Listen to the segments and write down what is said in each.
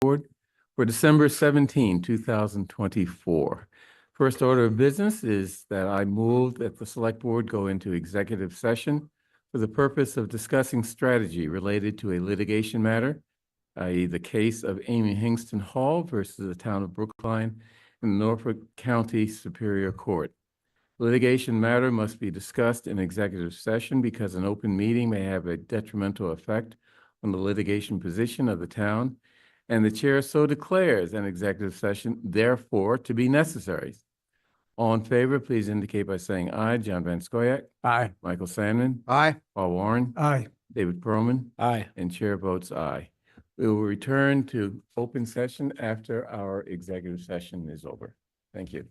Board for December 17, 2024. First order of business is that I move that the Select Board go into executive session for the purpose of discussing strategy related to a litigation matter, i.e. the case of Amy Hingston Hall versus the town of Brookline in Norfolk County Superior Court. Litigation matter must be discussed in executive session because an open meeting may have a detrimental effect on the litigation position of the town, and the chair so declares an executive session, therefore, to be necessary. All in favor, please indicate by saying aye. John Van Scoyac. Aye. Michael Sandman. Aye. Paul Warren. Aye. David Perlman. Aye. And chair votes aye. We will return to open session after our executive session is over. Thank you.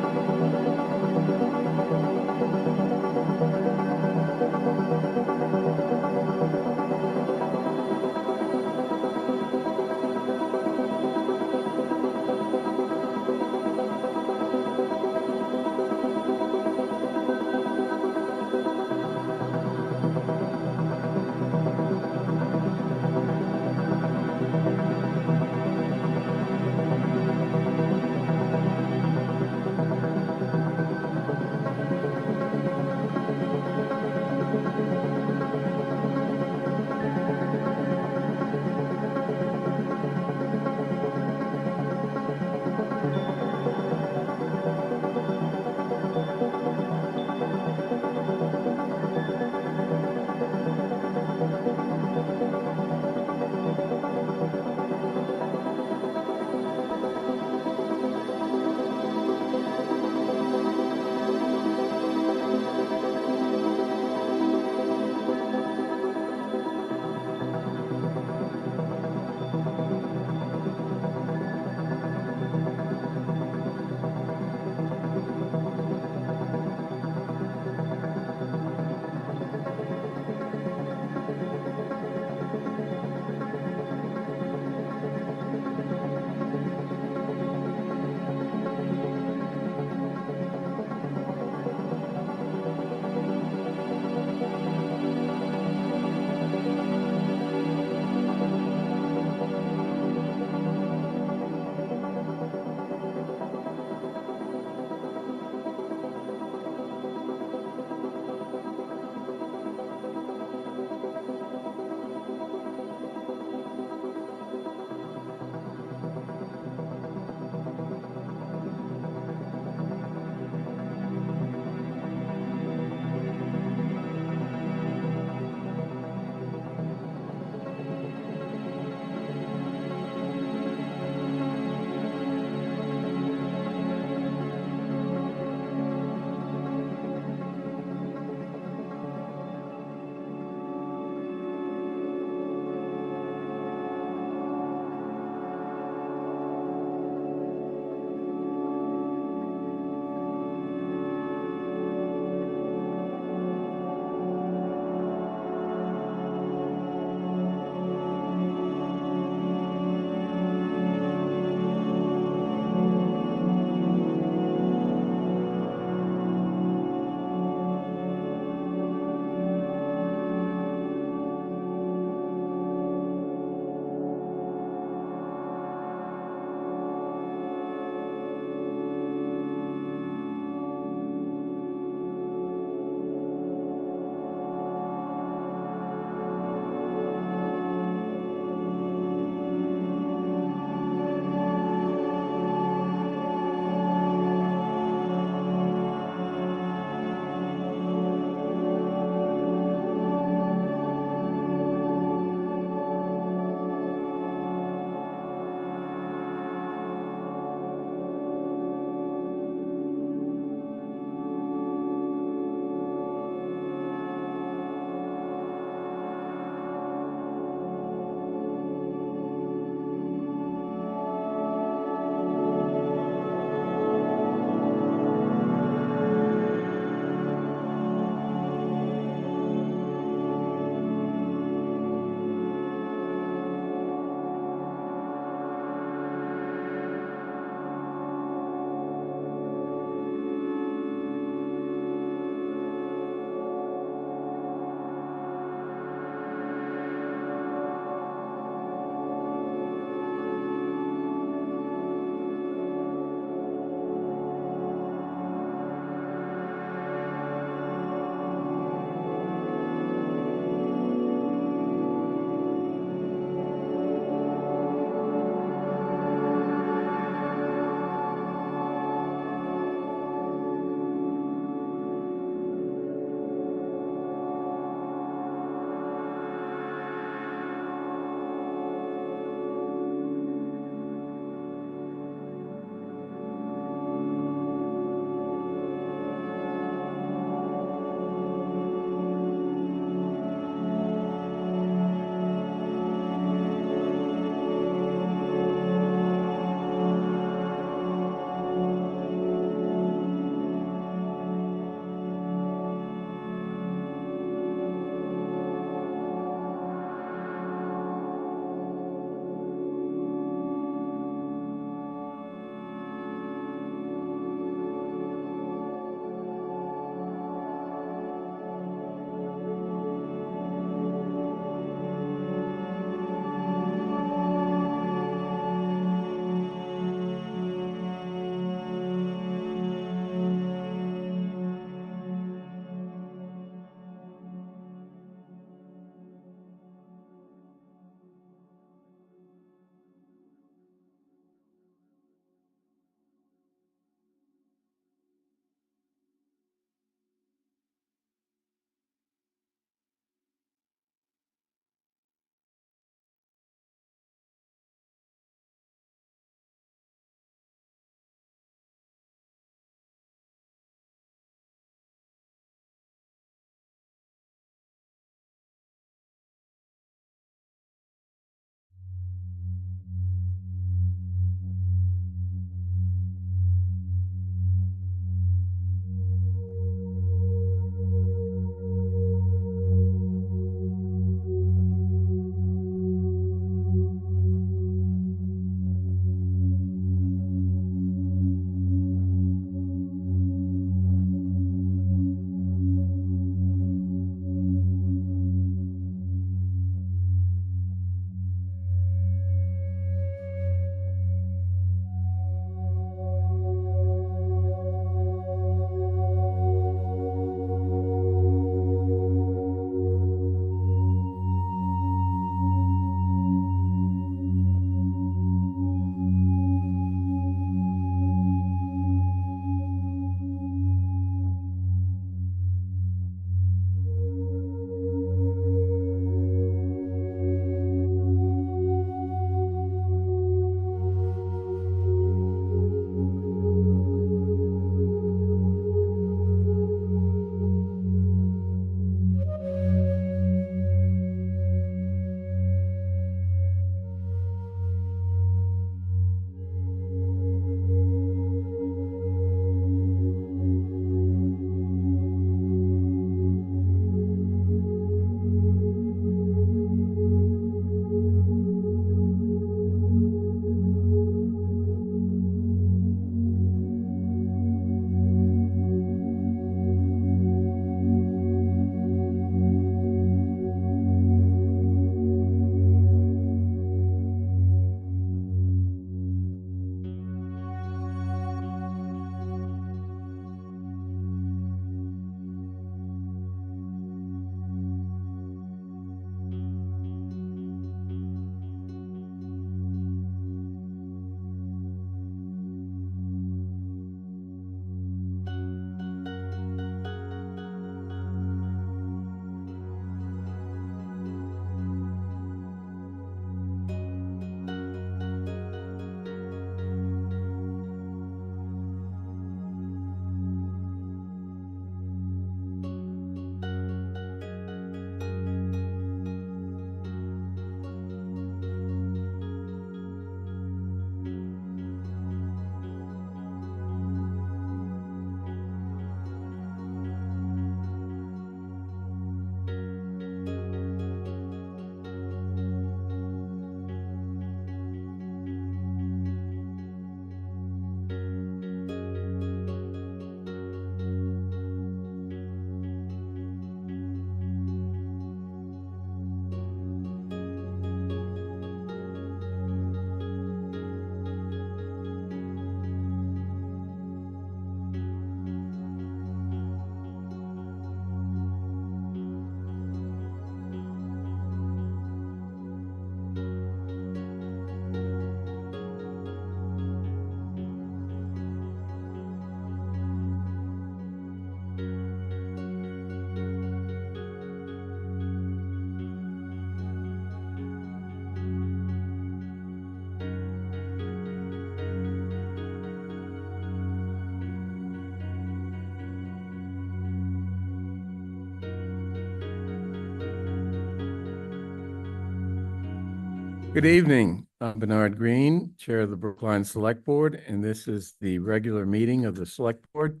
Good evening. I'm Bernard Green, Chair of the Brookline Select Board, and this is the regular meeting of the Select Board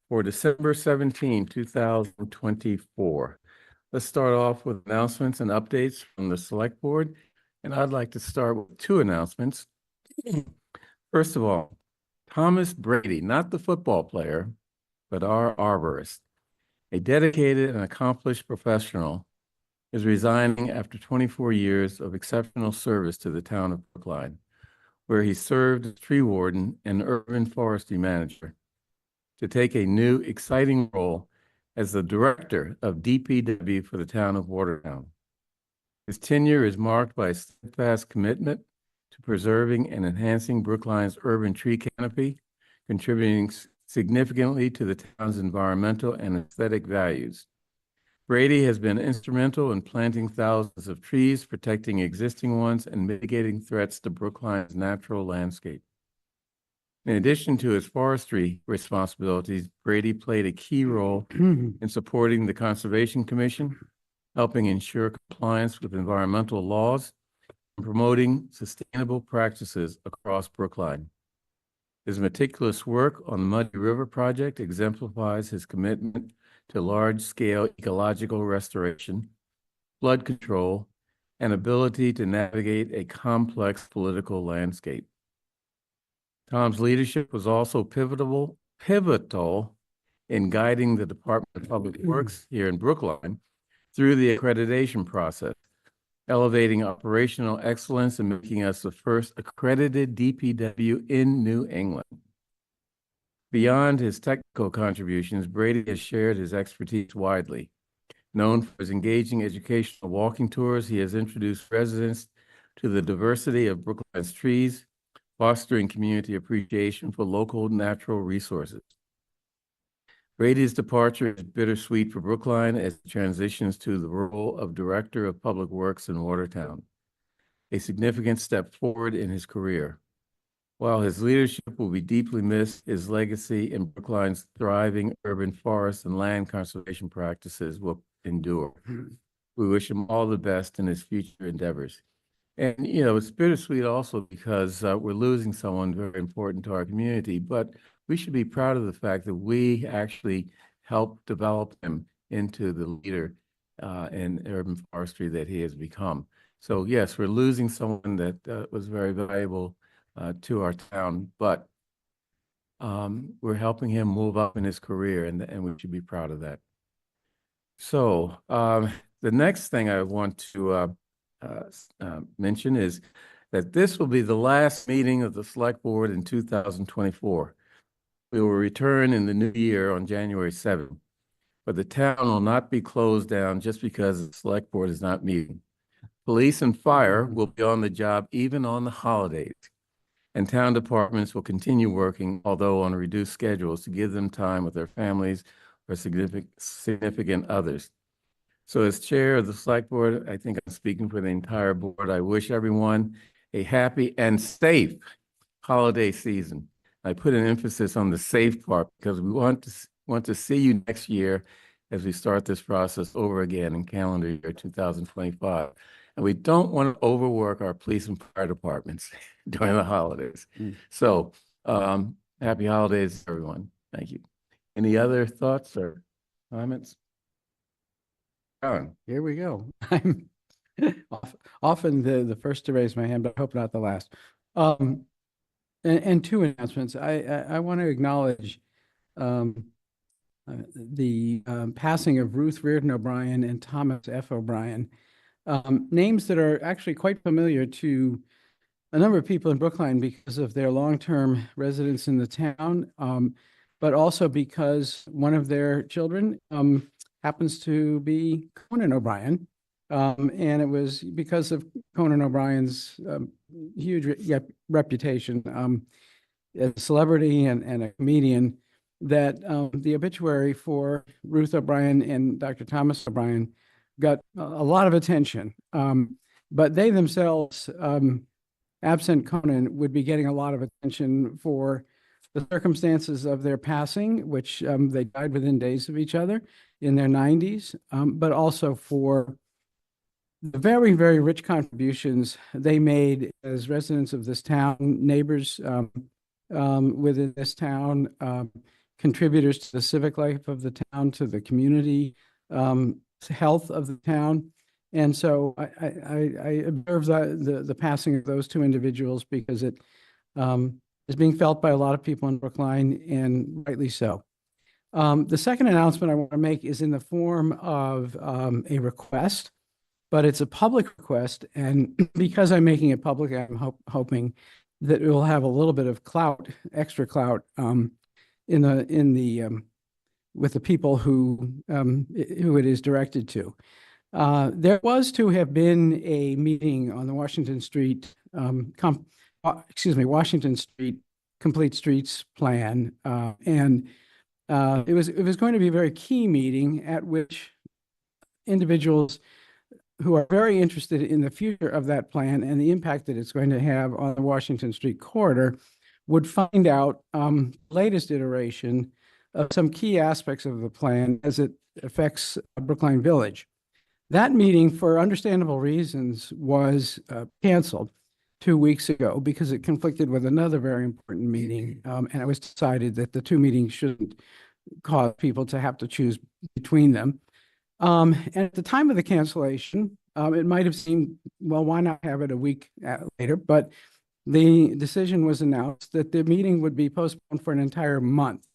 for December 17, 2024. Let's start off with announcements and updates from the Select Board, and I'd like to start with two announcements. First of all, Thomas Brady, not the football player, but our arborist, a dedicated and accomplished professional, is resigning after 24 years of exceptional service to the town of Brookline, where he served as tree warden and urban forestry manager, to take a new, exciting role as the director of DPW for the town of Watertown. His tenure is marked by a steadfast commitment to preserving and enhancing Brookline's urban tree canopy, contributing significantly to the town's environmental and aesthetic values. Brady has been instrumental in planting thousands of trees, protecting existing ones, and mitigating threats to Brookline's natural landscape. In addition to his forestry responsibilities, Brady played a key role in supporting the Conservation Commission, helping ensure compliance with environmental laws, and promoting sustainable practices across Brookline. His meticulous work on the Muddy River project exemplifies his commitment to large-scale ecological restoration, flood control, and ability to navigate a complex political landscape. Tom's leadership was also pivotal in guiding the Department of Public Works here in Brookline through the accreditation process, elevating operational excellence and making us the first accredited DPW in New England. Beyond his technical contributions, Brady has shared his expertise widely. Known for his engaging educational walking tours, he has introduced residents to the diversity of Brookline's trees, fostering community appreciation for local natural resources. Brady's departure is bittersweet for Brookline as he transitions to the role of Director of Public Works in Watertown, a significant step forward in his career. While his leadership will be deeply missed, his legacy in Brookline's thriving urban forest and land conservation practices will endure. We wish him all the best in his future endeavors. And, you know, it's bittersweet also because we're losing someone very important to our community, but we should be proud of the fact that we actually helped develop him into the leader in urban forestry that he has become. So yes, we're losing someone that was very valuable to our town, but we're helping him move up in his career, and we should be proud of that. So the next thing I want to mention is that this will be the last meeting of the Select Board in 2024. We will return in the new year on January 7th, but the town will not be closed down just because the Select Board is not meeting. Police and fire will be on the job even on the holidays, and town departments will continue working, although on reduced schedules, to give them time with their families or significant others. So as chair of the Select Board, I think I'm speaking for the entire board. I wish everyone a happy and safe holiday season. I put an emphasis on the safe part because we want to see you next year as we start this process over again in calendar year 2025. And we don't want to overwork our police and fire departments during the holidays. So happy holidays, everyone. Thank you. Any other thoughts or comments? Here we go. I'm often the first to raise my hand, but I hope not the last. And two announcements. I want to acknowledge the passing of Ruth Reardon O'Brien and Thomas F. O'Brien, names that are actually quite familiar to a number of people in Brookline because of their long-term residence in the town, but also because one of their children happens to be Conan O'Brien. And it was because of Conan O'Brien's huge reputation as a celebrity and a comedian that the obituary for Ruth O'Brien and Dr. Thomas O'Brien got a lot of attention. But they themselves, absent Conan, would be getting a lot of attention for the circumstances of their passing, which they died within days of each other in their 90s, but also for the very, very rich contributions they made as residents of this town, neighbors within this town, contributors to the civic life of the town, to the community health of the town. And so I observe the passing of those two individuals because it is being felt by a lot of people in Brookline, and rightly so. The second announcement I want to make is in the form of a request, but it's a public request. And because I'm making it public, I'm hoping that it will have a little bit of clout, extra clout, with the people who it is directed to. There was to have been a meeting on the Washington Street, Washington Street Complete Streets Plan, and it was going to be a very key meeting at which individuals who are very interested in the future of that plan and the impact that it's going to have on the Washington Street corridor would find out latest iteration of some key aspects of the plan as it affects Brookline Village. That meeting, for understandable reasons, was canceled 2 weeks ago because it conflicted with another very important meeting. And it was decided that the two meetings shouldn't cause people to have to choose between them. And at the time of the cancellation, it might have seemed, well, why not have it a week later? But the decision was announced that the meeting would be postponed for an entire month.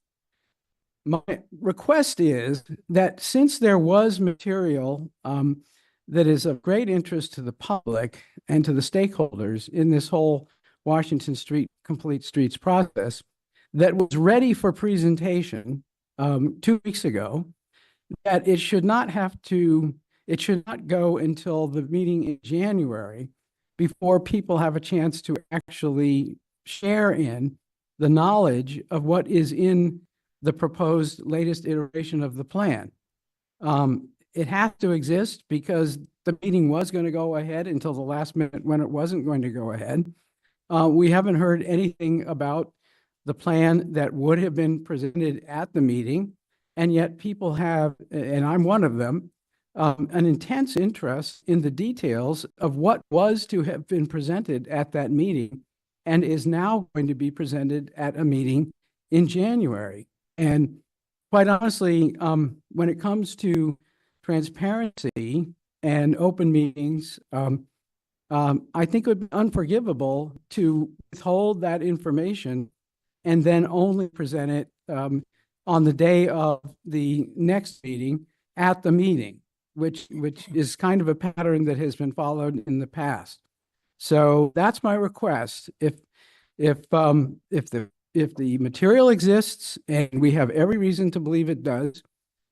My request is that since there was material that is of great interest to the public and to the stakeholders in this whole Washington Street Complete Streets process that was ready for presentation 2 weeks ago, that it should not go until the meeting in January before people have a chance to actually share in the knowledge of what is in the proposed latest iteration of the plan. It has to exist because the meeting was going to go ahead until the last minute when it wasn't going to go ahead. We haven't heard anything about the plan that would have been presented at the meeting, and yet people have, and I'm one of them, an intense interest in the details of what was to have been presented at that meeting and is now going to be presented at a meeting in January. And quite honestly, when it comes to transparency and open meetings, I think it would be unforgivable to withhold that information and then only present it on the day of the next meeting at the meeting, which is kind of a pattern that has been followed in the past. So that's my request. If the material exists, and we have every reason to believe it does,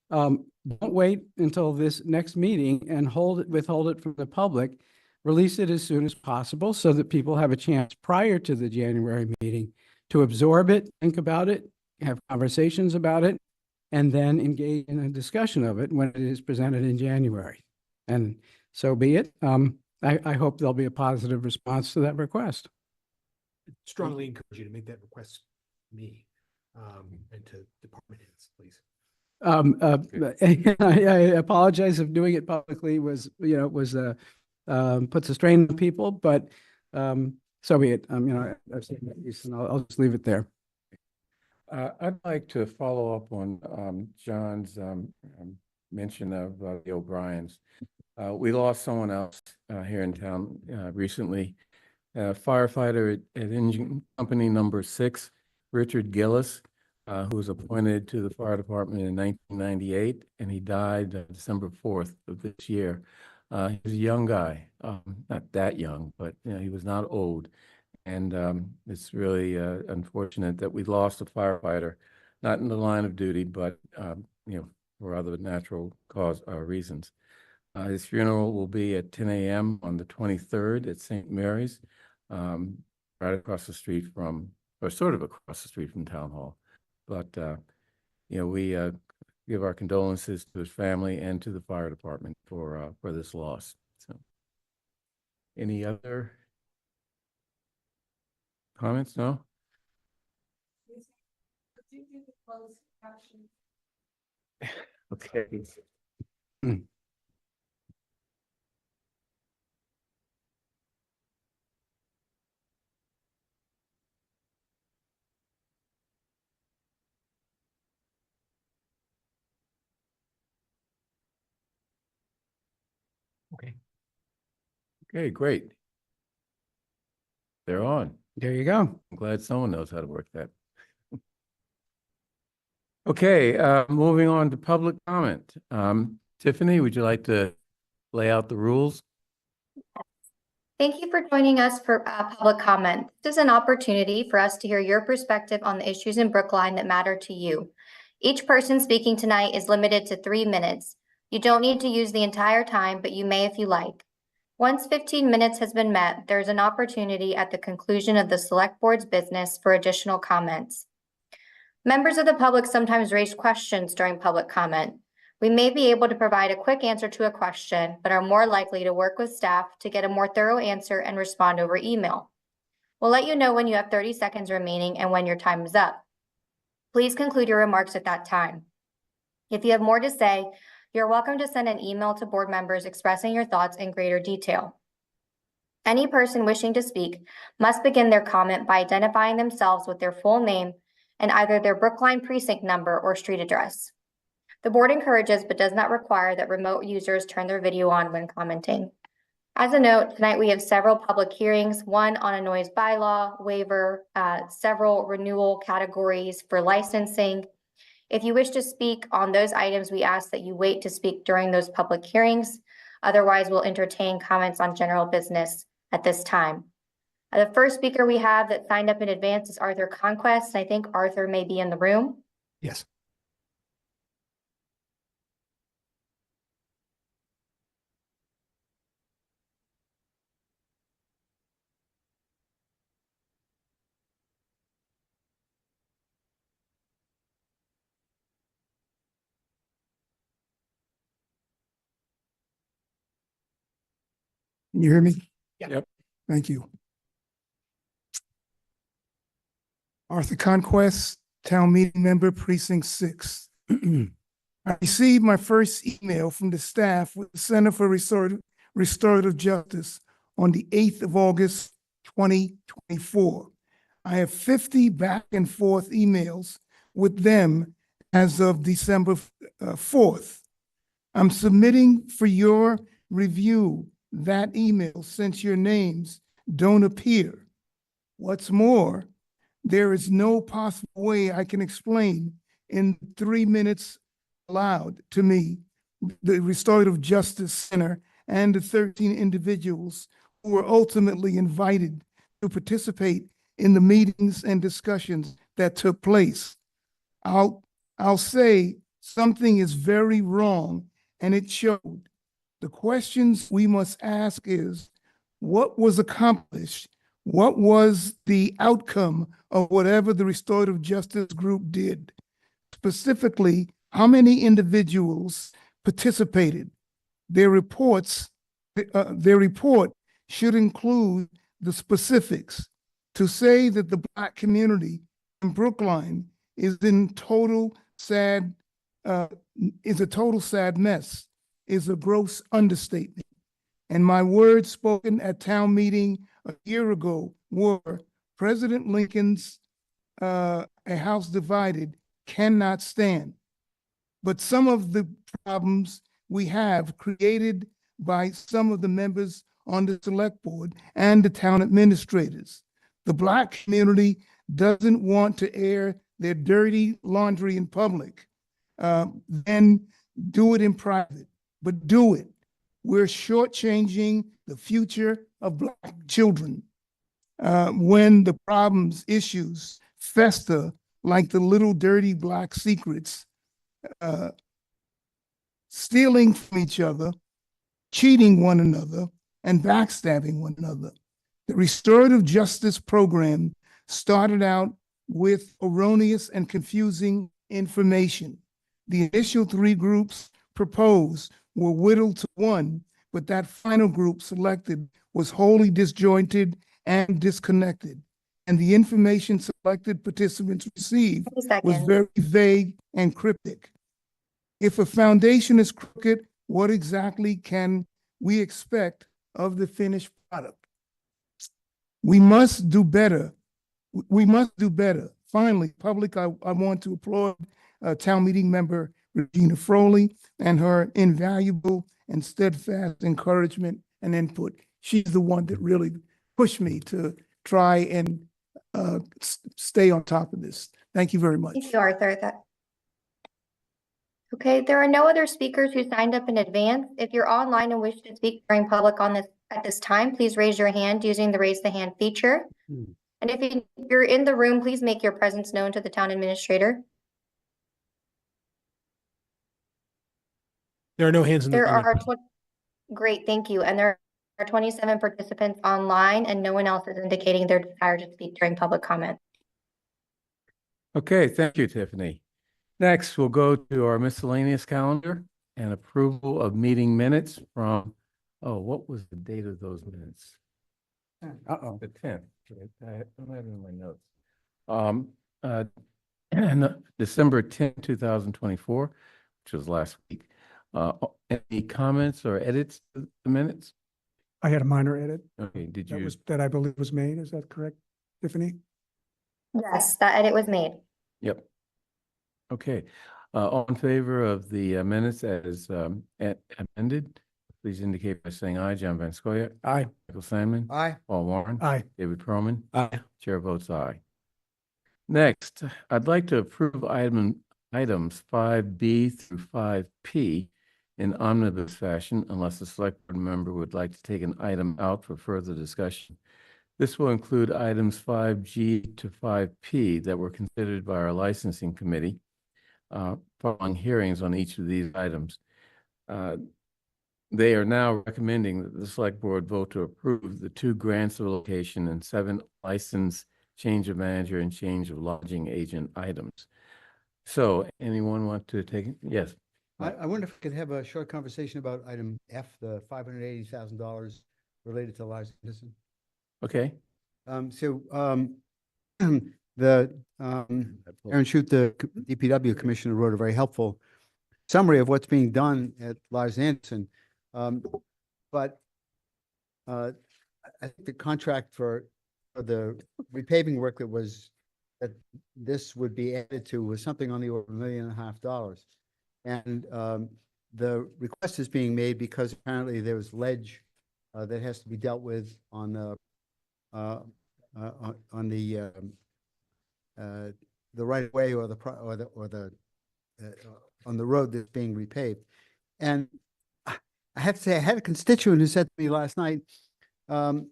don't wait until this next meeting and withhold it from the public. Release it as soon as possible so that people have a chance prior to the January meeting to absorb it, think about it, have conversations about it, and then engage in a discussion of it when it is presented in January. And so be it. I hope there'll be a positive response to that request. Strongly encourage you to make that request to me and to department heads, please. I apologize if doing it publicly puts a strain on people, but so be it. I've said that piece, and I'll just leave it there. I'd like to follow up on John's mention of the O'Briens. We lost someone else here in town recently. Firefighter at Engine Company number 6, Richard Gillis, who was appointed to the fire department in 1998, and he died December 4th of this year. He was a young guy, not that young, but he was not old. And it's really unfortunate that we lost a firefighter, not in the line of duty, but for other natural reasons. His funeral will be at 10 a.m. on the 23rd at St. Mary's, right across the street from, or sort of across the street from Town Hall. But we give our condolences to his family and to the fire department for this loss. So, any other comments? No? Okay. Okay, great. They're on. There you go. I'm glad someone knows how to work that. Okay, moving on to public comment. Tiffany, would you like to lay out the rules? Thank you for joining us for public comment. This is an opportunity for us to hear your perspective on the issues in Brookline that matter to you. Each person speaking tonight is limited to 3 minutes. You don't need to use the entire time, but you may if you like. Once 15 minutes has been met, there's an opportunity at the conclusion of the select board's business for additional comments. Members of the public sometimes raise questions during public comment. We may be able to provide a quick answer to a question, but are more likely to work with staff to get a more thorough answer and respond over email. We'll let you know when you have 30 seconds remaining and when your time is up. Please conclude your remarks at that time. If you have more to say, you're welcome to send an email to board members expressing your thoughts in greater detail. Any person wishing to speak must begin their comment by identifying themselves with their full name and either their Brookline precinct number or street address. The board encourages but does not require that remote users turn their video on when commenting. As a note, tonight we have several public hearings, one on a noise bylaw waiver, several renewal categories for licensing. If you wish to speak on those items, we ask that you wait to speak during those public hearings. Otherwise, we'll entertain comments on general business at this time. The first speaker we have that signed up in advance is Arthur Conquest. I think Arthur may be in the room. Yes. Can you hear me? Yeah. Yep. Thank you. Arthur Conquest, Town Meeting Member, Precinct 6. I received my first email from the staff with the Center for Restorative Justice on the 8th of August, 2024. I have 50 back and forth emails with them as of December 4th. I'm submitting for your review that email since your names don't appear. What's more, there is no possible way I can explain in 3 minutes allowed to me the Restorative Justice Center and the 13 individuals who were ultimately invited to participate in the meetings and discussions that took place. I'll say something is very wrong, and it showed. The questions we must ask is, what was accomplished? What was the outcome of whatever the Restorative Justice Group did? Specifically, how many individuals participated? Their report should include the specifics. To say that the Black community in Brookline is a total sad mess is a gross understatement. And my words spoken at town meeting a year ago were, President Lincoln's a house divided cannot stand. But some of the problems we have created by some of the members on the select board and the town administrators. The Black community doesn't want to air their dirty laundry in public, then do it in private. But do it. We're shortchanging the future of Black children when the problems, issues fester like the little dirty Black secrets, stealing from each other, cheating one another, and backstabbing one another. The Restorative Justice Program started out with erroneous and confusing information. The initial 3 groups proposed were whittled to 1, but that final group selected was wholly disjointed and disconnected. And the information selected participants received was very vague and cryptic. If a foundation is crooked, what exactly can we expect of the finished product? We must do better. We must do better. Finally, public, I want to applaud town meeting member Regina Froley and her invaluable and steadfast encouragement and input. she's the one that really pushed me to try and stay on top of this. Thank you very much. Thank you, Arthur. Okay, there are no other speakers who signed up in advance. If you're online and wish to speak during public on this at this time, please raise your hand using the raise the hand feature. And if you're in the room, please make your presence known to the town administrator. There are no hands in the. There are great, thank you. And there are 27 participants online and no one else is indicating their desire to speak during public comment. Okay, thank you, Tiffany. Next, we'll go to our miscellaneous calendar and approval of meeting minutes from, oh, what was the date of those minutes? Uh-oh. The 10th. I don't have it in my notes. And December 10, 2024, which was last week. Any comments or edits to the minutes? I had a minor edit Okay, did you? that I believe was made. Is that correct, Tiffany? Yes, that edit was made. Yep. Okay. All in favor of the minutes as amended, please indicate by saying aye. John Van Scoyac. Aye. Michael Sandman. Aye. Paul Warren. Aye. David Perlman. Aye. Chair votes aye. Next, I'd like to approve items 5B through 5P in omnibus fashion unless the select board member would like to take an item out for further discussion. This will include items 5G to 5P that were considered by our licensing committee following hearings on each of these items. They are now recommending that the select board vote to approve the 2 grants of location and 7 license change of manager and change of lodging agent items. So anyone want to take it? Yes. I wonder if we could have a short conversation about item F, the $580,000 related to Lars Anderson. Okay. The Aaron Shute, the DPW commissioner, wrote a very helpful summary of what's being done at Lars Anderson. But I think the contract for the repaving work that this would be added to was something on the order of $1.5 million. And the request is being made because apparently there was ledge that has to be dealt with on the right of way or on the road that's being repaved. And I have to say, I had a constituent who said to me last night, "You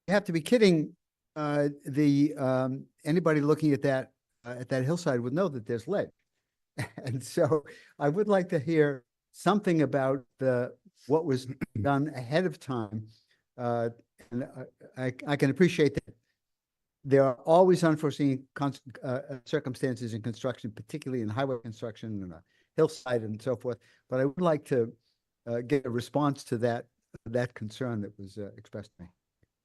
have to be kidding! Anybody looking at that hillside would know that there's ledge." And so I would like to hear something about what was done ahead of time. And I can appreciate that there are always unforeseen circumstances in construction, particularly in highway construction and a hillside and so forth. But I would like to get a response to that concern that was expressed to me.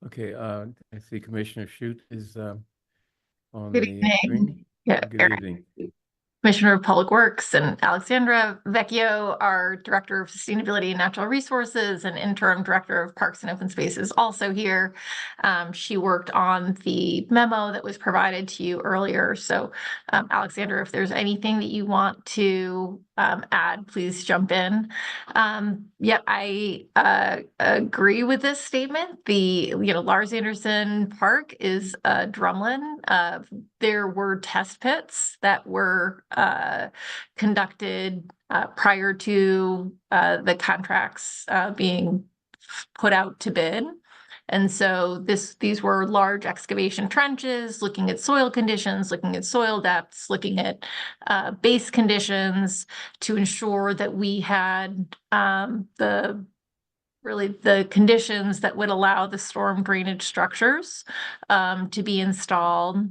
Okay. I see Commissioner Shute is on Good the evening. screen. Yeah, Good Eric, evening. Commissioner of Public Works, and Alexandra Vecchio, our Director of Sustainability and Natural Resources and Interim Director of Parks and Open Spaces, also here. She worked on the memo that was provided to you earlier. So, Alexandra, if there's anything that you want to add, please jump in. Yeah, I agree with this statement. Lars Anderson Park is drumlin. There were test pits that were conducted prior to the contracts being put out to bid. And so these were large excavation trenches, looking at soil conditions, looking at soil depths, looking at base conditions to ensure that we had the conditions that would allow the storm drainage structures to be installed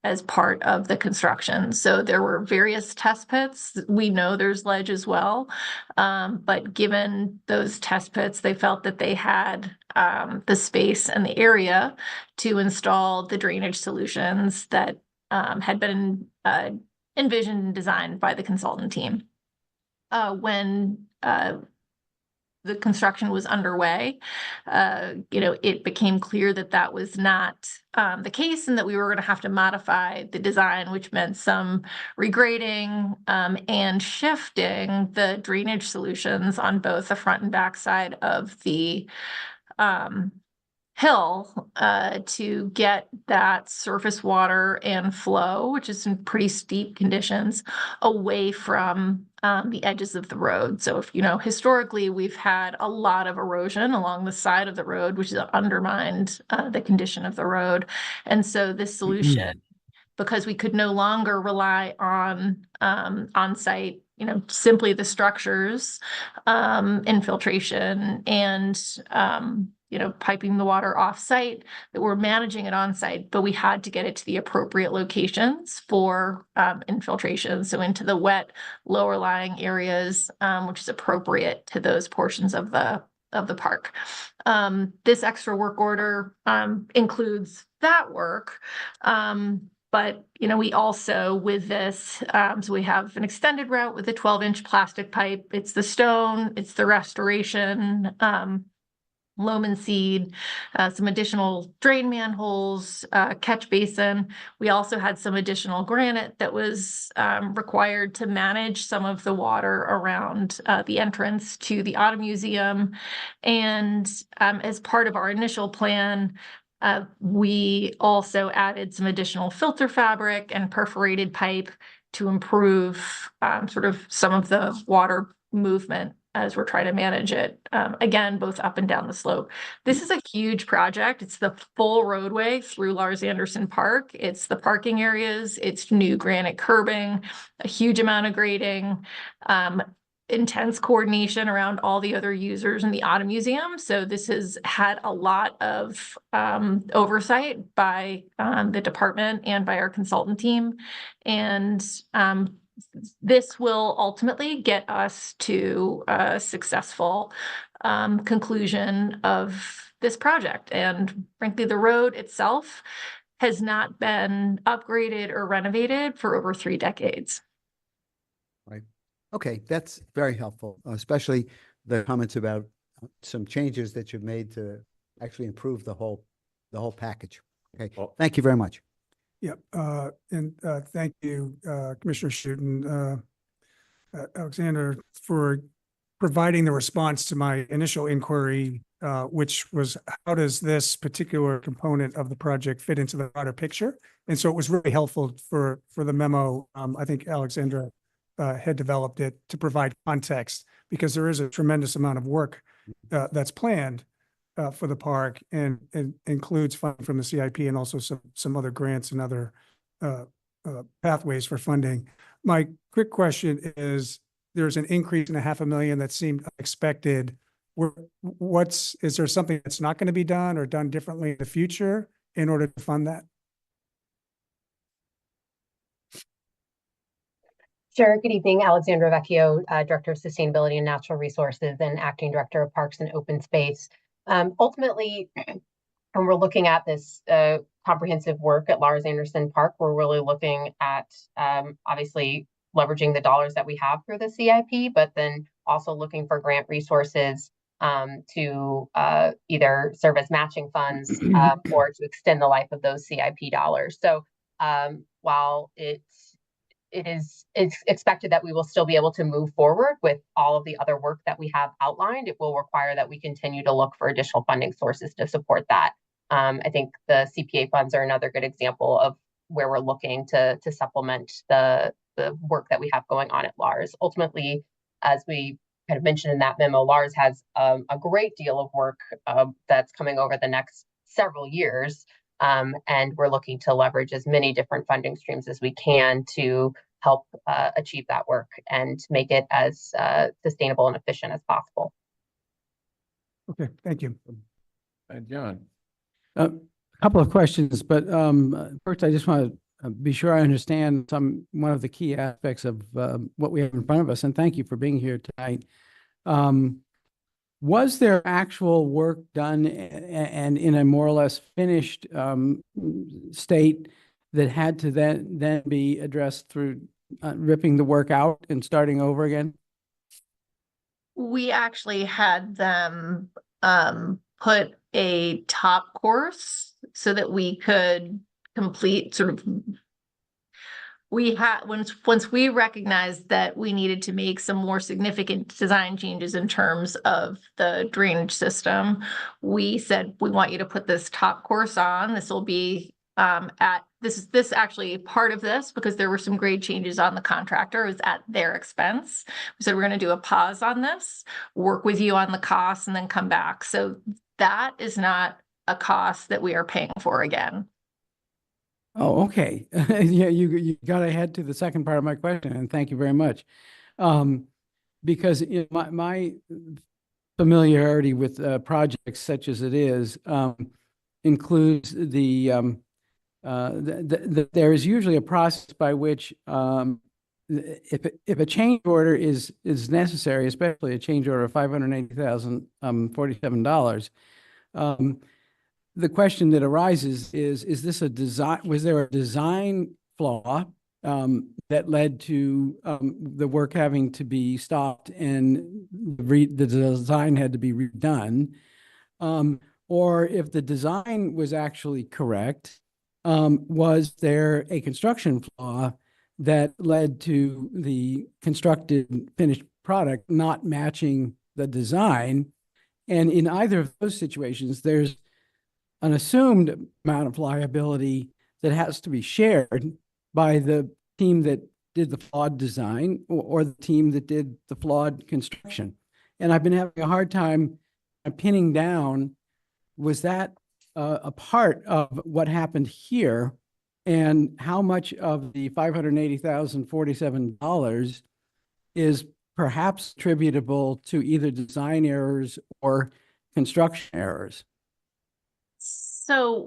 as part of the construction. So there were various test pits. We know there's ledge as well, but given those test pits, they felt that they had the space and the area to install the drainage solutions that had been envisioned and designed by the consultant team. When the construction was underway, it became clear that that was not the case and that we were going to have to modify the design, which meant some regrading and shifting the drainage solutions on both the front and back side of the hill to get that surface water and flow, which is in pretty steep conditions, away from the edges of the road. So if you know, historically, we've had a lot of erosion along the side of the road, which has undermined the condition of the road. And so this solution, because we could no longer rely on on-site, you know, simply the structures, infiltration and you know, piping the water off-site, that we're managing it on-site, but we had to get it to the appropriate locations for infiltration. So into the wet, lower lying areas, which is appropriate to those portions of the park. This extra work order includes that work. But, you know, we also with this, so we have an extended route with a 12-inch plastic pipe. It's the stone, it's the restoration, loam and seed, some additional drain manholes, catch basin. We also had some additional granite that was required to manage some of the water around the entrance to the Auto Museum. And as part of our initial plan, we also added some additional filter fabric and perforated pipe to improve sort of some of the water movement as we're trying to manage it, again, both up and down the slope. This is a huge project. It's the full roadway through Lars Anderson Park. It's the parking areas, it's new granite curbing, a huge amount of grading, intense coordination around all the other users in the Auto Museum. So this has had a lot of oversight by the department and by our consultant team. And this will ultimately get us to a successful conclusion of this project. And frankly, the road itself has not been upgraded or renovated for over 3 decades. Right. Okay, that's very helpful, especially the comments about some changes that you've made to actually improve the whole package. Okay, Well- thank you very much. Yep, and thank you, Commissioner Shooten, Alexander, for providing the response to my initial inquiry, which was, how does this particular component of the project fit into the broader picture? And so it was really helpful for the memo. I think Alexandra had developed it to provide context, because there is a tremendous amount of work that's planned for the park, and includes funding from the CIP and also some other grants and other pathways for funding. My quick question is, there's an increase in $500,000 that seemed unexpected. Is there something that's not going to be done or done differently in the future in order to fund that? Sure. Good evening, Alexandra Vecchio, Director of Sustainability and Natural Resources and Acting Director of Parks and Open Space. Ultimately, when we're looking at this comprehensive work at Lars Anderson Park, we're really looking at obviously leveraging the dollars that we have through the CIP, but then also looking for grant resources to either serve as matching funds or to extend the life of those CIP dollars. So while it's expected that we will still be able to move forward with all of the other work that we have outlined, it will require that we continue to look for additional funding sources to support that. I think the CPA funds are another good example of where we're looking to supplement the work that we have going on at Lars. Ultimately, as we kind of mentioned in that memo, Lars has a great deal of work that's coming over the next several years. And we're looking to leverage as many different funding streams as we can to help achieve that work and make it as sustainable and efficient as possible. Okay, thank you. John. A couple of questions, but first I just want to be sure I understand one of the key aspects of what we have in front of us, and thank you for being here tonight. Was there actual work done and in a more or less finished state that had to then be addressed through ripping the work out and starting over again? We actually had them put a top course so that we could complete sort of we had, once we recognized that we needed to make some more significant design changes in terms of the drainage system, we said, we want you to put this top course on. This will be this actually part of this, because there were some grade changes on the contractor, was at their expense. We said, we're going to do a pause on this, work with you on the costs, and then come back. So that is not a cost that we are paying for again. Oh, okay. Yeah, you got ahead to the second part of my question, and thank you very much. Because my familiarity with projects such as it is includes there is usually a process by which if a change order is necessary, especially a change order of $580,047, the question that arises is this a design, was there a design flaw that led to the work having to be stopped and the design had to be redone? Or if the design was actually correct, was there a construction flaw that led to the constructed finished product not matching the design? And in either of those situations, there's an assumed amount of liability that has to be shared by the team that did the flawed design or the team that did the flawed construction. And I've been having a hard time pinning down, was that a part of what happened here, and how much of the $580,047 is perhaps attributable to either design errors or construction errors? So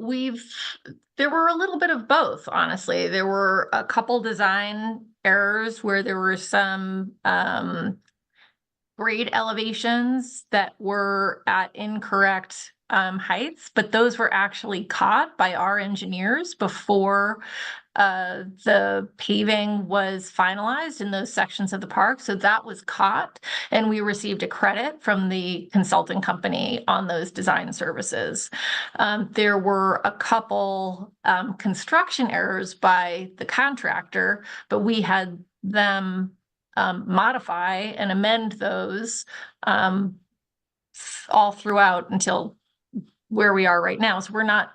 there were a little bit of both, honestly. There were a couple design errors where there were some grade elevations that were at incorrect heights, but those were actually caught by our engineers before the paving was finalized in those sections of the park. So that was caught, and we received a credit from the consulting company on those design services. There were a couple construction errors by the contractor, but we had them modify and amend those all throughout until where we are right now. So we're not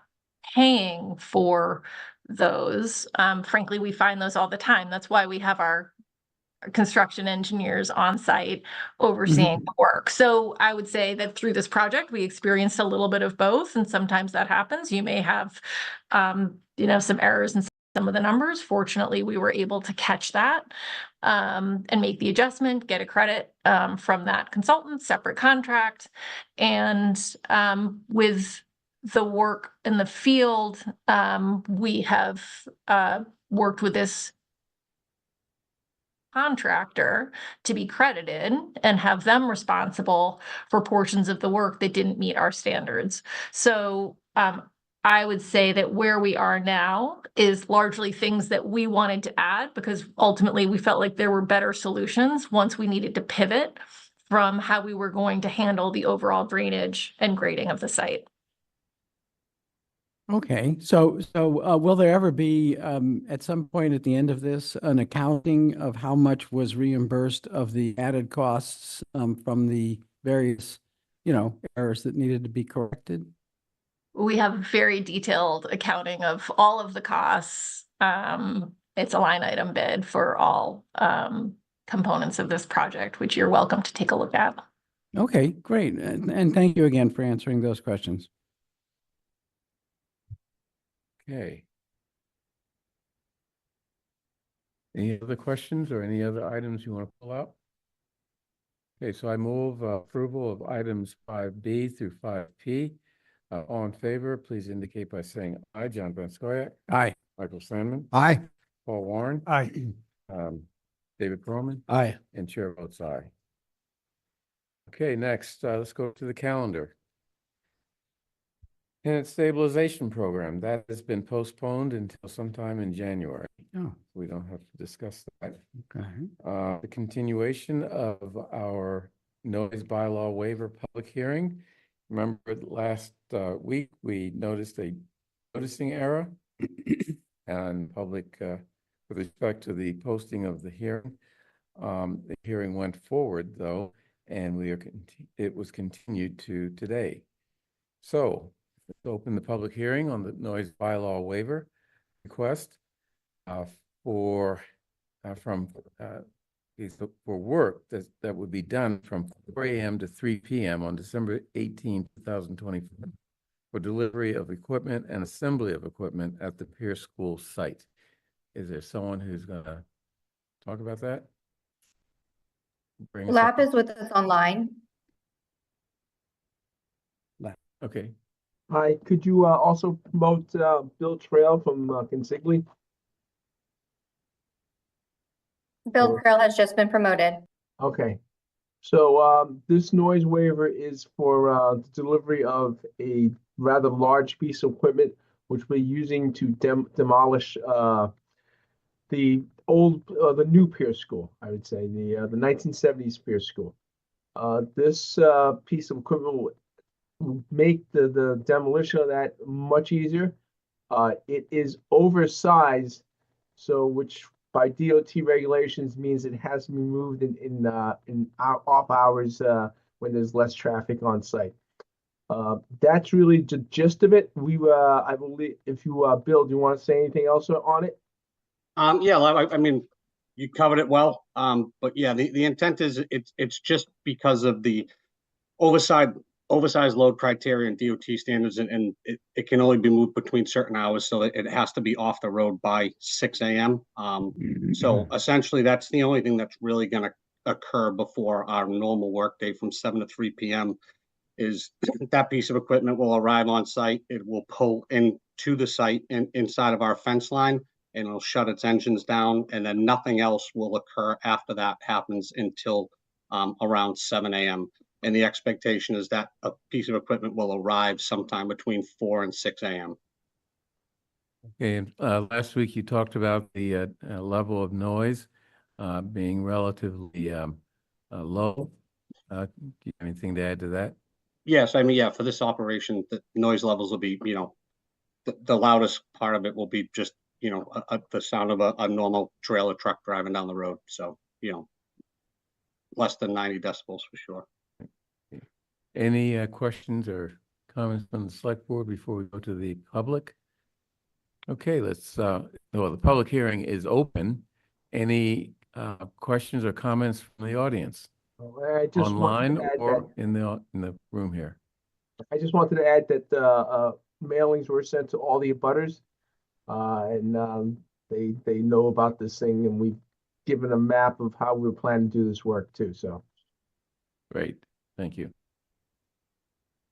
paying for those. Frankly, we find those all the time. That's why we have our construction engineers on site overseeing the work. So I would say that through this project, we experienced a little bit of both, and sometimes that happens. You may have, some errors in some of the numbers. Fortunately, we were able to catch that and make the adjustment, get a credit from that consultant, separate contract. And with the work in the field, we have worked with this contractor to be credited and have them responsible for portions of the work that didn't meet our standards. So I would say that where we are now is largely things that we wanted to add, because ultimately we felt like there were better solutions once we needed to pivot from how we were going to handle the overall drainage and grading of the site. Okay, so will there ever be, at some point at the end of this, an accounting of how much was reimbursed of the added costs from the various, errors that needed to be corrected? We have very detailed accounting of all of the costs. It's a line item bid for all components of this project, which you're welcome to take a look at. Okay, great. And thank you again for answering those questions. Okay. Any other questions or any other items you want to pull out? Okay, so I move approval of items 5B through 5P. All in favor, please indicate by saying aye. John Van Scoyac. Aye. Michael Sandman. Aye. Paul Warren. Aye. David Perlman. Aye. And chair votes aye. Okay, next, let's go to the calendar. Tenant stabilization program, that has been postponed until sometime in January. Oh, We don't have to discuss that. okay. The continuation of our noise bylaw waiver public hearing. Remember last week, we noticed a noticing error and public with respect to the posting of the hearing. The hearing went forward though, and it was continued to today. So let's open the public hearing on the noise bylaw waiver request for work that would be done from 4 a.m. to 3 p.m. on December 18, 2024 for delivery of equipment and assembly of equipment at the Pierce School site. Is there someone who's going to talk about that? Bring us Lap up. is with us online. Okay. Hi, could you also promote Bill Trail from Consigli? Bill Trail has just been promoted. Okay, so this noise waiver is for the delivery of a rather large piece of equipment which we're using to demolish the new Pierce School, I would say, the 1970s Pierce School. This piece of equipment will make the demolition of that much easier. It is oversized, so which by DOT regulations means it has to be moved in off hours when there's less traffic on site. That's really the gist of it. I believe if you Bill, do you want to say anything else on it? Yeah, I mean, you covered it well. But yeah, the intent is it's just because of the oversized load criteria and DOT standards, and it can only be moved between certain hours, so it has to be off the road by 6 a.m. So essentially, that's the only thing that's really going to occur before our normal workday from 7 to 3 p.m. is that piece of equipment will arrive on site. It will pull into the site inside of our fence line, and it'll shut its engines down, and then nothing else will occur after that happens until around 7 a.m. And the expectation is that a piece of equipment will arrive sometime between 4 and 6 a.m. Okay, and last week you talked about the level of noise being relatively low. Do you have anything to add to that? Yes, I mean, yeah, for this operation, the noise levels will be, the loudest part of it will be just, the sound of a normal trailer truck driving down the road. So, less than 90 decibels for sure. Any questions or comments from the select board before we go to the public? Okay, the public hearing is open. Any questions or comments from the audience? I just Online wanted to add or in the room here? I just wanted to add that mailings were sent to all the abutters, and they know about this thing, and we've given a map of how we're planning to do this work too. So Great, thank you.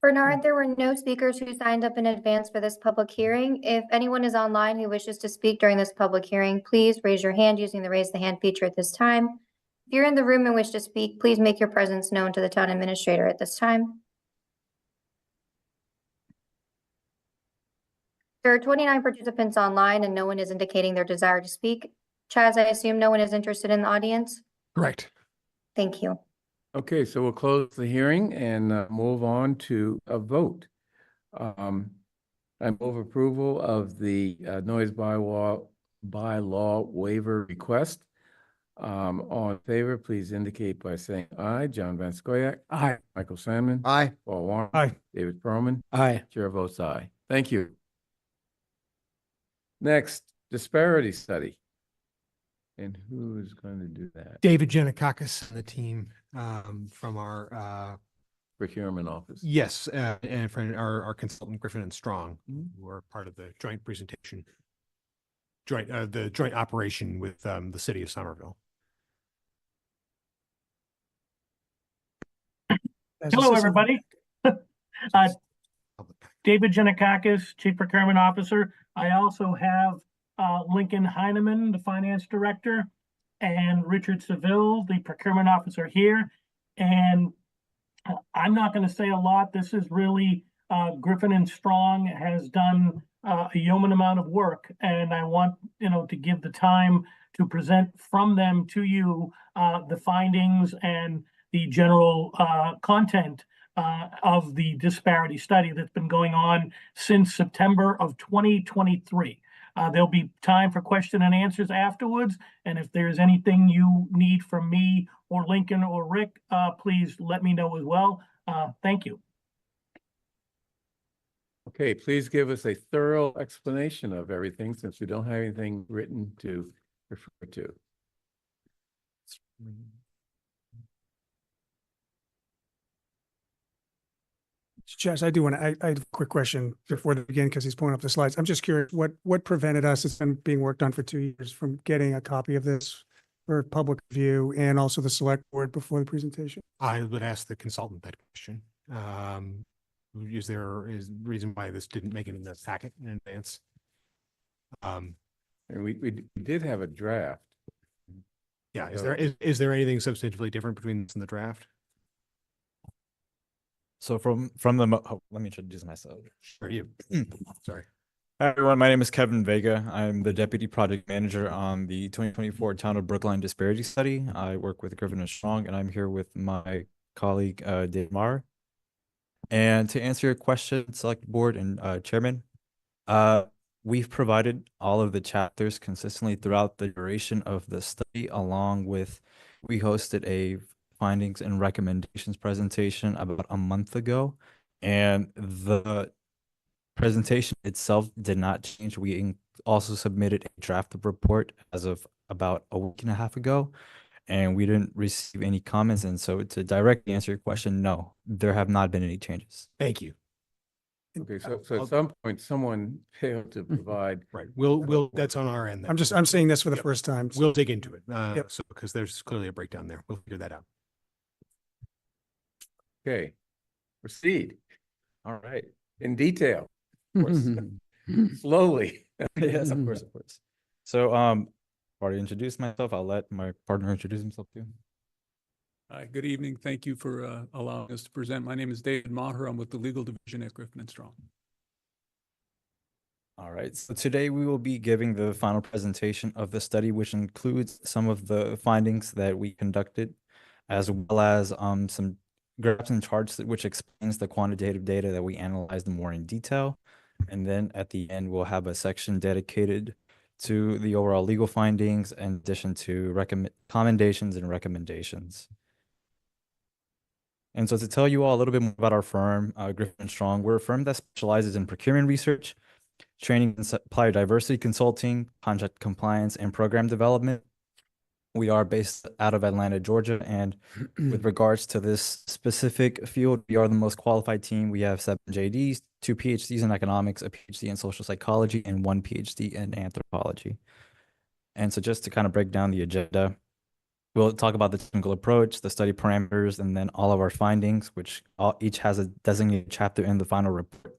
Bernard, there were no speakers who signed up in advance for this public hearing. If anyone is online who wishes to speak during this public hearing, please raise your hand using the raise the hand feature at this time. If you're in the room and wish to speak, please make your presence known to the town administrator at this time. There are 29 participants online and no one is indicating their desire to speak. Chaz, I assume no one is interested in the audience? Correct. Thank you. Okay, so we'll close the hearing and move on to a vote. I move approval of the noise bylaw waiver request. All in favor, please indicate by saying aye. John Van Scoyac. Aye. Michael Sandman. Aye. Paul Warren. Aye. David Perlman. Aye. Chair votes aye. Thank you. Next, disparity study. And who is going to do that? David Janikakis and the team from our Procurement office. yes, and from our consultant Griffin and Strong, who are part of the joint presentation, the joint operation with the city of Somerville. Hello, everybody. David Janikakis, Chief Procurement Officer. I also have Lincoln Heineman, the Finance Director, and Richard Seville, the Procurement Officer here. And I'm not going to say a lot. This is really Griffin and Strong has done a yeoman amount of work, and I want to give the time to present from them to you the findings and the general content of the disparity study that's been going on since September of 2023. There'll be time for question and answers afterwards. And if there's anything you need from me or Lincoln or Rick, please let me know as well. Thank you. Okay, please give us a thorough explanation of everything since we don't have anything written to refer to. Jess, I do want to, I have a quick question before they begin because he's pulling up the slides. I'm just curious, what prevented us, it's been being worked on for 2 years, from getting a copy of this for public view and also the select board before the presentation? I would ask the consultant that question. Is there a reason why this didn't make it in the packet in advance? And we did have a draft. Yeah, So- is there anything substantively different between this and the draft? So let me introduce myself. Or you? Sorry. Hi, everyone. My name is Kevin Vega. I'm the Deputy Project Manager on the 2024 Town of Brookline Disparity Study. I work with Griffin and Strong, and I'm here with my colleague, Dave Marr. And to answer your question, Select Board and Chairman, we've provided all of the chapters consistently throughout the duration of the study, along with, we hosted a findings and recommendations presentation about a month ago, and the presentation itself did not change. We also submitted a draft report as of about a week and a half ago, and we didn't receive any comments. And so to directly answer your question, no, there have not been any changes. Thank you. Okay, so at some point, someone failed to provide. Right. That's on our end. I'm seeing this for the Yep. first time. We'll dig into it. Yep. So, because there's clearly a breakdown there. We'll figure that out. Okay, proceed All right. in detail, of course. Slowly. Yes, of course, of course. So, already introduced myself. I'll let my partner introduce himself too. Hi, good evening. Thank you for allowing us to present. My name is David Maher. I'm with the Legal Division at Griffin and Strong. All right, so today we will be giving the final presentation of the study, which includes some of the findings that we conducted, as well as some graphs and charts which explains the quantitative data that we analyzed more in detail. And then at the end, we'll have a section dedicated to the overall legal findings in addition to commendations and recommendations. And so to tell you all a little bit more about our firm, Griffin Strong, we're a firm that specializes in procurement research, training and supplier diversity consulting, contract compliance, and program development. We are based out of Atlanta, Georgia, and with regards to this specific field, we are the most qualified team. We have 7 JDs, 2 PhDs in economics, a PhD in social psychology, and 1 PhD in anthropology. And so just to kind of break down the agenda, we'll talk about the technical approach, the study parameters, and then all of our findings, which each has a designated chapter in the final report.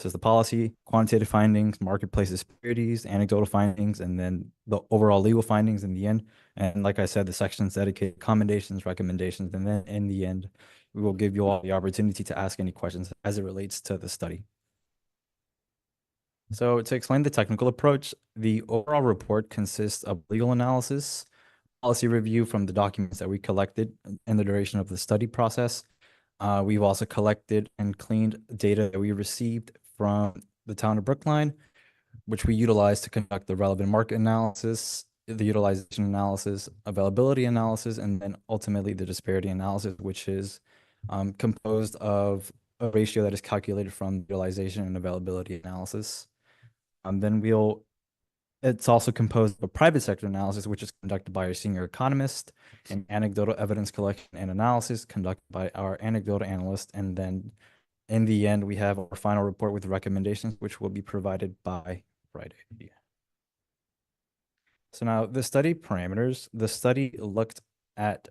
So it's the policy, quantitative findings, marketplace disparities, anecdotal findings, and then the overall legal findings in the end. And like I said, the sections dedicated commendations, recommendations, and then in the end, we will give you all the opportunity to ask any questions as it relates to the study. So to explain the technical approach, the overall report consists of legal analysis, policy review from the documents that we collected in the duration of the study process. We've also collected and cleaned data that we received from the town of Brookline, which we utilize to conduct the relevant market analysis, the utilization analysis, availability analysis, and then ultimately the disparity analysis, which is composed of a ratio that is calculated from utilization and availability analysis. Then it's also composed of a private sector analysis, which is conducted by our senior economist, and anecdotal evidence collection and analysis conducted by our anecdotal analyst. And then in the end, we have our final report with recommendations, which will be provided by Friday. So now the study parameters, the study looked at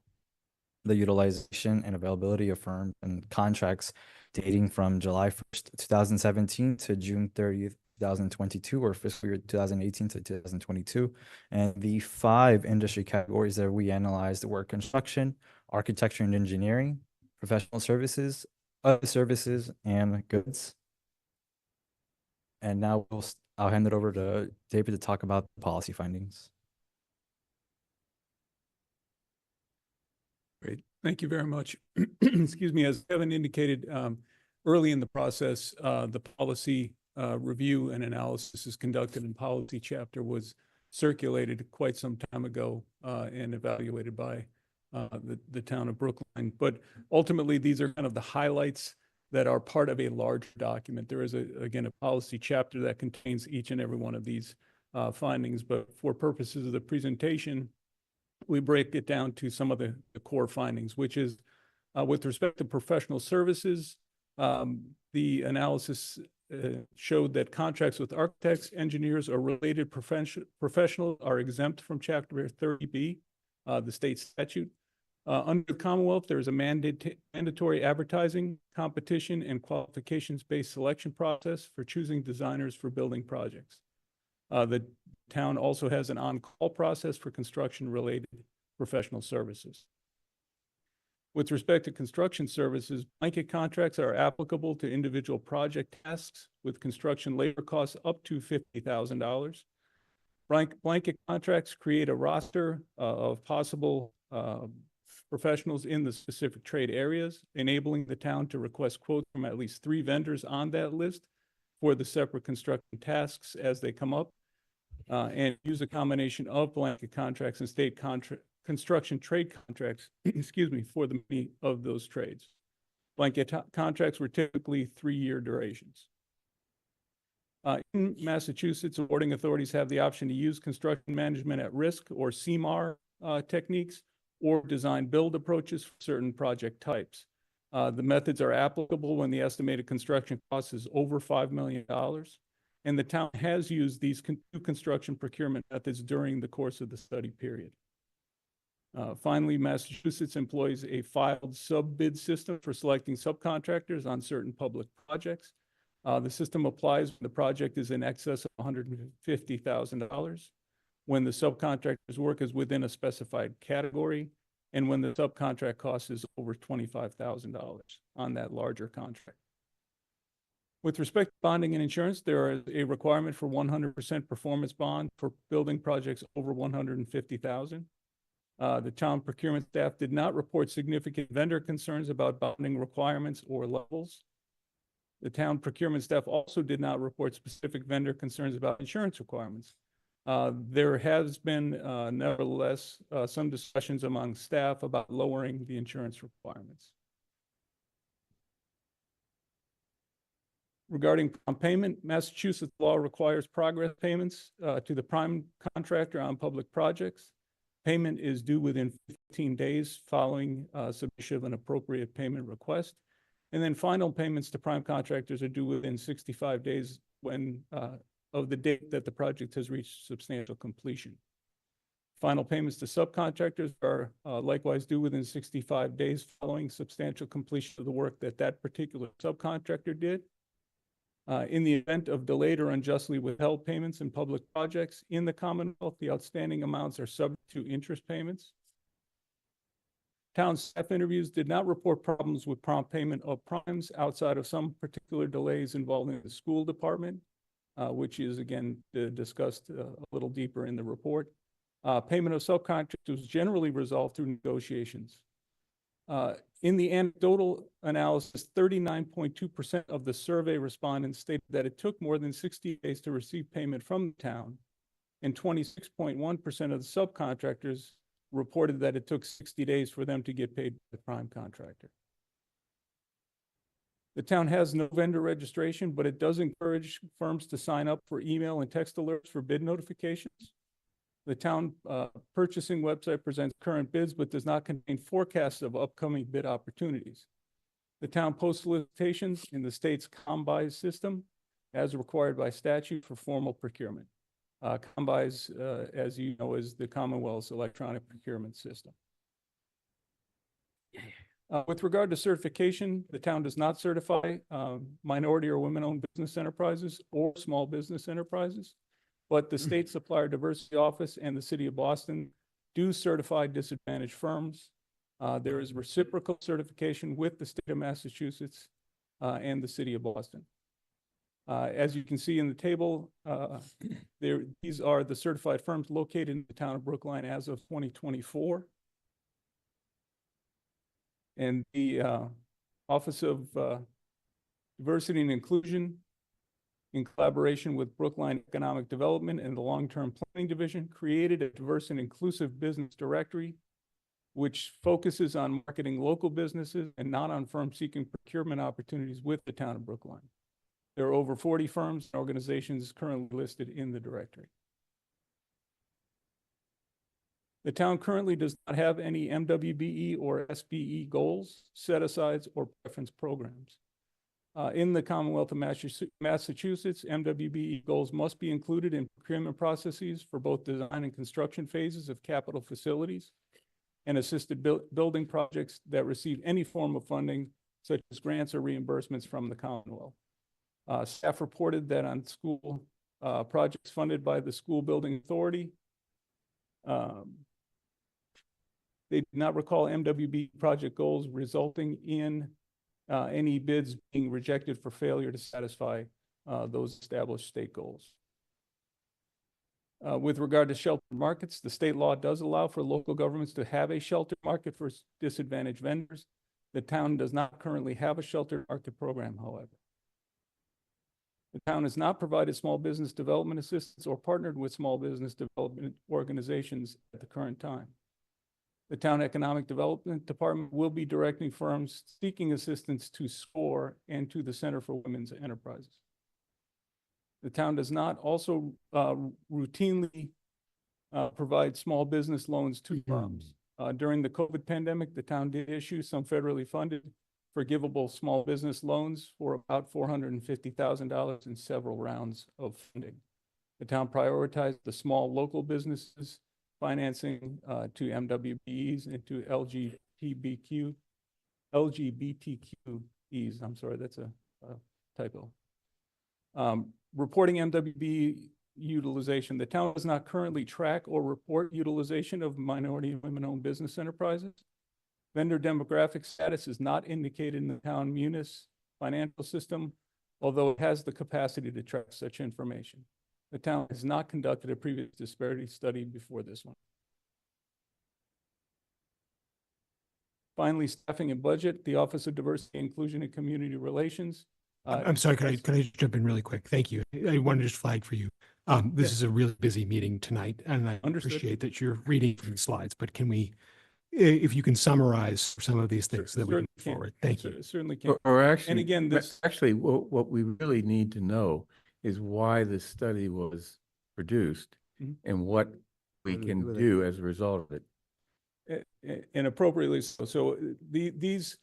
the utilization and availability of firms and contracts dating from July 1st, 2017 to June 30th, 2022, or fiscal year 2018 to 2022. And the 5 industry categories that we analyzed were construction, architecture and engineering, professional services, other services, and goods. And now I'll hand it over to David to talk about the policy findings. Great. Thank you very much. Excuse me, as Kevin indicated early in the process, the policy review and analysis is conducted in policy chapter was circulated quite some time ago and evaluated by the town of Brookline. But ultimately, these are kind of the highlights that are part of a larger document. There is, again, a policy chapter that contains each and every one of these findings. But for purposes of the presentation, we break it down to some of the core findings, which is with respect to professional services, the analysis showed that contracts with architects, engineers, or related professionals are exempt from Chapter 30B, the state statute. Under the Commonwealth, there is a mandatory advertising, competition, and qualifications-based selection process for choosing designers for building projects. The town also has an on-call process for construction-related professional services. With respect to construction services, blanket contracts are applicable to individual project tasks with construction labor costs up to $50,000. Blanket contracts create a roster of possible professionals in the specific trade areas, enabling the town to request quotes from at least 3 vendors on that list for the separate construction tasks as they come up, and use a combination of blanket contracts and state construction trade contracts, excuse me, for the many of those trades. Blanket contracts were typically 3-year durations. In Massachusetts, awarding authorities have the option to use construction management at risk, or CMAR techniques, or design build approaches for certain project types. The methods are applicable when the estimated construction cost is over $5 million. And the town has used these two construction procurement methods during the course of the study period. Finally, Massachusetts employs a filed sub-bid system for selecting subcontractors on certain public projects. The system applies when the project is in excess of $150,000, when the subcontractor's work is within a specified category, and when the subcontract cost is over $25,000 on that larger contract. With respect to bonding and insurance, there is a requirement for 100% performance bond for building projects over $150,000. The town procurement staff did not report significant vendor concerns about bonding requirements or levels. The town procurement staff also did not report specific vendor concerns about insurance requirements. There has been, nevertheless, some discussions among staff about lowering the insurance requirements. Regarding prompt payment, Massachusetts law requires progress payments to the prime contractor on public projects. Payment is due within 15 days following submission of an appropriate payment request. And then final payments to prime contractors are due within 65 days of the date that the project has reached substantial completion. Final payments to subcontractors are likewise due within 65 days following substantial completion of the work that that particular subcontractor did. In the event of delayed or unjustly withheld payments in public projects in the Commonwealth, the outstanding amounts are subject to interest payments. Town staff interviews did not report problems with prompt payment of primes outside of some particular delays involving the school department, which is again discussed a little deeper in the report. Payment of subcontractors was generally resolved through negotiations. In the anecdotal analysis, 39.2% of the survey respondents stated that it took more than 60 days to receive payment from the town, and 26.1% of the subcontractors reported that it took 60 days for them to get paid by the prime contractor. The town has no vendor registration, but it does encourage firms to sign up for email and text alerts for bid notifications. The town purchasing website presents current bids, but does not contain forecasts of upcoming bid opportunities. The town posts solicitations in the state's ComBuys system as required by statute for formal procurement. ComBuys, as you know, is the Commonwealth's electronic procurement system. With regard to certification, the town does not certify minority or women-owned business enterprises or small business enterprises, but the State Supplier Diversity Office and the City of Boston do certify disadvantaged firms. There is reciprocal certification with the state of Massachusetts and the City of Boston. As you can see in the table, these are the certified firms located in the town of Brookline as of 2024. And the Office of Diversity and Inclusion in collaboration with Brookline Economic Development and the Long-Term Planning Division, created a diverse and inclusive business directory, which focuses on marketing local businesses and not on firms seeking procurement opportunities with the town of Brookline. There are over 40 firms and organizations currently listed in the directory. The town currently does not have any MWBE or SBE goals, set-asides, or preference programs. In the Commonwealth of Massachusetts, MWBE goals must be included in procurement processes for both design and construction phases of capital facilities and assisted building projects that receive any form of funding, such as grants or reimbursements from the Commonwealth. Staff reported that on school projects funded by the School Building Authority, they did not recall MWB project goals resulting in any bids being rejected for failure to satisfy those established state goals. With regard to shelter markets, the state law does allow for local governments to have a shelter market for disadvantaged vendors. The town does not currently have a shelter market program, however. The town has not provided small business development assistance or partnered with small business development organizations at the current time. The Town Economic Development Department will be directing firms seeking assistance to SCORE and to the Center for Women's Enterprises. The town does not also routinely provide small business loans to firms. During the COVID pandemic, the town did issue some federally funded forgivable small business loans for about $450,000 in several rounds of funding. The town prioritized the small local businesses financing to MWBEs and to LGBTQEs. I'm sorry, that's a typo. Reporting MWBE utilization. The town does not currently track or report utilization of minority and women-owned business enterprises. Vendor demographic status is not indicated in the town munis financial system, although it has the capacity to track such information. The town has not conducted a previous disparity study before this one. Finally, staffing and budget. The Office of Diversity, Inclusion, and Community Relations. I'm sorry, could I jump in really quick? Thank you. I wanted to just flag for you. This is a really busy meeting tonight, and I appreciate that you're reading from the slides, but can we, if you can summarize some of these things that we can move forward? Thank you. Certainly can. Or actually, and again, this actually, what we really need to know is why this study was produced and what we can do as a result of it. And appropriately so. So these,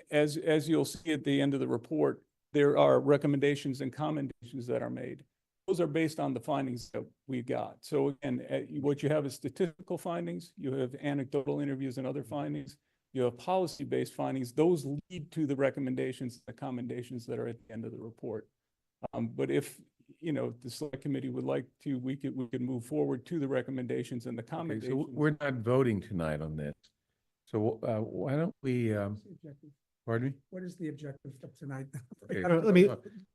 as you'll see at the end of the report, there are recommendations and commendations that are made. Those are based on the findings that we got. So again, what you have is statistical findings, you have anecdotal interviews and other findings, you have policy-based findings. Those lead to the recommendations, the commendations that are at the end of the report. But if the select committee would like to, we could move forward to the recommendations and the commendations. Okay, so we're not voting tonight on this. So why don't we? Pardon me? What is the objective of tonight? Okay. Let me.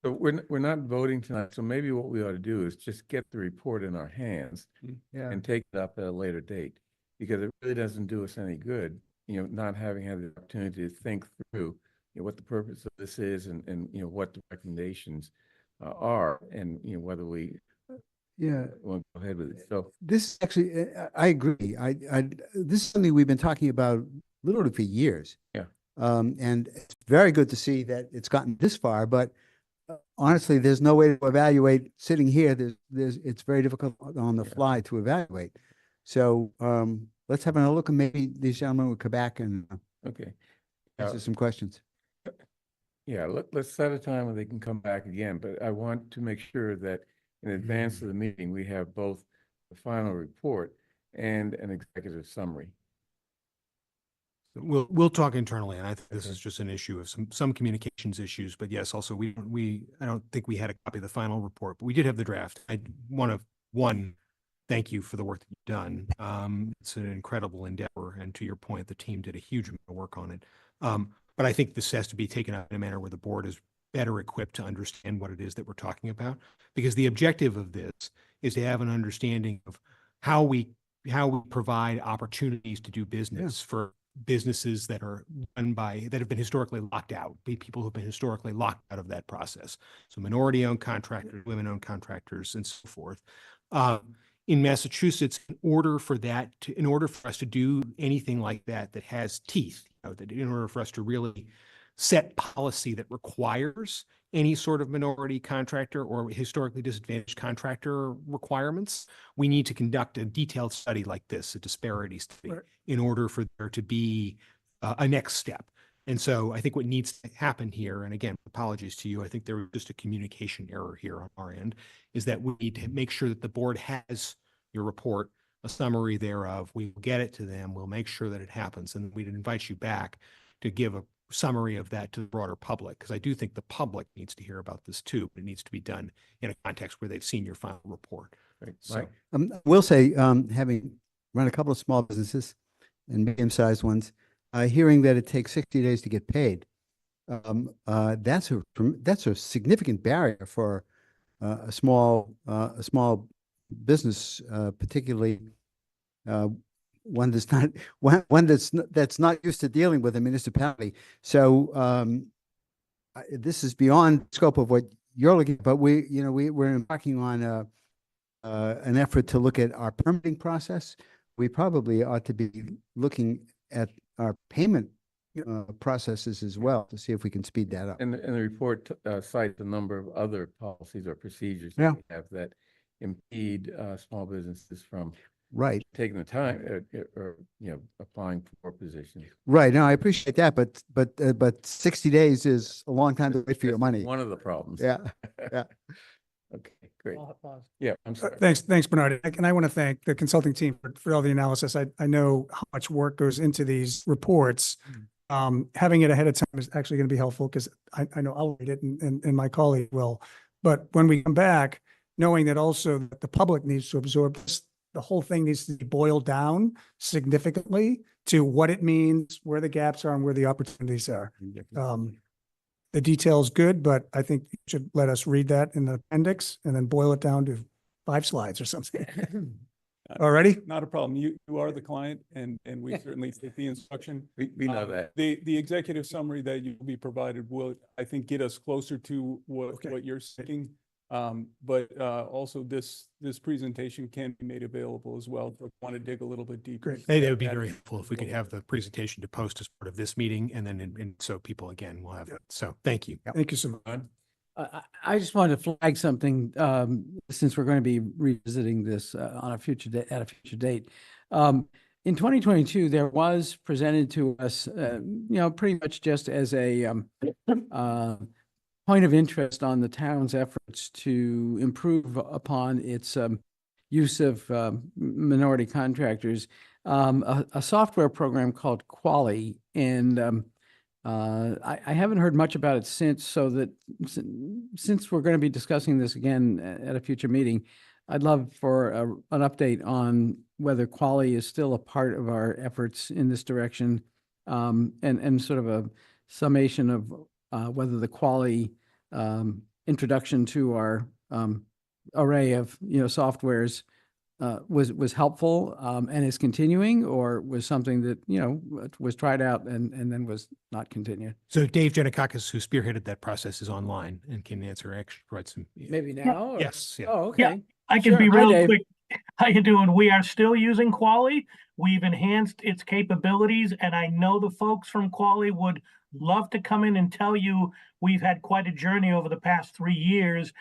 So we're not voting tonight. So maybe what we ought to do is just get the report in our hands and take it up at a later date, because it really doesn't do us any good, not having had the opportunity to think through what the purpose of this is and what the recommendations are, and whether we want to go ahead with it. So this actually, I agree. This is something we've been talking about literally for years. Yeah. And it's very good to see that it's gotten this far, but honestly, there's no way to evaluate sitting here. It's very difficult on the fly to evaluate. So let's have another look, and maybe these gentlemen will come back and answer some questions. Yeah, let's set a time when they can come back again, but I want to make sure that in advance of the meeting, we have both the final report and an executive summary. We'll talk internally, and I think this is just an issue of some communications issues. But yes, also I don't think we had a copy of the final report, but we did have the draft. I want to thank you for the work that you've done. It's an incredible endeavor, and to your point, the team did a huge amount of work on it. But I think this has to be taken up in a manner where the board is better equipped to understand what it is that we're talking about, because the objective of this is to have an understanding of how we provide opportunities to do business for businesses that are run by, that have been historically locked out, people who've been historically locked out of that process. So minority-owned contractors, women-owned contractors, and so forth. In Massachusetts, in order for us to do anything like that that has teeth, that in order for us to really set policy that requires any sort of minority contractor or historically disadvantaged contractor requirements, we need to conduct a detailed study like this, a disparity study, in order for there to be a next step. And so I think what needs to happen here, and again, apologies to you, I think there was just a communication error here on our end, is that we need to make sure that the board has your report, a summary thereof. We will get it to them. We'll make sure that it happens. And we'd invite you back to give a summary of that to the broader public, because I do think the public needs to hear about this too. But it needs to be done in a context where they've seen your final report. Right. So, I will say, having run a couple of small businesses and medium-sized ones, hearing that it takes 60 days to get paid, that's a significant barrier for a small business, particularly one that's not used to dealing with a municipality. So this is beyond scope of what you're looking at, but we're embarking on an effort to look at our permitting process. We probably ought to be looking at our payment processes as well to see if we can speed that up. And the report cites a number of other policies or procedures Yeah. that we have that impede small businesses from taking the time or applying for positions. Right. No, I appreciate that, but 60 days is a long time to wait for your money. One of the problems. Yeah. Yeah. Okay, great. Yeah, I'm sorry. Thanks, Bernard. And I want to thank the consulting team for all the analysis. I know how much work goes into these reports. Having it ahead of time is actually going to be helpful because I know I'll read it and my colleague will. But when we come back, knowing that also that the public needs to absorb this, the whole thing needs to be boiled down significantly to what it means, where the gaps are and where the opportunities are. The detail is good, but I think you should let us read that in the appendix and then boil it down to 5 slides or something. Already? Not a problem. You are the client and we certainly take the instruction. We know that. The executive summary that you will be provided will, I think, get us closer to what you're seeking. But also this presentation can be made available as well. If you want to dig a little bit deeper. Great. That would be very helpful if we could have the presentation to post as part of this meeting, and then and so people again will have it. So thank you. Thank you so much. I just wanted to flag something, since we're going to be revisiting this on a future date, at a future date. In 2022, there was presented to us, pretty much just as a point of interest on the town's efforts to improve upon its use of minority contractors, a software program called Quali. And I haven't heard much about it since, so that since we're going to be discussing this again at a future meeting, I'd love for an update on whether Quali is still a part of our efforts in this direction, and sort of a summation of whether the Quali introduction to our array of softwares was helpful and is continuing, or was something that was tried out and then was not continued. So Dave Janikakis, who spearheaded that process, is online and can provide some. Maybe now? Or? Yes. Yeah. Oh, okay. Yeah, I can Sure. be Hi, real Dave. quick. How you doing? We are still using Quali. We've enhanced its capabilities, and I know the folks from Quali would love to come in and tell you we've had quite a journey over the past 3 years.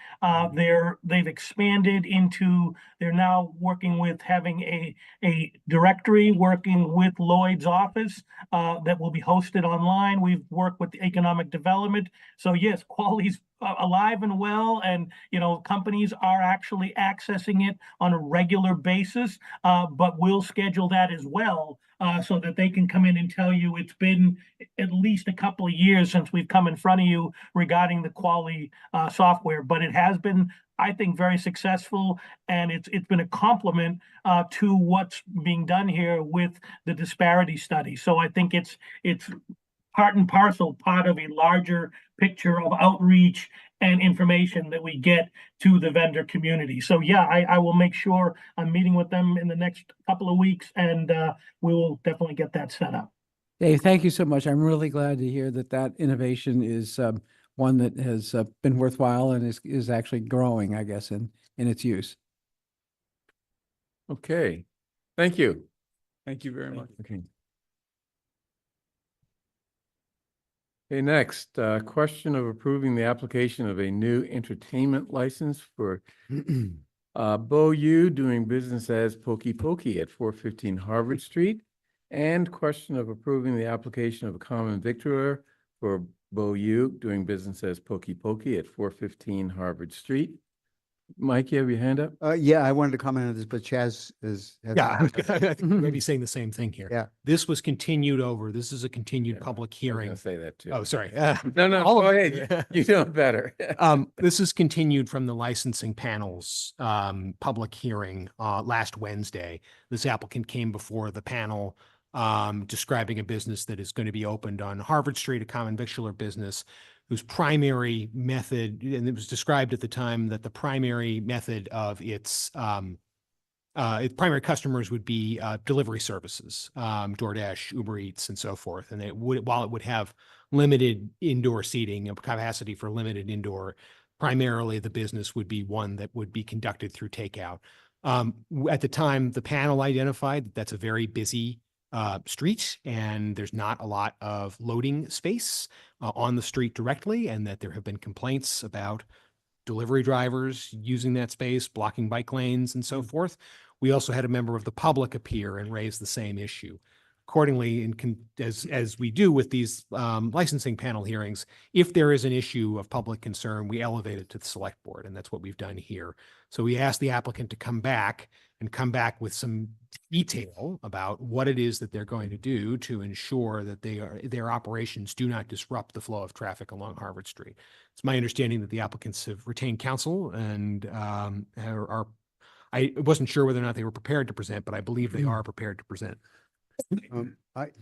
They've expanded into, they're now working with having a directory working with Lloyd's office that will be hosted online. We've worked with the economic development. So yes, Quali's alive and well, and companies are actually accessing it on a regular basis, but we'll schedule that as well so that they can come in and tell you it's been at least a couple of years since we've come in front of you regarding the Quali software, but it has been, I think, very successful, and it's been a complement to what's being done here with the disparity study. So I think it's part and parcel, part of a larger picture of outreach and information that we get to the vendor community. So yeah, I will make sure I'm meeting with them in the next couple of weeks, and we will definitely get that set up. Dave, thank you so much. I'm really glad to hear that that innovation is one that has been worthwhile and is actually growing, I guess, in its use. Okay, thank you. Thank you very much. Okay. Okay, next, question of approving the application of a new entertainment license for Bo Yu doing business as Pokey Pokey at 415 Harvard Street. And question of approving the application of a common victualler for Bo Yu doing business as Pokey Pokey at 415 Harvard Street. Mike, you have your hand up? Yeah, I wanted to comment on this, but Chaz is. Yeah, I think we may be saying the same thing here. Yeah. This was continued over. This is a continued Yeah, public I was hearing. gonna say that too. Oh, sorry. No, all go of- ahead. You know better. This is continued from the licensing panel's public hearing last Wednesday. This applicant came before the panel describing a business that is going to be opened on Harvard Street, a common victualler business whose primary method, and it was described at the time that the primary method of its primary customers would be delivery services, DoorDash, Uber Eats, and so forth. And it would, while it would have limited indoor seating, a capacity for limited indoor, primarily the business would be one that would be conducted through takeout. At the time, the panel identified that that's a very busy street, and there's not a lot of loading space on the street directly, and that there have been complaints about delivery drivers using that space, blocking bike lanes, and so forth. We also had a member of the public appear and raise the same issue. Accordingly, as we do with these licensing panel hearings, if there is an issue of public concern, we elevate it to the select board, and that's what we've done here. So we asked the applicant to come back with some detail about what it is that they're going to do to ensure that their operations do not disrupt the flow of traffic along Harvard Street. It's my understanding that the applicants have retained counsel and I wasn't sure whether or not they were prepared to present, but I believe they are prepared to present.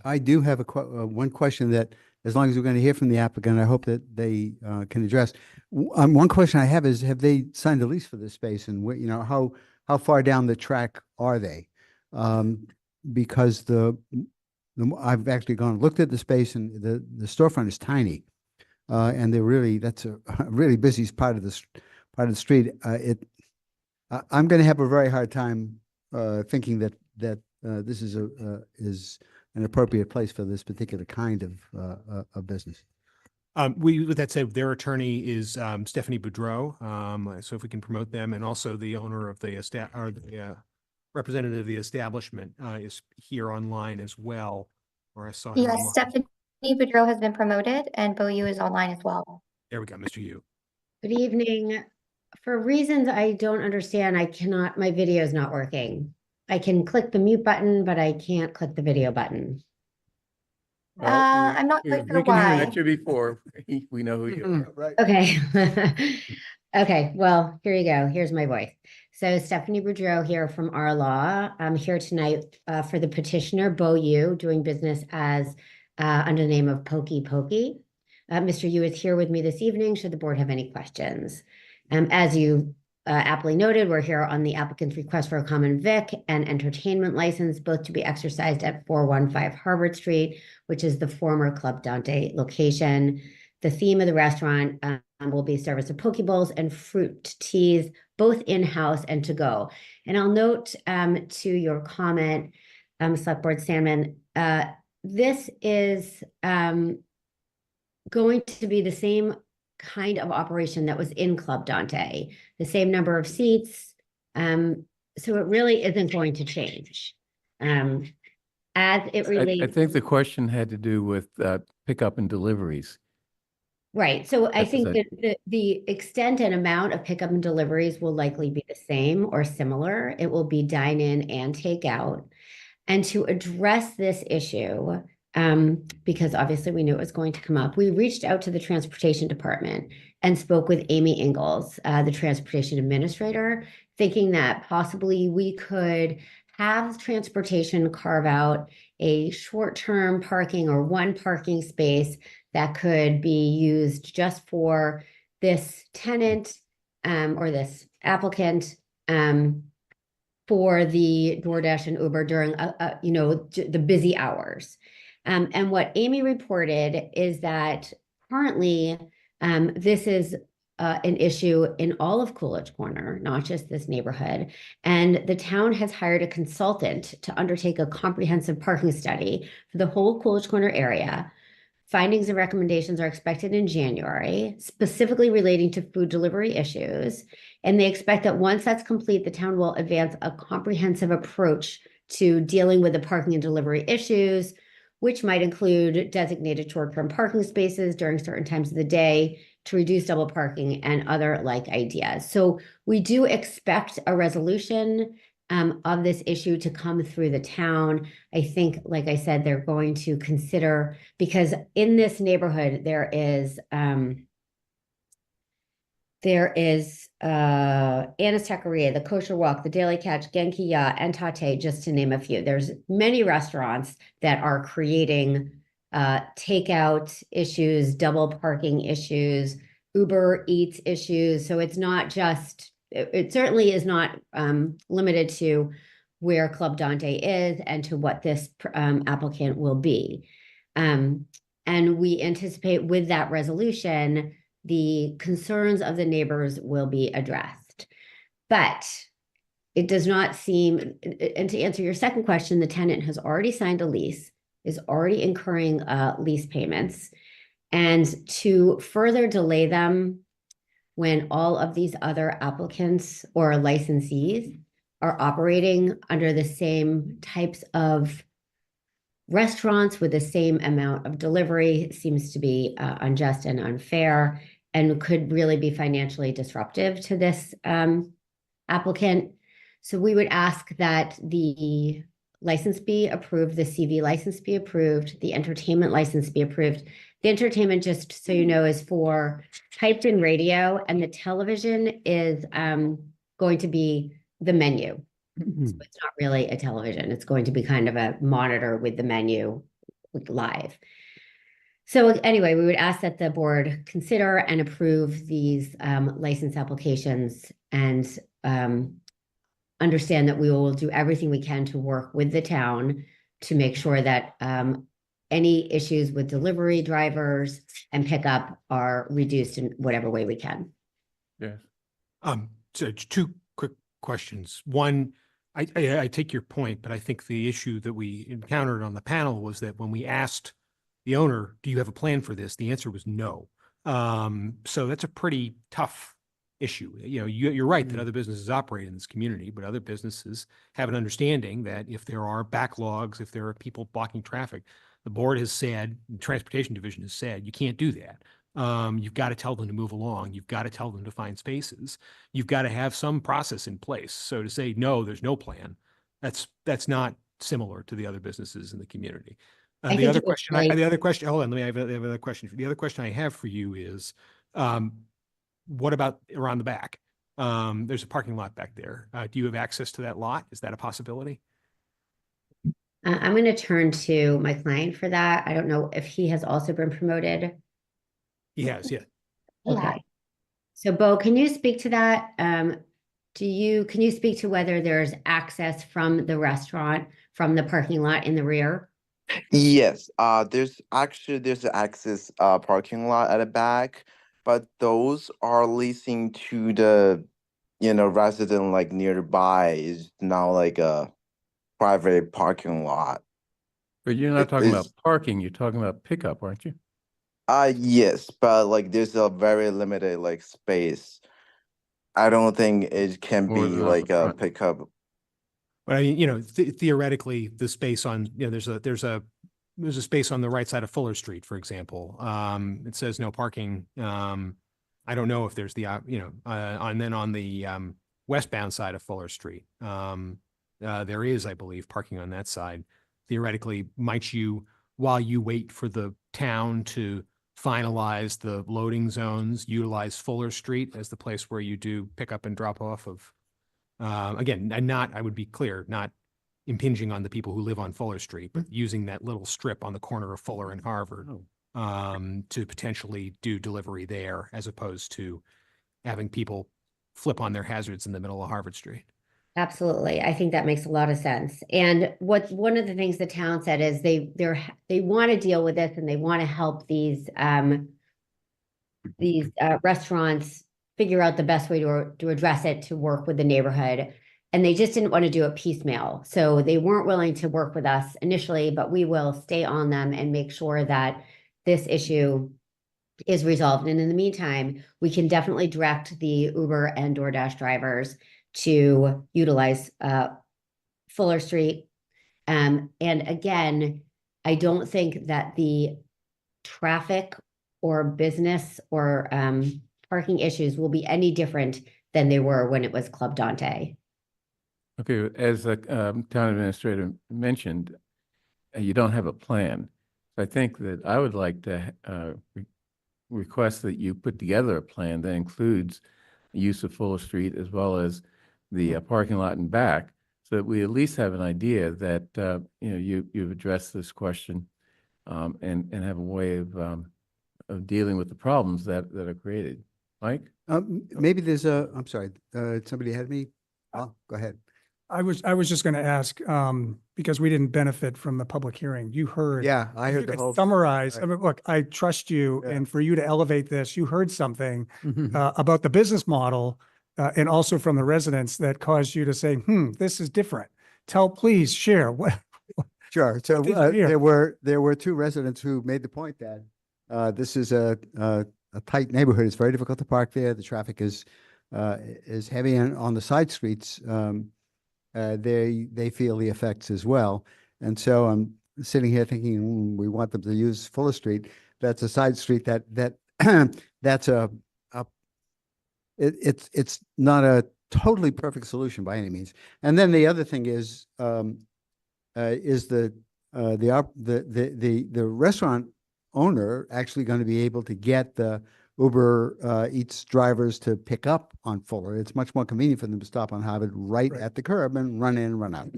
I do have one question that, as long as we're going to hear from the applicant, I hope that they can address. One question I have is, have they signed a lease for this space, and what, how far down the track are they? Because I've actually gone and looked at the space, and the storefront is tiny, and that's a really busy part of the street. I'm going to have a very hard time thinking that this is an appropriate place for this particular kind of business. With that said, their attorney is Stephanie Boudreau. So if we can promote them, and also the owner of the representative of the establishment is here online as well. Or I saw him. Yes, Stephanie Boudreau has been promoted, and Bo Yu is online as well. There we go, Mr. Yu. Good evening. For reasons I don't understand, my video is not working. I can click the mute button, but I can't click the video button. I'm not quite sure We can why. hear you before. We know who you are. Right. Okay. Okay, well, here you go. Here's my voice. So Stephanie Boudreau here from our law. I'm here tonight for the petitioner, Bo Yu, doing business as under the name of Pokey Pokey. Mr. Yu is here with me this evening, should the board have any questions. As you aptly noted, we're here on the applicant's request for a common vic and entertainment license, both to be exercised at 415 Harvard Street, which is the former Club Dante location. The theme of the restaurant will be service of poke bowls and fruit teas, both in-house and to go. And I'll note to your comment, Select Board Sandman, this is going to be the same kind of operation that was in Club Dante, the same number of seats. So it really isn't going to change. As it relates. I think the question had to do with pickup and deliveries. Right. So I That's think it. that the extent and amount of pickup and deliveries will likely be the same or similar. It will be dine in and take out. And to address this issue, because obviously we knew it was going to come up, we reached out to the transportation department and spoke with Amy Ingalls, the transportation administrator, thinking that possibly we could have transportation carve out a short-term parking or one parking space that could be used just for this tenant or this applicant for the DoorDash and Uber during the busy hours. And what Amy reported is that currently this is an issue in all of Coolidge Corner, not just this neighborhood. And the town has hired a consultant to undertake a comprehensive parking study for the whole Coolidge Corner area. Findings and recommendations are expected in January, specifically relating to food delivery issues. And they expect that once that's complete, the town will advance a comprehensive approach to dealing with the parking and delivery issues, which might include designated short-term parking spaces during certain times of the day to reduce double parking and other like ideas. So we do expect a resolution of this issue to come through the town. I think, like I said, they're going to consider, because in this neighborhood, there is Anna's Taqueria, the Kosher Walk, the Daily Catch, Genki Ya, and Tate, just to name a few. There's many restaurants that are creating takeout issues, double parking issues, Uber Eats issues. So it's not just, it certainly is not limited to where Club Dante is and to what this applicant will be. And we anticipate with that resolution, the concerns of the neighbors will be addressed. But it does not seem, and to answer your second question, the tenant has already signed a lease, is already incurring lease payments. And to further delay them when all of these other applicants or licensees are operating under the same types of restaurants with the same amount of delivery seems to be unjust and unfair, and could really be financially disruptive to this applicant. So we would ask that the license be approved, the CV license be approved, the entertainment license be approved. The entertainment, just so you know, is for typed in radio, and the television is going to be the menu. So it's not really a television. It's going to be kind of a monitor with the menu live. So anyway, we would ask that the board consider and approve these license applications, and understand that we will do everything we can to work with the town to make sure that any issues with delivery drivers and pickup are reduced in whatever way we can. Yes. So two quick questions. One, I take your point, but I think the issue that we encountered on the panel was that when we asked the owner, do you have a plan for this? The answer was no. So that's a pretty tough issue. You know, you're right that other businesses operate in this community, but other businesses have an understanding that if there are backlogs, if there are people blocking traffic, the board has said, the transportation division has said, you can't do that. You've got to tell them to move along. You've got to tell them to find spaces. You've got to have some process in place. So to say, no, there's no plan, that's not similar to the other businesses in the community. The other question, hold on, let me have another question. The other question I have for you is, what about around the back? There's a parking lot back there. Do you have access to that lot? Is that a possibility? I'm going to turn to my client for that. I don't know if he has also been promoted. He has, yeah. Okay. So Bo, can you speak to that? Can you speak to whether there's access from the restaurant, from the parking lot in the rear? Yes, there's an access parking lot at the back, but those are leasing to the resident like nearby. Is now like a private parking lot. But you're not talking about parking, you're talking about pickup, aren't you? Yes, but like there's a very limited like space. I don't think it can More be than like a front. pickup. But I mean, theoretically, the space on, there's a space on the right side of Fuller Street, for example. It says no parking. I don't know if there's the, and then on the westbound side of Fuller Street, there is, I believe, parking on that side. Theoretically, might you, while you wait for the town to finalize the loading zones, utilize Fuller Street as the place where you do pick up and drop off of, again, and I would be clear, not impinging on the people who live on Fuller Street, but using that little strip on the corner of Fuller and Harvard to potentially do delivery there, as opposed to having people flip on their hazards in the middle of Harvard Street. Absolutely. I think that makes a lot of sense. And one of the things the town said is they want to deal with this and they want to help these restaurants figure out the best way to address it, to work with the neighborhood. And they just didn't want to do it piecemeal. So they weren't willing to work with us initially, but we will stay on them and make sure that this issue is resolved. And in the meantime, we can definitely direct the Uber and DoorDash drivers to utilize Fuller Street. And again, I don't think that the traffic or business or parking issues will be any different than they were when it was Club Dante. Okay, as the town administrator mentioned, you don't have a plan. So I think that I would like to request that you put together a plan that includes the use of Fuller Street as well as the parking lot and back, so that we at least have an idea that you've addressed this question and have a way of dealing with the problems that are created. Mike? Maybe there's I'm sorry, somebody had me? Oh, go ahead. I was just going to ask, because we didn't benefit from the public hearing. You heard. Yeah, I if heard you the could whole. Summarize. Right. I mean, look, I trust you, Yeah. and for you to elevate this, you heard something Mhm. about the business model, and also from the residents that caused you to say, this is different. Please share what. Sure. So did you hear? there were two residents who made the point that this is a tight neighborhood. It's very difficult to park there. The traffic is heavy on the side streets. They feel the effects as well. And so I'm sitting here thinking, we want them to use Fuller Street. That's a side street that that's it's not a totally perfect solution by any means. And then the other thing is the restaurant owner actually going to be able to get the Uber Eats drivers to pick up on Fuller. It's much more convenient for them to stop on Harvard right at the curb and run in and run out.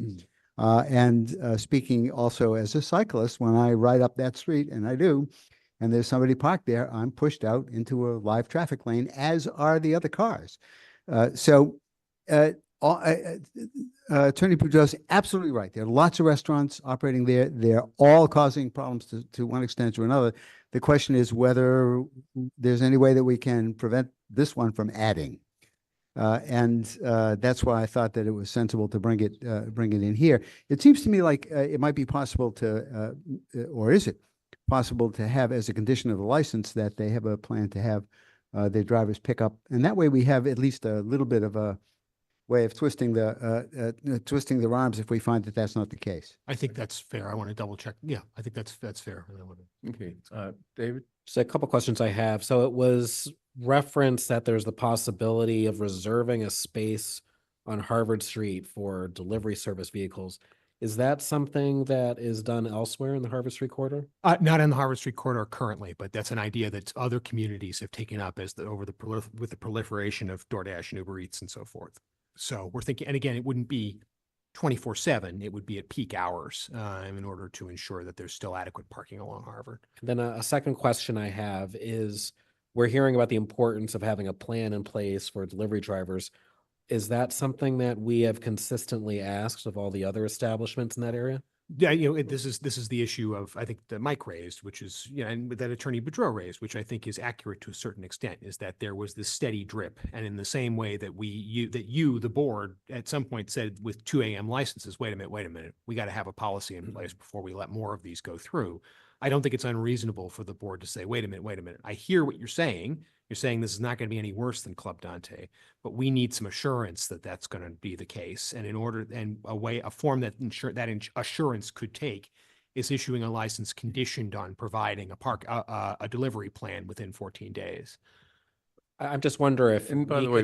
And speaking also as a cyclist, when I ride up that street, and I do, and there's somebody parked there, I'm pushed out into a live traffic lane, as are the other cars. Attorney Boudreau's absolutely right. There are lots of restaurants operating there. They're all causing problems to one extent or another. The question is whether there's any way that we can prevent this one from adding. That's why I thought that it was sensible to bring it in here. It seems to me like it might be possible to, or is it possible to have as a condition of the license that they have a plan to have their drivers pick up, and that way we have at least a little bit of a way of twisting the rhymes if we find that that's not the case. I think that's fair. I want to double check. Yeah, I think that's fair. Okay, David? So a couple questions I have. So it was referenced that there's the possibility of reserving a space on Harvard Street for delivery service vehicles. Is that something that is done elsewhere in the Harvard Street corridor? Not in the Harvard Street corridor currently, but that's an idea that other communities have taken up with the proliferation of DoorDash and Uber Eats and so forth. So we're thinking, and again, it wouldn't be 24/7. It would be at peak hours in order to ensure that there's still adequate parking along Harvard. Then a second question I have is, we're hearing about the importance of having a plan in place for delivery drivers. Is that something that we have consistently asked of all the other establishments in that area? Yeah, this is the issue of, I think, that Mike raised, which is, and that Attorney Boudreau raised, which I think is accurate to a certain extent, is that there was this steady drip. And in the same way that the board, at some point said with 2 a.m. licenses, wait a minute, we got to have a policy in place before we let more of these go through. I don't think it's unreasonable for the board to say, wait a minute. I hear what you're saying. You're saying this is not going to be any worse than Club Dante, but we need some assurance that that's going to be the case. And a form that assurance could take is issuing a license conditioned on providing a delivery plan within 14 days. I'm just wondering if, and by the way,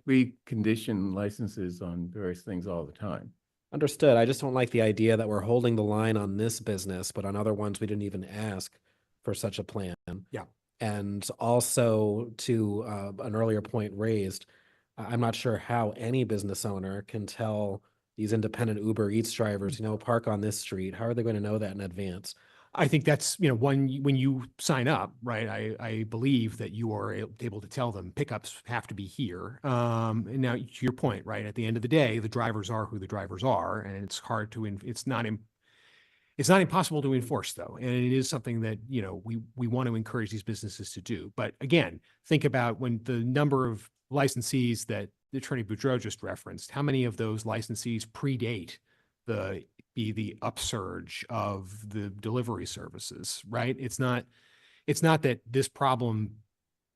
we condition licenses on various things all the time. Understood. I just don't like the idea that we're holding the line on this business, but on other ones, we didn't even ask for such a plan. Yeah. And also to an earlier point raised, I'm not sure how any business owner can tell these independent Uber Eats drivers, park on this street. How are they going to know that in advance? I think that's, you know, when you sign up, right, I believe that you are able to tell them pickups have to be here. And now to your point, right, at the end of the day, the drivers are who the drivers are, and it's hard to, it's not impossible to enforce though. And it is something that, you know, we want to encourage these businesses to do. But again, think about when the number of licensees that Attorney Boudreau just referenced, how many of those licensees predate the upsurge of the delivery services, right? It's not that this problem,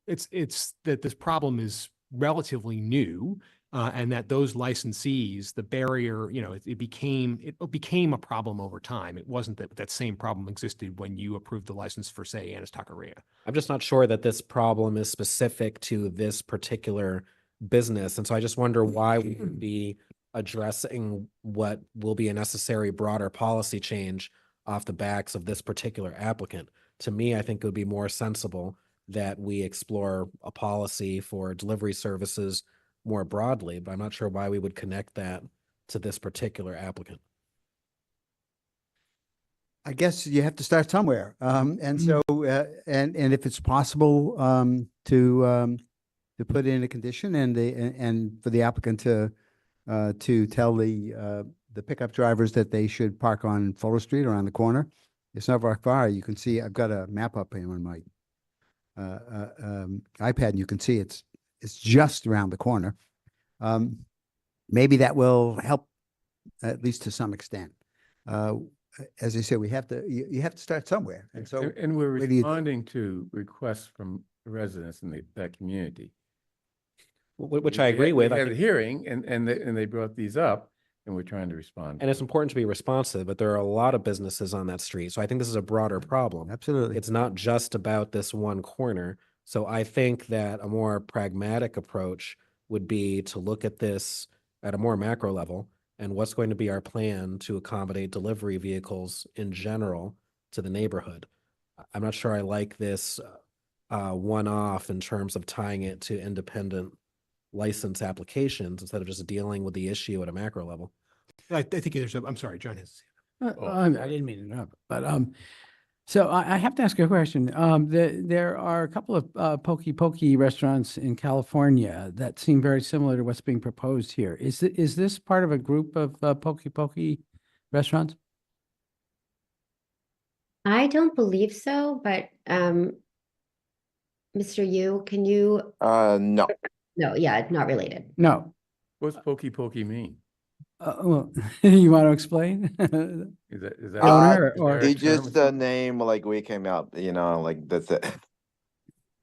it's that this problem is relatively new, and that those licensees, the barrier, you know, it became a problem over time. It wasn't that same problem existed when you approved the license for, say, Anna's Taqueria. I'm just not sure that this problem is specific to this particular business. And so I just wonder why we would be addressing what will be a necessary broader policy change off the backs of this particular applicant. To me, I think it would be more sensible that we explore a policy for delivery services more broadly, but I'm not sure why we would connect that to this particular applicant. I guess you have to start somewhere. And so, and if it's possible, to put in a condition and for the applicant to tell the pickup drivers that they should park on Fuller Street around the corner. It's not very far. You can see, I've got a map up here on my iPad, and you can see it's just around the corner. Maybe that will help, at least to some extent. As I said, we have to, you have to start somewhere. And so, And we're where do you- responding to requests from residents in that community. Which I agree with. We I had a think- hearing and they brought these up and we're trying to respond. And it's important to be responsive, but there are a lot of businesses on that street. So I think this is a broader problem. Absolutely. It's not just about this one corner. So I think that a more pragmatic approach would be to look at this at a more macro level and what's going to be our plan to accommodate delivery vehicles in general to the neighborhood. I'm not sure I like this one-off in terms of tying it to independent license applications instead of just dealing with the issue at a macro level. I think there's I'm sorry, John has. I didn't mean to interrupt, but so I have to ask a question. There are a couple of pokey restaurants in California that seem very similar to what's being proposed here. Is this part of a group of pokey restaurants? I don't believe so, but Mr. Yu, can you? No. No, yeah, not related. No. What's pokey mean? Well, you want to explain? Is that? Owner or- It's just the name, like we came out, you know, like that's it.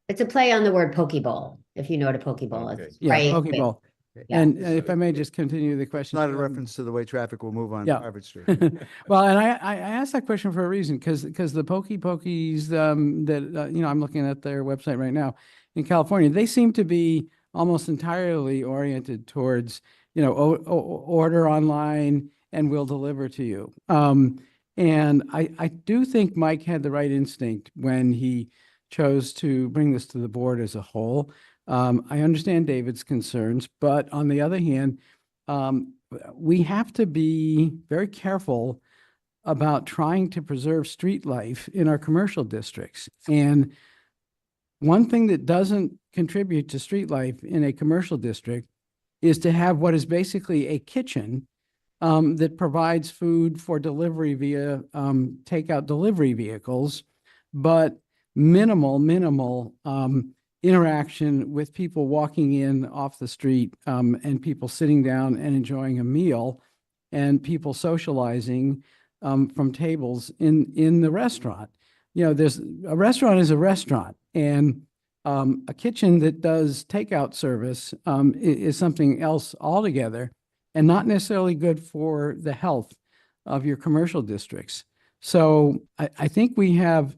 It's a play on the word poke bowl, if you know what a poke bowl Okay. is. Yeah, right? poke bowl. Yeah. And if I may just continue the question. It's not a reference to the way traffic will move on Yeah. Harvard Street. Well, and I asked that question for a reason, because the pokies that, you know, I'm looking at their website right now in California, they seem to be almost entirely oriented towards, you know, order online and we'll deliver to you. And I do think Mike had the right instinct when he chose to bring this to the board as a whole. I understand David's concerns, but on the other hand, we have to be very careful about trying to preserve street life in our commercial districts. And one thing that doesn't contribute to street life in a commercial district is to have what is basically a kitchen that provides food for delivery via takeout delivery vehicles, but minimal interaction with people walking in off the street and people sitting down and enjoying a meal and people socializing from tables in the restaurant. You know, a restaurant is a restaurant, and a kitchen that does takeout service is something else altogether and not necessarily good for the health of your commercial districts. So I think we have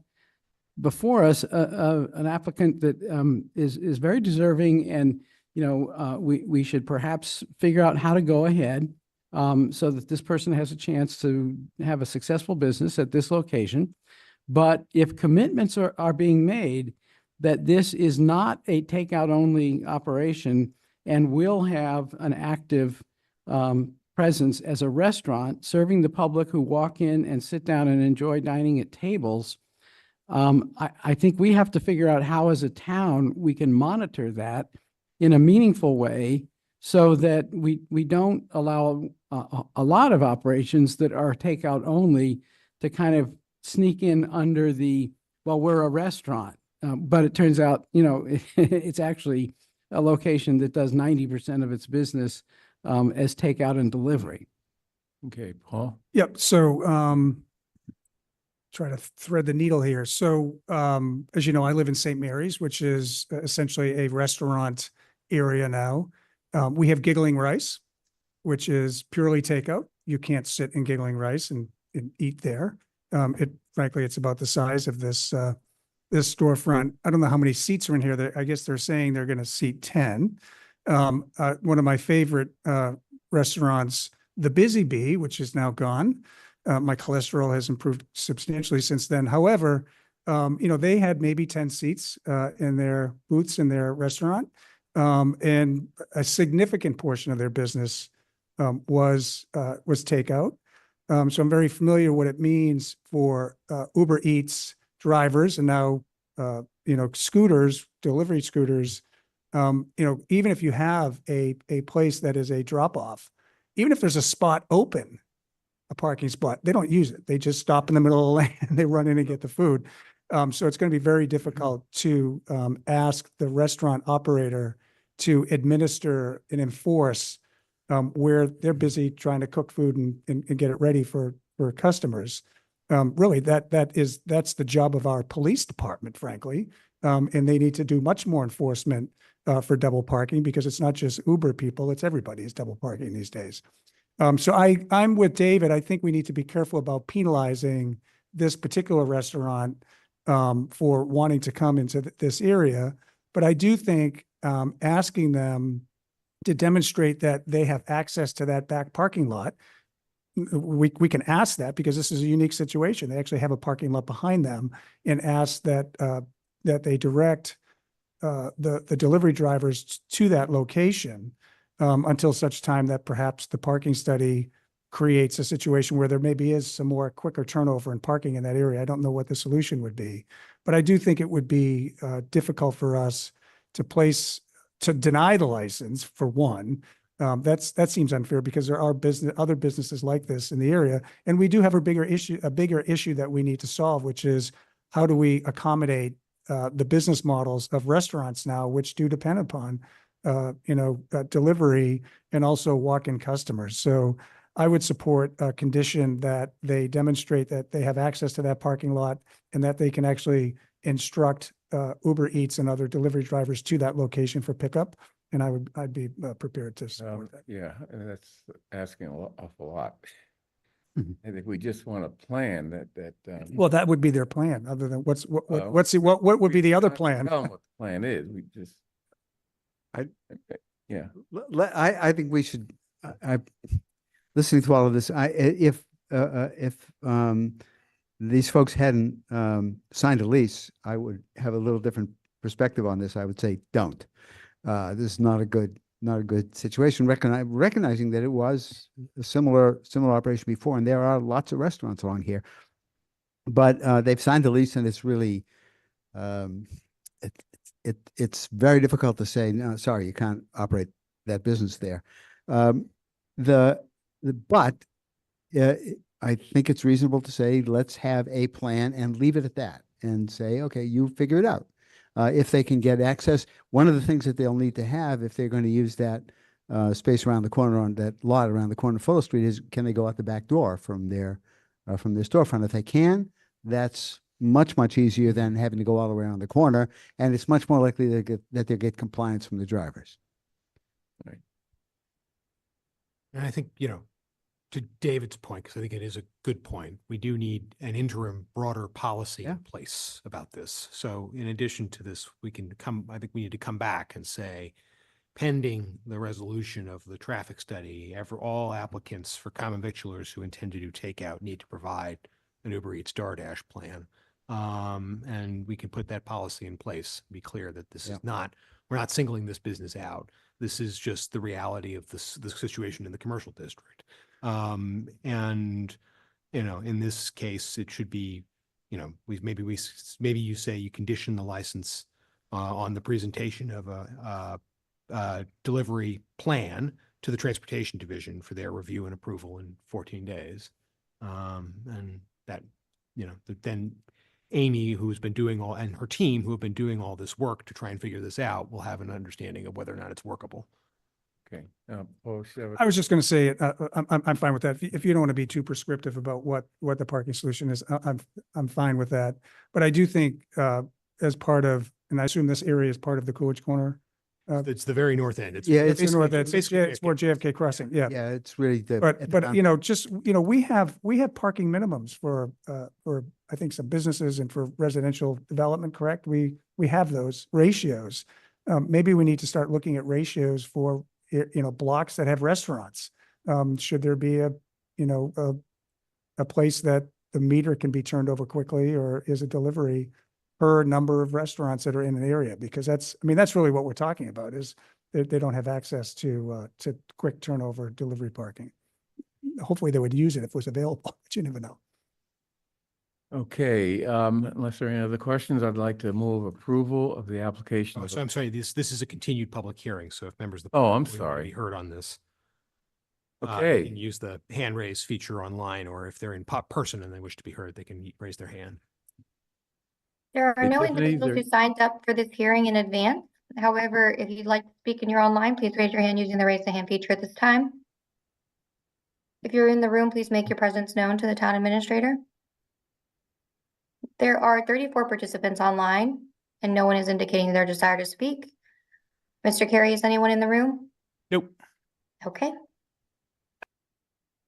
before us an applicant that is very deserving, and you know we should perhaps figure out how to go ahead so that this person has a chance to have a successful business at this location. But if commitments are being made that this is not a takeout only operation and will have an active presence as a restaurant serving the public who walk in and sit down and enjoy dining at tables. I think we have to figure out how, as a town, we can monitor that in a meaningful way so that we don't allow a lot of operations that are takeout only to kind of sneak in under the, well, we're a restaurant. But it turns out, it's actually a location that does 90% of its business as takeout and delivery. Okay, Paul? Yep. So try to thread the needle here. So as you know, I live in St. Mary's, which is essentially a restaurant area now. We have Giggling Rice, which is purely takeout. You can't sit in Giggling Rice and eat there. Frankly, it's about the size of this this storefront. I don't know how many seats are in here. I guess they're saying they're going to seat 10. One of my favorite restaurants, the Busy Bee, which is now gone. My cholesterol has improved substantially since then. However, they had maybe 10 seats in their booths in their restaurant, and a significant portion of their business was takeout. So I'm very familiar what it means for Uber Eats drivers and now scooters, delivery scooters. Even if you have a place that is a drop off, even if there's a spot open, a parking spot, they don't use it. They just stop in the middle of the lane and they run in and get the food. So it's going to be very difficult to ask the restaurant operator to administer and enforce where they're busy trying to cook food and get it ready for customers. Really, that's the job of our police department, frankly. And they need to do much more enforcement for double parking, because it's not just Uber people, it's everybody is double parking these days. So I'm with David. I think we need to be careful about penalizing this particular restaurant for wanting to come into this area. But I do think asking them to demonstrate that they have access to that back parking lot, we can ask that because this is a unique situation. They actually have a parking lot behind them, and ask that that they direct the delivery drivers to that location until such time that perhaps the parking study creates a situation where there maybe is some more quicker turnover in parking in that area. I don't know what the solution would be, but I do think it would be difficult for us to deny the license, for one. That seems unfair because there are other businesses like this in the area. And we do have a bigger issue that we need to solve, which is how do we accommodate the business models of restaurants now, which do depend upon delivery and also walk-in customers. So I would support a condition that they demonstrate that they have access to that parking lot and that they can actually instruct Uber Eats and other delivery drivers to that location for pickup. And I'd be prepared to support that. Yeah, and that's asking an awful lot. I think we just want a plan that. Well, that would be their plan. Other than what would be the other plan? Tell them what the plan is. We just. Yeah. I think we should. Listening to all of this, if these folks hadn't signed a lease, I would have a little different perspective on this. I would say don't. This is not a good situation. Recognizing that it was a similar operation before, and there are lots of restaurants along here, but they've signed the lease, and it's really it's very difficult to say no. Sorry, you can't operate that business there. But I think it's reasonable to say let's have a plan and leave it at that, and say, okay, you figure it out. If they can get access, one of the things that they'll need to have if they're going to use that space around the corner on that lot around the corner of Fuller Street is, can they go out the back door from their storefront? If they can, that's much easier than having to go all the way around the corner, and it's much more likely that they'll get compliance from the drivers. Right. And I think, to David's point, because I think it is a good point, we do need an interim broader policy in place about this. So in addition to this, I think we need to come back and say, pending the resolution of the traffic study, all applicants for common victulars who intend to do takeout need to provide an Uber Eats DoorDash plan. And we can put that policy in place, be clear that this is not we're not singling this business out. This is just the reality of the situation in the commercial district. And, you know, in this case, it should be, you know, maybe you say you condition the license on the presentation of a delivery plan to the Transportation Division for their review and approval in 14 days. And that, you know, then Amy, who's been doing and her team who have been doing all this work to try and figure this out, will have an understanding of whether or not it's workable. Okay. Paul, I was just going to say, I'm fine with that. If you don't want to be too prescriptive about what the parking solution is, I'm fine with that. But I do think as part of, and I assume this area is part of the Coolidge Corner. It's the very north end. It's It's the north, basically it's more JFK Crossing, yeah. Yeah, it's really the. But, you know, just, you know, we have parking minimums for I think some businesses and for residential development, correct? We have those ratios. Maybe we need to start looking at ratios for, you know, blocks that have restaurants. Should there be a place that the meter can be turned over quickly, or is a delivery per number of restaurants that are in an area? Because that's really what we're talking about, is they don't have access to quick turnover delivery parking. Hopefully they would use it if it was available, but you never know. Okay, unless there are any other questions, I'd like to move approval of the application. Oh, so I'm sorry, this is a continued public hearing, so if members of the Oh, public I'm really want to sorry. be heard on this. They Okay. can use the hand raise feature online, or if they're in person and they wish to be heard, they can raise their hand. There are Hey, no Tiffany, individuals who signed up for this hearing in advance. However, if you'd like to speak and you're online, please raise your hand using the raise the hand feature at this time. If you're in the room, please make your presence known to the town administrator. There are 34 participants online, and no one is indicating their desire to speak. Mr. Carey, is anyone in the room? Nope. Okay.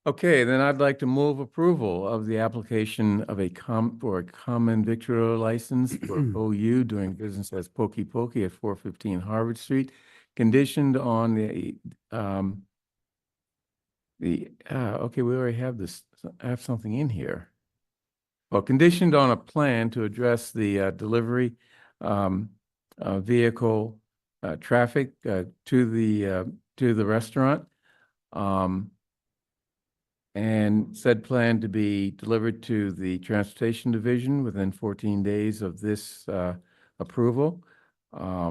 Okay, then I'd like to move approval of the application of a common victular license for OU doing business as Pokey Pokey at 415 Harvard Street, conditioned on okay, we already have this, I have something in here. Well, conditioned on a plan to address the delivery vehicle traffic to the restaurant. And said plan to be delivered to the Transportation Division within 14 days of this approval. I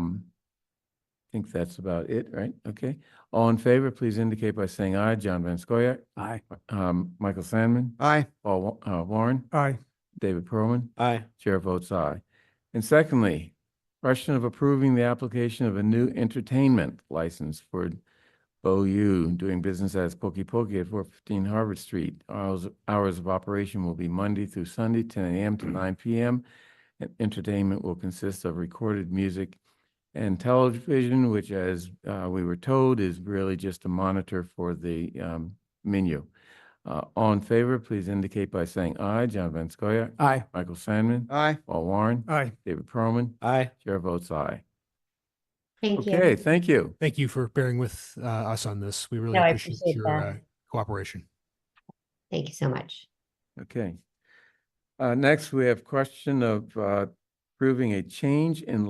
think that's about it, right? Okay. All in favor, please indicate by saying aye. John Van Scoyac. Aye. Michael Sandman. Aye. Paul Warren. Aye. David Perlman. Aye. Chair votes aye. And secondly, question of approving the application of a new entertainment license for OU doing business as Pokey Pokey at 415 Harvard Street. Hours of operation will be Monday through Sunday, 10 a.m. to 9 p.m. And entertainment will consist of recorded music and television, which, as we were told, is really just a monitor for the menu. All in favor, please indicate by saying aye. John Van Scoyac. Aye. Michael Sandman. Aye. Paul Warren. Aye. David Perlman. Aye. Chair votes aye. Thank you. Okay, thank you. Thank you for bearing with us on this. We really No, I appreciate appreciate your that. cooperation. Thank you so much. Okay. Next, we have question of approving a change in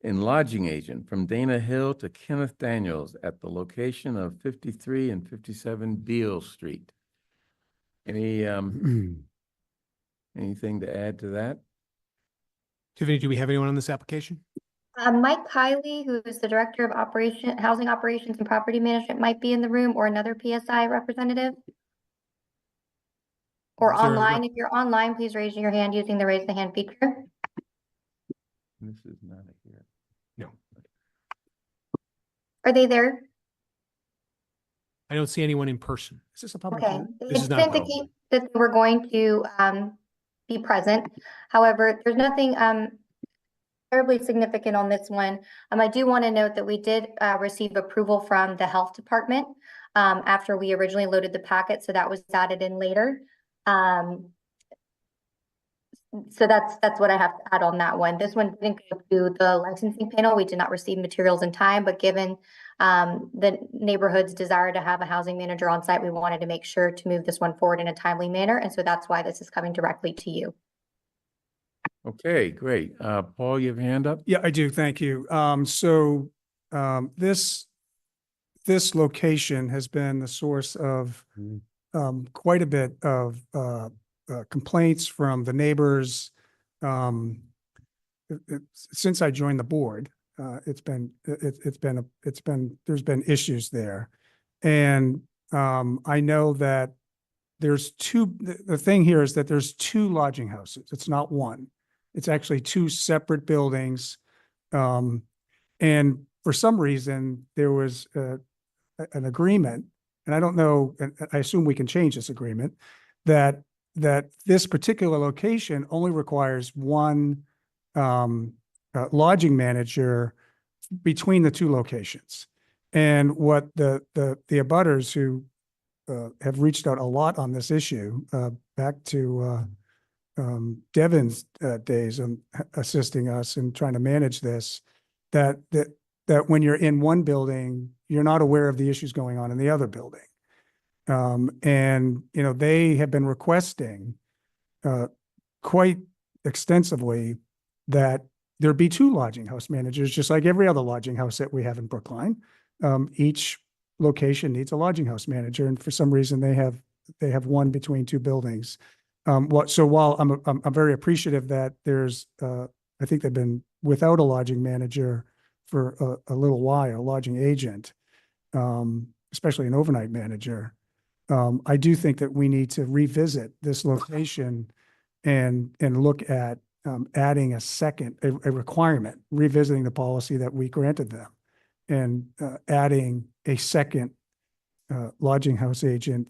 in lodging agent from Dana Hill to Kenneth Daniels at the location of 53 and 57 Beale Street. Any anything to add to that? Tiffany, do we have anyone on this application? Mike Kiley, who is the Director of Housing Operations and Property Management, might be in the room, or another PSI representative. Or Is there a online. If you're online, please raise your hand using the raise the hand feature. This is not here. No. Are they there? I don't see anyone in person. Is this a public Okay. hearing? They This is did not a public indicate that they were going to be present. However, there's nothing terribly significant on this one. I do want to note that we did receive approval from the health department after we originally loaded the packet, so that was added in later. So that's what I have to add on that one. This one didn't go to the licensing panel. We did not receive materials in time, but given the neighborhood's desire to have a housing manager on site, we wanted to make sure to move this one forward in a timely manner. And so that's why this is coming directly to you. Okay, great. Paul, you have a hand up? Yeah, I do. Thank you. This location has been the source of quite a bit of complaints from the neighbors. Since I joined the board, there's been issues there. And I know that there's the thing here is that there's two lodging houses. It's not one. It's actually two separate buildings. And for some reason, there was an agreement, and I don't know, and I assume we can change this agreement, that this particular location only requires one lodging manager between the two locations. And what the abutters who have reached out a lot on this issue, back to Devin's days of assisting us in trying to manage this, that when you're in one building, you're not aware of the issues going on in the other building. And, you know, they have been requesting quite extensively that there be two lodging house managers, just like every other lodging house that we have in Brookline. Each location needs a lodging house manager, and for some reason they have one between two buildings. So while I'm very appreciative that there's, I think they've been without a lodging manager for a little while, lodging agent, especially an overnight manager. I do think that we need to revisit this location and look at adding a requirement, revisiting the policy that we granted them, and adding a second lodging house agent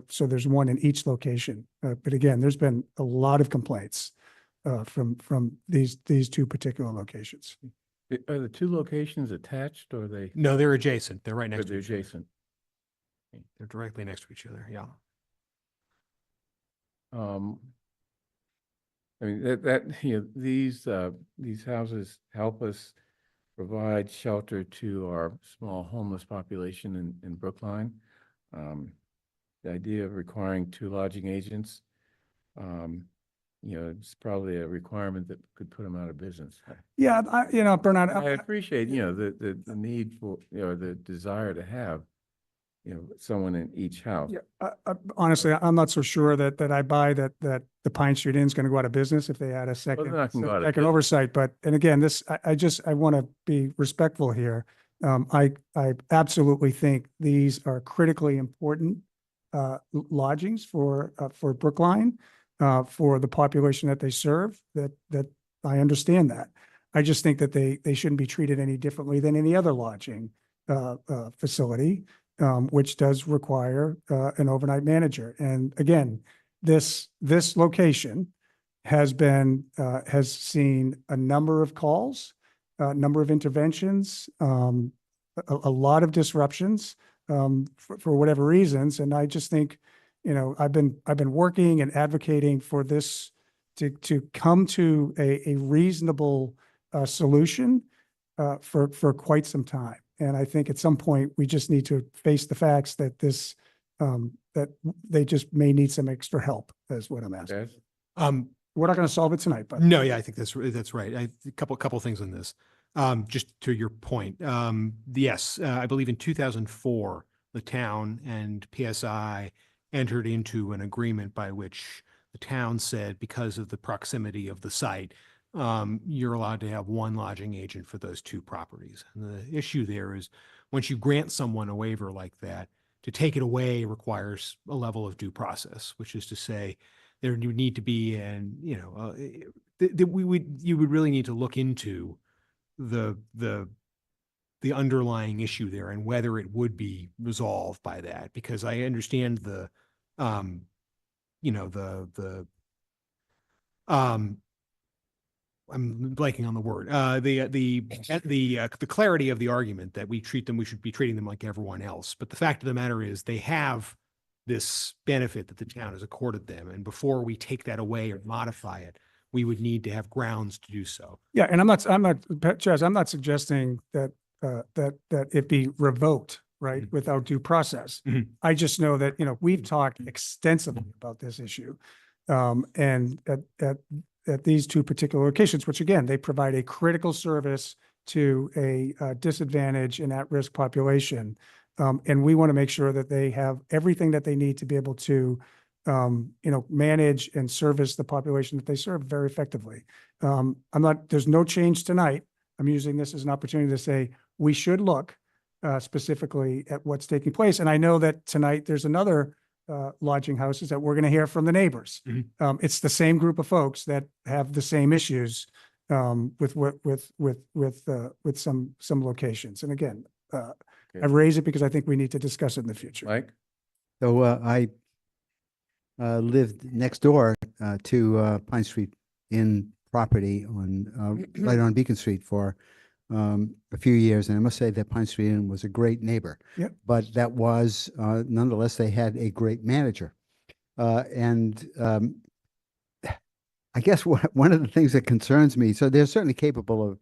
so there's one in each location. But again, there's been a lot of complaints from these two particular locations. Are the two locations attached, or are they? No, they're adjacent. They're right next to They're each other. adjacent. They're directly next to each other. Yeah. I mean, these houses help us provide shelter to our small homeless population in Brookline. The idea of requiring two lodging agents, it's probably a requirement that could put them out of business. Yeah, Bernard, I appreciate, the need for, the desire to have, someone in each house. Yeah, honestly, I'm not so sure that I buy that the Pine Street Inn is going to go out of business if they add a second oversight. But, and again, I want to be respectful here. I absolutely think these are critically important lodgings for Brookline, for the population that they serve. That I understand that. I just think that they shouldn't be treated any differently than any other lodging facility. Which does require an overnight manager. And again, this location has seen a number of calls, a number of interventions, a lot of disruptions for whatever reasons. And I just think, I've been working and advocating for this to come to a reasonable solution for quite some time. And I think at some point, we just need to face the facts that that they just may need some extra help, is what I'm asking. Yes. We're not going to solve it tonight, but. No, yeah, I think that's right. A couple things on this. Just to your point, yes, I believe in 2004, the town and PSI entered into an agreement by which the town said, because of the proximity of the site, you're allowed to have one lodging agent for those two properties. And the issue there is, once you grant someone a waiver like that, to take it away requires a level of due process, which is to say there would need to be you would really need to look into the underlying issue there and whether it would be resolved by that, because I understand I'm blanking on the word. The clarity of the argument that we should be treating them like everyone else. But the fact of the matter is, they have this benefit that the town has accorded them, and before we take that away or modify it, we would need to have grounds to do so. Yeah, and I'm not, Chaz, I'm not suggesting that it be revoked, right, without due process. I just know that we've talked extensively about this issue, and at these two particular locations, which again, they provide a critical service to a disadvantaged and at-risk population. And we want to make sure that they have everything that they need to be able to, manage and service the population that they serve very effectively. There's no change tonight. I'm using this as an opportunity to say, we should look specifically at what's taking place. And I know that tonight there's another lodging houses that we're going to hear from the neighbors. It's the same group of folks that have the same issues with some locations. And again, I raise it because I think we need to discuss it in the future. Mike? So I lived next door to Pine Street Inn property on right on Beacon Street for a few years, and I must say that Pine Street Inn was a great neighbor. Yep. But that was nonetheless, they had a great manager, and I guess one of the things that concerns me. So they're certainly capable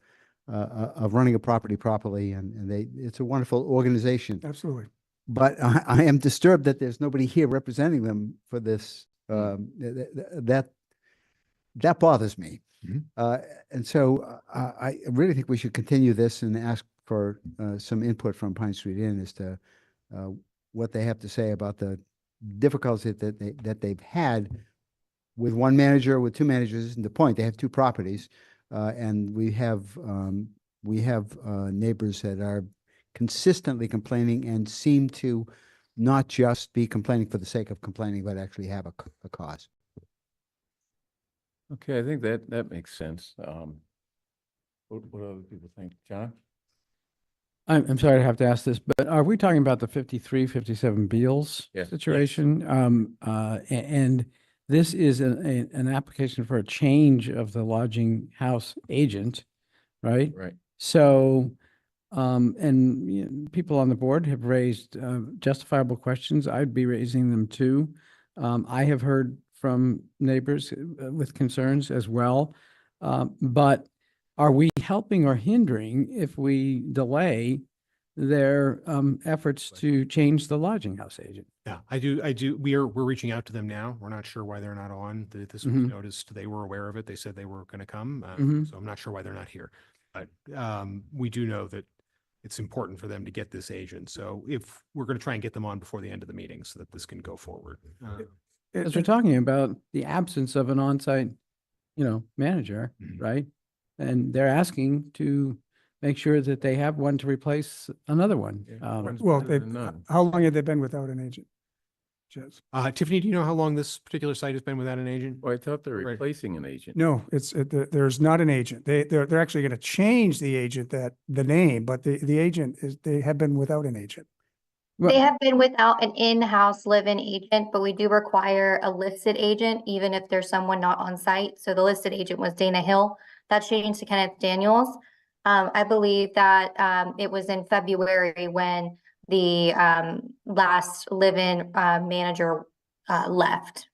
of running a property properly, and it's a wonderful organization. Absolutely. But I am disturbed that there's nobody here representing them for this. That bothers me. And so I really think we should continue this and ask for some input from Pine Street Inn as to what they have to say about the difficulties that they've had with one manager, with two managers. Isn't the point? They have two properties, and we have neighbors that are consistently complaining and seem to not just be complaining for the sake of complaining, but actually have a cause. Okay, I think that makes sense. What other people think? John? I'm sorry to have to ask this, but are we talking about the 53, 57 Beals Yes. situation? And this is an application for a change of the lodging house agent, right? Right. So, people on the board have raised justifiable questions. I'd be raising them too. I have heard from neighbors with concerns as well. But are we helping or hindering if we delay their efforts to change the lodging house agent? Yeah, I do. We're reaching out to them now. We're not sure why they're not on. This was noticed. They were aware of it. They said they were going to come. So I'm not sure why they're not here. But we do know that it's important for them to get this agent. So if we're going to try and get them on before the end of the meeting so that this can go forward. Because we're talking about the absence of an on-site, manager, right? And they're asking to make sure that they have one to replace another one. Well, better than none. how long have they been without an agent? Jez? Tiffany, do you know how long this particular site has been without an agent? Well, I thought they're Right. replacing an agent. No, there's not an agent. They're actually going to change the agent, the name, but the agent they have been without an agent. They have been without an in-house live-in agent, but we do require a listed agent, even if there's someone not on site. So the listed agent was Dana Hill. That changed to Kenneth Daniels. I believe that it was in February when the last live-in manager left.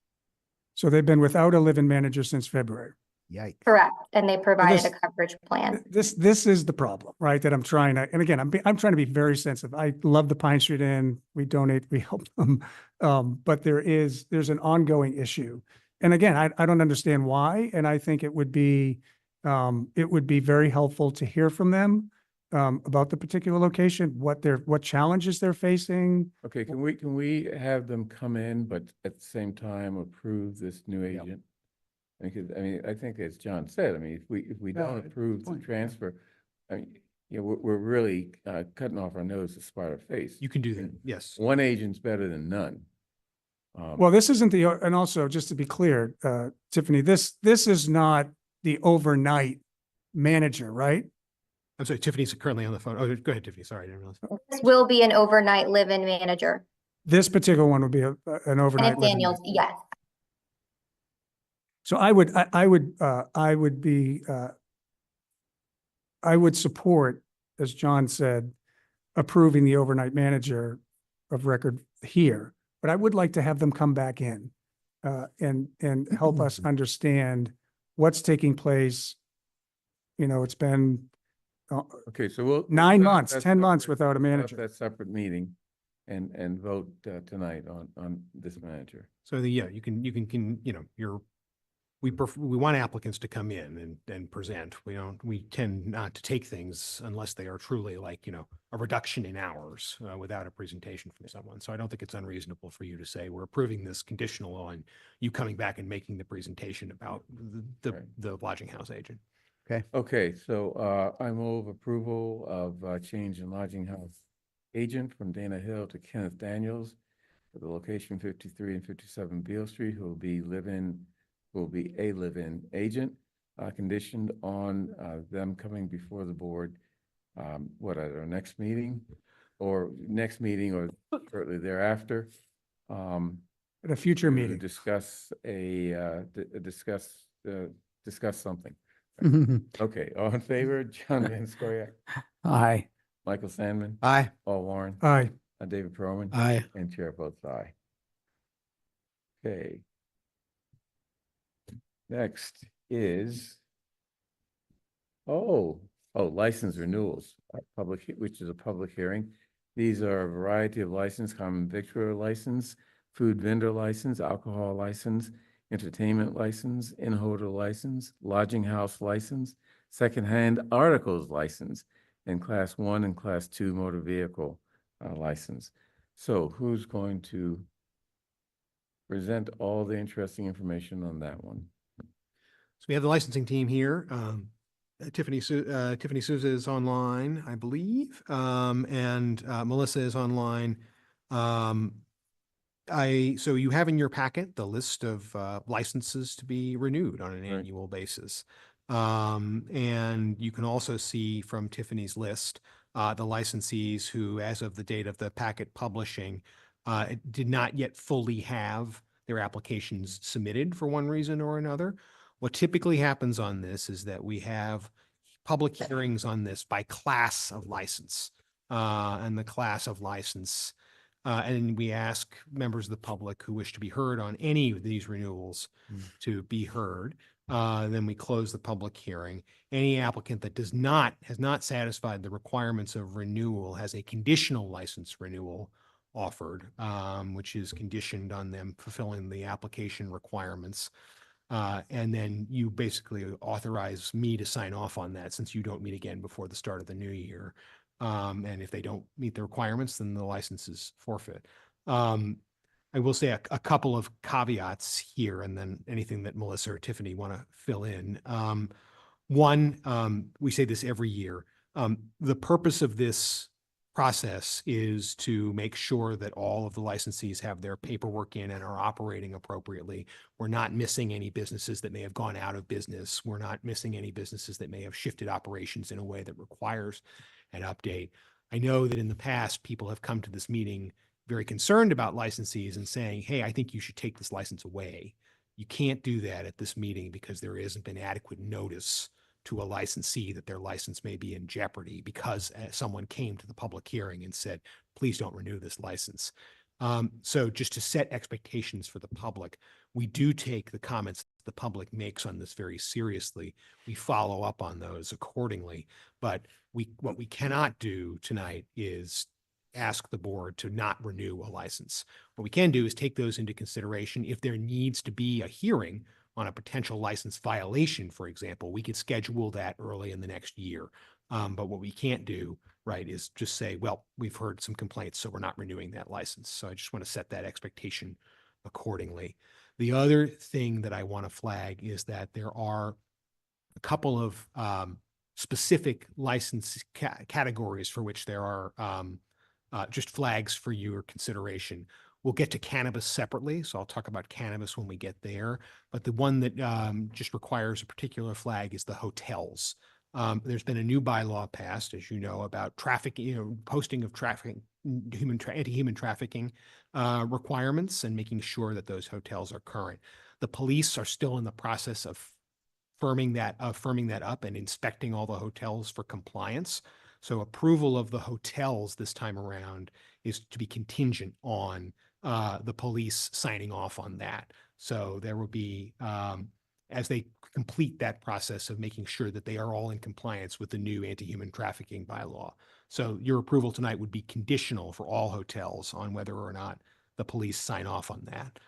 So they've been without a live-in manager since February. Yikes. Correct. And they provided this- a coverage plan. This is the problem, right? That I'm trying to, and again, I'm trying to be very sensitive. I love the Pine Street Inn. We donate, we help them. But there's an ongoing issue. And again, I don't understand why. And I think it would be very helpful to hear from them about the particular location, what challenges they're facing. Okay, can we have them come in, but at the same time approve this new agent? Because, I think as John said, if we don't approve the transfer, we're really cutting off our nose to spite our face. You can do that. Yes. One agent's better than none. Well, this isn't and also just to be clear, Tiffany, this is not the overnight manager, right? I'm sorry, Tiffany's currently on the phone. Oh, go ahead, Tiffany. Sorry, I didn't realize. This will be an overnight live-in manager. This particular one would be an overnight. Kenneth living Daniels, yes. So I would support, as John said, approving the overnight manager of record here, but I would like to have them come back in and help us understand what's taking place. It's been Okay, so we'll. 9 months, that's 10 months separate. without a We'll have manager. that separate meeting and vote tonight on this manager. So you can, your we want applicants to come in and present. We tend not to take things unless they are truly like, a reduction in hours without a presentation from someone. So I don't think it's unreasonable for you to say we're approving this conditional on you coming back and making the presentation about the lodging house agent. Okay, so I move approval of change in lodging house agent from Dana Hill to Kenneth Daniels for the location 53 and 57 Beale Street, who will be a live-in agent, conditioned on them coming before the board, at our next meeting or shortly thereafter. At a future meeting. Discuss discuss something. Okay, all in favor, John Van Scoyac, Aye. Michael Sandman, Aye. Paul Warren, Aye. David Perlman. Aye. And chair votes aye. Okay. Next is, license renewals, which is a public hearing. These are a variety of license: common victualler license, food vendor license, alcohol license, entertainment license, in-hotel license, lodging house license, secondhand articles license, and Class 1 and Class 2 motor vehicle license. So who's going to present all the interesting information on that one? So we have the licensing team here. Tiffany Souza is online, I believe, and Melissa is online. So you have in your packet the list of licenses to be renewed on an annual basis. And you can also see from Tiffany's list the licensees who, as of the date of the packet publishing, did not yet fully have their applications submitted for one reason or another. What typically happens on this is that we have public hearings on this by class of license, and the class of license. And we ask members of the public who wish to be heard on any of these renewals to be heard. Then we close the public hearing. Any applicant that has not satisfied the requirements of renewal has a conditional license renewal offered, which is conditioned on them fulfilling the application requirements. And then you basically authorize me to sign off on that, since you don't meet again before the start of the new year. And if they don't meet the requirements, then the license is forfeit. I will say a couple of caveats here, and then anything that Melissa or Tiffany want to fill in. One, we say this every year. The purpose of this process is to make sure that all of the licensees have their paperwork in and are operating appropriately. We're not missing any businesses that may have gone out of business. We're not missing any businesses that may have shifted operations in a way that requires an update. I know that in the past, people have come to this meeting very concerned about licensees and saying, hey, I think you should take this license away. You can't do that at this meeting because there hasn't been adequate notice to a licensee that their license may be in jeopardy because someone came to the public hearing and said, please don't renew this license. So just to set expectations for the public, we do take the comments the public makes on this very seriously. We follow up on those accordingly, but what we cannot do tonight is ask the board to not renew a license. What we can do is take those into consideration. If there needs to be a hearing on a potential license violation, for example, we could schedule that early in the next year. But what we can't do, right, is just say, well, we've heard some complaints, so we're not renewing that license. So I just want to set that expectation accordingly. The other thing that I want to flag is that there are a couple of specific license categories for which there are just flags for your consideration. We'll get to cannabis separately, so I'll talk about cannabis when we get there. But the one that just requires a particular flag is the hotels. There's been a new bylaw passed, as you know, about trafficking, posting of trafficking, anti-human trafficking requirements, and making sure that those hotels are current. The police are still in the process of firming that up and inspecting all the hotels for compliance. So approval of the hotels this time around is to be contingent on the police signing off on that. So there will be, as they complete that process of making sure that they are all in compliance with the new anti-human trafficking bylaw. So your approval tonight would be conditional for all hotels on whether or not the police sign off on that.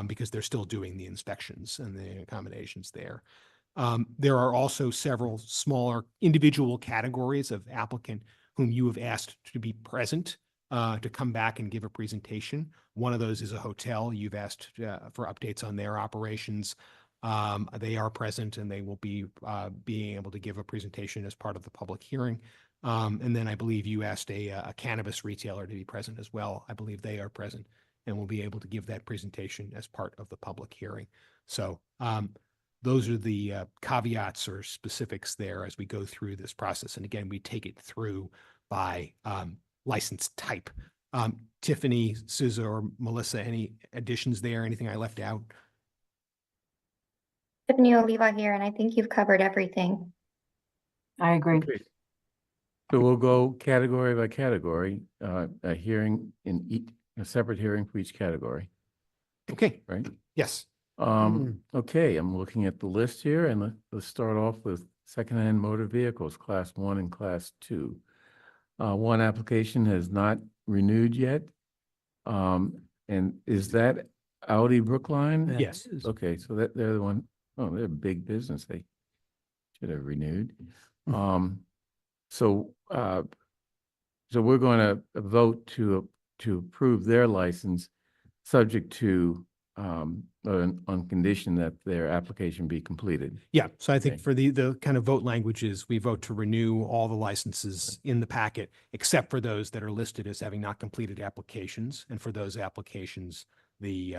because they're still doing the inspections and the accommodations there. There are also several smaller individual categories of applicant whom you have asked to be present to come back and give a presentation. One of those is a hotel. You've asked for updates on their operations. They are present and they will be being able to give a presentation as part of the public hearing. And then I believe you asked a cannabis retailer to be present as well. I believe they are present and will be able to give that presentation as part of the public hearing. So those are the caveats or specifics there as we go through this process. And again, we take it through by license type. Tiffany, Susan, or Melissa, any additions there? Anything I left out? Tiffany Oliva here, and I think you've covered everything. I agree. Okay. So we'll go category by category, a hearing in each, a separate hearing for each category, Okay, right? yes. Okay, I'm looking at the list here, and let's start off with secondhand motor vehicles, Class 1 and Class 2. One application has not renewed yet. And is that Audi Brookline? Yes. Okay, so they're the one, oh, they're a big business. They should have renewed. So we're going to vote to approve their license, subject to on condition that their application be completed. Yeah, so I think Okay. for the kind of vote languages, we vote to renew all the licenses in the packet, except for those that are listed as having not completed applications. And for those applications, we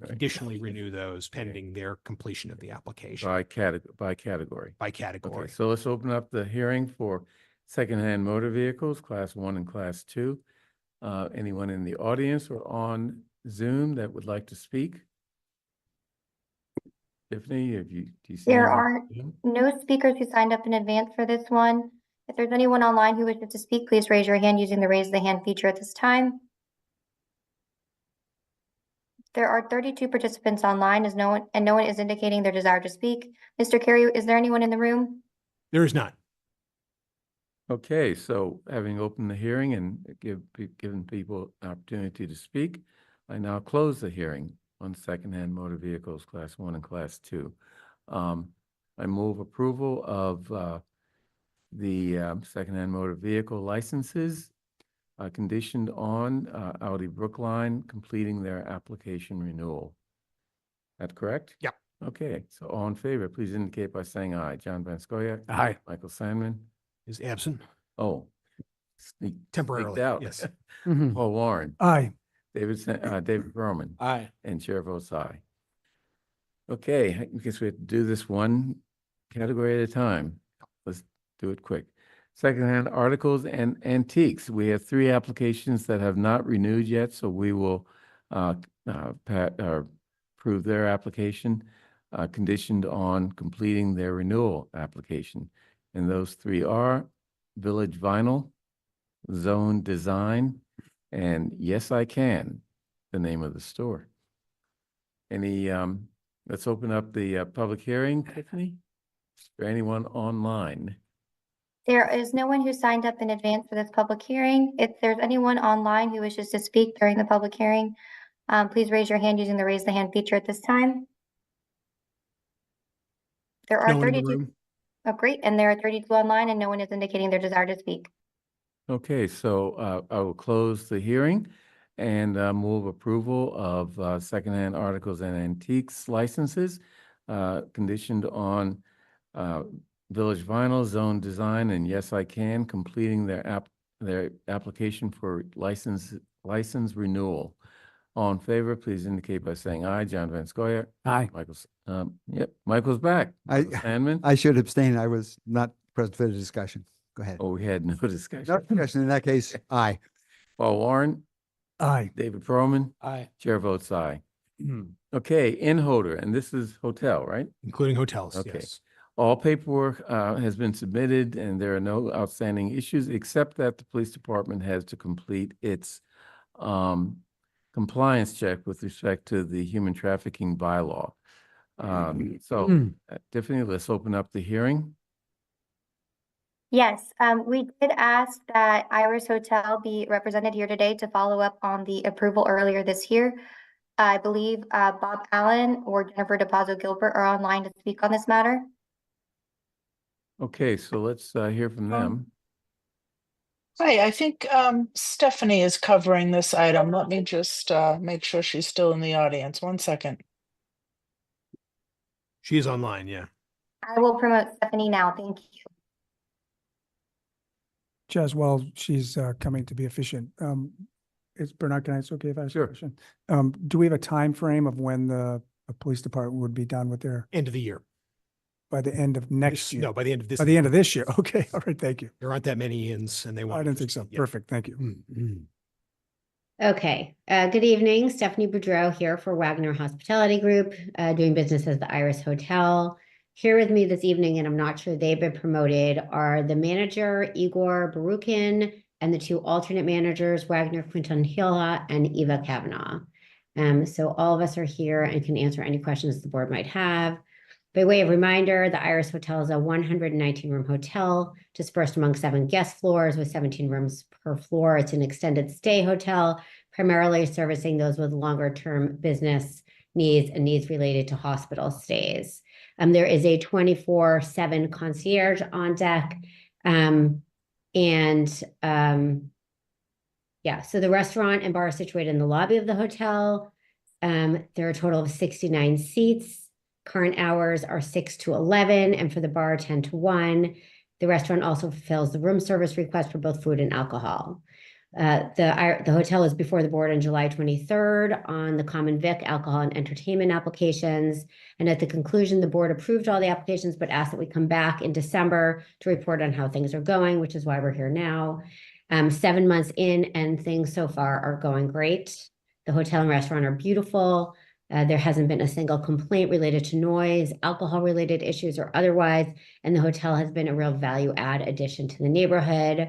conditionally renew those pending their completion of the application By category. by category. Okay, so let's open up the hearing for secondhand motor vehicles, Class 1 and Class 2. Anyone in the audience or on Zoom that would like to speak? Tiffany, do you see? There anyone are on Zoom? no speakers who signed up in advance for this one. If there's anyone online who wishes to speak, please raise your hand using the raise the hand feature at this time. There are 32 participants online, no one is indicating their desire to speak. Mr. Carey, is there anyone in the room? There is not. Okay, so having opened the hearing and given people an opportunity to speak, I now close the hearing on secondhand motor vehicles, Class 1 and Class 2. I move approval of the secondhand motor vehicle licenses conditioned on Audi Brookline completing their application renewal. That correct? Yep. Okay, so all in favor, please indicate by saying aye. John Van Scoyac. Aye. Michael Sandman. Is absent Oh, temporarily. sneaked out. Yes. Paul Warren. Aye. David Berman. Aye. And chair votes aye. Okay, I guess we have to do this one category at a time. Let's do it quick. Secondhand articles and antiques. We have 3 applications that have not renewed yet, so we will approve their application conditioned on completing their renewal application. And those 3 are Village Vinyl, Zone Design, and Yes I Can, the name of the store. Any, let's open up the public hearing, Tiffany. Is there anyone online? There is no one who signed up in advance for this public hearing. If there's anyone online who wishes to speak during the public hearing, please raise your hand using the raise the hand feature at this time. There are No one in the 32. room? Oh, great. And there are 32 online and no one is indicating their desire to speak. Okay, so I will close the hearing and move approval of secondhand articles and antiques licenses conditioned on Village Vinyl, Zone Design, and Yes I Can completing their application for license renewal. All in favor, please indicate by saying aye. John Van Scoyac. Aye. Michael's back. Michael Sandman. I should abstain. I was not present for the discussion. Go ahead. Oh, we had no discussion. No discussion. In that case, aye. Paul Warren. Aye. David Perlman. Aye. Chair votes aye. Okay, in holder, and this is hotel, right? Including hotels, Okay. yes. All paperwork has been submitted and there are no outstanding issues, except that the police department has to complete its compliance check with respect to the human trafficking bylaw. Tiffany, let's open up the hearing. Yes, we did ask that Iris Hotel be represented here today to follow up on the approval earlier this year. I believe Bob Allen or Jennifer DePazzo Gilbert are online to speak on this matter. Okay, so let's hear from them. Hi, I think Stephanie is covering this item. Let me just make sure she's still in the audience. 1 second. She is online, yeah. I will promote Stephanie now. Thank you. Chaz, while she's coming to be efficient, is Bernard, can I, it's okay if I ask a Sure. question? Do we have a time frame of when the police department would be done with their, End of the year. by the end of next year? No, by the end of this. By the end of this year. Okay. All right. Thank you. There aren't that many inns and they want. I didn't think so. Yeah. Perfect. Thank you. Okay, good evening. Stephanie Boudreau here for Wagner Hospitality Group, doing business as the Iris Hotel. Here with me this evening, and I'm not sure they've been promoted, are the manager, Igor Barukin, and the two alternate managers, Wagner Quinton Hila and Eva Kavanaugh. So all of us are here and can answer any questions the board might have. By way of reminder, the Iris Hotel is a 119-room hotel dispersed among 7 guest floors with 17 rooms per floor. It's an extended stay hotel, primarily servicing those with longer-term business needs and needs related to hospital stays. There is a 24/7 concierge on deck. Yeah, so the restaurant and bar are situated in the lobby of the hotel. There are a total of 69 seats. Current hours are 6 to 11, and for the bar, 10 to 1. The restaurant also fulfills the room service request for both food and alcohol. The hotel is before the board on July 23rd on the common vic alcohol and entertainment applications. And at the conclusion, the board approved all the applications, but asked that we come back in December to report on how things are going, which is why we're here now. 7 months in, and things so far are going great. The hotel and restaurant are beautiful. There hasn't been a single complaint related to noise, alcohol-related issues, or otherwise, and the hotel has been a real value-add addition to the neighborhood.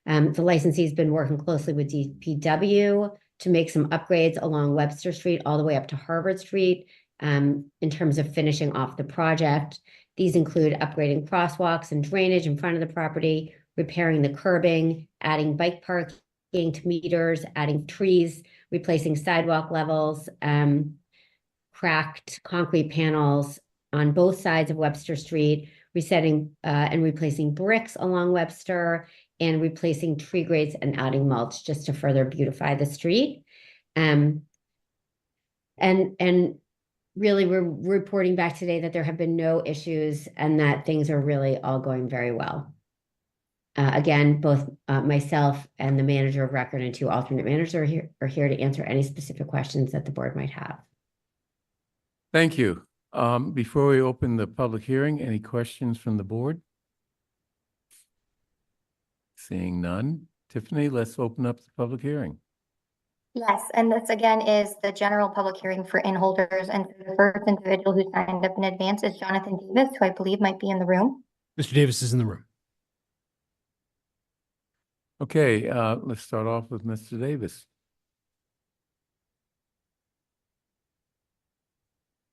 The licensee's been working closely with DPW to make some upgrades along Webster Street all the way up to Harvard Street in terms of finishing off the project. These include upgrading crosswalks and drainage in front of the property, repairing the curbing, adding bike parking to meters, adding trees, replacing sidewalk levels, cracked concrete panels on both sides of Webster Street, resetting and replacing bricks along Webster, and replacing tree grates and adding mulch just to further beautify the street. And really, we're reporting back today that there have been no issues and that things are really all going very well. Again, both myself and the manager of record and 2 alternate managers are here to answer any specific questions that the board might have. Thank you. Before we open the public hearing, any questions from the board? Seeing none. Tiffany, let's open up the public hearing. Yes, and this again is the general public hearing for inn holders, and the first individual who signed up in advance is Jonathan Davis, who I believe might be in the room. Mr. Davis is in the room. Okay, let's start off with Mr. Davis.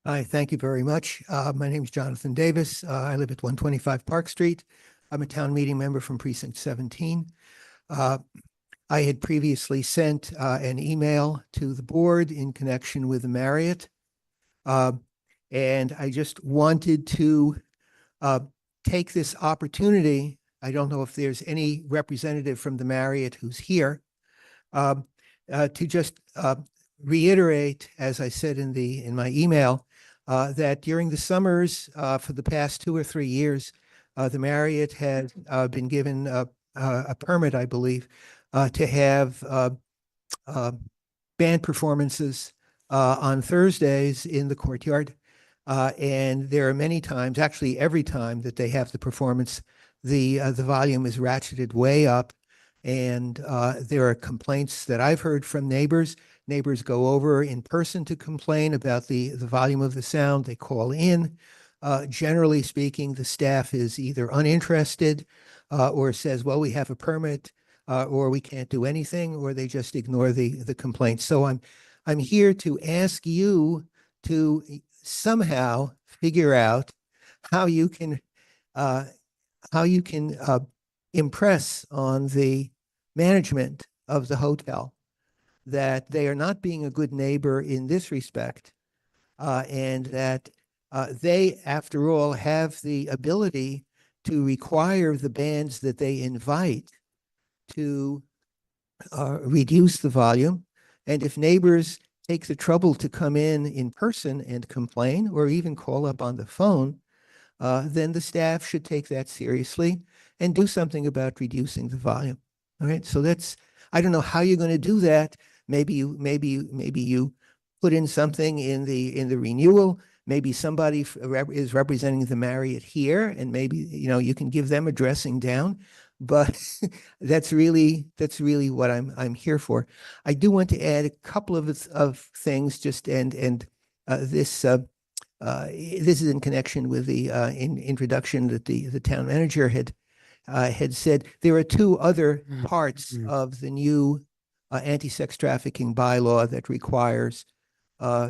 Hi, thank you very much. My name is Jonathan Davis. I live at 125 Park Street. I'm a town meeting member from Precinct 17. I had previously sent an email to the board in connection with the Marriott. And I just wanted to take this opportunity. I don't know if there's any representative from the Marriott who's here, to just reiterate, as I said in my email, that during the summers for the past 2 or 3 years, the Marriott had been given a permit, I believe, to have band performances on Thursdays in the courtyard. And there are many times, actually every time that they have the performance, the volume is ratcheted way up. And there are complaints that I've heard from neighbors. Neighbors go over in person to complain about the volume of the sound. They call in. Generally speaking, the staff is either uninterested or says, well, we have a permit, or we can't do anything, or they just ignore the complaints. So I'm here to ask you to somehow figure out how you can impress on the management of the hotel that they are not being a good neighbor in this respect, and that they, after all, have the ability to require the bands that they invite to reduce the volume. And if neighbors take the trouble to come in person and complain, or even call up on the phone, then the staff should take that seriously and do something about reducing the volume. All right, so that's, I don't know how you're going to do that. Maybe you put in something in the renewal. Maybe somebody is representing the Marriott here, and maybe, you know, you can give them a dressing down. But that's really what I'm here for. I do want to add a couple of things, just this is in connection with the introduction that the town manager had said. There are two other parts of the new anti-sex trafficking bylaw that requires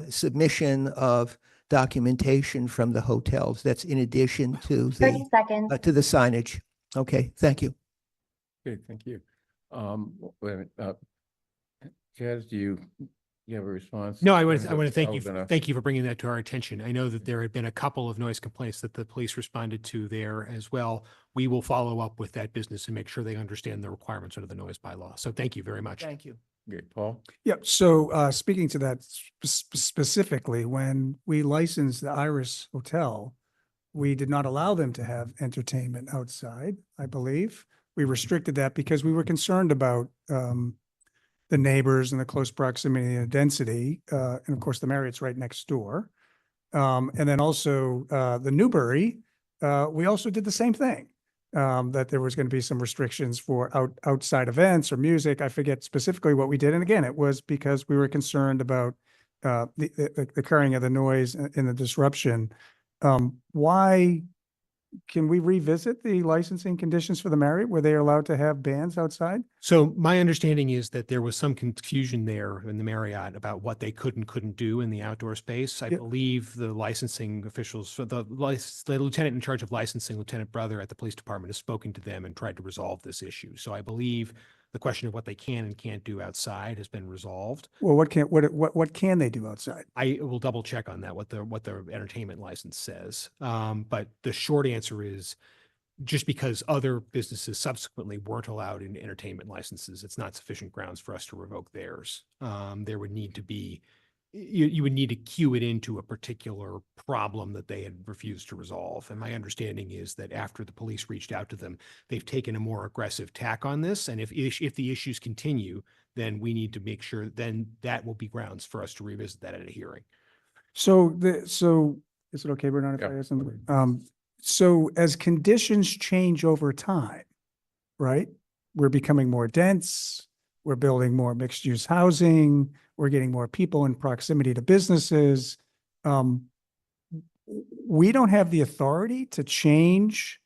submission of documentation from the hotels. That's in addition to 30 seconds. to the signage. Okay, thank you. Okay, thank you. Wait a minute. Chaz, do you have a response? No, I want to thank you for bringing that to our attention. I know that there had been a couple of noise complaints that the police responded to there as well. We will follow up with that business and make sure they understand the requirements under the noise bylaw. So thank you very much. Thank you. Great, Paul? Yeah, so speaking to that specifically, when we licensed the Iris Hotel, we did not allow them to have entertainment outside, I believe. We restricted that because we were concerned about the neighbors and the close proximity and density. And of course, the Marriott's right next door. And then also the Newbury, we also did the same thing. That there was going to be some restrictions for outside events or music. I forget specifically what we did. And again, it was because we were concerned about the carrying of the noise and the disruption. Why can we revisit the licensing conditions for the Marriott? Were they allowed to have bands outside? So my understanding is that there was some confusion there in the Marriott about what they could and couldn't do in the outdoor space. I believe the licensing officials, the lieutenant in charge of licensing, Lieutenant Brother at the police department, has spoken to them and tried to resolve this issue. So I believe the question of what they can and can't do outside has been resolved. Well, what can they do outside? I will double check on that, what the entertainment license says. But the short answer is, just because other businesses subsequently weren't allowed in entertainment licenses, it's not sufficient grounds for us to revoke theirs. There would need to be, you would need to cue it into a particular problem that they had refused to resolve. And my understanding is that after the police reached out to them, they've taken a more aggressive tack on this. And if the issues continue, then we need to make sure then that will be grounds for us to revisit that at a hearing. So is it okay, Bernard, if I ask something? So as conditions change over time, right? We're becoming more dense. We're building more mixed use housing. We're getting more people in proximity to businesses. We don't have the authority to change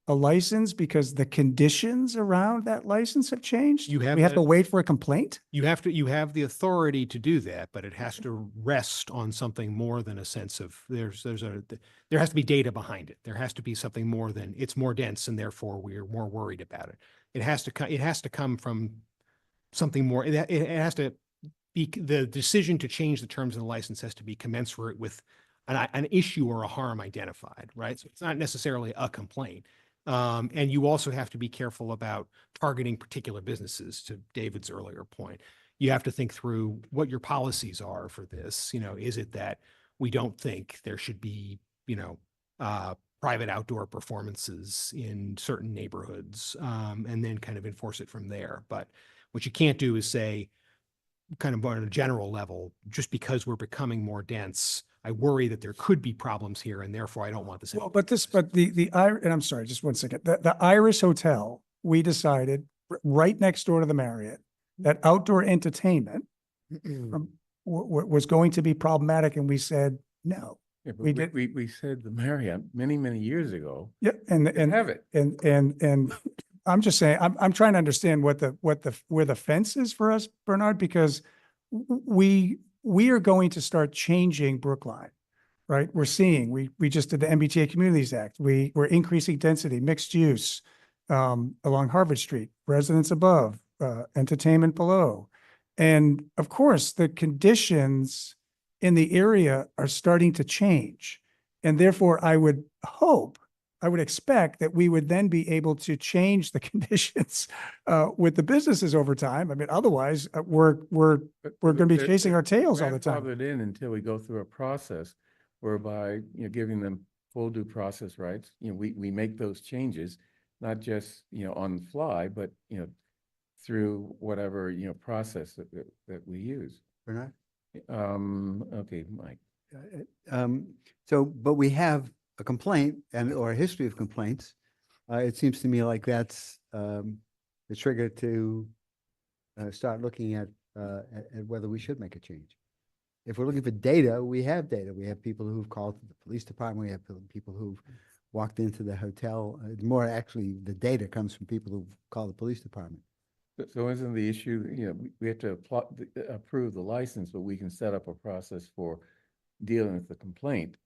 a license because the conditions around that license have changed. We have to wait for a complaint. You have the authority to do that, but it has to rest on something more than a sense of there has to be data behind it. There has to be something more than it's more dense and therefore we're more worried about it. It has to come from something more. It has to be, the decision to change the terms of the license has to be commensurate with an issue or a harm identified, right? So it's not necessarily a complaint. And you also have to be careful about targeting particular businesses, to David's earlier point. You have to think through what your policies are for this. You know, is it that we don't think there should be, private outdoor performances in certain neighborhoods, and then kind of enforce it from there. But what you can't do is say, kind of on a general level, just because we're becoming more dense, I worry that there could be problems here, and therefore I don't want this. Well, but and I'm sorry, just one second. The Iris Hotel, we decided right next door to the Marriott that outdoor entertainment was going to be problematic, and we said no. Yeah, but we said the Marriott many years ago. Yeah, and have it. And I'm just saying, I'm trying to understand where the fence is for us, Bernard, because we are going to start changing Brookline, right? We're seeing, we just did the MBTA Communities Act. We're increasing density, mixed use along Harvard Street, residents above, entertainment below. And of course, the conditions in the area are starting to change. And therefore, I would expect that we would then be able to change the conditions with the businesses over time. I mean, otherwise, we're going to be chasing our tails all the time. Grandfathered in until we go through a process whereby, giving them full due process rights. We make those changes, not just, on the fly, but, through whatever, process that we use. Bernard? Okay, Mike. But we have a complaint or a history of complaints. It seems to me like that's the trigger to start looking at whether we should make a change. If we're looking for data, we have data. We have people who've called the police department. We have people who've walked into the hotel. More actually, the data comes from people who've called the police department. So isn't the issue, we have to approve the license, but we can set up a process for dealing with the complaint.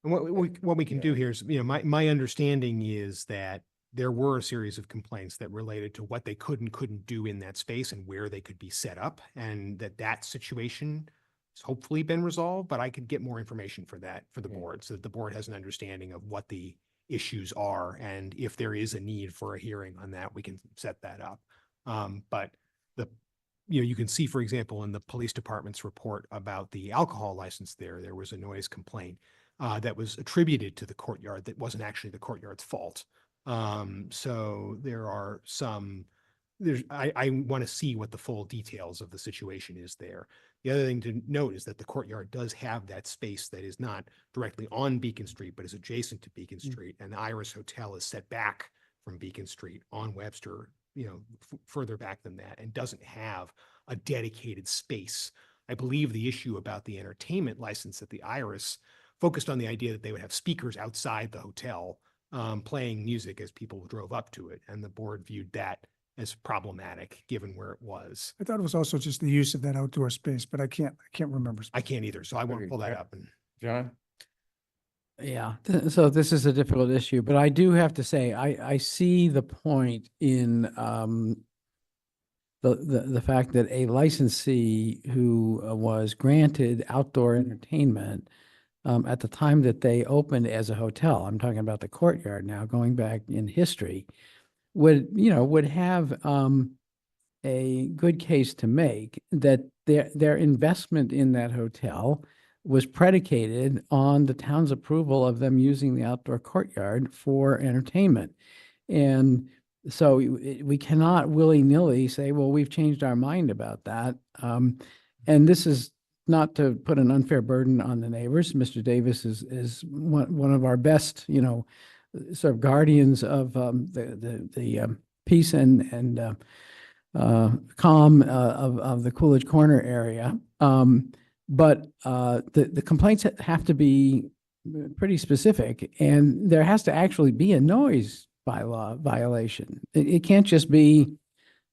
And what we can do here is, my understanding is that there were a series of complaints that related to what they could and couldn't do in that space and where they could be set up, and that situation has hopefully been resolved, but I could get more information for the board so that the board has an understanding of what the issues are. And if there is a need for a hearing on that, we can set that up. But you can see, for example, in the police department's report about the alcohol license there was a noise complaint that was attributed to the courtyard that wasn't actually the courtyard's fault. So there are I want to see what the full details of the situation is there. The other thing to note is that the courtyard does have that space that is not directly on Beacon Street, but is adjacent to Beacon Street. And the Iris Hotel is set back from Beacon Street on Webster, further back than that, and doesn't have a dedicated space. I believe the issue about the entertainment license at the Iris focused on the idea that they would have speakers outside the hotel playing music as people drove up to it. And the board viewed that as problematic given where it was. I thought it was also just the use of that outdoor space, but I can't remember. I can't either, so I won't pull that up. John? Yeah, so this is a difficult issue, but I do have to say, I see the point in the fact that a licensee who was granted outdoor entertainment at the time that they opened as a hotel, I'm talking about the courtyard now, going back in history, would have a good case to make that their investment in that hotel was predicated on the town's approval of them using the outdoor courtyard for entertainment. And so we cannot willy-nilly say, well, we've changed our mind about that. And this is not to put an unfair burden on the neighbors. Mr. Davis is one of our best, sort of guardians of the peace and calm of the Coolidge Corner area. But the complaints have to be pretty specific, and there has to actually be a noise bylaw violation. It can't just be,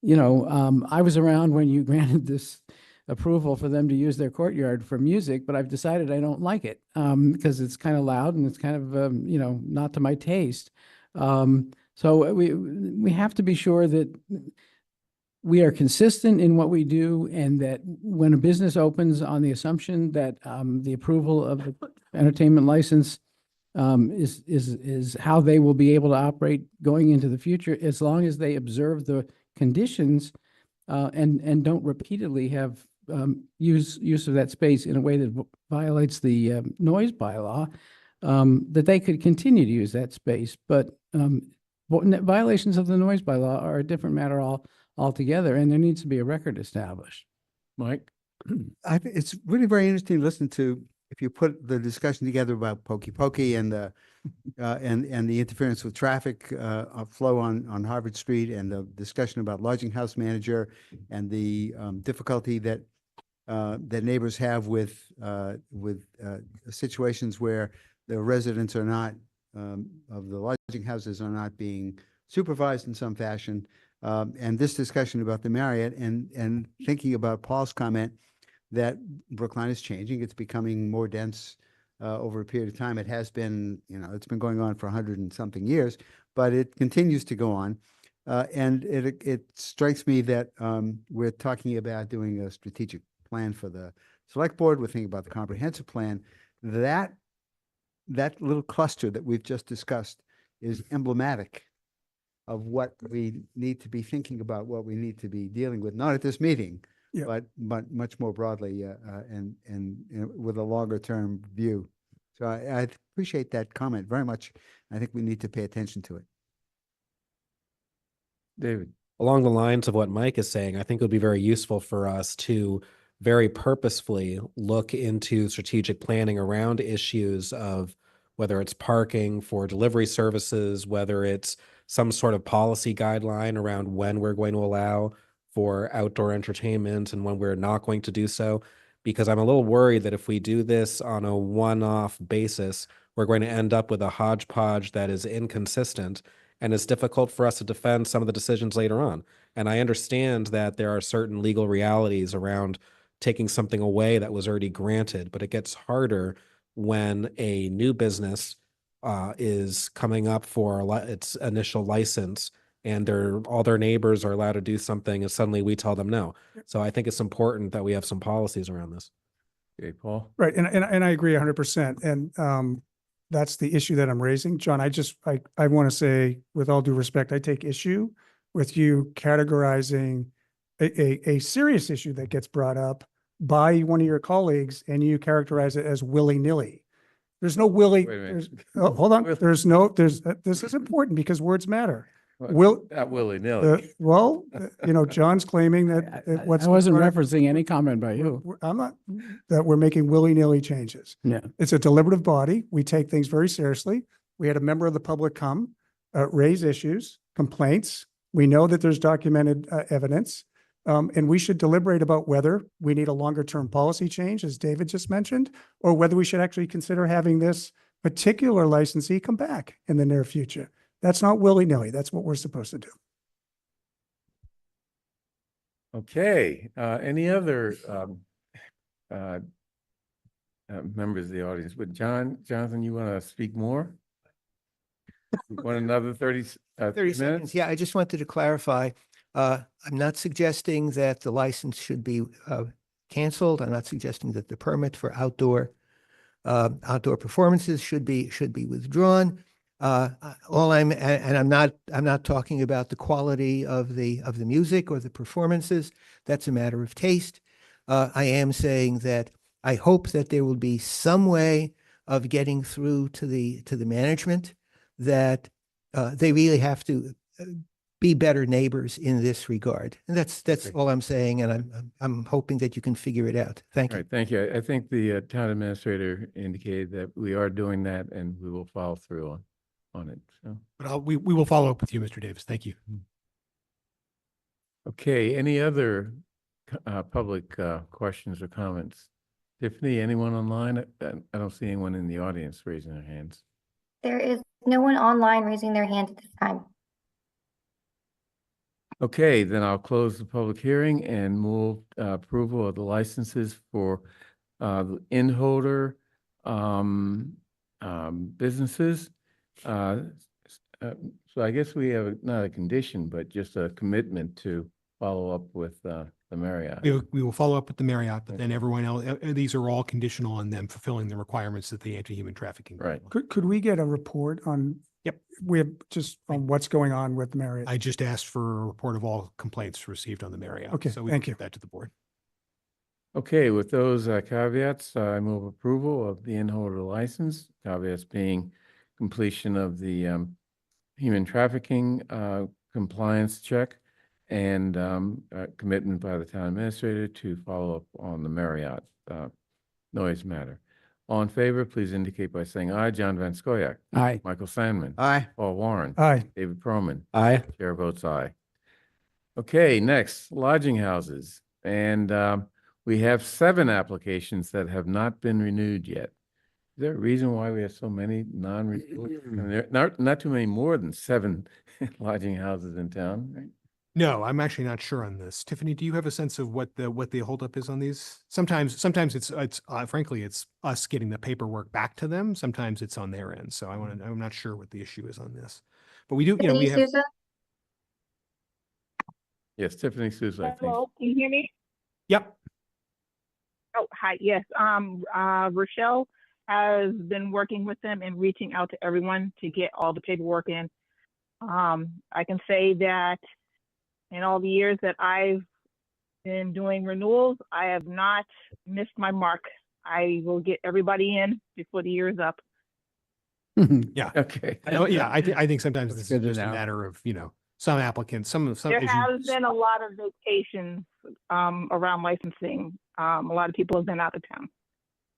I was around when you granted this approval for them to use their courtyard for music, but I've decided I don't like it because it's kind of loud and it's kind of, not to my taste. So we have to be sure that we are consistent in what we do, and that when a business opens on the assumption that the approval of the entertainment license is how they will be able to operate going into the future, as long as they observe the conditions and don't repeatedly have use of that space in a way that violates the noise bylaw, that they could continue to use that space. But violations of the noise bylaw are a different matter altogether, and there needs to be a record established. Mike? It's really very interesting to listen to, if you put the discussion together about Pokey Pokey and the and the interference with traffic flow on Harvard Street, and the discussion about lodging house manager, and the difficulty that that neighbors have with situations where the residents are not of the lodging houses are not being supervised in some fashion. And this discussion about the Marriott, and thinking about Paul's comment that Brookline is changing, it's becoming more dense over a period of time. It has been, it's been going on for 100 and something years, but it continues to go on. And it strikes me that we're talking about doing a strategic plan for the select board. We're thinking about the comprehensive plan. That little cluster that we've just discussed is emblematic of what we need to be thinking about, what we need to be dealing with, not at this meeting, Yeah. but much more broadly and with a longer term view. So I appreciate that comment very much. I think we need to pay attention to it. David. Along the lines of what Mike is saying, I think it would be very useful for us to very purposefully look into strategic planning around issues of whether it's parking for delivery services, whether it's some sort of policy guideline around when we're going to allow for outdoor entertainment and when we're not going to do so. Because I'm a little worried that if we do this on a one-off basis, we're going to end up with a hodgepodge that is inconsistent, and it's difficult for us to defend some of the decisions later on. And I understand that there are certain legal realities around taking something away that was already granted, but it gets harder when a new business is coming up for its initial license and all their neighbors are allowed to do something and suddenly we tell them no. So I think it's important that we have some policies around this. Okay, Paul. Right, and I agree 100%. And that's the issue that I'm raising. John, I want to say, with all due respect, I take issue with you categorizing a serious issue that gets brought up by one of your colleagues and you characterize it as willy-nilly. There's no willy. Wait a minute. Hold on. This is important because words matter. Not willy-nilly. John's claiming that I wasn't referencing any comment by you. I'm not, that we're making willy-nilly changes. Yeah. It's a deliberative body. We take things very seriously. We had a member of the public come, raise issues, complaints. We know that there's documented evidence. And we should deliberate about whether we need a longer-term policy change, as David just mentioned, or whether we should actually consider having this particular licensee come back in the near future. That's not willy-nilly. That's what we're supposed to do. Okay, any other members of the audience? But Jonathan, you want to speak more? Want another 30 30 seconds. minutes? Yeah, I just wanted to clarify. I'm not suggesting that the license should be canceled. I'm not suggesting that the permit for outdoor performances should be withdrawn. I'm not talking about the quality of the music or the performances. That's a matter of taste. I am saying that I hope that there will be some way of getting through to the management that they really have to be better neighbors in this regard. And that's all I'm saying. And I'm hoping that you can figure it out. Thank you. All right, thank you. I think the town administrator indicated that we are doing that and we will follow through on it. So, But we will follow up with you, Mr. Davis. Thank you. okay, any other public questions or comments? Tiffany, anyone online? I don't see anyone in the audience raising their hands. There is no one online raising their hand at this time. Okay, then I'll close the public hearing and move approval of the licenses for the in-holder businesses. So I guess we have not a condition, but just a commitment to follow up with the Marriott. We will follow up with the Marriott, but then everyone else, these are all conditional on them fulfilling the requirements of the anti-human trafficking. Right. Could we get a report on? Yep. We have just on what's going on with Marriott. I just asked for a report of all complaints received on the Marriott. Okay, so we thank can you. get that to the board. Okay, with those caveats, I move approval of the in-holder license, caveats being completion of the human trafficking compliance check and commitment by the town administrator to follow up on the Marriott noise matter. All in favor, please indicate by saying aye. John Van Scoyac. Aye. Michael Sandman. Aye. Paul Warren. Aye. David Perlman. Aye. Chair votes aye. Okay, next, lodging houses. And we have 7 applications that have not been renewed yet. Is there a reason why we have so many non-renewed? Not too many more than 7 lodging houses in town, right? No, I'm actually not sure on this. Tiffany, do you have a sense of what the holdup is on these? Sometimes it's frankly, it's us getting the paperwork back to them. Sometimes it's on their end. So I'm not sure what the issue is on this, but we do, we have. Yes, Tiffany Souza, I think. Hello, can you hear me? Yep. Oh, hi. Yes. Rochelle has been working with them and reaching out to everyone to get all the paperwork in. I can say that in all the years that I've been doing renewals, I have not missed my mark. I will get everybody in before the year is up. Yeah. Okay. I think sometimes That's this is good to just a know. matter of, some applicants, some, There as has you, been a lot of vacations around licensing. A lot of people have been out of town.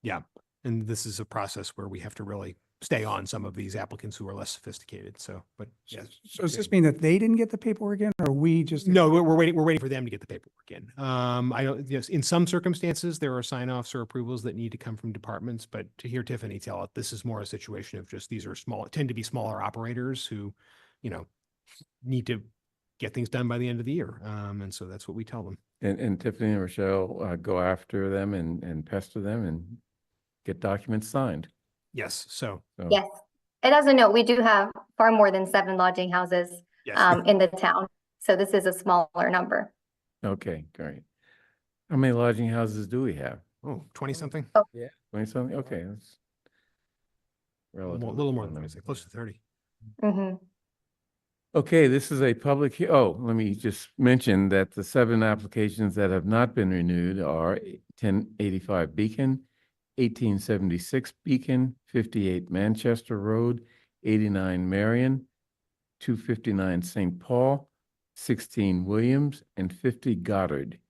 yeah. And this is a process where we have to really stay on some of these applicants who are less sophisticated. So, but yes. So does this mean that they didn't get the paperwork in, or we just? No, we're waiting for them to get the paperwork in. I don't, yes, in some circumstances, there are sign-offs or approvals that need to come from departments, but to hear Tiffany tell it, this is more a situation of just, these are tend to be smaller operators who, need to get things done by the end of the year. And so that's what we tell them. And Tiffany and Rochelle go after them and pester them and get documents signed. Yes. So. Yes. And as a note, we do have far more than 7 lodging houses Yes. in the town. So this is a smaller number. Okay, great. How many lodging houses do we have? Oh, 20 something. Oh. Yeah. 20 something? Okay, that's A relatively little more low than number. 20, close to 30. Mm-hmm. Okay, this is a public, let me just mention that the 7 applications that have not been renewed are 1085 Beacon, 1876 Beacon, 58 Manchester Road, 89 Marion, 259 St. Paul, 16 Williams, and 50 Goddard.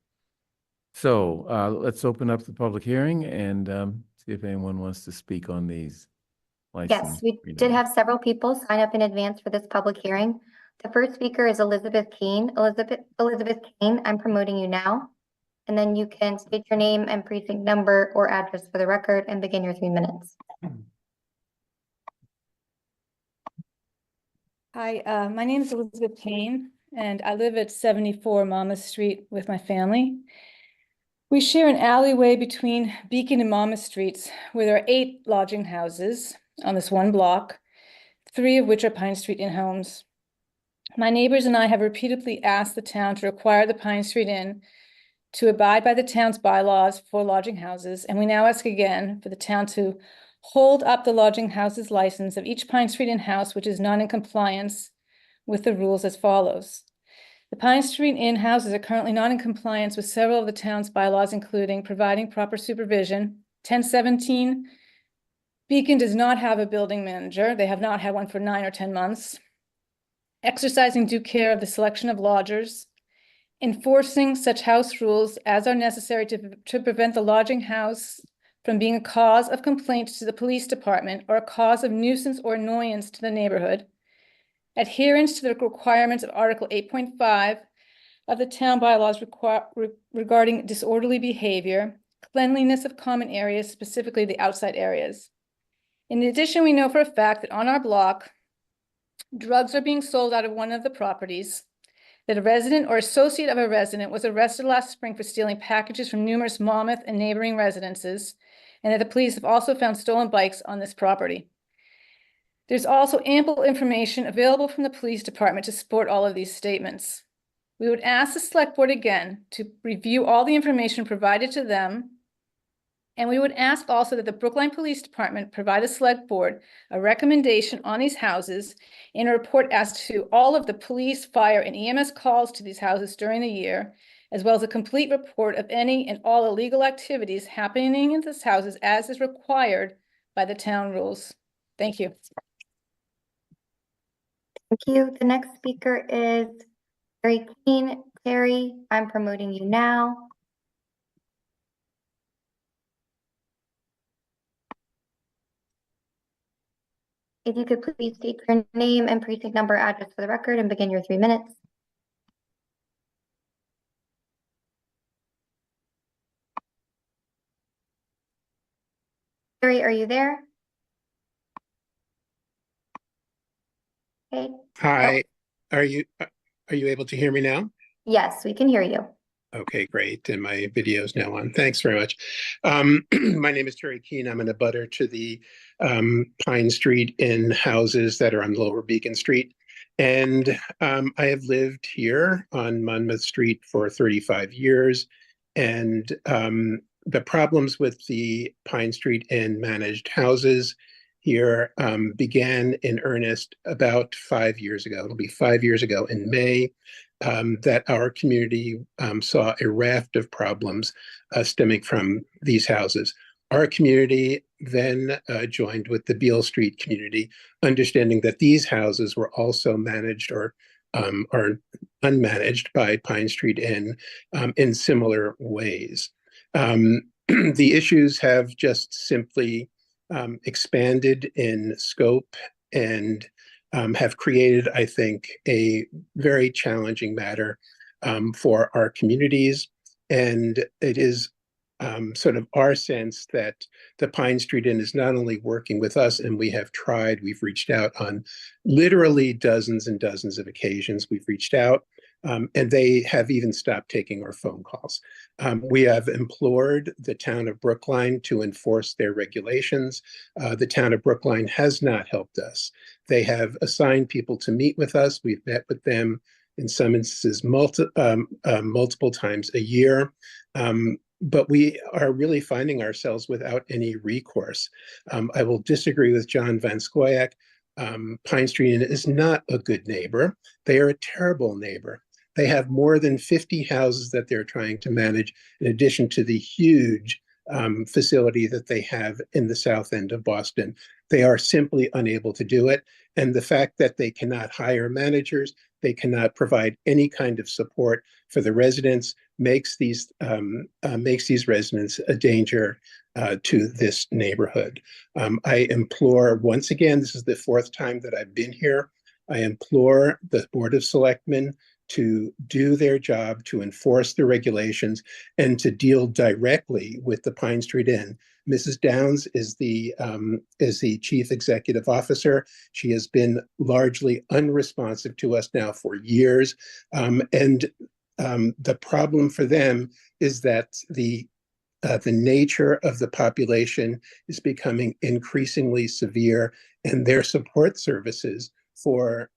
So let's open up the public hearing and see if anyone wants to speak on these. Yes, we did have several people sign up in advance for this public hearing. The first speaker is Elizabeth Kane. Elizabeth Kane, I'm promoting you now. And then you can state your name and precinct number or address for the record and begin your 3 minutes. Hi, my name is Elizabeth Kane, and I live at 74 Monmouth Street with my family. We share an alleyway between Beacon and Monmouth Streets, where there are 8 lodging houses on this one block, 3 of which are Pine Street Inn homes. My neighbors and I have repeatedly asked the town to require the Pine Street Inn to abide by the town's bylaws for lodging houses, and we now ask again for the town to hold up the lodging house's license of each Pine Street Inn house which is not in compliance with the rules as follows. The Pine Street Inn houses are currently not in compliance with several of the town's bylaws, including providing proper supervision. 1017 Beacon does not have a building manager. They have not had one for 9 or 10 months. Exercising due care of the selection of lodgers, enforcing such house rules as are necessary to prevent the lodging house from being a cause of complaint to the police department or a cause of nuisance or annoyance to the neighborhood, adherence to the requirements of Article 8.5 of the town bylaws regarding disorderly behavior, cleanliness of common areas, specifically the outside areas. In addition, we know for a fact that on our block, drugs are being sold out of one of the properties, that a resident or associate of a resident was arrested last spring for stealing packages from numerous Monmouth and neighboring residences, and that the police have also found stolen bikes on this property. There's also ample information available from the police department to support all of these statements. We would ask the select board again to review all the information provided to them, and we would ask also that the Brookline Police Department provide the select board a recommendation on these houses in a report as to all of the police, fire, and EMS calls to these houses during the year, as well as a complete report of any and all illegal activities happening in these houses as is required by the town rules. Thank you. Thank you. The next speaker is Terry Keene. Terry, I'm promoting you now. If you could please state your name and precinct number, address for the record and begin your 3 minutes. Terry, are you there? Okay. Hi, are you able to hear me now? Yes, we can hear you. Okay, great. And my video is now on. Thanks very much. My name is Terry Keene. I'm an abutter to the Pine Street Inn houses that are on Lower Beacon Street. And I have lived here on Monmouth Street for 35 years. And the problems with the Pine Street Inn managed houses here began in earnest about 5 years ago. It'll be 5 years ago in May that our community saw a raft of problems stemming from these houses. Our community then joined with the Beale Street community, understanding that these houses were also managed or are unmanaged by Pine Street Inn in similar ways. The issues have just simply expanded in scope and have created, I think, a very challenging matter for our communities. And it is sort of our sense that the Pine Street Inn is not only working with us, and we've reached out on literally dozens and dozens of occasions. We've reached out, and they have even stopped taking our phone calls. We have implored the town of Brookline to enforce their regulations. The town of Brookline has not helped us. They have assigned people to meet with us. We've met with them in some instances multiple times a year. But we are really finding ourselves without any recourse. I will disagree with John Van Scoyac. Pine Street Inn is not a good neighbor. They are a terrible neighbor. They have more than 50 houses that they're trying to manage, in addition to the huge facility that they have in the south end of Boston. They are simply unable to do it. And the fact that they cannot hire managers, they cannot provide any kind of support for the residents, makes these residents a danger to this neighborhood. I implore, once again, this is the fourth time that I've been here, I implore the Board of Selectmen to do their job, to enforce the regulations, and to deal directly with the Pine Street Inn. Mrs. Downs is the chief executive officer. She has been largely unresponsive to us now for years. And the problem for them is that the nature of the population is becoming increasingly severe, and their support services for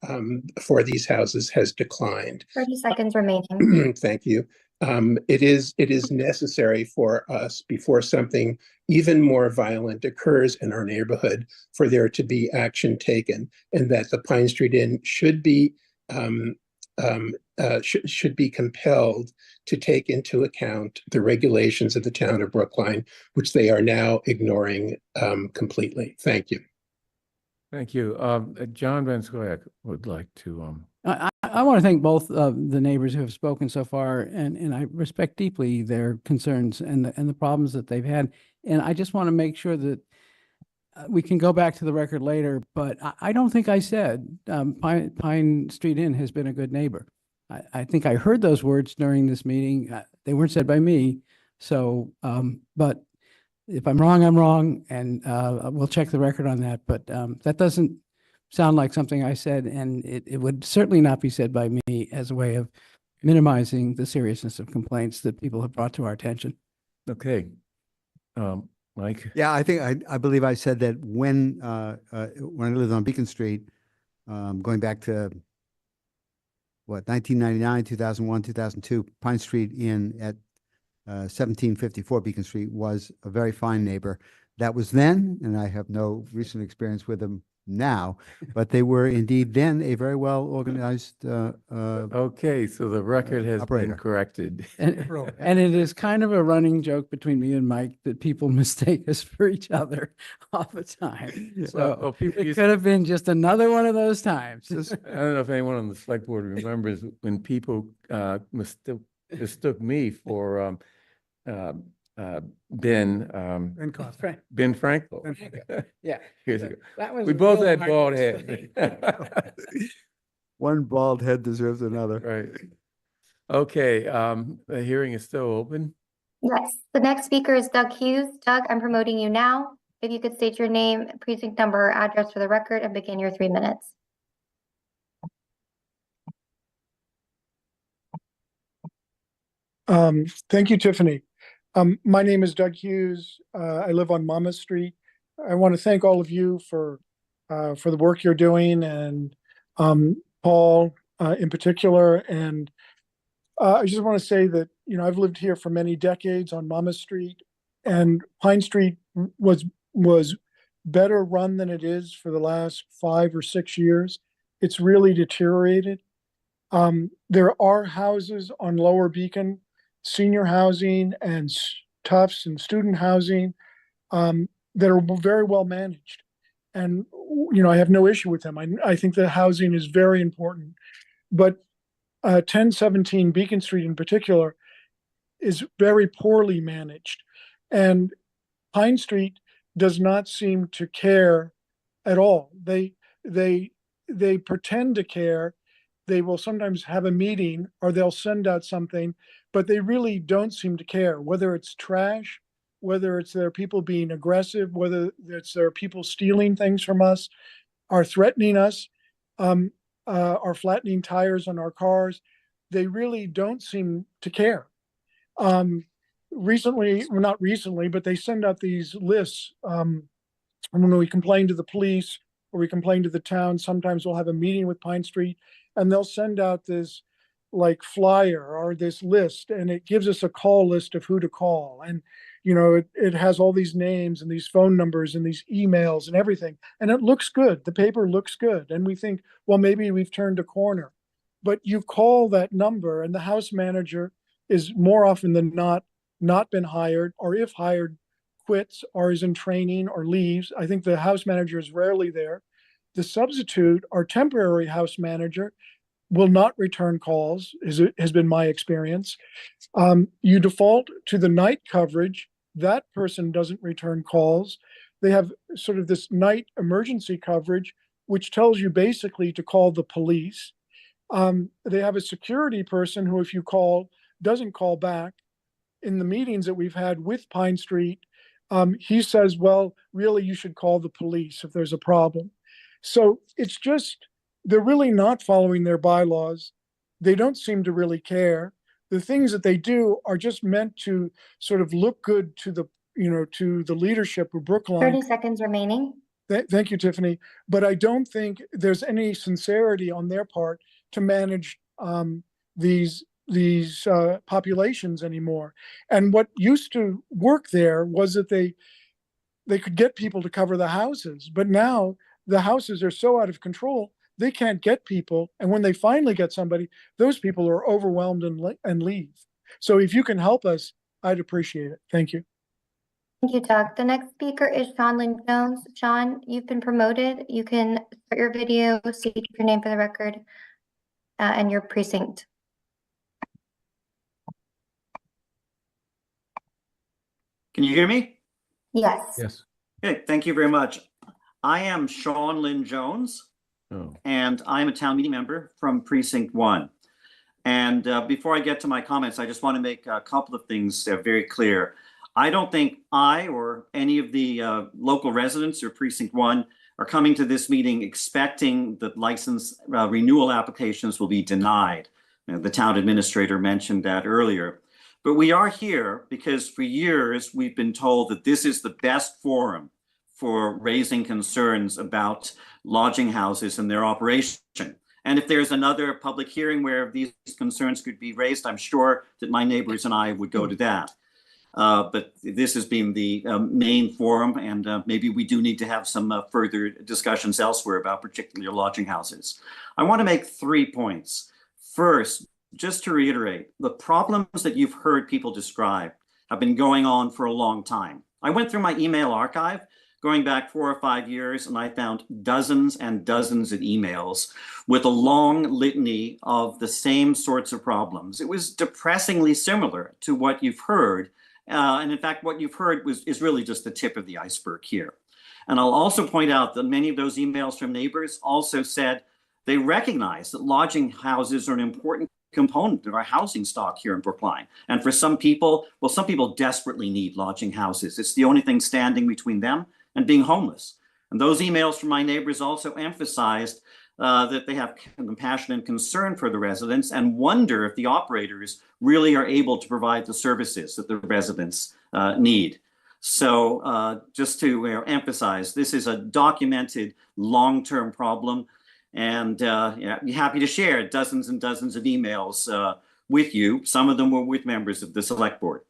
these houses has declined. 30 seconds remaining. Thank you. It is necessary for us, before something even more violent occurs in our neighborhood, for there to be action taken, and that the Pine Street Inn should be compelled to take into account the regulations of the town of Brookline, which they are now ignoring completely. Thank you. Thank you. John Van Scoyac would like to. I want to thank both the neighbors who have spoken so far, and I respect deeply their concerns and the problems that they've had. And I just want to make sure that we can go back to the record later, but I don't think I said Pine Street Inn has been a good neighbor. I think I heard those words during this meeting. They weren't said by me. So, but if I'm wrong, and we'll check the record on that. But that doesn't sound like something I said, and it would certainly not be said by me as a way of minimizing the seriousness of complaints that people have brought to our attention. Okay. Mike? Yeah, I believe I said that when I lived on Beacon Street, going back to 1999, 2001, 2002, Pine Street Inn at 1754 Beacon Street was a very fine neighbor. That was then, and I have no recent experience with them now, but they were indeed then a very well organized. Okay, so the record has been corrected. And it is kind of a running joke between me and Mike that people mistake us for each other all the time. So it could have been just another one of those times. I don't know if anyone on the select board remembers when people mistook me for Ben Frankel. Yeah. Years ago. That was We both had bald heads. One bald head deserves another. Right. Okay, the hearing is still open. Yes, the next speaker is Doug Hughes. Doug, I'm promoting you now. If you could state your name, precinct number, address for the record, and begin your 3 minutes. Thank you, Tiffany. My name is Doug Hughes. I live on Monmouth Street. I want to thank all of you for the work you're doing and Paul in particular. And I just want to say that, I've lived here for many decades on Monmouth Street, and Pine Street was better run than it is for the last 5 or 6 years. It's really deteriorated. There are houses on Lower Beacon, senior housing and Tufts and student housing, that are very well managed. And, I have no issue with them. I think the housing is very important. But 1017 Beacon Street in particular is very poorly managed. And Pine Street does not seem to care at all. They pretend to care. They will sometimes have a meeting or they'll send out something, but they really don't seem to care, whether it's trash, whether it's their people being aggressive, whether it's their people stealing things from us, are threatening us, are flattening tires on our cars. They really don't seem to care. Recently, well, not recently, but they send out these lists. When we complain to the police or we complain to the town, sometimes we'll have a meeting with Pine Street and they'll send out this like flyer or this list, and it gives us a call list of who to call. And, it has all these names and these phone numbers and these emails and everything. And it looks good. The paper looks good. And we think, well, maybe we've turned a corner. But you call that number and the house manager is more often than not been hired, or if hired, quits or is in training or leaves. I think the house manager is rarely there. The substitute or temporary house manager will not return calls, has been my experience. You default to the night coverage. That person doesn't return calls. They have sort of this night emergency coverage, which tells you basically to call the police. They have a security person who, if you call, doesn't call back. In the meetings that we've had with Pine Street, he says, well, really, you should call the police if there's a problem. So it's just, they're really not following their bylaws. They don't seem to really care. The things that they do are just meant to sort of look good to the leadership of Brookline. 30 seconds remaining. Thank you, Tiffany. But I don't think there's any sincerity on their part to manage these populations anymore. And what used to work there was that they could get people to cover the houses, but now the houses are so out of control, they can't get people. And when they finally get somebody, those people are overwhelmed and leave. So if you can help us, I'd appreciate it. Thank you. Thank you, Doug. The next speaker is Sean Lynn Jones. Sean, you've been promoted. You can start your video, state your name for the record, and your precinct. Can you hear me? Yes. Yes. Okay, thank you very much. I am Sean Lynn Jones, and I'm a town meeting member from Precinct 1. And before I get to my comments, I just want to make a couple of things very clear. I don't think I or any of the local residents or Precinct 1 are coming to this meeting expecting that license renewal applications will be denied. The town administrator mentioned that earlier. But we are here because for years we've been told that this is the best forum for raising concerns about lodging houses and their operation. And if there's another public hearing where these concerns could be raised, I'm sure that my neighbors and I would go to that. But this has been the main forum, and maybe we do need to have some further discussions elsewhere about particular lodging houses. I want to make 3 points. First, just to reiterate, the problems that you've heard people describe have been going on for a long time. I went through my email archive going back 4 or 5 years, and I found dozens and dozens of emails with a long litany of the same sorts of problems. It was depressingly similar to what you've heard. And in fact, what you've heard is really just the tip of the iceberg here. And I'll also point out that many of those emails from neighbors also said they recognize that lodging houses are an important component of our housing stock here in Brookline. And for some people, well, some people desperately need lodging houses. It's the only thing standing between them and being homeless. And those emails from my neighbors also emphasized that they have compassion and concern for the residents and wonder if the operators really are able to provide the services that the residents need. So just to emphasize, this is a documented long-term problem. And yeah, be happy to share dozens and dozens of emails with you. Some of them were with members of the select board.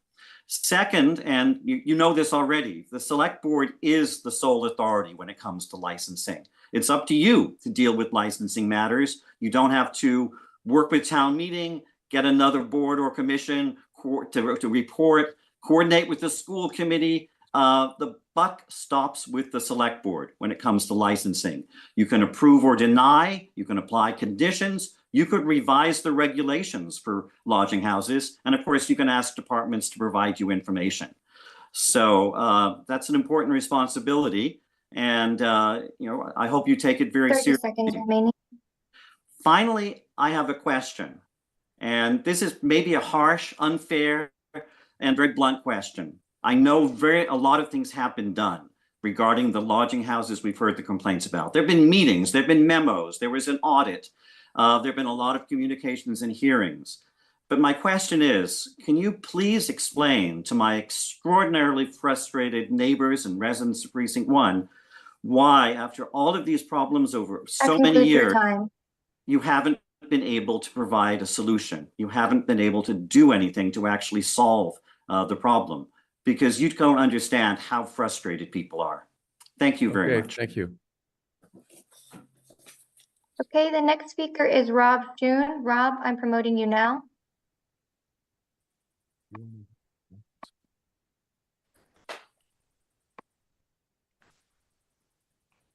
Second, and you know this already, the select board is the sole authority when it comes to licensing. It's up to you to deal with licensing matters. You don't have to work with town meeting, get another board or commission to report, coordinate with the school committee. The buck stops with the select board when it comes to licensing. You can approve or deny, you can apply conditions, you could revise the regulations for lodging houses, and of course you can ask departments to provide you information. So that's an important responsibility, and you know, I hope you take it very 30 seriously. seconds remaining. Finally, I have a question, and this is maybe a harsh, unfair, and very blunt question. I know a lot of things have been done regarding the lodging houses we've heard the complaints about. There have been meetings, there have been memos, there was an audit, there have been a lot of communications and hearings. But my question is, can you please explain to my extraordinarily frustrated neighbors and residents of Precinct 1 why, after all of these problems over so many years, you haven't been able to provide a solution? You haven't been able to do anything to actually solve the problem, because you don't understand how frustrated people are. Thank you very much. Thank you. Okay, the next speaker is Rob June. Rob, I'm promoting you now.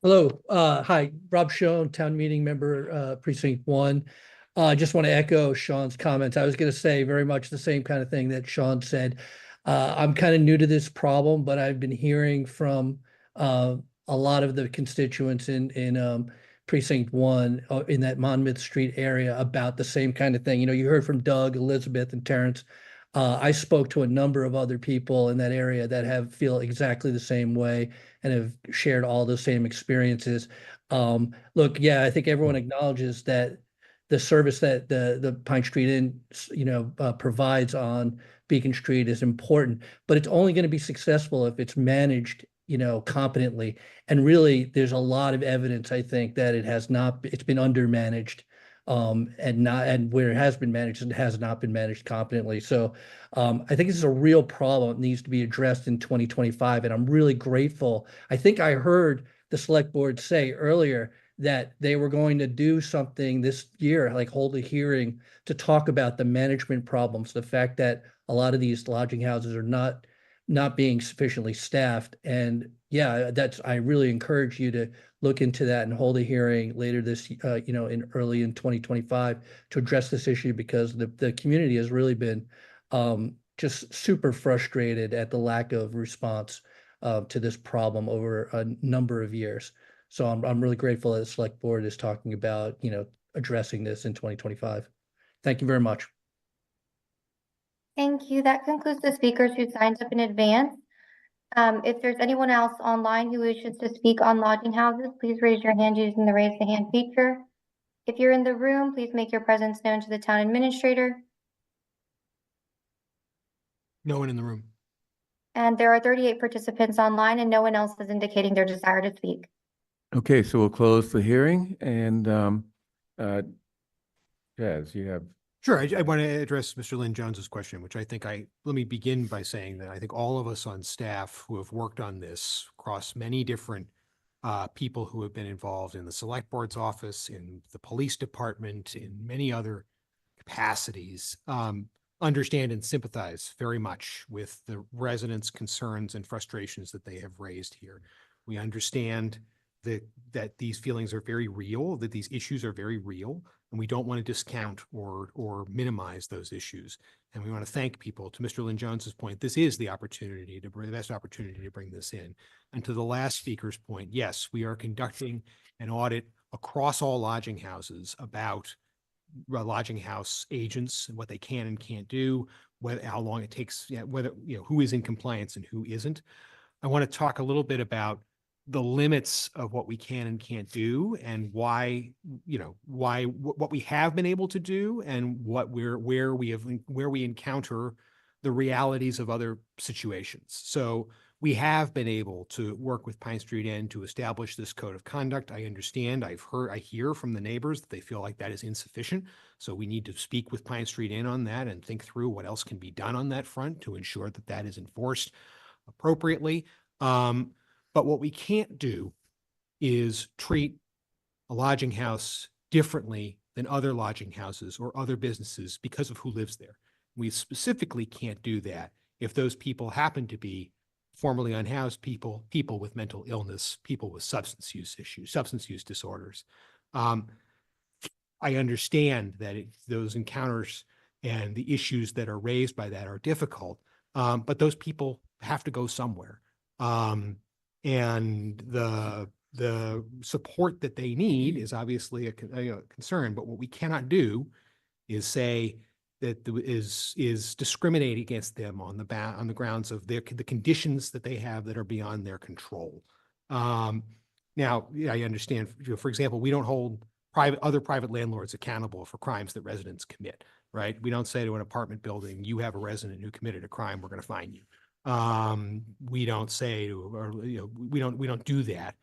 Hello, hi, Rob Schoen, town meeting member, precinct 1. I just want to echo Sean's comments. I was going to say very much the same kind of thing that Sean said. I'm kind of new to this problem, but I've been hearing from a lot of the constituents in precinct 1 in that Monmouth Street area about the same kind of thing. You know, you heard from Doug, Elizabeth, and Terrence. I spoke to a number of other people in that area that feel exactly the same way and have shared all the same experiences. Look, yeah, I think everyone acknowledges that the service that the Pine Street Inn, provides on Beacon Street is important, but it's only going to be successful if it's managed, competently. And really, there's a lot of evidence, I think, that it's been undermanaged. And where it has been managed, it has not been managed competently. So I think this is a real problem. It needs to be addressed in 2025. And I'm really grateful. I think I heard the select board say earlier that they were going to do something this year, like hold a hearing to talk about the management problems, the fact that a lot of these lodging houses are not being sufficiently staffed. And yeah, I really encourage you to look into that and hold a hearing later this, early in 2025 to address this issue, because the community has really been just super frustrated at the lack of response to this problem over a number of years. So I'm really grateful that the select board is talking about, addressing this in 2025. Thank you very much. Thank you. That concludes the speakers who signed up in advance. If there's anyone else online who wishes to speak on lodging houses, please raise your hand using the raise the hand feature. If you're in the room, please make your presence known to the town administrator. No one in the room. And there are 38 participants online, and no one else is indicating their desire to speak. Okay, so we'll close the hearing, and Jazz, you have. Sure. I want to address Mr. Lynn Jones's question, which let me begin by saying that I think all of us on staff who have worked on this across many different people who have been involved in the select board's office, in the police department, in many other capacities, understand and sympathize very much with the residents' concerns and frustrations that they have raised here. We understand that these feelings are very real, that these issues are very real, and we don't want to discount or minimize those issues. And we want to thank people. To Mr. Lynn Jones's point, this is the best opportunity to bring this in. And to the last speaker's point, yes, we are conducting an audit across all lodging houses about lodging house agents and what they can and can't do, how long it takes, who is in compliance and who isn't. I want to talk a little bit about the limits of what we can and can't do, and what we have been able to do, and where we encounter the realities of other situations. So We have been able to work with Pine Street Inn to establish this code of conduct. I understand, I hear from the neighbors that they feel like that is insufficient. So we need to speak with Pine Street Inn on that and think through what else can be done on that front to ensure that that is enforced appropriately. But what we can't do is treat a lodging house differently than other lodging houses or other businesses because of who lives there. We specifically can't do that if those people happen to be formerly unhoused people, people with mental illness, people with substance use issues, substance use disorders. I understand that those encounters and the issues that are raised by that are difficult, but those people have to go somewhere. And the support that they need is obviously a concern, but what we cannot do is say that is discriminate against them on the grounds of the conditions that they have that are beyond their control. Now, I understand, for example, we don't hold other private landlords accountable for crimes that residents commit, right? We don't say to an apartment building, you have a resident who committed a crime, we're going to fine you. We don't say to, or, we don't do that.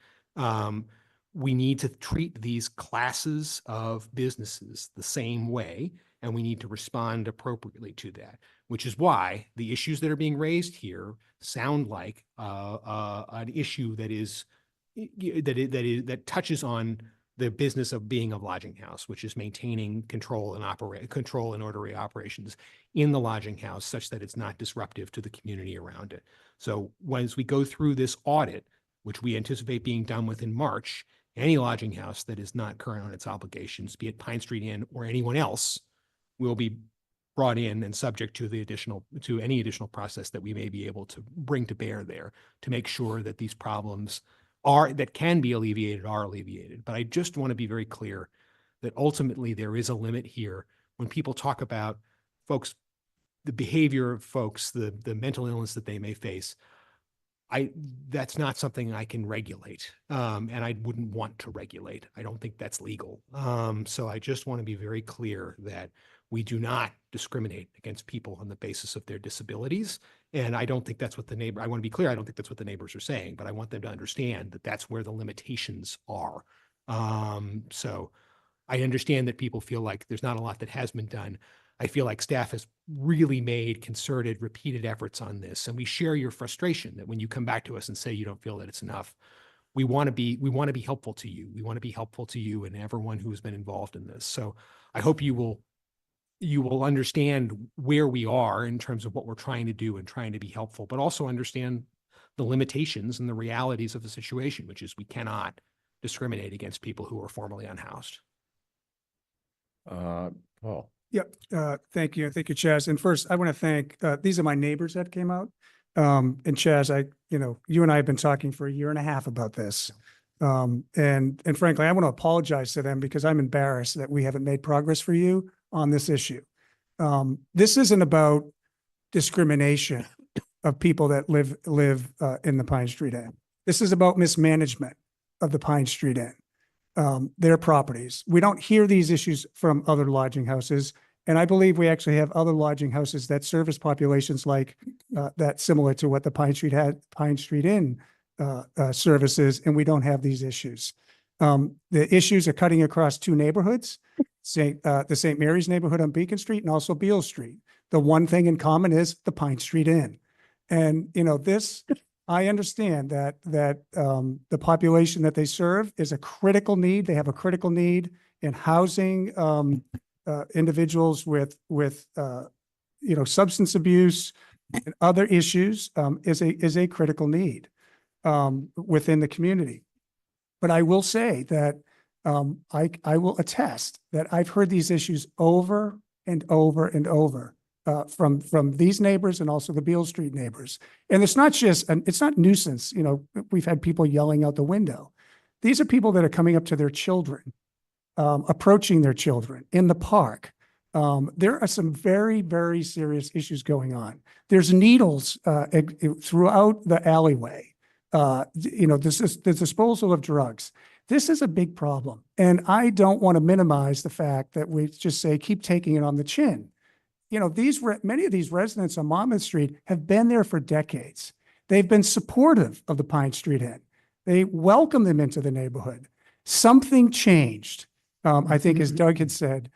We need to treat these classes of businesses the same way, and we need to respond appropriately to that, which is why the issues that are being raised here sound like an issue that touches on the business of being a lodging house, which is maintaining control and orderly operations in the lodging house such that it's not disruptive to the community around it. So as we go through this audit, which we anticipate being done within March, any lodging house that is not current on its obligations, be it Pine Street Inn or anyone else, will be brought in and subject to any additional process that we may be able to bring to bear there to make sure that these problems that can be alleviated are alleviated. But I just want to be very clear that ultimately there is a limit here. When people talk about folks, the behavior of folks, the mental illness that they may face, that's not something I can regulate, and I wouldn't want to regulate. I don't think that's legal. So I just want to be very clear that we do not discriminate against people on the basis of their disabilities. And I don't think that's what I want to be clear, I don't think that's what the neighbors are saying, but I want them to understand that that's where the limitations are. So I understand that people feel like there's not a lot that has been done. I feel like staff has really made concerted, repeated efforts on this. And we share your frustration that when you come back to us and say you don't feel that it's enough, we want to be helpful to you. We want to be helpful to you and everyone who's been involved in this. So I hope you will understand where we are in terms of what we're trying to do and trying to be helpful, but also understand the limitations and the realities of the situation, which is we cannot discriminate against people who are formerly unhoused. Paul. Yep. Thank you. Thank you, Chaz. And first, I want to thank, these are my neighbors that came out. And Chaz, you and I have been talking for 1.5 years about this. And frankly, I want to apologize to them because I'm embarrassed that we haven't made progress for you on this issue. This isn't about discrimination of people that live in the Pine Street Inn. This is about mismanagement of the Pine Street Inn, their properties. We don't hear these issues from other lodging houses. And I believe we actually have other lodging houses that service populations like that, similar to what the Pine Street Inn services, and we don't have these issues. The issues are cutting across 2 neighborhoods, the St. Mary's neighborhood on Beacon Street and also Beale Street. The one thing in common is the Pine Street Inn. And, I understand that the population that they serve is a critical need. They have a critical need in housing individuals with substance abuse and other issues is a critical need within the community. But I will say that I will attest that I've heard these issues over and over and over from these neighbors and also the Beale Street neighbors. And it's not it's not nuisance. We've had people yelling out the window. These are people that are coming up to their children, approaching their children in the park. There are some very, very serious issues going on. There's needles throughout the alleyway. The disposal of drugs. This is a big problem. And I don't want to minimize the fact that we just say, keep taking it on the chin. Many of these residents on Monmouth Street have been there for decades. They've been supportive of the Pine Street Inn. They welcome them into the neighborhood. Something changed, I think, as Doug had said,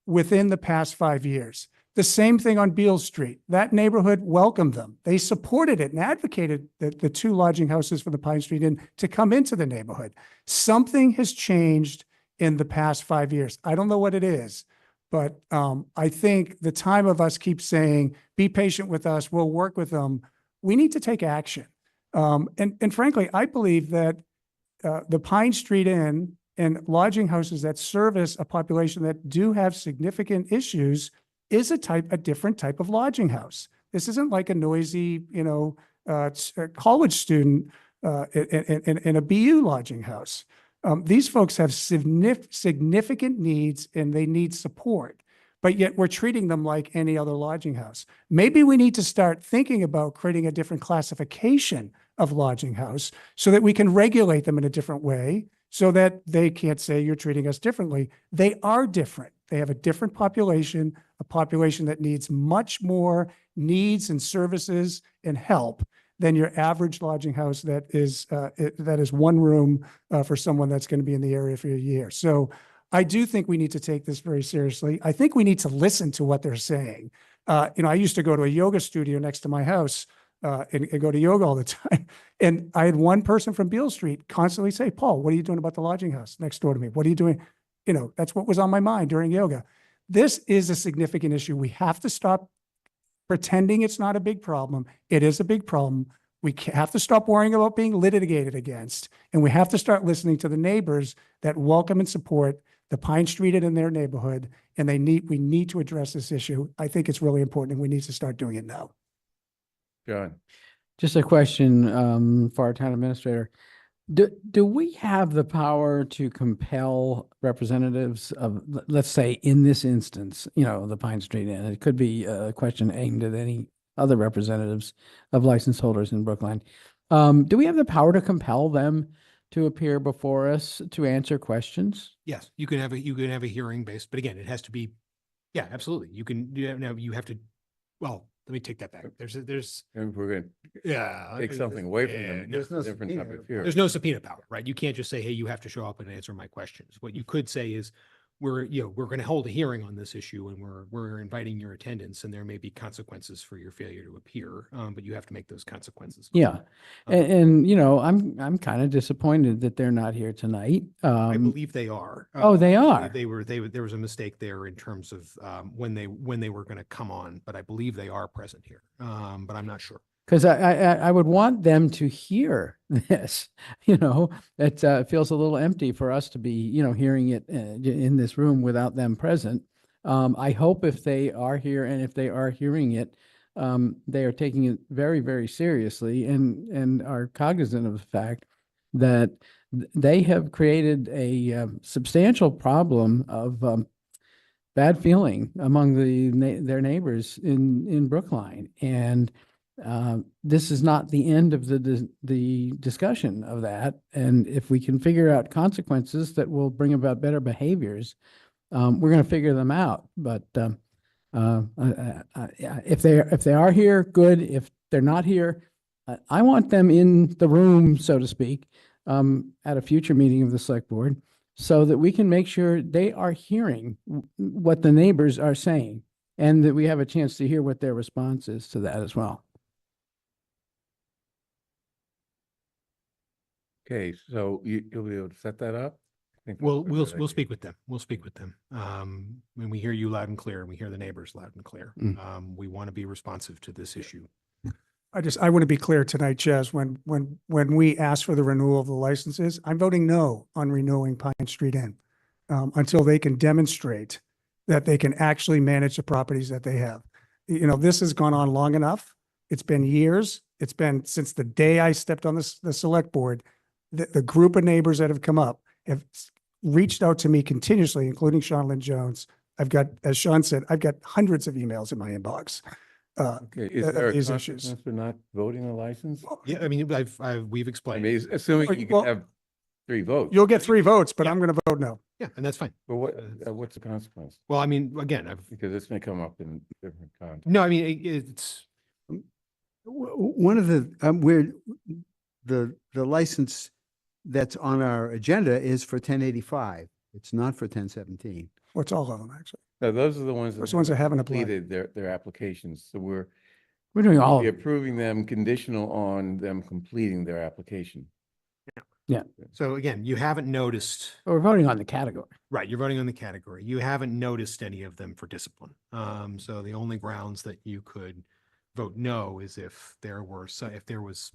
within the past 5 years. The same thing on Beale Street. That neighborhood welcomed them. They supported it and advocated the 2 lodging houses for the Pine Street Inn to come into the neighborhood. Something has changed in the past 5 years. I don't know what it is, but I think the time of us keep saying, be patient with us, we'll work with them. We need to take action. And frankly, I believe that the Pine Street Inn and lodging houses that service a population that do have significant issues is a different type of lodging house. This isn't like a noisy, college student in a BU lodging house. These folks have significant needs and they need support, but yet we're treating them like any other lodging house. Maybe we need to start thinking about creating a different classification of lodging house so that we can regulate them in a different way so that they can't say you're treating us differently. They are different. They have a different population, a population that needs much more needs and services and help than your average lodging house that is one room for someone that's going to be in the area for a year. So I do think we need to take this very seriously. I think we need to listen to what they're saying. I used to go to a yoga studio next to my house and go to yoga all the time. And I had one person from Beale Street constantly say, Paul, what are you doing about the lodging house next door to me? What are you doing? That's what was on my mind during yoga. This is a significant issue. We have to stop pretending it's not a big problem. It is a big problem. We have to stop worrying about being litigated against, and we have to start listening to the neighbors that welcome and support the Pine Street Inn in their neighborhood, and we need to address this issue. I think it's really important, and we need to start doing it now. John. Just a question for our town administrator. Do we have the power to compel representatives of, let's say, in this instance, the Pine Street Inn? It could be a question aimed at any other representatives of license holders in Brookline. Do we have the power to compel them to appear before us to answer questions? Yes, you can have a hearing based, but again, it has to be, yeah, absolutely. You have to, well, let me take that back. And we're going to take something away from them. There's no different type of fear. There's no subpoena power, right? You can't just say, hey, you have to show up and answer my questions. What you could say is, we're going to hold a hearing on this issue and we're inviting your attendance, and there may be consequences for your failure to appear, but you have to make those consequences. Yeah. And I'm kind of disappointed that they're not here tonight. I believe they are. Oh, they are. There was a mistake there in terms of when they were going to come on, but I believe they are present here. But I'm not sure. Because I would want them to hear this, it feels a little empty for us to be, hearing it in this room without them present. I hope if they are here and if they are hearing it, they are taking it very, very seriously and are cognizant of the fact that they have created a substantial problem of bad feeling among their neighbors in Brookline. And this is not the end of the discussion of that. And if we can figure out consequences that will bring about better behaviors, we're going to figure them out. But if they are here, good. If they're not here, I want them in the room, so to speak, at a future meeting of the select board, so that we can make sure they are hearing what the neighbors are saying, and that we have a chance to hear what their response is to that as well. Okay, so you'll be able to set that up? I think We'll speak with them. We'll speak with them. When we hear you loud and clear, and we hear the neighbors loud and clear. We want to be responsive to this issue. I want to be clear tonight, Chaz, when we ask for the renewal of the licenses, I'm voting no on renewing Pine Street Inn until they can demonstrate that they can actually manage the properties that they have. This has gone on long enough. It's been years. It's been since the day I stepped on the select board. The group of neighbors that have come up have reached out to me continuously, including Sean Lynn Jones. I've got, as Sean said, I've got hundreds of emails in my inbox. Okay, is there a these consequence issues. for not voting a license? Yeah, I mean, we've explained. I mean, assuming you Well, can have 3 votes. You'll get 3 votes, but I'm going to vote no. Yeah, and that's fine. But what's the consequence? Well, I mean, again, Because this may come up in different contexts. no, I mean, it's One of the, the license that's on our agenda is for 1085. It's not for 1017. Well, it's all of them, actually. No, those are the ones Those ones that haven't applied. completed their applications. So we're doing all of be them. approving them conditional on them completing their application. Yeah. So again, you haven't noticed, But we're voting on the category. right, you're voting on the category. You haven't noticed any of them for discipline. So the only grounds that you could vote no is if there were, if there was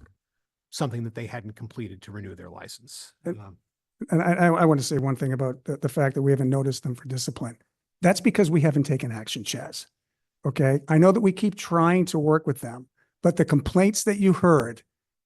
something that they hadn't completed to renew their license. And I want to say one thing about the fact that we haven't noticed them for discipline. That's because we haven't taken action, Chaz. Okay. I know that we keep trying to work with them, but the complaints that you heard,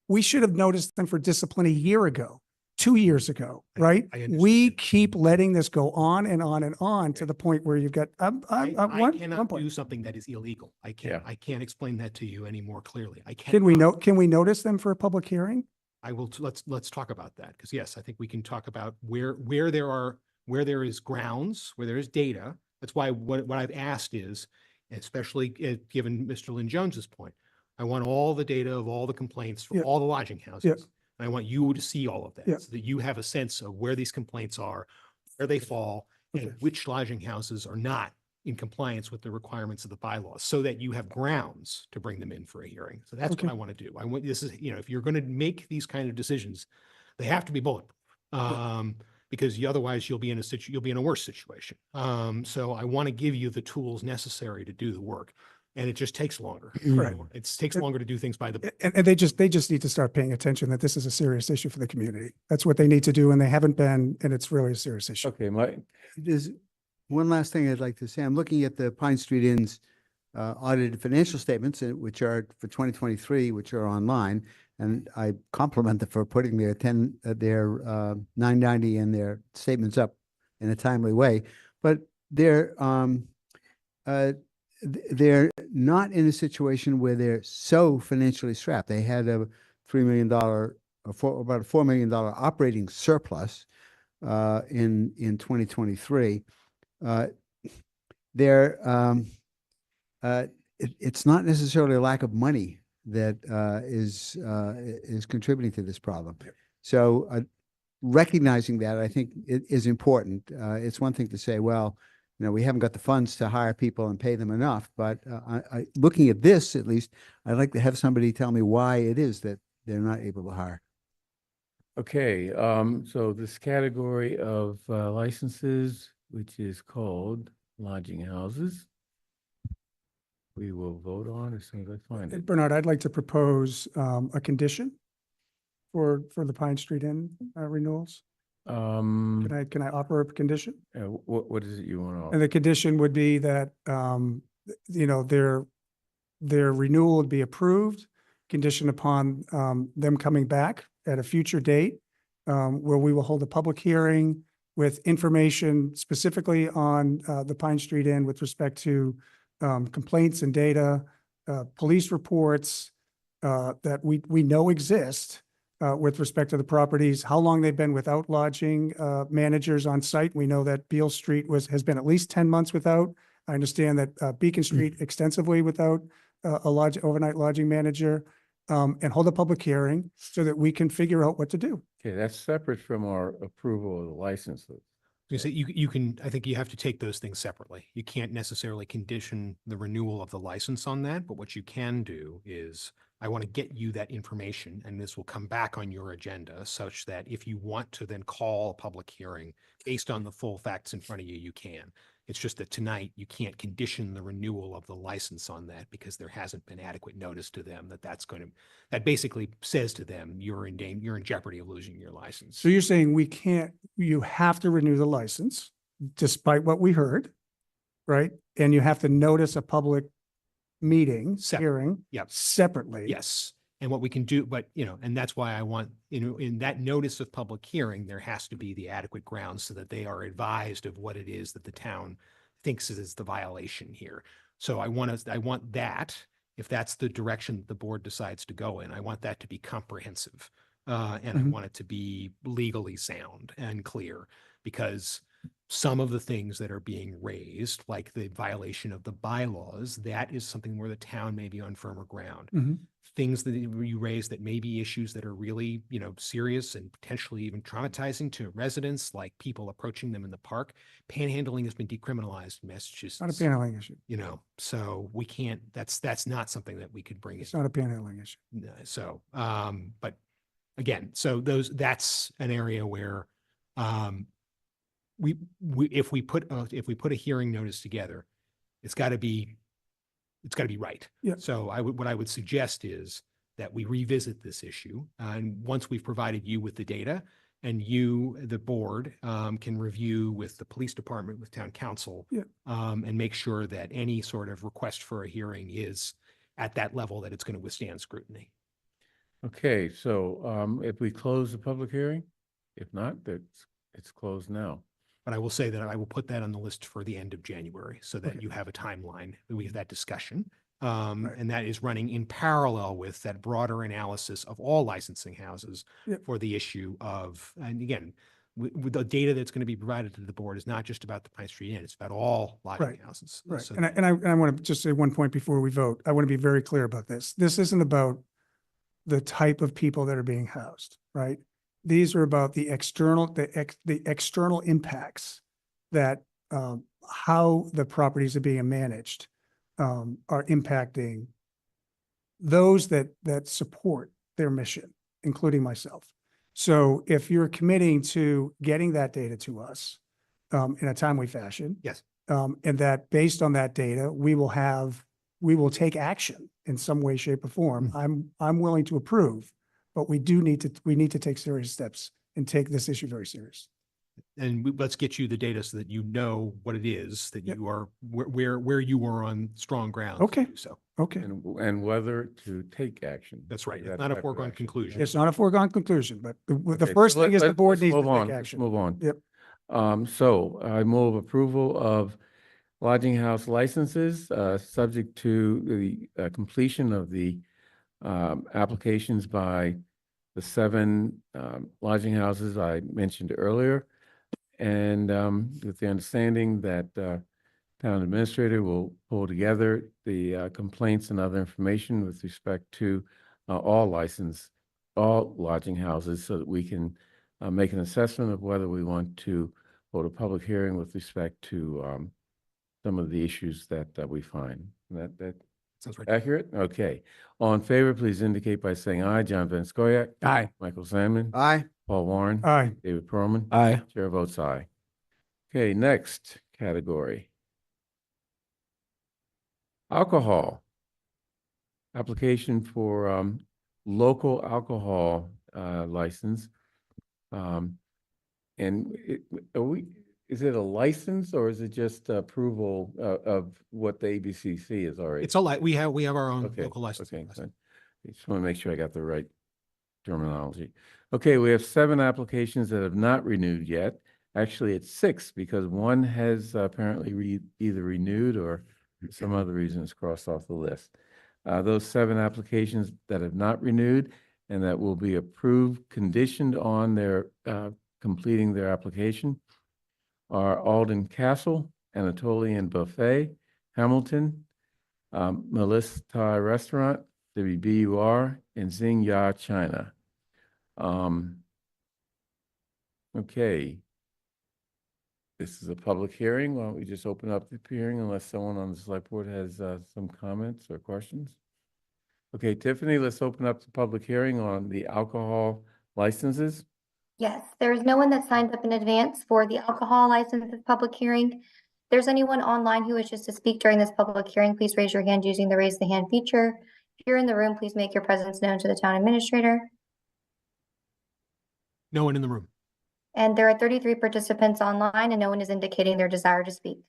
we should have noticed them for discipline a year ago, 2 years ago, right? We keep letting this go on and on and on to the point where you've got, I one cannot point. do something that is illegal. I can't explain that to you any more clearly. I can't. Can we notice them for a public hearing? I will, let's talk about that. Because yes, I think we can talk about where there is grounds, where there is data. That's why what I've asked is, especially given Mr. Lynn Jones's point, I want all the data of all the complaints for all the lodging houses. And I want you to see all of that so that you have a sense of where these complaints are, where they fall, and which lodging houses are not in compliance with the requirements of the bylaws, so that you have grounds to bring them in for a hearing. So that's what I want to do. I want, this is, if you're going to make these kind of decisions, they have to be bulletproof. Because otherwise you'll be in a worse situation. So I want to give you the tools necessary to do the work, and it just takes longer. Right. It takes longer to do things by the. And they just need to start paying attention that this is a serious issue for the community. That's what they need to do, and they haven't been, and it's really a serious issue. Okay, Mike. There's one last thing I'd like to say. I'm looking at the Pine Street Inn's audited financial statements, which are for 2023, which are online. And I compliment them for putting their 990 and their statements up in a timely way. But they're not in a situation where they're so financially strapped. They had a $3 million, about a $4 million operating surplus in 2023. It's not necessarily a lack of money that is contributing to this problem. So recognizing that, I think it is important. It's one thing to say, well, we haven't got the funds to hire people and pay them enough, but looking at this, at least, I'd like to have somebody tell me why it is that they're not able to hire. Okay, so this category of licenses, which is called lodging houses, we will vote on as soon as I find it. Bernard, I'd like to propose a condition for the Pine Street Inn renewals. Can I offer a condition? What is it you want to offer? And the condition would be that, their renewal would be approved, conditioned upon them coming back at a future date, where we will hold a public hearing with information specifically on the Pine Street Inn with respect to complaints and data, police reports that we know exist with respect to the properties, how long they've been without lodging managers on site. We know that Beale Street has been at least 10 months without. I understand that Beacon Street extensively without a overnight lodging manager, and hold a public hearing so that we can figure out what to do. Okay, that's separate from our approval of the licenses. You say you can, I think you have to take those things separately. You can't necessarily condition the renewal of the license on that, but what you can do is, I want to get you that information, and this will come back on your agenda such that if you want to then call a public hearing based on the full facts in front of you, you can. It's just that tonight you can't condition the renewal of the license on that because there hasn't been adequate notice to them that basically says to them, you're in jeopardy of losing your license. So you're saying you have to renew the license despite what we heard, right? And you have to notice a public meeting, hearing separately. Yes. And what we can do, but and that's why I want, in that notice of public hearing, there has to be the adequate grounds so that they are advised of what it is that the town thinks is the violation here. So I want that, if that's the direction the board decides to go in, I want that to be comprehensive. And I want it to be legally sound and clear, because some of the things that are being raised, like the violation of the bylaws, that is something where the town may be on firmer ground. Things that you raise that may be issues that are really, serious and potentially even traumatizing to residents, like people approaching them in the park. Panhandling has been decriminalized in Massachusetts. Not a panhandling issue. So we can't, that's not something that we could bring. It's not a panhandling issue. So, but again, so that's an area where, if we put a hearing notice together, it's got to be right. Yeah. So what I would suggest is that we revisit this issue, and once we've provided you with the data, and you, the board, can review with the police department, with town council, and make sure that any sort of request for a hearing is at that level that it's going to withstand scrutiny. Okay, so if we close the public hearing, if not, it's closed now. But I will say that I will put that on the list for the end of January so that you have a timeline, that we have that discussion. And that is running in parallel with that broader analysis of all licensing houses for the issue of, and again, with the data that's going to be provided to the board is not just about the Pine Street Inn, it's about all lodging houses. Right. So And I want to just say one point before we vote. I want to be very clear about this. This isn't about the type of people that are being housed, right? These are about the external impacts that how the properties are being managed are impacting those that support their mission, including myself. So if you're committing to getting that data to us in a timely fashion, yes, and that based on that data, we will take action in some way, shape, or form. I'm willing to approve, but we need to take serious steps and take this issue very serious. And let's get you the data so that you know what it is that you are, where you are on strong ground. Okay. To do so. Okay. And whether to take action. That's right. It's That not a type of foregone action. conclusion. It's not a foregone conclusion, but the Okay, first so thing is the board let's needs to move on. take Let's action. move on. Yep. So I move approval of lodging house licenses, subject to the completion of the applications by the 7 lodging houses I mentioned earlier, and with the understanding that town administrator will pull together the complaints and other information with respect to all lodging houses, so that we can make an assessment of whether we want to hold a public hearing with respect to some of the issues that we find. That sounds right. Accurate? Okay. All in favor, please indicate by saying aye. John Van Scoyac. Aye. Michael Sandman. Aye. Paul Warren. Aye. David Perlman. Aye. Chair votes aye. Okay, next category. Alcohol. Application for local alcohol license. Is it a license, or is it just approval of what the ABCC is already? It's we have our own local license. Okay, so I just want to make sure I got the right terminology. Okay, we have 7 applications that have not renewed yet. Actually, it's 6, because one has apparently either renewed or for some other reason is crossed off the list. Those 7 applications that have not renewed and that will be approved conditioned on their completing their application are Alden Castle, Anatolian Buffet, Hamilton, Melissa Thai Restaurant, WBUR, and Xing Ya China. Okay. This is a public hearing. Why don't we just open up the hearing unless someone on the select board has some comments or questions? Okay, Tiffany, let's open up the public hearing on the alcohol licenses. Yes, there is no one that signed up in advance for the alcohol licenses public hearing. If there's anyone online who wishes to speak during this public hearing, please raise your hand using the raise the hand feature. If you're in the room, please make your presence known to the town administrator. No one in the room. And there are 33 participants online and no one is indicating their desire to speak.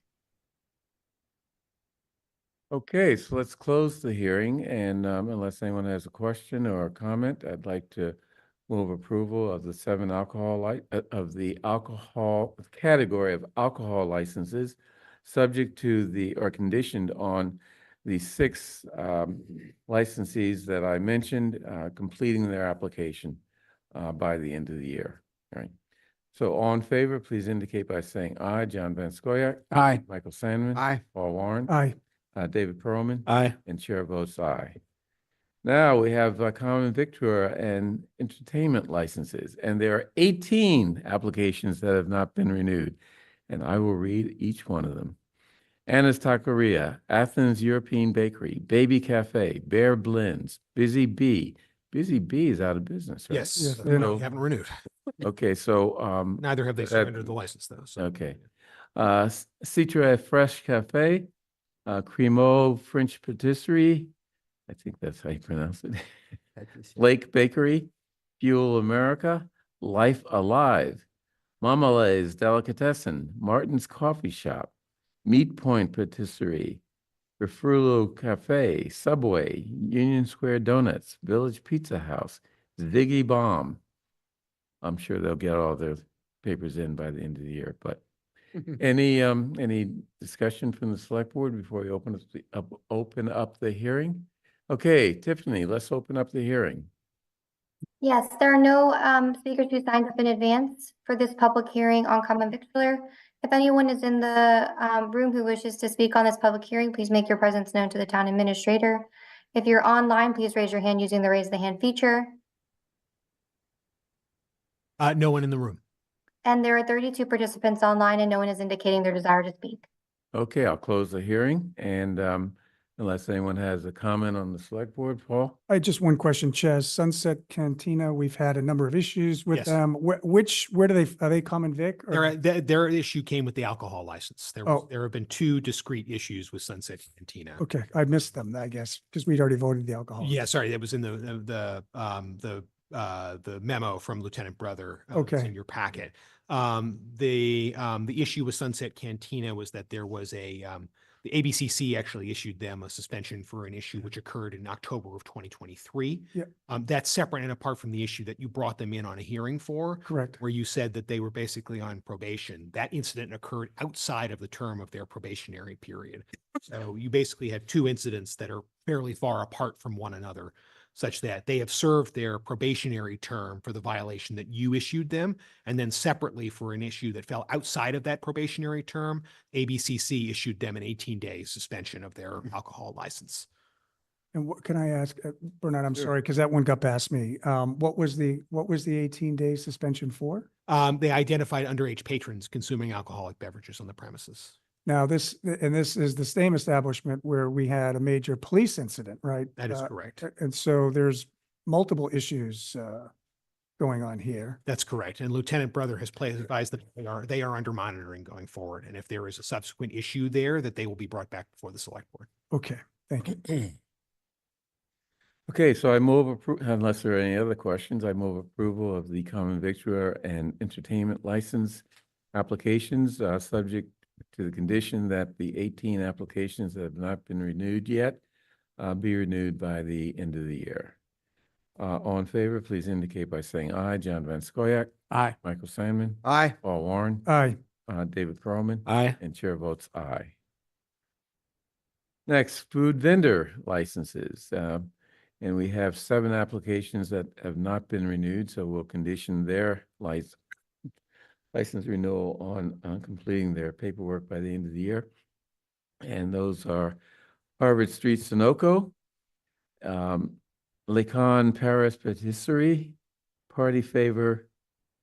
Okay, so let's close the hearing, and unless anyone has a question or a comment, I'd like to move approval of the 7 of the alcohol category of alcohol licenses, subject to or conditioned on the 6 licensees that I mentioned completing their application by the end of the year. All right. So all in favor, please indicate by saying aye. John Van Scoyac. Aye. Michael Sandman. Aye. Paul Warren. Aye. David Perlman. Aye. And chair votes aye. Now we have common victular and entertainment licenses, and there are 18 applications that have not been renewed, and I will read each one of them. Anna's Taqueria, Athens European Bakery, Baby Cafe, Bear Blends, Busy Bee. Busy Bee is out of business, right? Yes, Yes, no, So- you haven't renewed. Okay, so Neither have they that- surrendered the license though. So. Okay. Citra Fresh Cafe, Cremo French Patisserie, I think that's how you pronounce it. Lake Bakery, Fuel America, Life Alive, Mama Lay's Delicatessen, Martin's Coffee Shop, Meat Point Patisserie, Refrulo Cafe, Subway, Union Square Donuts, Village Pizza House, Ziggy Bomb. I'm sure they'll get all their papers in by the end of the year, but any discussion from the select board before we open up the hearing? Okay, Tiffany, let's open up the hearing. Yes, there are no speakers who signed up in advance for this public hearing on common victular. If anyone is in the room who wishes to speak on this public hearing, please make your presence known to the town administrator. If you're online, please raise your hand using the raise the hand feature. No one in the room. And there are 32 participants online and no one is indicating their desire to speak. Okay, I'll close the hearing, and unless anyone has a comment on the select board, Paul? I had just one question, Ches. Sunset Cantina, we've had a number of issues with Yes. them. Where do are they common vic? or- Their issue came with the alcohol license. Oh. There have been two discrete issues with Sunset Cantina. Okay, I missed them, I guess, because we'd already voted the alcohol. Yeah, sorry, that was in the memo from Lieutenant Brother. It's Okay. in your packet. The issue with Sunset Cantina was that there was the ABCC actually issued them a suspension for an issue which occurred in October of 2023. Yeah. That's separate and apart from the issue that you brought them in on a hearing for. Correct. Where you said that they were basically on probation. That incident occurred outside of the term of their probationary period. So you basically have two incidents that are fairly far apart from one another, such that they have served their probationary term for the violation that you issued them. And then separately for an issue that fell outside of that probationary term, ABCC issued them an 18-day suspension of their alcohol license. And what can I ask, Bernard, I'm Sure. sorry, because that one got past me. What was the 18-day suspension for? They identified underage patrons consuming alcoholic beverages on the premises. Now, this is the same establishment where we had a major police incident, right? That is correct. And so there's multiple issues going on here. That's correct. And Lieutenant Brother has advised that they are under monitoring going forward. And if there is a subsequent issue there, that they will be brought back before the select board. Okay, thank you. Okay, so I move, unless there are any other questions, I move approval of the common victular and entertainment license applications, subject to the condition that the 18 applications that have not been renewed yet be renewed by the end of the year. All in favor, please indicate by saying aye. John Van Scoyac. Aye. Michael Sandman. Aye. Paul Warren. Aye. David Perlman. Aye. And chair votes aye. Next, food vendor licenses. And we have 7 applications that have not been renewed, so we'll condition their license renewal on completing their paperwork by the end of the year. And those are Harvard Street Sunoco, Lacan Paris Patisserie, Party Favor,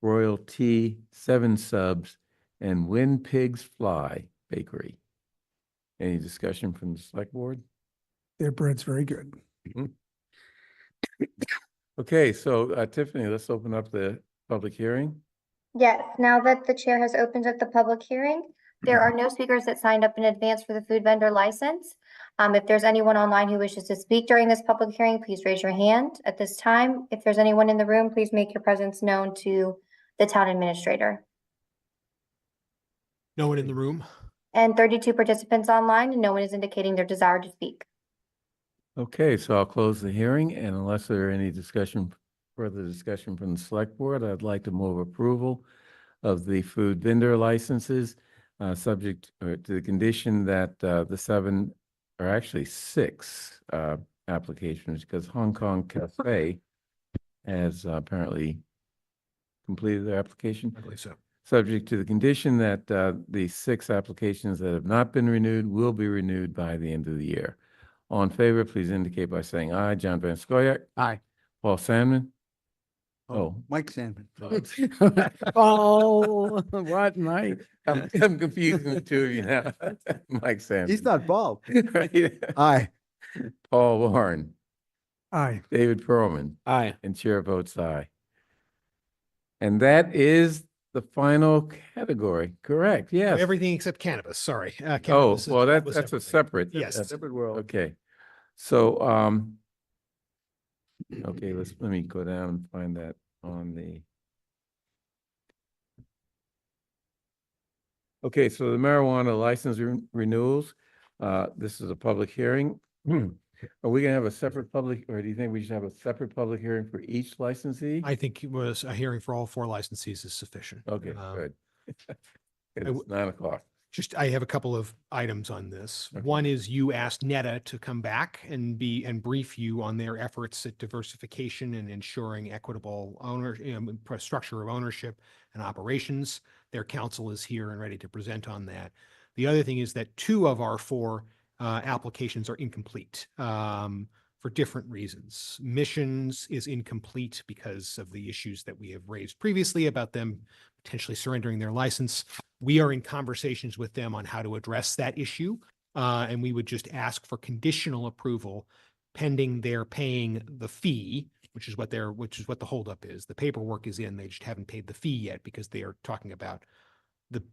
Royal Tea, 7 Subs, and When Pigs Fly Bakery. Any discussion from the select board? Their bread's very good. Okay, so Tiffany, let's open up the public hearing. Yes, now that the chair has opened up the public hearing, there are no speakers that signed up in advance for the food vendor license. If there's anyone online who wishes to speak during this public hearing, please raise your hand at this time. If there's anyone in the room, please make your presence known to the town administrator. No one in the room? And 32 participants online, and no one is indicating their desire to speak. Okay, so I'll close the hearing, and unless there are any further discussion from the select board, I'd like to move approval of the food vendor licenses, subject to the condition that the 7, or actually 6 applications, because Hong Kong Cafe has apparently completed their application. I believe so. subject to the condition that the 6 applications that have not been renewed will be renewed by the end of the year. All in favor, please indicate by saying aye. John Van Scoyac. Aye. Paul Sandman. Oh. Mike Sandman. Oh, what, Mike? I'm confusing the two of you now. Mike Sandman. He's not bald. Right? Aye. Paul Warren. Aye. David Perlman. Aye. And chair votes aye. And that is the final category, correct? Yes. Everything except cannabis, sorry. Oh, Cannabis is well, dealt with that's a separately. separate. Yes. Separate world. Okay. So, okay, let me go down and find that on the. Okay, so the marijuana license renewals, this is a public hearing. Are we gonna have a separate public, or do you think we should have a separate public hearing for each licensee? I think it was a hearing for all 4 licensees is sufficient. Okay, good. It's w- 9 o'clock. I have a couple of items on this. Okay. One is you asked Netta to come back and brief you on their efforts at diversification and ensuring equitable structure of ownership and operations. Their counsel is here and ready to present on that. The other thing is that 2 of our 4 applications are incomplete for different reasons. Missions is incomplete because of the issues that we have raised previously about them potentially surrendering their license. We are in conversations with them on how to address that issue. And we would just ask for conditional approval pending their paying the fee, which is what the holdup is. The paperwork is in, they just haven't paid the fee yet because they are talking about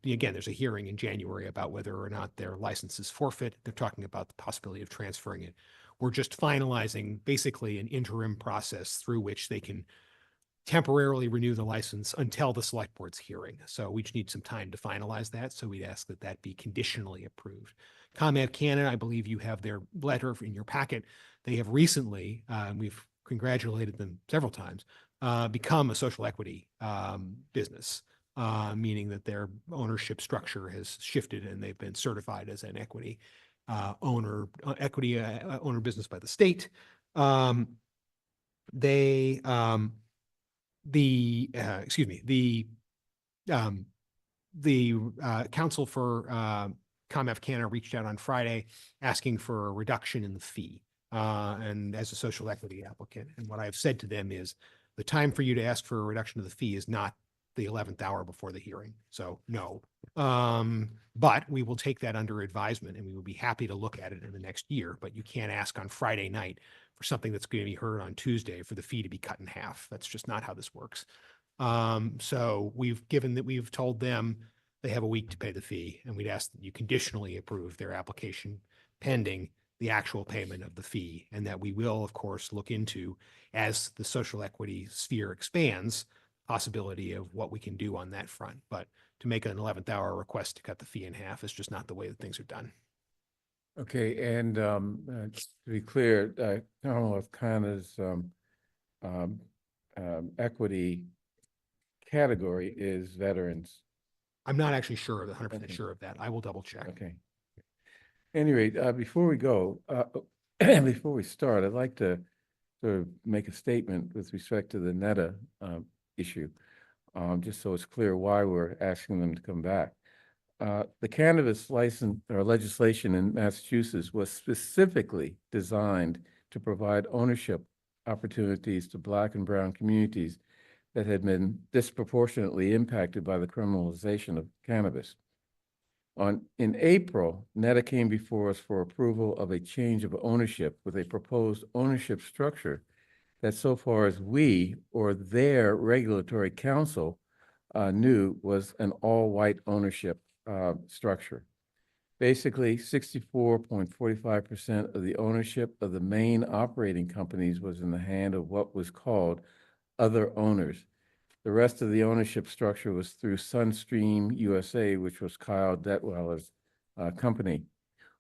again, there's a hearing in January about whether or not their license is forfeit. They're talking about the possibility of transferring it. We're just finalizing basically an interim process through which they can temporarily renew the license until the select board's hearing. So we just need some time to finalize that. So we'd ask that that be conditionally approved. ComEd Canada, I believe you have their letter in your packet. They have recently, we've congratulated them several times, become a social equity business, meaning that their ownership structure has shifted and they've been certified as an equity owner business by the state. The counsel for ComEd Canada reached out on Friday asking for a reduction in the fee and as a social equity applicant. And what I've said to them is the time for you to ask for a reduction of the fee is not the 11th hour before the hearing. So no, but we will take that under advisement and we will be happy to look at it in the next year. But you can't ask on Friday night for something that's going to be heard on Tuesday for the fee to be cut in half. That's just not how this works. So we've told them they have a week to pay the fee, and we'd ask that you conditionally approve their application pending the actual payment of the fee, and that we will, of course, look into, as the social equity sphere expands, possibility of what we can do on that front. But to make an 11th hour request to cut the fee in half is just not the way that things are done. Okay, and just to be clear, Commonwealth Canada's equity category is veterans. I'm not actually sure, 100% sure of that. I will double check. Okay. Anyway, before we go, before we start, I'd like to sort of make a statement with respect to the NETA issue, just so it's clear why we're asking them to come back. The cannabis license or legislation in Massachusetts was specifically designed to provide ownership opportunities to Black and Brown communities that had been disproportionately impacted by the criminalization of cannabis. In April, NETA came before us for approval of a change of ownership with a proposed ownership structure that, so far as we or their regulatory council knew, was an all-white ownership structure. Basically, 64.45% of the ownership of the main operating companies was in the hand of what was called other owners. The rest of the ownership structure was through Sunstream USA, which was Kyle Detweiler's company.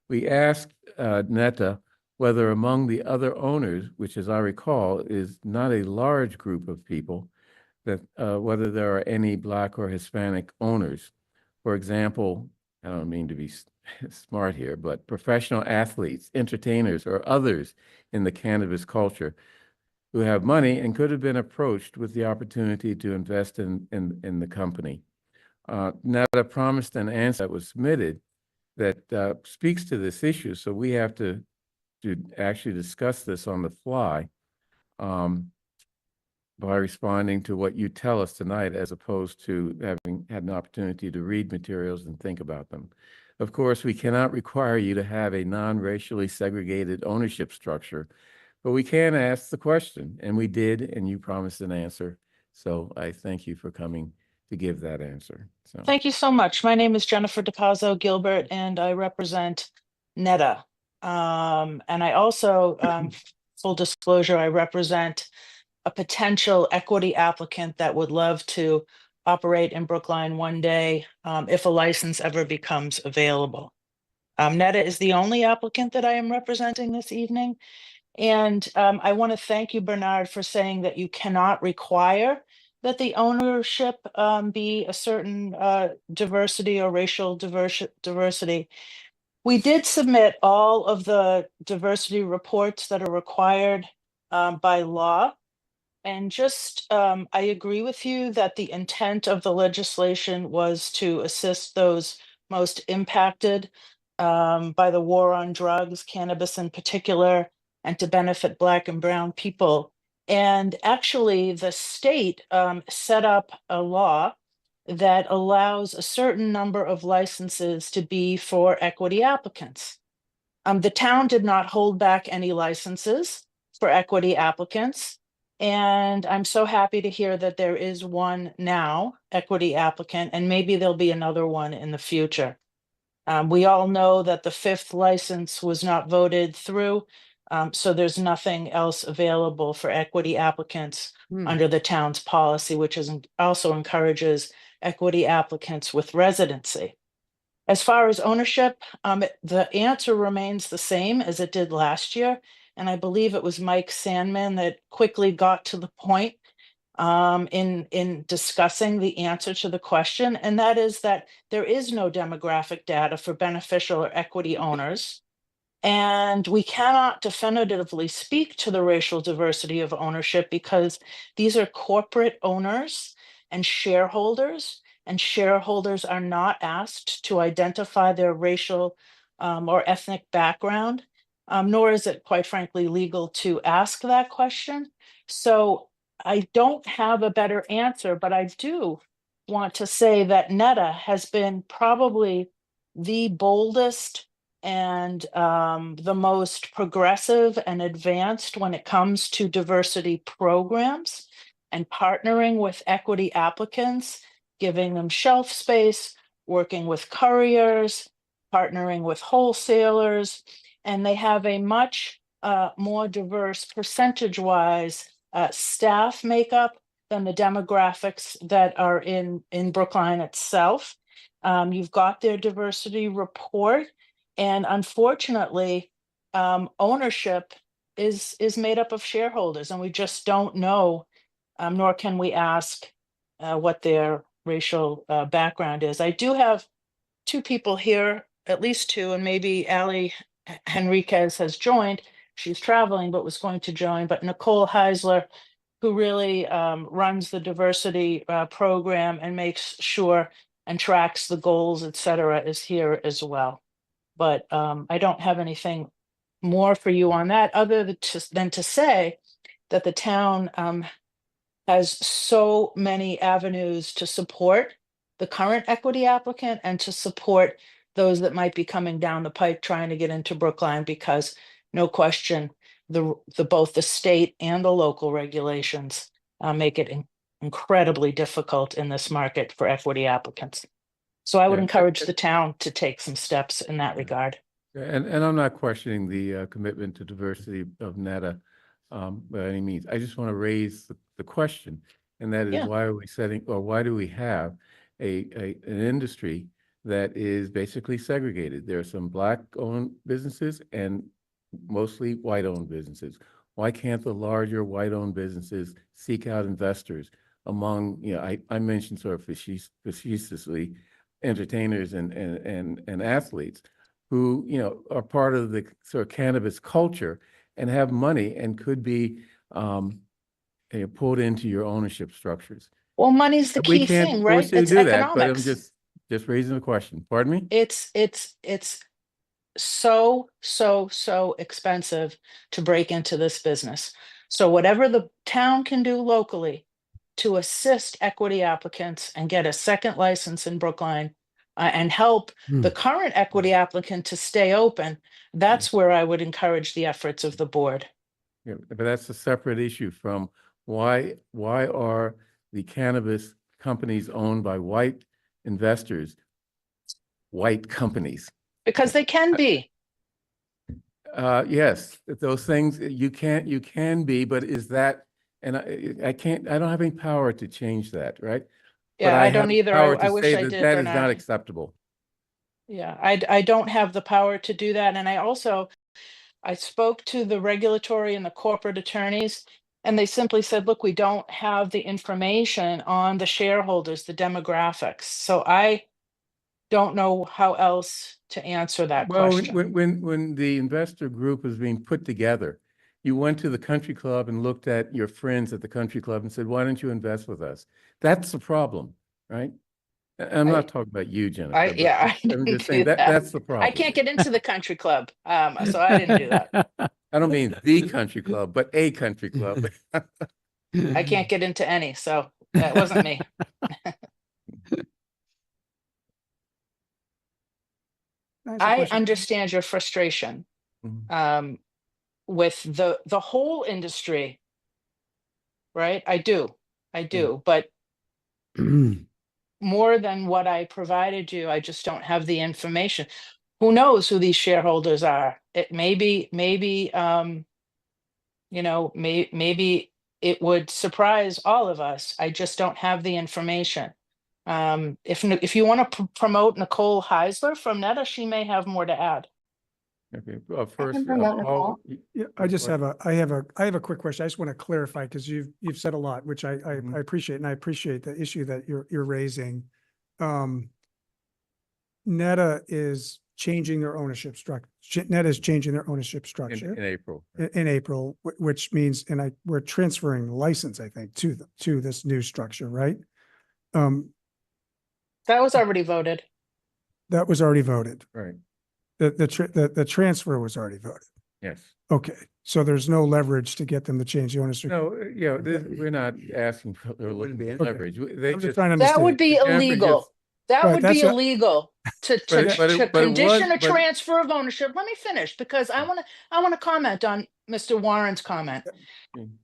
We asked NETA whether among the other owners, which as I recall is not a large group of people, that whether there are any Black or Hispanic owners. For example, I don't mean to be smart here, but professional athletes, entertainers, or others in the cannabis culture who have money and could have been approached with the opportunity to invest in the company. Netta promised an answer that was submitted that speaks to this issue. So we have to actually discuss this on the fly by responding to what you tell us tonight, as opposed to having had an opportunity to read materials and think about them. Of course, we cannot require you to have a non-racially segregated ownership structure, but we can ask the question, and we did, and you promised an answer. So I thank you for coming to give that answer. So Thank you so much. My name is Jennifer DePazzo Gilbert, and I represent Netta. And I also, full disclosure, I represent a potential equity applicant that would love to operate in Brookline one day, if a license ever becomes available. Netta is the only applicant that I am representing this evening. And I want to thank you, Bernard, for saying that you cannot require that the ownership be a certain diversity or racial diversity. We did submit all of the diversity reports that are required by law. And just, I agree with you that the intent of the legislation was to assist those most impacted by the war on drugs, cannabis in particular, and to benefit Black and Brown people. And actually, the state set up a law that allows a certain number of licenses to be for equity applicants. The town did not hold back any licenses for equity applicants. And I'm so happy to hear that there is one now, equity applicant, and maybe there'll be another one in the future. We all know that the 5th license was not voted through, so there's nothing else available for equity applicants under the town's policy, which also encourages equity applicants with residency. As far as ownership, the answer remains the same as it did last year. And I believe it was Mike Sandman that quickly got to the point in discussing the answer to the question. And that is that there is no demographic data for beneficial or equity owners. And we cannot definitively speak to the racial diversity of ownership because these are corporate owners and shareholders are not asked to identify their racial or ethnic background, nor is it, quite frankly, legal to ask that question. So I don't have a better answer, but I do want to say that Netta has been probably the boldest and the most progressive and advanced when it comes to diversity programs and partnering with equity applicants, giving them shelf space, working with couriers, partnering with wholesalers, and they have a much more diverse percentage-wise staff makeup than the demographics that are in Brookline itself. You've got their diversity report, and unfortunately, ownership is made up of shareholders, and we just don't know, nor can we ask what their racial background is. I do have 2 people here, at least 2, and maybe Ali Henriquez has joined. She's traveling, but was going to join. But Nicole Heisler, who really runs the diversity program and makes sure and tracks the goals, et cetera, is here as well. But I don't have anything more for you on that other than to say that the town has so many avenues to support the current equity applicant and to support those that might be coming down the pipe trying to get into Brookline, because no question, both the state and the local regulations make it incredibly difficult in this market for equity applicants. So I would encourage the town to take some steps in that regard. And I'm not questioning the commitment to diversity of Netta by any means. I just want to raise the question, and that is, why are we why do we have an industry that is basically segregated? There are some Black-owned businesses and mostly white-owned businesses. Why can't the larger white-owned businesses seek out investors among, I mentioned sort of facetiously, entertainers and athletes who, are part of the sort of cannabis culture and have money and could be pulled into your ownership structures. Well, money's the We key can't thing, force right? you to It's do that, but I'm economics. just raising a question. Pardon me? It's so expensive to break into this business. So whatever the town can do locally to assist equity applicants and get a second license in Brookline and help the current equity applicant to stay open, that's where I would encourage the efforts of the board. Yeah, but that's a separate issue from why are the cannabis companies owned by white investors, white companies? Because they can be. Yes, those things you can be, but is that, and I don't have any power to change that, right? But Yeah, I have don't either. power I to wish say I that did, that is not Bernard. acceptable. Yeah, I don't have the power to do that. And I spoke to the regulatory and the corporate attorneys, and they simply said, look, we don't have the information on the shareholders, the demographics. So I don't know how else to answer that Well, question. when the investor group was being put together, you went to the country club and looked at your friends at the country club and said, why don't you invest with us? That's the problem, right? I'm not talking about you, Jennifer. I I'm didn't just saying do that. that's the I problem. can't get into the country club, so I didn't do that. I don't mean the country club, but a country club. I can't get into any, so that wasn't me. I understand your frustration with the whole industry, right? I do, but more than what I provided you, I just don't have the information. Who knows who these shareholders are? It maybe, maybe it would surprise all of us. I just don't have the information. If you want to promote Nicole Heisler from Netta, she may have more to add. Okay, first, promote Paul. Nicole. Yeah, I just have I have a quick question. I just want to clarify because you've said a lot, which I appreciate, and I appreciate the issue that you're raising. Netta is changing their ownership structure. Netta is changing their ownership structure In April. in April, which means, we're transferring license, I think, to this new structure, right? That was already voted. That was already voted. Right. The transfer was already voted. Yes. Okay, so there's no leverage to get them to change the ownership. No, we're not asking for leverage. They I'm just trying to That would understand. be illegal. That Right, would be that's what- illegal to But it condition was- a transfer of ownership. Let me finish because I want to comment on Mr. Warren's comment.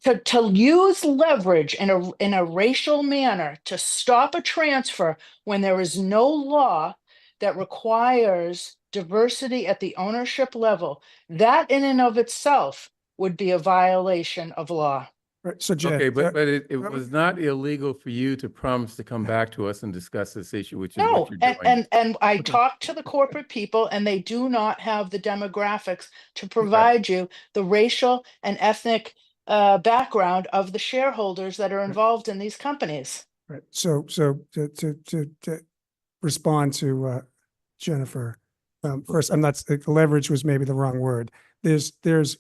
To use leverage in a racial manner to stop a transfer when there is no law that requires diversity at the ownership level, that in and of itself would be a violation of law. Right, so Jen. Okay, but it was not illegal for you to promise to come back to us and discuss this issue, which is No, what you're doing. and I talked to the corporate people and they do not have the demographics to provide you the racial and ethnic background of the shareholders that are involved in these companies. Right, so to respond to Jennifer, first, I'm not, leverage was maybe the wrong word. There's,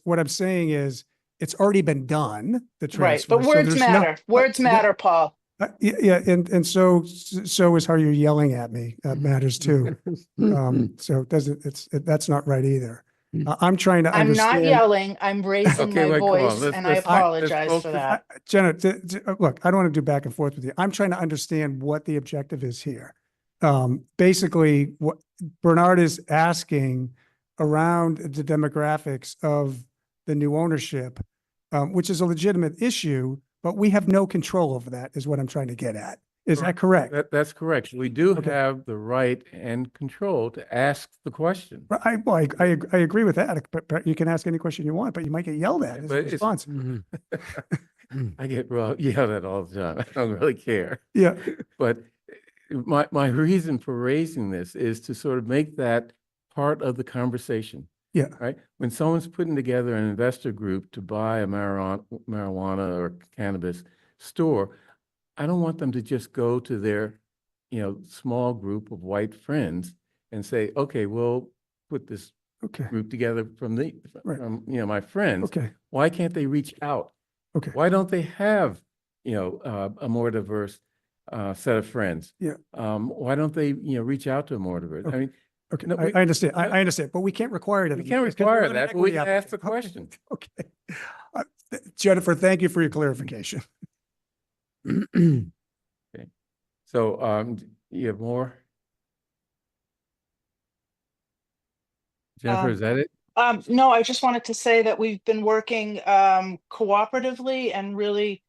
what I'm saying is, it's already been done, the Right, transfer. but so words there's no- matter. Words matter, Paul. Yeah, and so is how you're yelling at me, matters too. So it doesn't, that's not right either. I'm trying to I'm understand. not yelling. I'm raising Okay, my wait, come on. voice, and I apologize for that. Jenna, look, I don't want to do back and forth with you. I'm trying to understand what the objective is here. Basically, what Bernard is asking around the demographics of the new ownership, which is a legitimate issue, but we have no control over that, is what I'm trying to get at. Is that correct? That's correct. We do have the right and control to ask the question. I agree with that, but you can ask any question you want, but you might get yelled at as a response. I get yelled at all the time. I don't really care. Yeah. But my reason for raising this is to sort of make that part of the conversation. Yeah. Right. When someone's putting together an investor group to buy a marijuana or cannabis store, I don't want them to just go to their, small group of white friends and say, okay, we'll put this group together from my friends. Okay. Why can't they reach out? Okay. Why don't they have, a more diverse set of friends. Yeah. Why don't they, reach out to more of it? I mean, Okay, no, I understand. I understand, but we can't require it. of we them can't because we're require on an that, but we equity can ask the application. question. Okay. Jennifer, thank you for your clarification. Okay. So, you have more? Jennifer, is that it? No, I just wanted to say that we've been working cooperatively, and really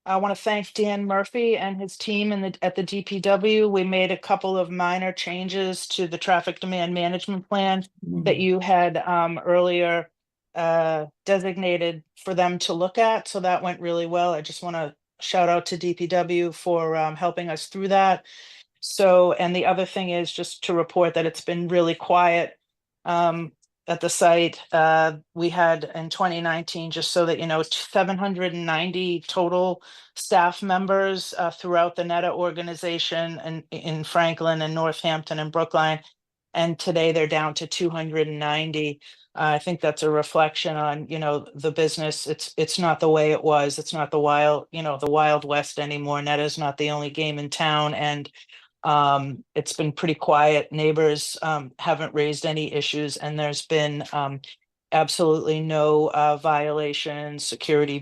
I want to thank Dan Murphy and his team at the DPW. We made a couple of minor changes to the traffic demand management plan that you had earlier designated for them to look at. So that went really well. I just want to shout out to DPW for helping us through that. So, and the other thing is just to report that it's been really quiet at the site. We had in 2019, just so that you know, 790 total staff members throughout the NETA organization and in Franklin and Northampton and Brookline. And today they're down to 290. I think that's a reflection on, the business. It's not the way it was. It's not the Wild West anymore. NETA is not the only game in town. And it's been pretty quiet. Neighbors haven't raised any issues, and there's been absolutely no violations, security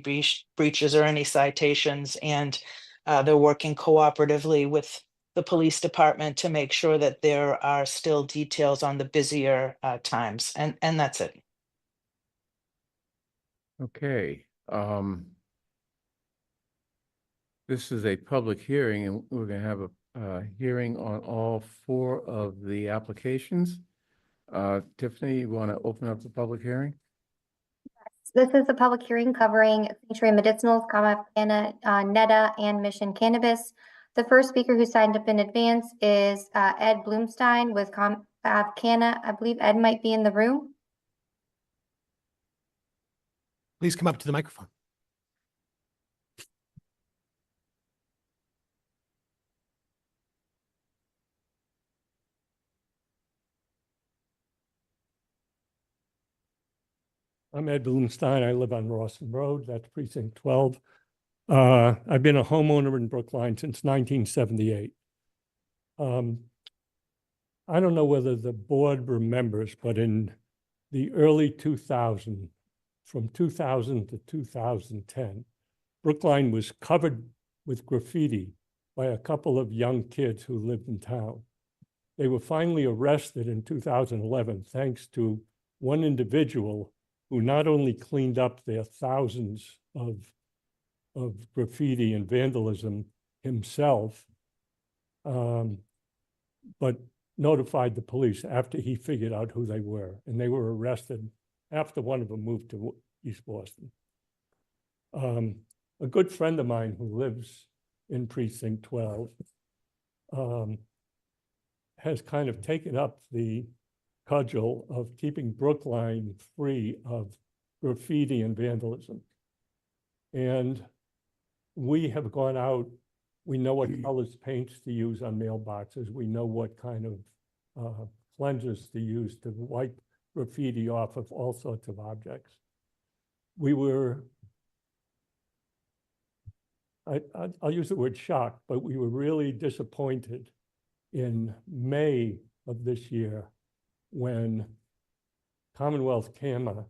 breaches, or any citations. And they're working cooperatively with the police department to make sure that there are still details on the busier times. And that's it. Okay. This is a public hearing, and we're going to have a hearing on all 4 of the applications. Tiffany, you want to open up the public hearing? This is a public hearing covering Sanctuary Medicinals, Canna, NETA, and Mission Cannabis. The first speaker who signed up in advance is Ed Bloomstein with Canna. I believe Ed might be in the room. Please come up to the microphone. I'm Ed Bloomstein. I live on Rawson Road. That's precinct 12. I've been a homeowner in Brookline since 1978. I don't know whether the board remembers, but in the early 2000s, from 2000 to 2010, Brookline was covered with graffiti by a couple of young kids who lived in town. They were finally arrested in 2011, thanks to one individual who not only cleaned up their thousands of graffiti and vandalism himself, but notified the police after he figured out who they were, and they were arrested after one of them moved to East Boston. A good friend of mine who lives in precinct 12 has kind of taken up the cudgel of keeping Brookline free of graffiti and vandalism. And we have gone out, we know what colors paints to use on mailboxes. We know what kind of cleansers to use to wipe graffiti off of all sorts of objects. We were, I'll use the word shocked, but we were really disappointed in May of this year when Commonwealth Camera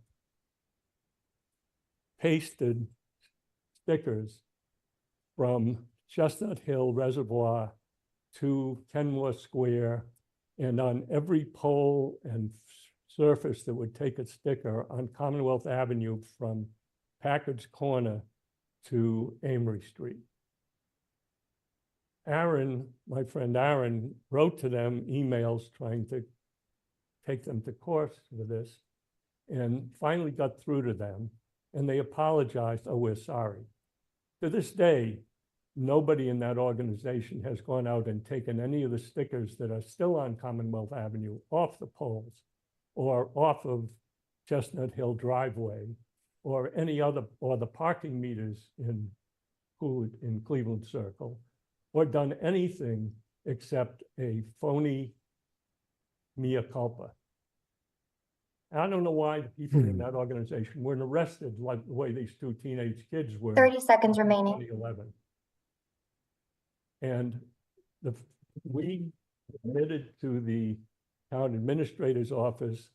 pasted stickers from Chestnut Hill Reservoir to Kenmore Square, and on every pole and surface that would take a sticker on Commonwealth Avenue from Packard's Corner to Amory Street. Aaron, my friend Aaron, wrote to them emails trying to take them to court for this, and finally got through to them, and they apologized. Oh, we're sorry. To this day, nobody in that organization has gone out and taken any of the stickers that are still on Commonwealth Avenue off the poles or off of Chestnut Hill driveway or any other, or the parking meters in Cleveland Circle, or done anything except a phony mea culpa. I don't know why the people in that organization weren't arrested like the way these 2 teenage kids were. 30 seconds remaining. 2011. And we submitted to the town administrator's office.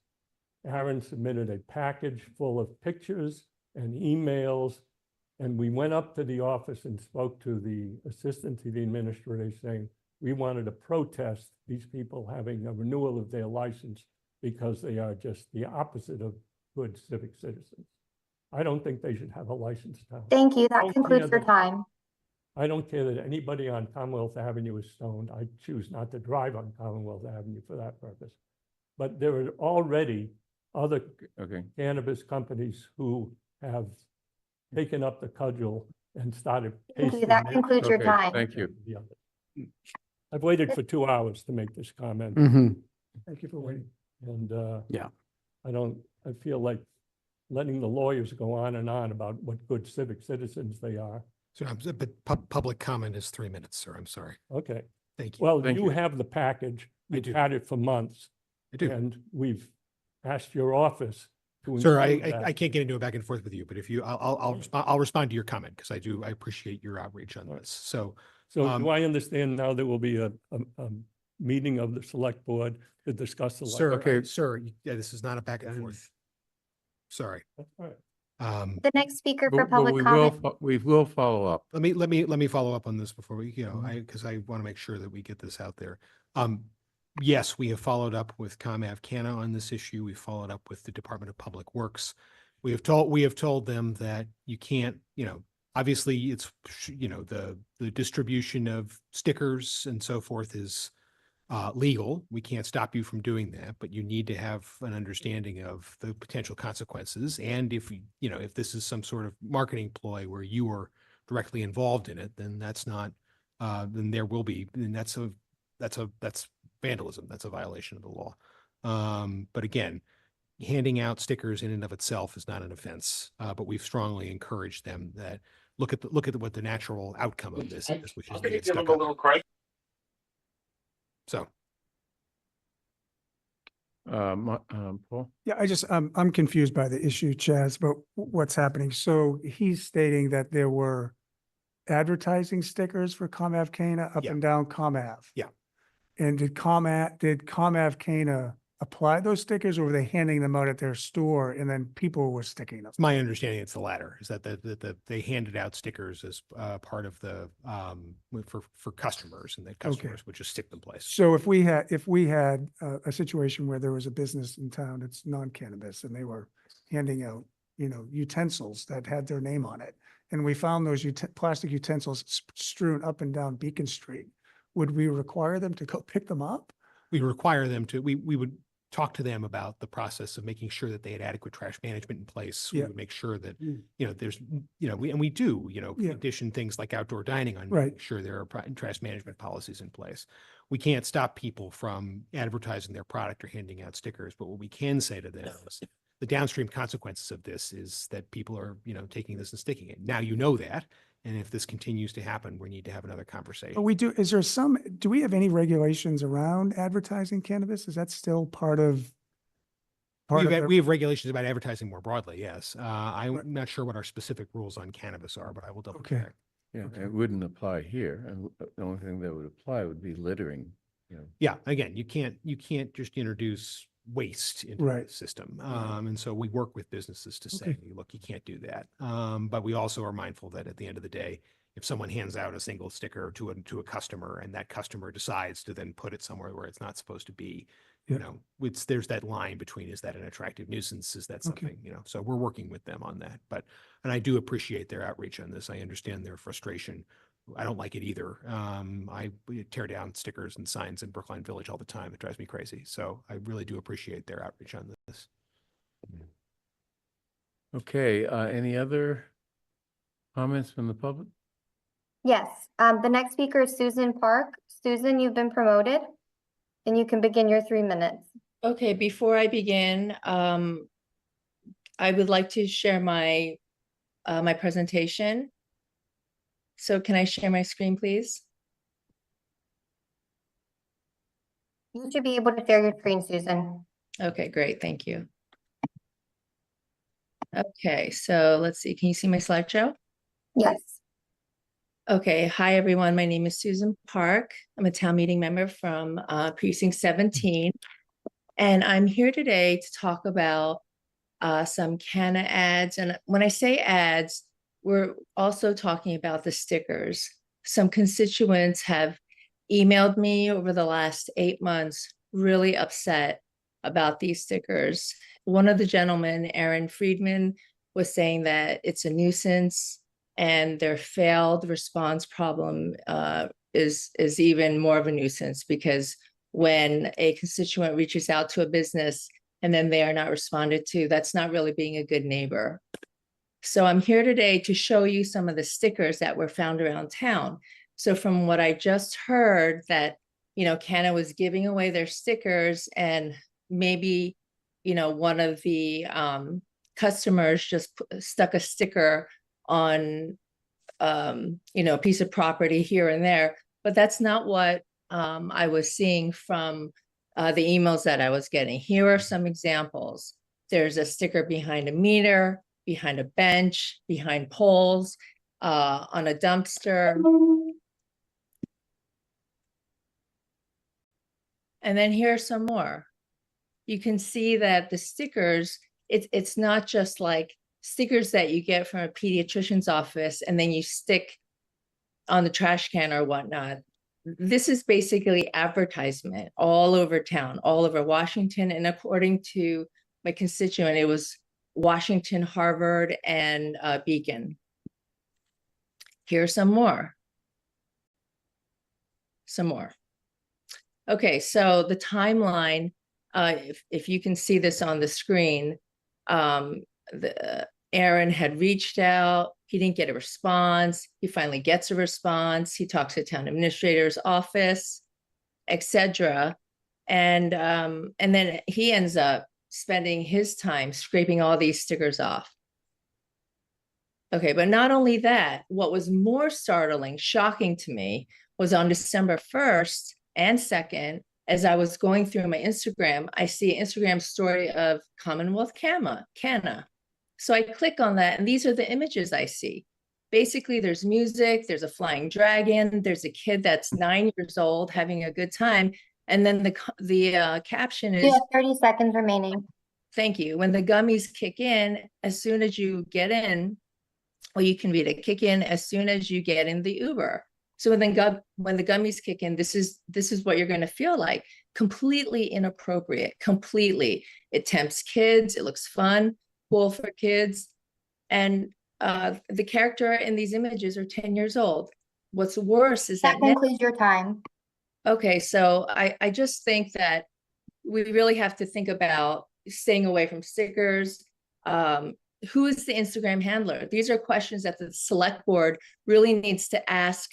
Aaron submitted a package full of pictures and emails. And we went up to the office and spoke to the assistant to the administrator saying, we wanted to protest these people having a renewal of their license because they are just the opposite of good civic citizens. I don't think they should have a license now. Thank you. That concludes your time. I don't care that anybody on Commonwealth Avenue is stoned. I choose not to drive on Commonwealth Avenue for that purpose. But there are already other cannabis companies who have taken up the cudgel and started Thank you. pasting That their- concludes your time. Thank you. the others. I've waited for 2 hours to make this comment. Thank you for waiting. And Yeah. I feel like letting the lawyers go on and on about what good civic citizens they are. So, but public comment is 3 minutes, sir. I'm sorry. Okay. Thank you. Well, Thank you you. have the package. I You've do. had it for months. I do. And we've asked your office to Sir, include I that. can't get into a back and forth with you, but if you, I'll respond to your comment because I appreciate your outreach on this. So, So do I understand now there will be a meeting of the select board to discuss the? sir, sir, yeah, this is not a back and forth. Sorry. That's all right. The next speaker for But public comment. we will follow up. Let me follow up on this before we, because I want to make sure that we get this out there. Yes, we have followed up with ComAv Canna on this issue. We followed up with the Department of Public Works. We have told them that you can't, obviously it's, the distribution of stickers and so forth is legal. We can't stop you from doing that, but you need to have an understanding of the potential consequences. And if if this is some sort of marketing ploy where you are directly involved in it, then that's not, then there will be, then that's vandalism. That's a violation of the law. But again, handing out stickers in and of itself is not an offense. But we've strongly encouraged them that look at what the natural outcome of this is, which is they get stuck up. So. Paul? Yeah, I'm confused by the issue, Chaz, but what's happening? So he's stating that there were advertising stickers for ComAv Cana up and down ComAv. Yeah. And did ComAv Cana apply those stickers, or were they handing them out at their store and then people were sticking them? It's my understanding it's the latter, is that they handed out stickers as part of the for customers, and that customers would just stick them place. So if we had a situation where there was a business in town that's non-cannabis and they were handing out, utensils that had their name on it, and we found those plastic utensils strewn up and down Beacon Street, would we require them to go pick them up? We require them to, we would talk to them about the process of making sure that they had adequate trash management in place. We would make sure that, there's, we do, condition things like outdoor dining on making sure there are trash management policies in place. We can't stop people from advertising their product or handing out stickers, but what we can say to them is the downstream consequences of this is that people are, taking this and sticking it. Now, that. And if this continues to happen, we need to have another conversation. But do we have any regulations around advertising cannabis? Is that still part of? We have regulations about advertising more broadly, yes. I'm not sure what our specific rules on cannabis are, but I will double check. Yeah, it wouldn't apply here. And the only thing that would apply would be littering, Yeah, again, you can't just introduce waste into the system. And so we work with businesses to say, look, you can't do that. But we also are mindful that at the end of the day, if someone hands out a single sticker to a customer and that customer decides to then put it somewhere where it's not supposed to be, there's that line between, is that an attractive nuisance? Is that something, so we're working with them on that. And I do appreciate their outreach on this. I understand their frustration. I don't like it either. I tear down stickers and signs in Brookline Village all the time. It drives me crazy. So I really do appreciate their outreach on this. Okay, any other comments from the public? Yes, the next speaker is Susan Park. Susan, you've been promoted and you can begin your 3 minutes. Okay, before I begin, I would like to share my my presentation. So can I share my screen, please? You should be able to share your screen, Susan. Okay, great. Thank you. Okay, so let's see. Can you see my slideshow? Yes. Okay, hi everyone. My name is Susan Park. I'm a town meeting member from precinct 17. And I'm here today to talk about some Canna ads. And when I say ads, we're also talking about the stickers. Some constituents have emailed me over the last 8 months, really upset about these stickers. One of the gentlemen, Aaron Friedman, was saying that it's a nuisance and their failed response problem is even more of a nuisance, because when a constituent reaches out to a business and then they are not responded to, that's not really being a good neighbor. So I'm here today to show you some of the stickers that were found around town. So from what I just heard, that, Canna was giving away their stickers, and maybe, one of the customers just stuck a sticker on, a piece of property here and there. But that's not what I was seeing from the emails that I was getting. Here are some examples. There's a sticker behind a meter, behind a bench, behind poles, on a dumpster. And then here's some more. You can see that the stickers, it's not just like stickers that you get from a pediatrician's office and then you stick on the trash can or whatnot. This is basically advertisement all over town, all over Washington. And according to my constituent, it was Washington, Harvard, and Beacon. Here's some more. Some more. Okay, so the timeline, if you can see this on the screen, Aaron had reached out. He didn't get a response. He finally gets a response. He talks to the town administrator's office, etc. And then he ends up spending his time scraping all these stickers off. Okay, but not only that, what was more startling, shocking to me, was on December 1st and 2nd, as I was going through my Instagram, I see an Instagram story of Commonwealth Canna. So I click on that, and these are the images I see. Basically, there's music, there's a flying dragon, there's a kid that's 9 years old having a good time, and then the caption is— You have 30 seconds remaining. Thank you. When the gummies kick in, as soon as you get in, or you can read it, kick in as soon as you get in the Uber. So when the gummies kick in, this is what you're going to feel like. Completely inappropriate, completely. It tempts kids, it looks fun, cool for kids. And the character in these images are 10 years old. What's worse is that— That concludes your time. Okay, so I just think that we really have to think about staying away from stickers. Who is the Instagram handler? These are questions that the select board really needs to ask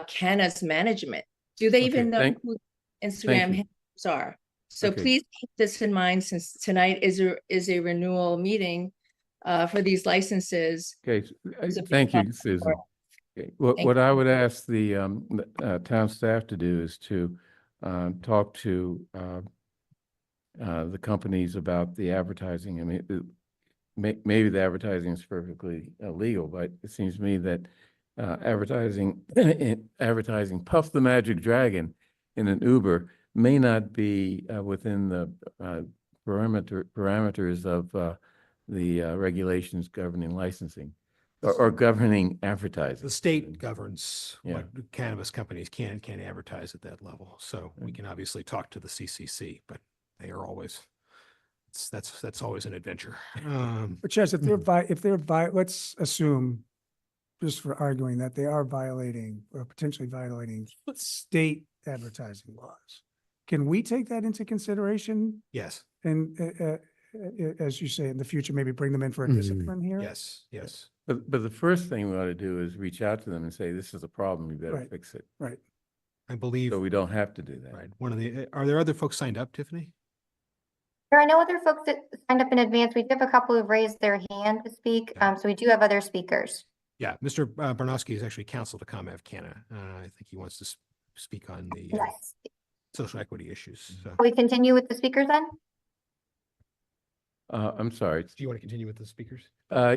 Canna's management. Do they even know who Instagram handlers are? So please keep this in mind, since tonight is a renewal meeting for these licenses. Okay, thank you, Susan. Okay. What I would ask the town staff to do is to talk to the companies about the advertising. I mean, maybe the advertising is perfectly legal, but it seems to me that advertising Puff the Magic Dragon in an Uber may not be within the parameters of the regulations governing licensing or governing advertising. The state governs Yeah. what cannabis companies can and can't advertise at that level. So we can obviously talk to the CCC, but they are always, that's always an adventure. But Chaz, let's assume, just for arguing, that they are violating or potentially violating state advertising laws. Can we take that into consideration? Yes. And as you say, in the future, maybe bring them in for a discipline here? Yes, yes. But the first thing we ought to do is reach out to them and say, this is a problem, you better Right. fix it. Right. I believe. So we don't have to do that. Right. Are there other folks signed up, Tiffany? There are no other folks that signed up in advance. We do have a couple who've raised their hand to speak. So we do have other speakers. Yeah, Mr. Barnowski has actually counseled to come out Canna. I think he wants to speak on the Yes. social equity issues. So. We continue with the speakers then? I'm sorry. Do you want to continue with the speakers?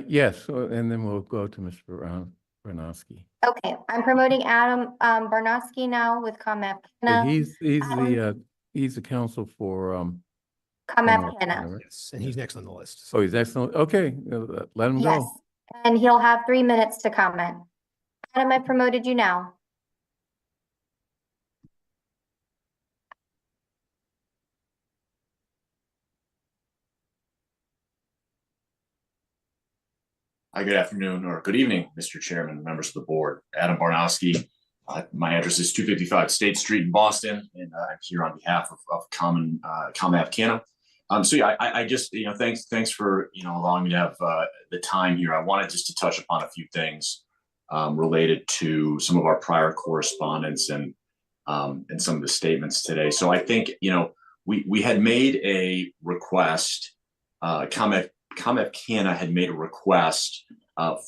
Yes, and then we'll go to Mr. Brown. Barnowski. Okay, I'm promoting Adam Barnowski now with ComEd. Yeah, he's the counsel for ComEd Canna, Canna. right? Yes, and he's next on the list. Oh, he's excellent. Okay, let him Yes, go. and he'll have 3 minutes to comment. Adam, I promoted you now. Hi, good afternoon or good evening, Mr. Chairman, members of the board. Adam Barnowski. My address is 255 State Street in Boston, and I'm here on behalf of ComAv Canna. So yeah, I just, thanks for, allowing me to have the time here. I wanted just to touch upon a few things related to some of our prior correspondence and some of the statements today. So I think, we had made a request, ComAv Canna had made a request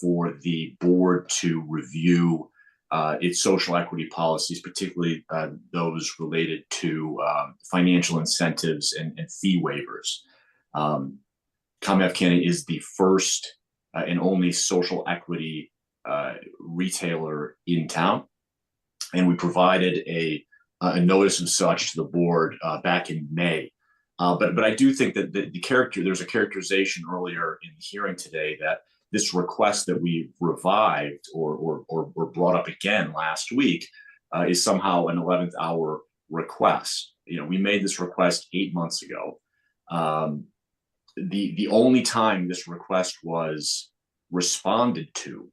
for the board to review its social equity policies, particularly those related to financial incentives and fee waivers. ComAv Canna is the first and only social equity retailer in town, and we provided a notice of such to the board back in May. But I do think that there's a characterization earlier in the hearing today that this request that we revived or brought up again last week is somehow an 11th hour request. We made this request 8 months ago. The only time this request was responded to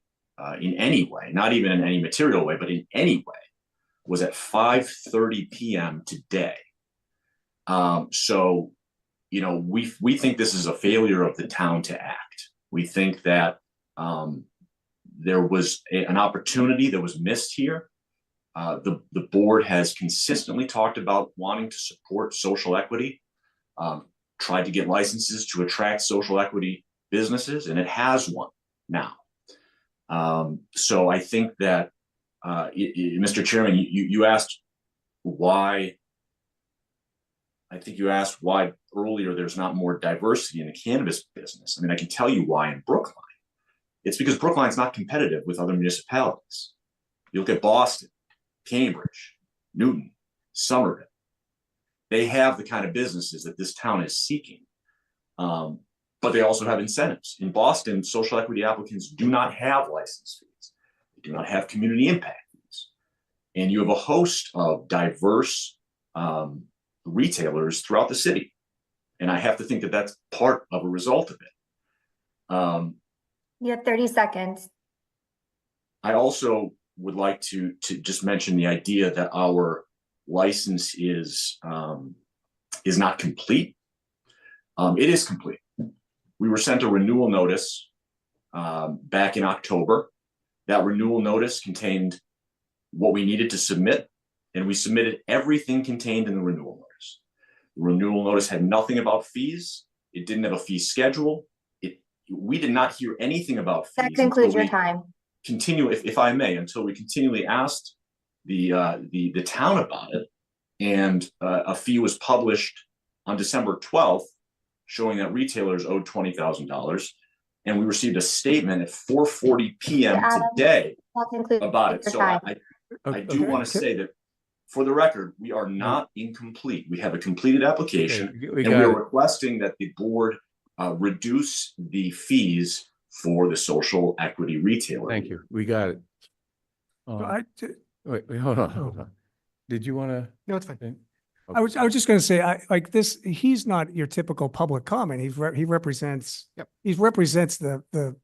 in any way, not even in any material way, but in any way, was at 5:30 p.m. today. So, we think this is a failure of the town to act. We think that there was an opportunity that was missed here. The board has consistently talked about wanting to support social equity, tried to get licenses to attract social equity businesses, and it has one now. So I think that, Mr. Chairman, you asked why. I think you asked why earlier there's not more diversity in the cannabis business. I mean, I can tell you why in Brookline. It's because Brookline's not competitive with other municipalities. You look at Boston, Cambridge, Newton, Somerville. They have the kind of businesses that this town is seeking. But they also have incentives. In Boston, social equity applicants do not have license fees. They do not have community impact fees. And you have a host of diverse retailers throughout the city. And I have to think that that's part of a result of it. You have 30 seconds. I also would like to just mention the idea that our license is not complete. It is complete. We were sent a renewal notice back in October. That renewal notice contained what we needed to submit, and we submitted everything contained in the renewal notice. The renewal notice had nothing about fees. It didn't have a fee schedule. We did not hear anything about fees. That concludes your time. Continue, if I may, until we continually asked the town about it, and a fee was published on December 12th, showing that retailers owed $20,000, and we received a statement at 4:40 p.m. today about it. So I do want to say that, for the record, we are not incomplete. We have a completed application, and we are requesting that the board reduce the fees for the social equity retailer. Thank you. We got it. Wait, hold on. Did you want to? No, it's fine. Okay. I was just going to say, like this, he's not your typical public comment. He represents, he represents the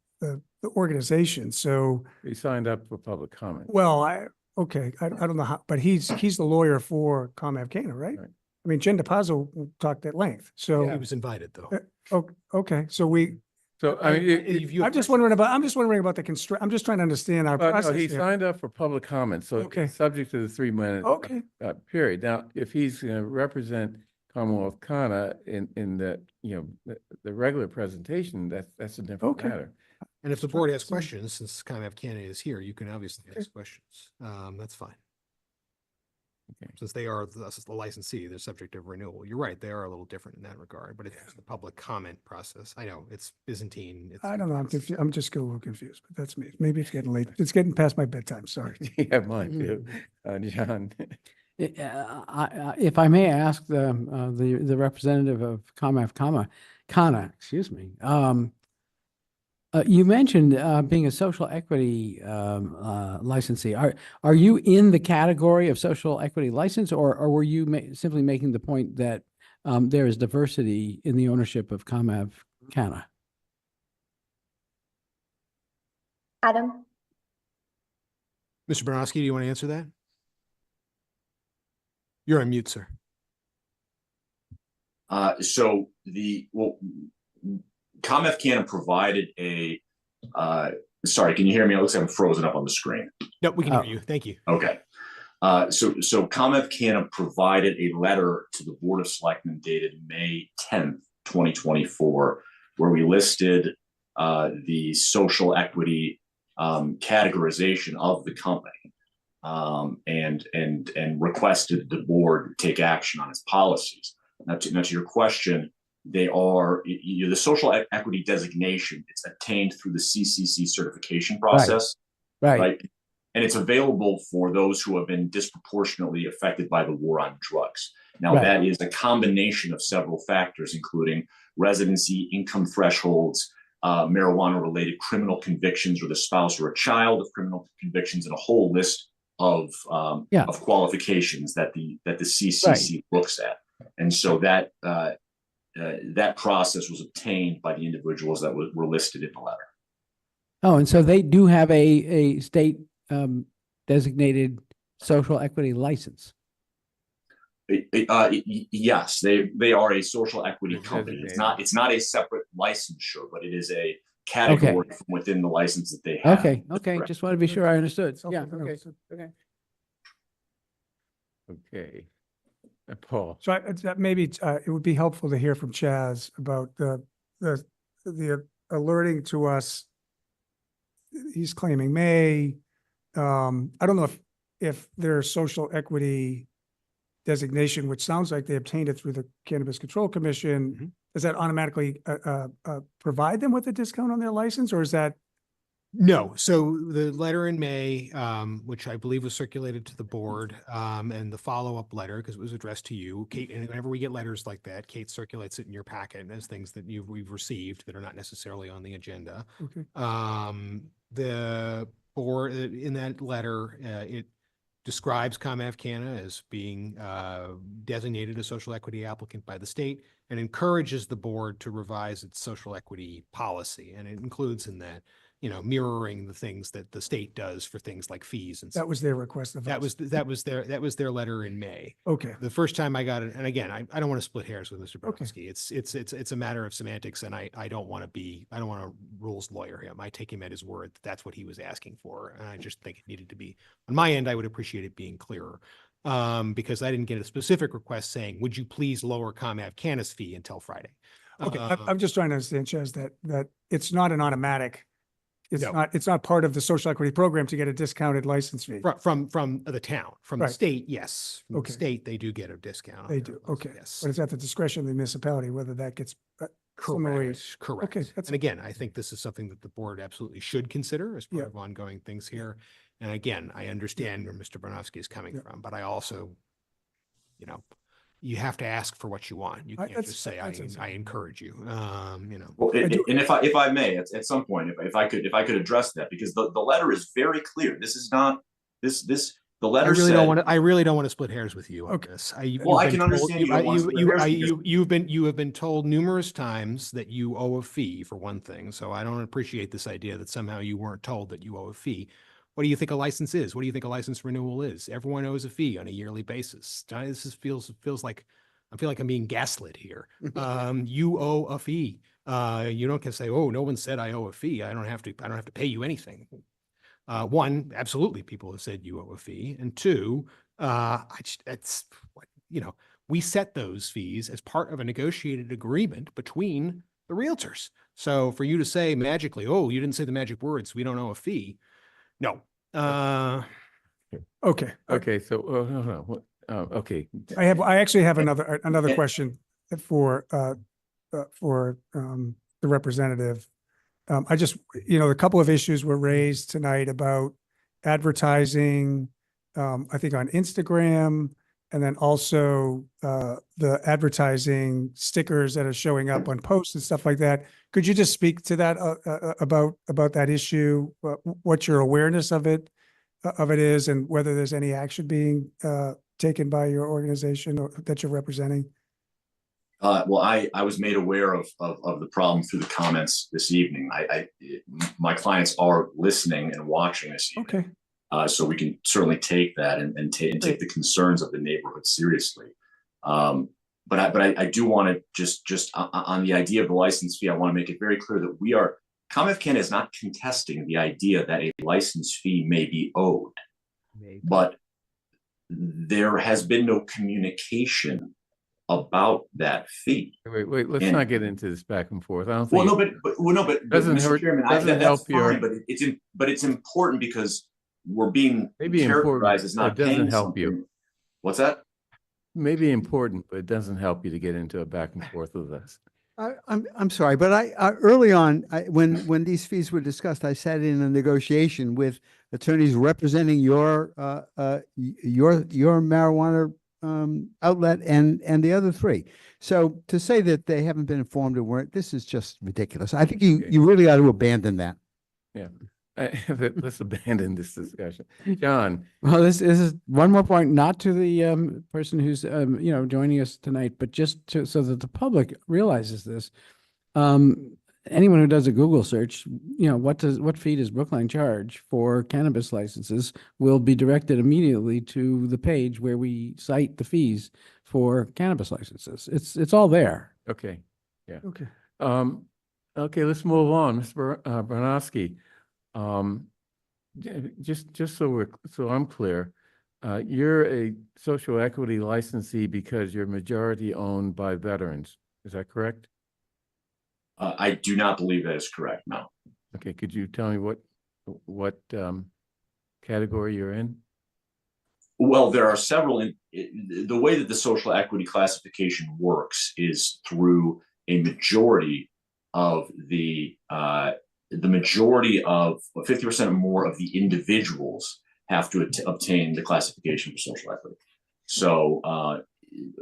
organization. So He signed up for public comment. well, I don't know how, but he's the lawyer for ComAv Canna, right? Right. I mean, Jen DePazzo talked at length. So He was invited, though. Okay, so I mean, I'm just wondering about the constraint. I'm just trying to understand our no, process he here. signed up for public comment, so it's subject to the 3-minute Okay. period. Now, if he's going to represent Commonwealth Canna in the the regular presentation, that's a different matter. And if the board has questions, since ComAv Canna is here, you can obviously ask questions. That's fine. Since they are the licensee, they're subject of renewal. You're right, they are a little different in that regard, but it's the public comment process. I know, it's Byzantine. I don't know. I'm just a little confused, but that's me. Maybe it's getting late. It's getting past my bedtime. Sorry. Yeah, mine too. John. If I may ask the representative of Kana, excuse me. You mentioned being a social equity licensee. Are you in the category of social equity license, or were you simply making the point that there is diversity in the ownership of Kana? Adam? Mr. Bronowski, do you want to answer that? You're on mute, sir. So ComF Canada provided a, sorry, can you hear me? It looks like I'm frozen up on the screen. No, we can hear you. Thank you. Okay. So ComF Canada provided a letter to the Board of Selectmen dated May 10th, 2024, where we listed the social equity categorization of the company. And requested the board take action on its policies. Now to your question, they are the social equity designation. It's obtained through the CCC certification process, right? And it's available for those who have been disproportionately affected by the war on drugs. Now that is a combination of several factors, including residency, income thresholds, marijuana-related criminal convictions, or the spouse or a child of criminal convictions, and a whole list of qualifications that the CCC looks at. And so that that process was obtained by the individuals that were listed in the letter. Oh, and so they do have a state designated social equity license. Yes, they are a social equity company. It's not a separate licensure, but it is a category from within the license that they have. Okay. Just want to be sure I understood. Yeah. Okay. Okay. Paul. So maybe it would be helpful to hear from Chaz about the alerting to us. He's claiming May. I don't know if their social equity designation, which sounds like they obtained it through the Cannabis Control Commission, does that automatically provide them with a discount on their license, or is that? No. So the letter in May, which I believe was circulated to the board, and the follow-up letter, because it was addressed to you, Kate, and whenever we get letters like that, Kate circulates it in your packet as things that we've received that are not necessarily on the agenda. Okay. The board, in that letter, it describes ComF Canada as being designated a social equity applicant by the state, and encourages the board to revise its social equity policy. And it includes in that, mirroring the things that the state does for things like fees and stuff. That was their request of us. That was their letter in May. Okay. The first time I got it, and again, I don't want to split hairs with Mr. Bronowski. It's a matter of semantics, and I don't want to rules lawyer him. I take him at his word that that's what he was asking for, and I just think it needed to be on my end. I would appreciate it being clearer, because I didn't get a specific request saying, "Would you please lower ComF Canada's fee until Friday?" Okay, I'm just trying to understand, Chaz, that it's not an automatic. It's not part of the social equity program to get a discounted license fee. From the town, from the state, yes. From the Okay. state, they do get a discount. They do. Okay. Yes. But it's at the discretion of the municipality whether that gets similarly. Correct. Okay. And again, I think this is something that the board absolutely should consider as part of ongoing things here. And again, I understand where Mr. Bronowski is coming from, but I also, you have to ask for what you want. You can't just say, I encourage you, Well, and if I may, at some point, if I could address that, because the letter is very clear. This is not the letter. I really don't want to split hairs with you on this. I can understand. You have been told numerous times that you owe a fee for one thing. So I don't appreciate this idea that somehow you weren't told that you owe a fee. What do you think a license is? What do you think a license renewal is? Everyone owes a fee on a yearly basis. This feels like I feel like I'm being gaslit here. You owe a fee. You don't get to say, "Oh, no one said I owe a fee. I don't have to pay you anything." One, absolutely, people have said you owe a fee, and two, we set those fees as part of a negotiated agreement between the realtors. So for you to say magically, "Oh, you didn't say the magic words, we don't owe a fee." No. Okay. Okay. So, Okay. I actually have another question for, the representative. I just, a couple of issues were raised tonight about advertising, I think on Instagram, and then also the advertising stickers that are showing up on posts and stuff like that. Could you just speak to that about that issue, what your awareness of it is, and whether there's any action being taken by your organization or that you're representing? Well, I was made aware of the problem through the comments this evening. My clients are listening and watching this evening. Okay. So we can certainly take that and take the concerns of the neighborhood seriously. But I do want to just on the idea of the license fee, I want to make it very clear that ComEf Canada is not contesting the idea that a license fee may be owed, but there has been no communication about that fee. Wait, let's not get into this back and forth. I don't Well, think. but doesn't Mr. hurt, Chairman, doesn't that's help fine, your. but it's important because we're being Maybe characterized important, as but not it doesn't paying help something. you. What's that? Maybe important, but it doesn't help you to get into a back and forth with us. I'm sorry, but I early on, when these fees were discussed, I sat in a negotiation with attorneys representing your marijuana outlet and the other three. So to say that they haven't been informed or weren't, this is just ridiculous. I think you really ought to abandon that. Yeah. Let's abandon this discussion. John. Well, this is one more point, not to the person who's joining us tonight, but just so that the public realizes this. Anyone who does a Google search, what fee does Brookline charge for cannabis licenses will be directed immediately to the page where we cite the fees for cannabis licenses. It's all there. Okay. Yeah. Okay. Okay, let's move on. Mr. Bronowski. Just so I'm clear, you're a social equity licensee because you're majority owned by veterans. Is that correct? I do not believe that is correct. No. Okay. Could you tell me what category you're in? Well, there are several. The way that the social equity classification works is through a majority of the majority of 50% or more of the individuals have to obtain the classification for social equity. So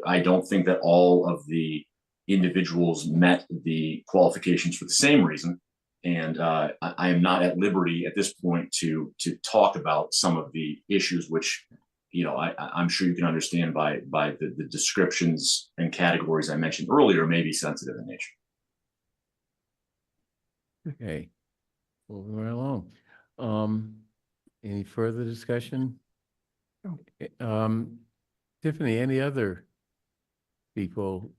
I don't think that all of the individuals met the qualifications for the same reason. And I am not at liberty at this point to talk about some of the issues which, I'm sure you can understand by the descriptions and categories I mentioned earlier may be sensitive in nature. Okay. Moving right along. Any further discussion? No. Tiffany, any other people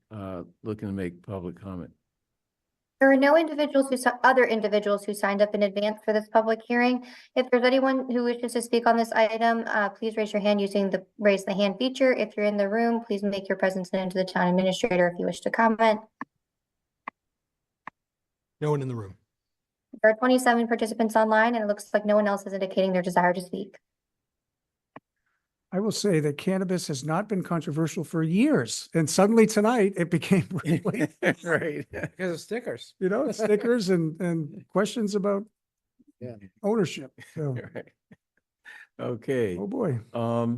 looking to make public comment? There are no other individuals who signed up in advance for this public hearing. If there's anyone who wishes to speak on this item, please raise your hand using the raise the hand feature. If you're in the room, please make your presence known to the town administrator if you wish to comment. No one in the room. There are 27 participants online, and it looks like no one else is indicating their desire to speak. I will say that cannabis has not been controversial for years, and suddenly tonight it became really right because of stickers. Stickers and questions about ownership. So. Right. Okay. Oh boy. But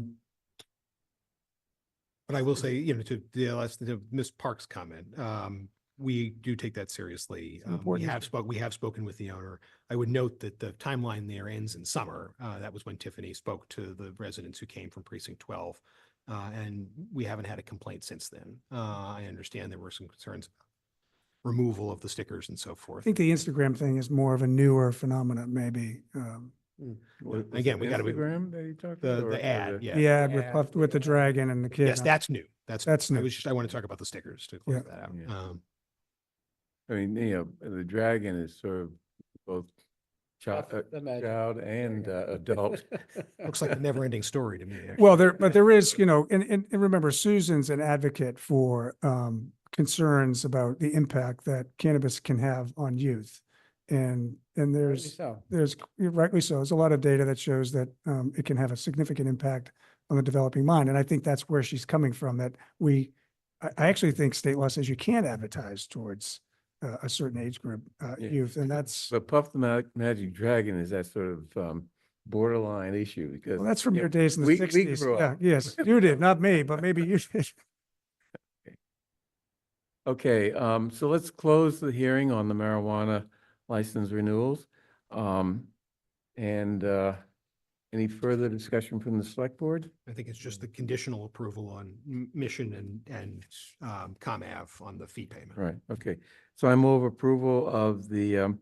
I will say, to Ms. Park's comment, we do take that seriously. We have spoken with the owner. I would note that the timeline there ends in summer. That was when Tiffany spoke to the residents who came from precinct 12. And we haven't had a complaint since then. I understand there were some concerns about removal of the stickers and so forth. I think the Instagram thing is more of a newer phenomenon, maybe. Again, we got to be the ad. Yeah. The ad with the dragon and the kid. Yes, that's new. That's new. new. I want to talk about the stickers to close that out. Yeah. I mean, the dragon is sort of both child and adult. Looks like a never-ending story to me. Actually. Well, there is, and remember, Susan's an advocate for concerns about the impact that cannabis can have on youth, and there's rightly so. There's a lot of data that shows that it can have a significant impact on the developing mind. And I think that's where she's coming from, that I actually think state law says you can't advertise towards a certain age group, Yeah. youth, and that's, But Puff the Magic Dragon is that sort of borderline issue because. well, that's from you your know, days in the we sixties. grew Yeah, up. yes, you did, not me, but maybe you did. Okay, so let's close the hearing on the marijuana license renewals. And any further discussion from the select board? I think it's just the conditional approval on Mission and ComAv on the fee payment. Right, okay. So I move approval of the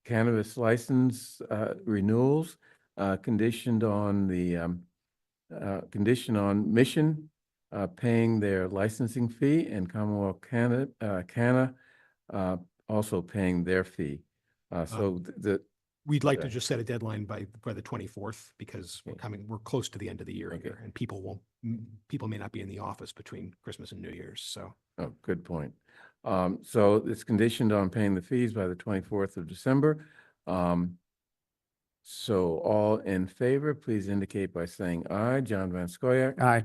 cannabis license renewals, conditioned on the condition on Mission paying their licensing fee and Commonwealth Canna also paying their fee. So We'd like to just set a deadline by the 24th because we're close to the end of the year here, and people may not be in the office between Christmas and New Year's, so. Oh, good point. So it's conditioned on paying the fees by the 24th of December. So all in favor, please indicate by saying aye. John Van Scoyac. Aye.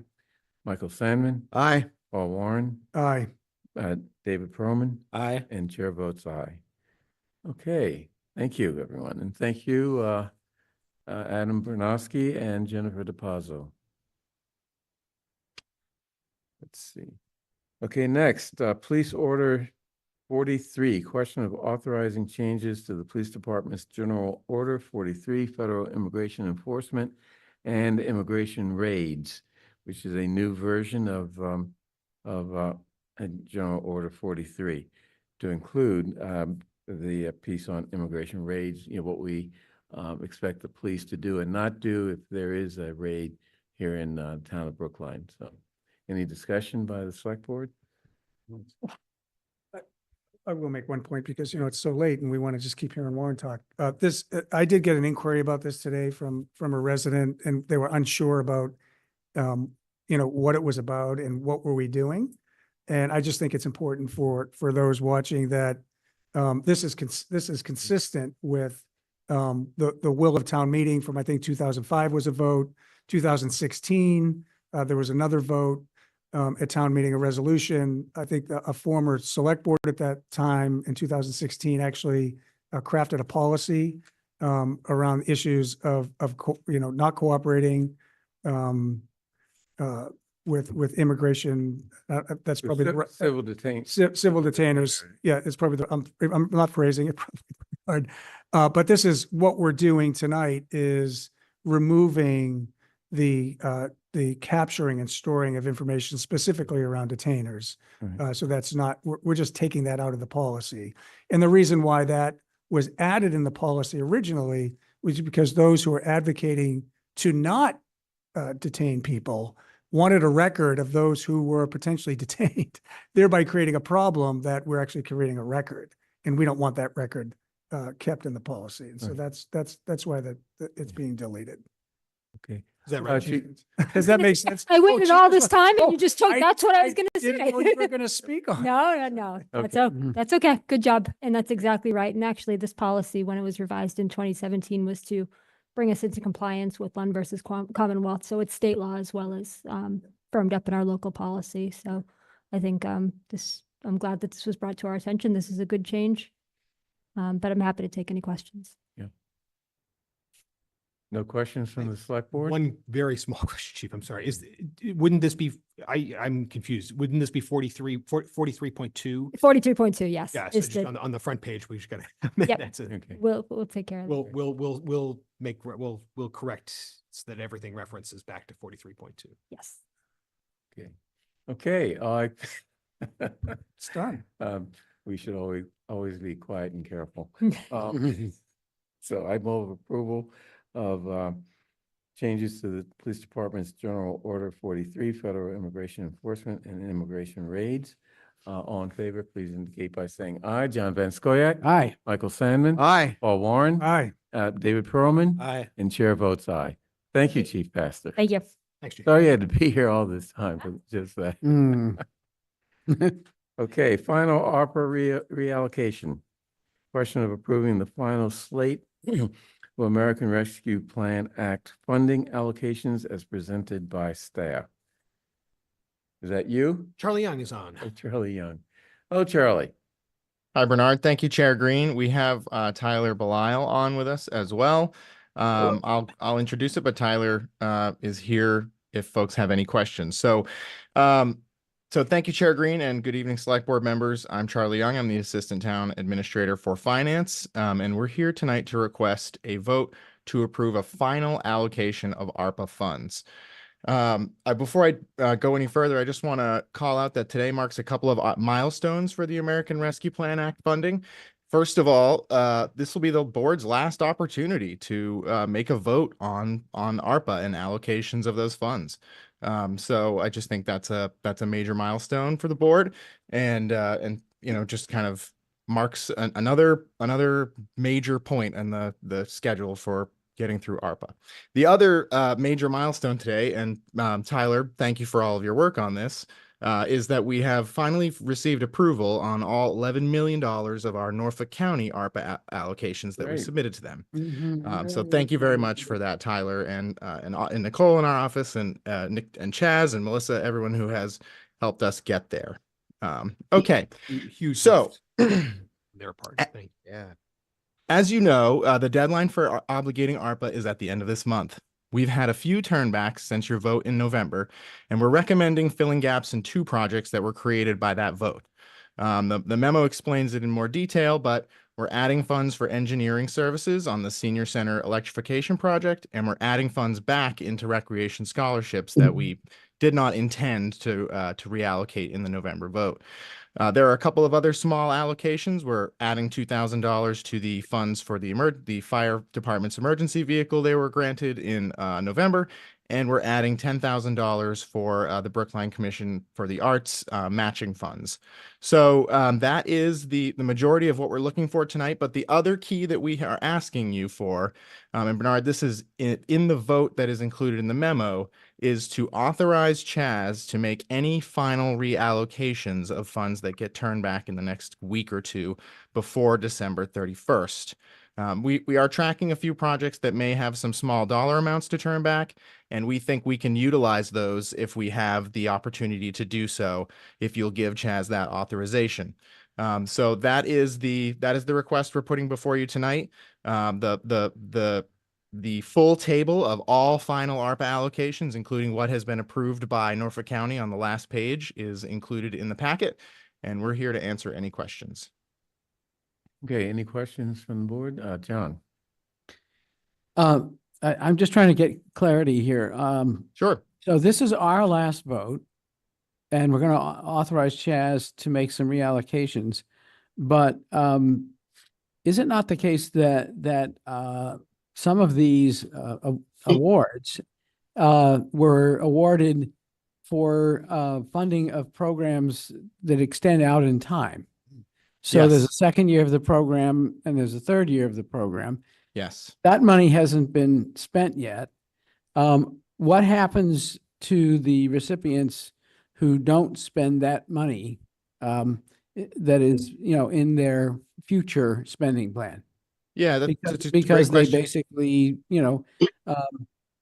Michael Sandman. Aye. Paul Warren. Aye. David Perlman. Aye. And chair votes aye. Okay, thank you, everyone. And thank you, Adam Bernowski and Jennifer DePazzo. Let's see. Okay, next, police order 43, question of authorizing changes to the police department's general order 43, federal immigration enforcement and immigration raids, which is a new version of general order 43 to include the piece on immigration raids, you know, what we expect the police to do and not do if there is a raid here in town of Brookline. So any discussion by the select board? I will make one point because, you know, it's so late and we want to just keep hearing Warren talk. I did get an inquiry about this today from a resident, and they were unsure about, you know, what it was about and what were we doing. And I just think it's important for those watching that this is consistent with the will of town meeting from, I think, 2005 was a vote, 2016, there was another vote. At town meeting, a resolution. I think a former select board at that time in 2016 actually crafted a policy around issues of you know, not cooperating with immigration. That's probably the civil detain. Civil detainers. Yeah, it's probably the, I'm not phrasing it probably hard. But this is what we're doing tonight, is removing the capturing and storing of information specifically around detainers. Right. So that's not, we're just taking that out of the policy. And the reason why that was added in the policy originally was because those who are advocating to not detain people wanted a record of those who were potentially detained, thereby creating a problem that we're actually creating a record. And we don't want that record kept in the policy. And so Right. that's why it's being deleted. Okay. Is that right? Chief? Does that make sense? I waited all this time and you just took, I- that's what I was gonna Didn't say. know you were gonna speak on. No. That's okay. Good job. And that's exactly right. And actually, this policy, when it was revised in 2017, was to bring us into compliance with Lund versus Commonwealth. So it's state law as well as firmed up in our local policy. So I think I'm glad that this was brought to our attention. This is a good change. But I'm happy to take any questions. No questions from the select board? One very small question, Chief, I'm sorry. Wouldn't this be, I'm confused. Wouldn't this be 43.2? 43.2, yes. Yeah, so is just the- on the front page, we just gotta. Yep. That's it. Okay. We'll take care of that. We'll correct so that everything references back to 43.2. Yes. Okay, It's done. we should always be quiet and careful. So I move approval of changes to the police department's general order 43, federal immigration enforcement and immigration raids. All in favor, please indicate by saying aye. John Van Scoyac. Aye. Michael Sandman. Aye. Paul Warren. Aye. David Perlman. Aye. And chair votes aye. Thank you, Chief Pastor. Thank you. Thanks, Chief. Sorry you had to be here all this time for just that. Okay, final ARPA reallocation. Question of approving the final slate for American Rescue Plan Act funding allocations as presented by staff. Is that you? Charlie Young is on. Oh, Charlie Young. Oh, Charlie. Hi, Bernard. Thank you, Chair Green. We have Tyler Belisle on with us as well. I'll introduce it, but Tyler is here if folks have any questions. So thank you, Chair Green, and good evening, Select Board members. I'm Charlie Young. I'm the Assistant Town Administrator for Finance, and we're here tonight to request a vote to approve a final allocation of ARPA funds. Before I go any further, I just want to call out that today marks a couple of milestones for the American Rescue Plan Act funding. First of all, this will be the board's last opportunity to make a vote on ARPA and allocations of those funds. So I just think that's a major milestone for the board, and just kind of marks another major point in the schedule for getting through ARPA. The other major milestone today, and Tyler, thank you for all of your work on this, is that we have finally received approval on all $11 million of our Norfolk County ARPA allocations that we submitted to them. So thank you very much for that, Tyler, and Nicole in our office, and Nick and Chaz and Melissa, everyone who has helped us get there. Okay, Huge. So their part. Thank you. Yeah. as you know, the deadline for obligating ARPA is at the end of this month. We've had a few turnbacks since your vote in November, and we're recommending filling gaps in 2 projects that were created by that vote. The memo explains it in more detail, but we're adding funds for engineering services on the Senior Center electrification project, and we're adding funds back into recreation scholarships that we did not intend to reallocate in the November vote. There are a couple of other small allocations. We're adding $2,000 to the funds for the fire department's emergency vehicle they were granted in November, and we're adding $10,000 for the Brookline Commission for the Arts matching funds. So that is the majority of what we're looking for tonight. But the other key that we are asking you for, and Bernard, this is in the vote that is included in the memo, is to authorize Chaz to make any final reallocations of funds that get turned back in the next week or two before December 31st. We are tracking a few projects that may have some small dollar amounts to turn back, and we think we can utilize those if we have the opportunity to do so, if you'll give Chaz that authorization. So that is the request we're putting before you tonight. The full table of all final ARPA allocations, including what has been approved by Norfolk County on the last page, is included in the packet, and we're here to answer any questions. Okay, any questions from the board? John? I'm just trying to get clarity here. Sure. So this is our last vote, and we're going to authorize Chaz to make some reallocations. But is it not the case that some of these awards were awarded for funding of programs that extend out in time? So there's a second year of the program and there's a third year of the program. Yes. That money hasn't been spent yet. What happens to the recipients who don't spend that money that is, in thear future spending plan? Yeah, because they basically,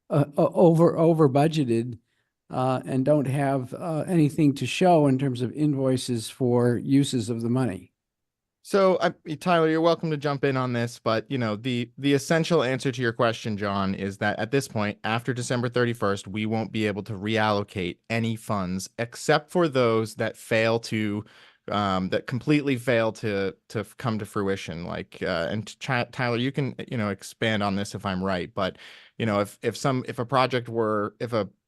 over budgeted and don't have anything to show in terms of invoices for uses of the money. So, Tyler, you're welcome to jump in on this, but the essential answer to your question, John, is that at this point, after December 31st, we won't be able to reallocate any funds except for those that fail to that completely fail to come to fruition. And Tyler, you can expand on this if I'm right, but if a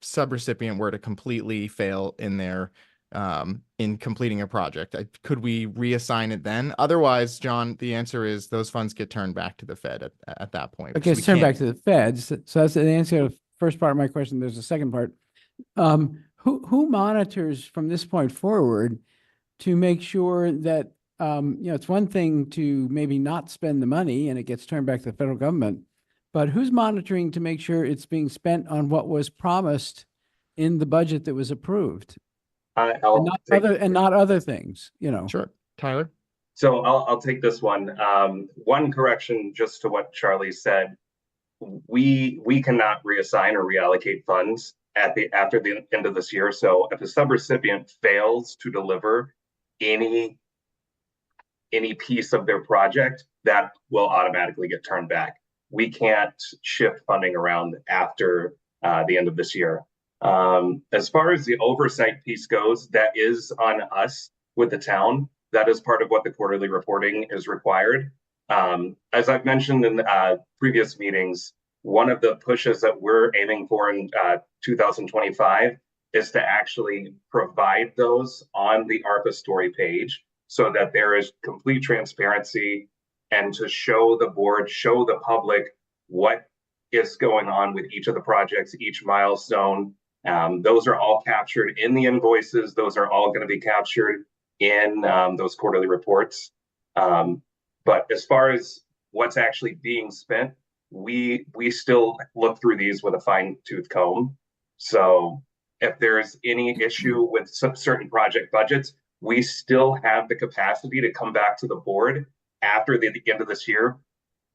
subrecipient were to completely fail in completing a project, could we reassign it then? Otherwise, John, the answer is those funds get turned back to the Fed at that point. Okay, it's turned back to the Feds. So that's the answer to the first part of my question. There's a second part. Who monitors from this point forward to make sure that, it's one thing to maybe not spend the money and it gets turned back to the federal government, but who's monitoring to make sure it's being spent on what was promised in the budget that was approved? And not other things, Sure. Tyler? So I'll take this one. One correction just to what Charlie said. we cannot reassign or reallocate funds after the end of this year. So if a subrecipient fails to deliver any piece of their project, that will automatically get turned back. We can't shift funding around after the end of this year. As far as the oversight piece goes, that is on us with the town. That is part of what the quarterly reporting is required. As I've mentioned in previous meetings, one of the pushes that we're aiming for in 2025 is to actually provide those on the ARPA story page so that there is complete transparency and to show the board, show the public what is going on with each of the projects, each milestone. Those are all captured in the invoices. Those are all going to be captured in those quarterly reports. But as far as what's actually being spent, we still look through these with a fine-tooth comb. So if there's any issue with some certain project budgets, we still have the capacity to come back to the board after the end of this year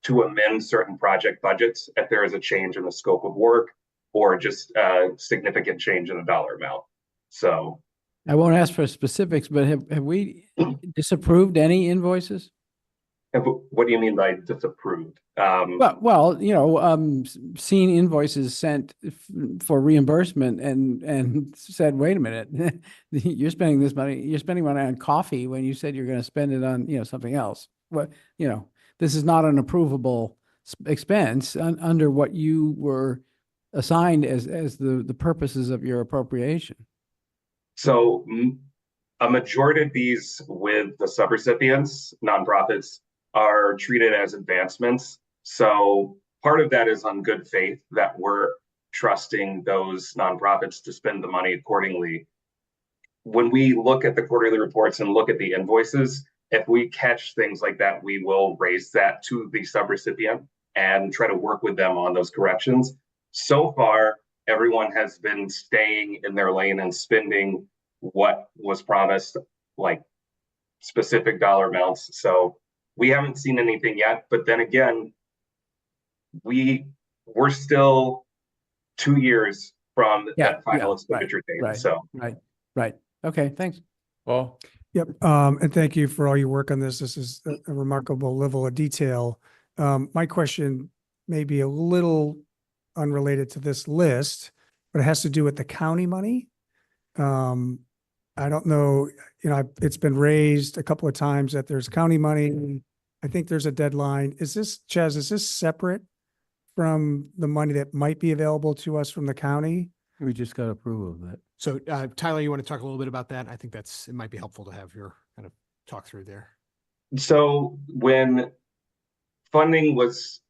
to amend certain project budgets if there is a change in the scope of work or just a significant change in the dollar amount. So I won't ask for specifics, but have we disapproved any invoices? what do you mean by disapproved? Seen invoices sent for reimbursement and said, wait a minute, you're spending this money, you're spending money on coffee when you said you're going to spend it on, something else. This is not an approvable expense under what you were assigned as the purposes of your appropriation. So a majority of these with the subrecipients, nonprofits, are treated as advancements. So part of that is on good faith that we're trusting those nonprofits to spend the money accordingly. When we look at the quarterly reports and look at the invoices, if we catch things like that, we will raise that to the subrecipient and try to work with them on those corrections. So far, everyone has been staying in their lane and spending what was promised, like specific dollar amounts. So we haven't seen anything yet, but then again, we're still 2 years from that final expenditure date. Right. Okay, thanks. Paul? Yep. And thank you for all your work on this. This is a remarkable level of detail. My question may be a little unrelated to this list, but it has to do with the county money. I don't know, it's been raised a couple of times that there's county money. I think there's a deadline. Chaz, is this separate from the money that might be available to us from the county? We just got approval of that. So Tyler, you want to talk a little bit about that? I think it might be helpful to have your kind of talk through there. So when funding was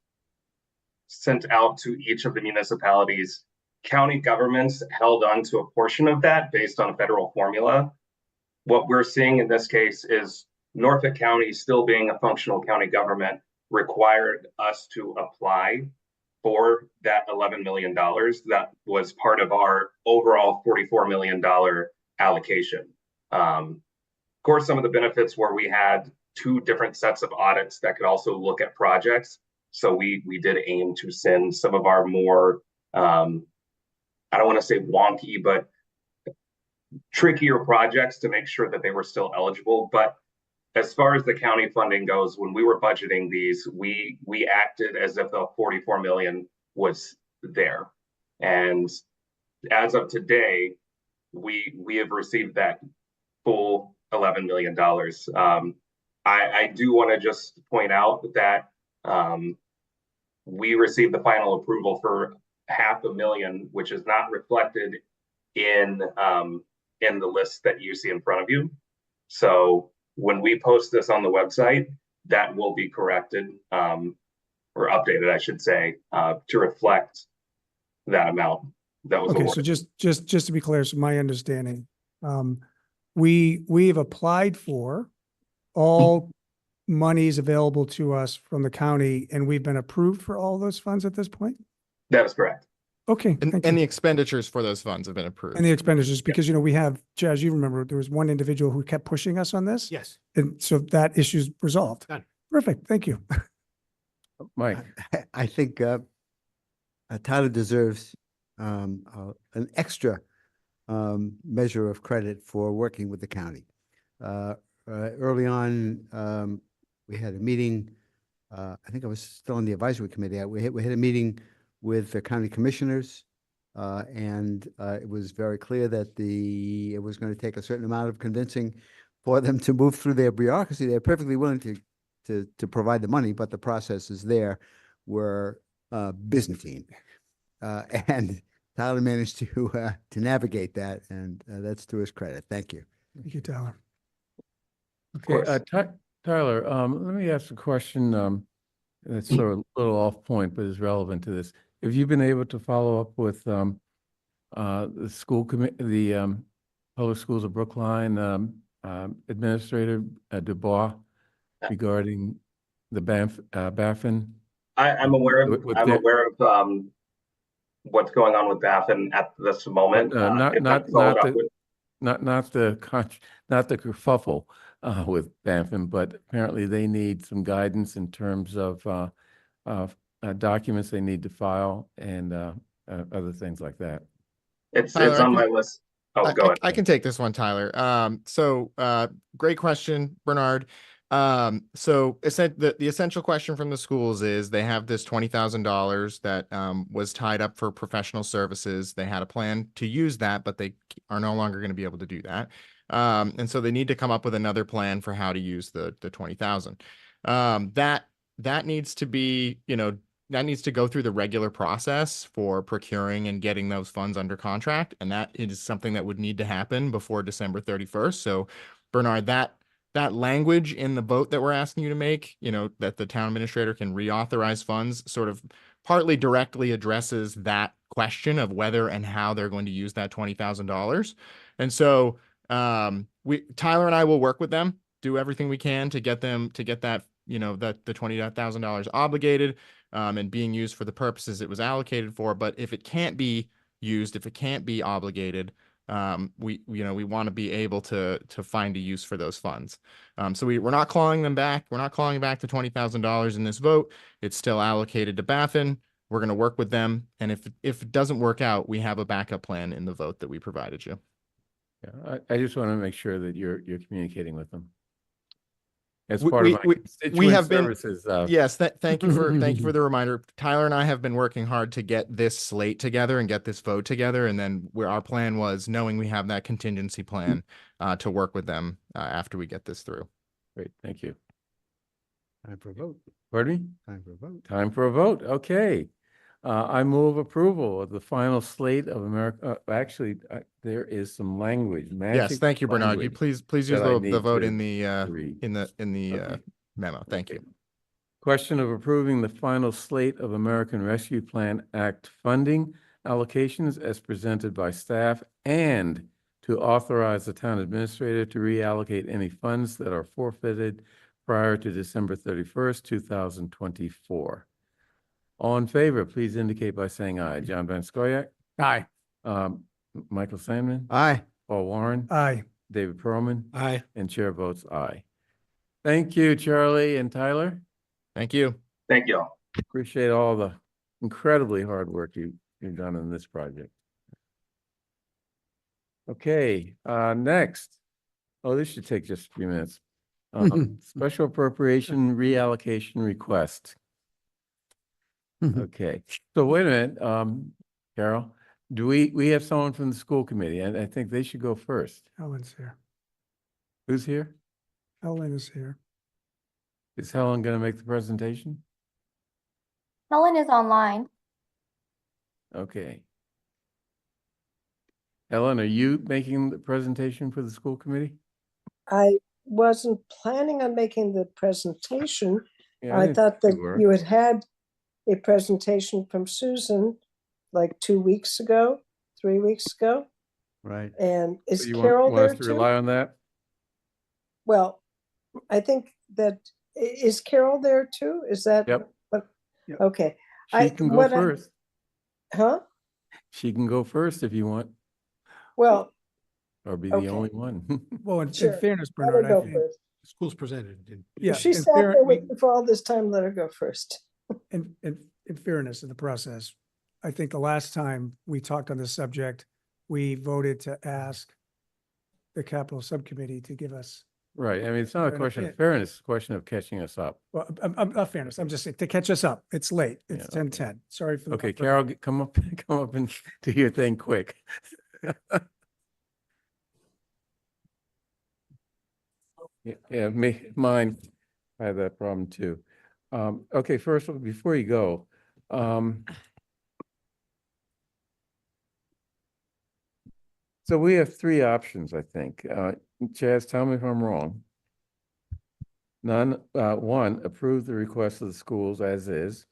sent out to each of the municipalities, county governments held on to a portion of that based on a federal formula. What we're seeing in this case is Norfolk County, still being a functional county government, required us to apply for that $11 million. That was part of our overall $44 million allocation. Of course, some of the benefits were we had 2 different sets of audits that could also look at projects. So we did aim to send some of our more, I don't want to say wonky, but trickier projects to make sure that they were still eligible. But as far as the county funding goes, when we were budgeting these, we acted as if the 44 million was there. And as of today, we have received that full $11 million. I do want to just point out that we received the final approval for $500,000, which is not reflected in the list that you see in front of you. So when we post this on the website, that will be corrected or updated, I should say, to reflect that amount that was okay. awarded. So just to be clear, so my understanding, we've applied for all monies available to us from the county, and we've been approved for all those funds at this point? That is correct. Okay. And the expenditures for those funds have been approved. And the expenditures, because, we have, Chaz, you remember, there was one individual who kept pushing us on this? Yes. And so that issue's resolved. Done. Perfect. Thank you. Mike? I think Tyler deserves an extra measure of credit for working with the county. Early on, we had a meeting. I think I was still on the advisory committee. We had a meeting with the county commissioners, and it was very clear that it was going to take a certain amount of convincing for them to move through their bureaucracy. They're perfectly willing to provide the money, but the processes there were Byzantine, and Tyler managed to navigate that, and that's to his credit. Thank you. Thank you, Tyler. Okay, Tyler, let me ask a question that's sort of a little off point, but is relevant to this. Have you been able to follow up with the school committee, the public schools of Brookline Administrator Dubois regarding the Baffin? I'm aware of With I'm their- aware of what's going on with Baffin at this moment. not If I not followed not up the with- not the not the kerfuffle with Baffin, but apparently they need some guidance in terms of documents they need to file and other things like that. It's Tyler, on my list. Oh, go ahead. I can take this one, Tyler. Great question, Bernard. So the essential question from the schools is they have this $20,000 that was tied up for professional services. They had a plan to use that, but they are no longer going to be able to do that. And so they need to come up with another plan for how to use the 20,000. That needs to be, that needs to go through the regular process for procuring and getting those funds under contract. And that is something that would need to happen before December 31st. So Bernard, that language in the vote that we're asking you to make, that the town administrator can reauthorize funds sort of partly directly addresses that question of whether and how they're going to use that $20,000. And so Tyler and I will work with them, do everything we can to get that, the $20,000 obligated and being used for the purposes it was allocated for. But if it can't be used, if it can't be obligated, we want to be able to find a use for those funds. So we're not clawing them back. We're not clawing back the $20,000 in this vote. It's still allocated to Baffin. We're going to work with them. And if it doesn't work out, we have a backup plan in the vote that we provided you. Yeah, I just want to make sure that you're communicating with them. As part of my we have been services. Yes, thank you for the reminder. Tyler and I have been working hard to get this slate together and get this vote together, and then our plan was, knowing we have that contingency plan, to work with them after we get this through. Great, thank you. Time for a vote. Pardon me? Time for a vote. Time for a vote. Okay. I move approval of the final slate of America. Actually, there is some language. Yes, thank you, Bernard. You please use the vote in the Okay. memo. Thank you. Question of approving the final slate of American Rescue Plan Act funding allocations as presented by staff, and to authorize the town administrator to reallocate any funds that are forfeited prior to December 31st, 2024. All in favor, please indicate by saying aye. John Van Scoyac? Aye. Michael Sandman? Aye. Paul Warren? Aye. David Perlman? Aye. And chair votes aye. Thank you, Charlie and Tyler. Thank you. Thank you. Appreciate all the incredibly hard work you've done in this project. Okay, next. Oh, this should take just a few minutes. Special appropriation reallocation request. Okay, so wait a minute, Carol, do we have someone from the school committee? I think they should go first. Helen's here. Who's here? Helen is here. Is Helen going to make the presentation? Helen is online. Okay. Helen, are you making the presentation for the school committee? I wasn't planning on making the presentation. Yeah, I didn't thought think that you were. you had a presentation from Susan like 2 weeks ago, 3 weeks ago. Right. And is So you Carol want there us to too? rely on that? Well, I think that, is Carol there too? Is that? Yep. What? Yep. Okay. She can go first. Huh? She can go first if you want, Well, or be okay. the only one. Well, in Sure. fairness, let her Bernard, I go think, first. Schools presented. yeah, If she in sat fair- there with me for all this time, let her go first. in fairness of the process, I think the last time we talked on this subject, we voted to ask the capital subcommittee to give us, Right. I mean, it's not a Fair enough. question Yeah. of fairness, it's a question of catching us up. well, not fairness, I'm just saying, to catch us up. It's late. It's Yeah, 10:10. Sorry for the. Okay, Carol, come up, come up and do your thing quick. Yeah, mine, I have that problem too. Okay, first, of all, before you go, so we have three options, I think. Chaz, tell me if I'm wrong. One, approve the request of the schools as is.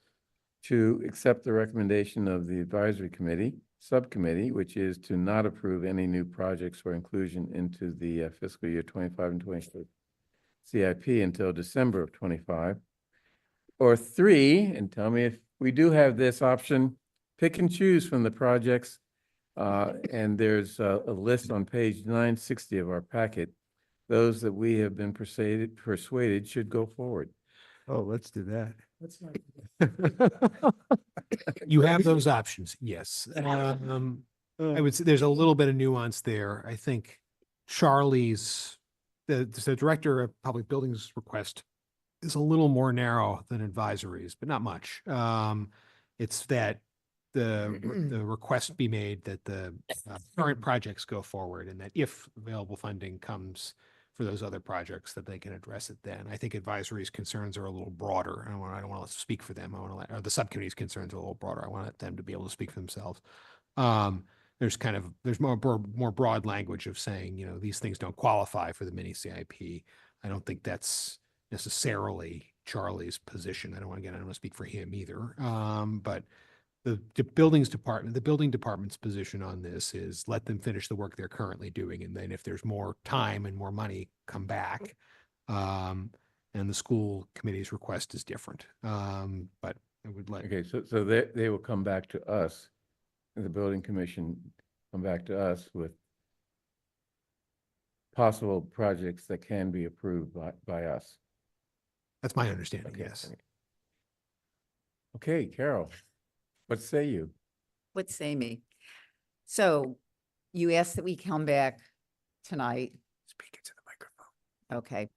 Two, accept the recommendation of the advisory committee, subcommittee, which is to not approve any new projects for inclusion into the fiscal year 25 and 26 CIP until December of 25. Or three, and tell me if we do have this option, pick and choose from the projects. And there's a list on page 960 of our packet. Those that we have been persuaded should go forward. Oh, let's do that. That's not. You have those options, yes. I would say there's a little bit of nuance there. I think Charlie's, the director of public buildings request is a little more narrow than advisories, but not much. It's that the request be made that the current projects go forward, and that if available funding comes for those other projects, that they can address it then. I think advisory's concerns are a little broader. I don't want to speak for them. I want to let, or the subcommittee's concerns are a little broader. I want them to be able to speak for themselves. There's more broad language of saying, you know, these things don't qualify for the mini CIP. I don't think that's necessarily Charlie's position. I don't want to speak for him either. But the building department's position on this is let them finish the work they're currently doing. And then if there's more time and more money, come back. And the school committee's request is different. But I would like. Okay, so they will come back to us, and the building commission come back to us with possible projects that can be approved by us. That's my understanding, Okay. yes. Okay, Carol, what say you? What say me? So you asked that we come back tonight. Speak into the microphone. Okay.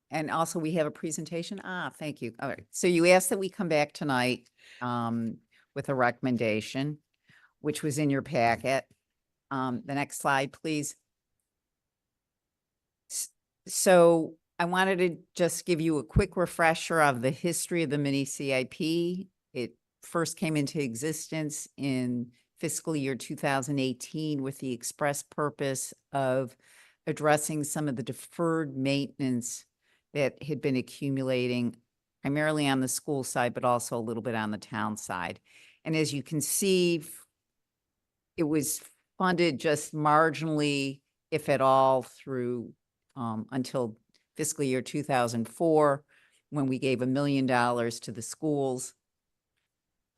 And also we have a presentation. Thank you. All right. So you asked that we come back tonight with a recommendation, which was in your packet. The next slide, please. So I wanted to just give you a quick refresher of the history of the mini CIP. It first came into existence in fiscal year 2018 with the express purpose of addressing some of the deferred maintenance that had been accumulating primarily on the school side, but also a little bit on the town side. And as you can see, it was funded just marginally, if at all, through until fiscal year 2004, when we gave $1 million to the schools.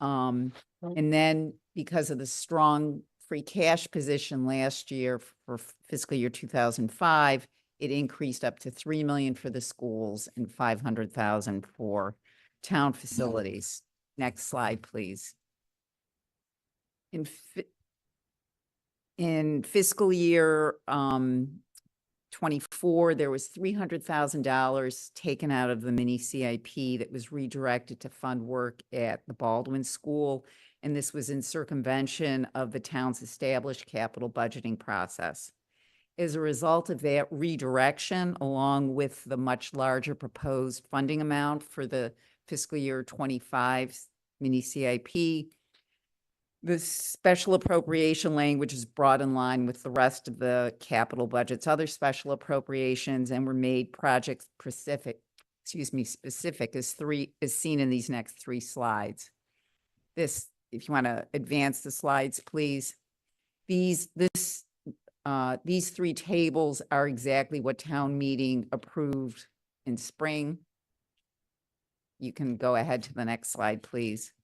And then because of the strong free cash position last year for fiscal year 2005, it increased up to 3 million for the schools and 500,000 for town facilities. Next slide, please. In fiscal year 24, there was $300,000 taken out of the mini CIP that was redirected to fund work at the Baldwin School. And this was in circumvention of the town's established capital budgeting process. As a result of that redirection, along with the much larger proposed funding amount for the fiscal year 25 mini CIP, the special appropriation language is brought in line with the rest of the capital budget's other special appropriations and were made project specific as seen in these next three slides. This, if you want to advance the slides, please. These three tables are exactly what town meeting approved in spring. You can go ahead to the next slide, please.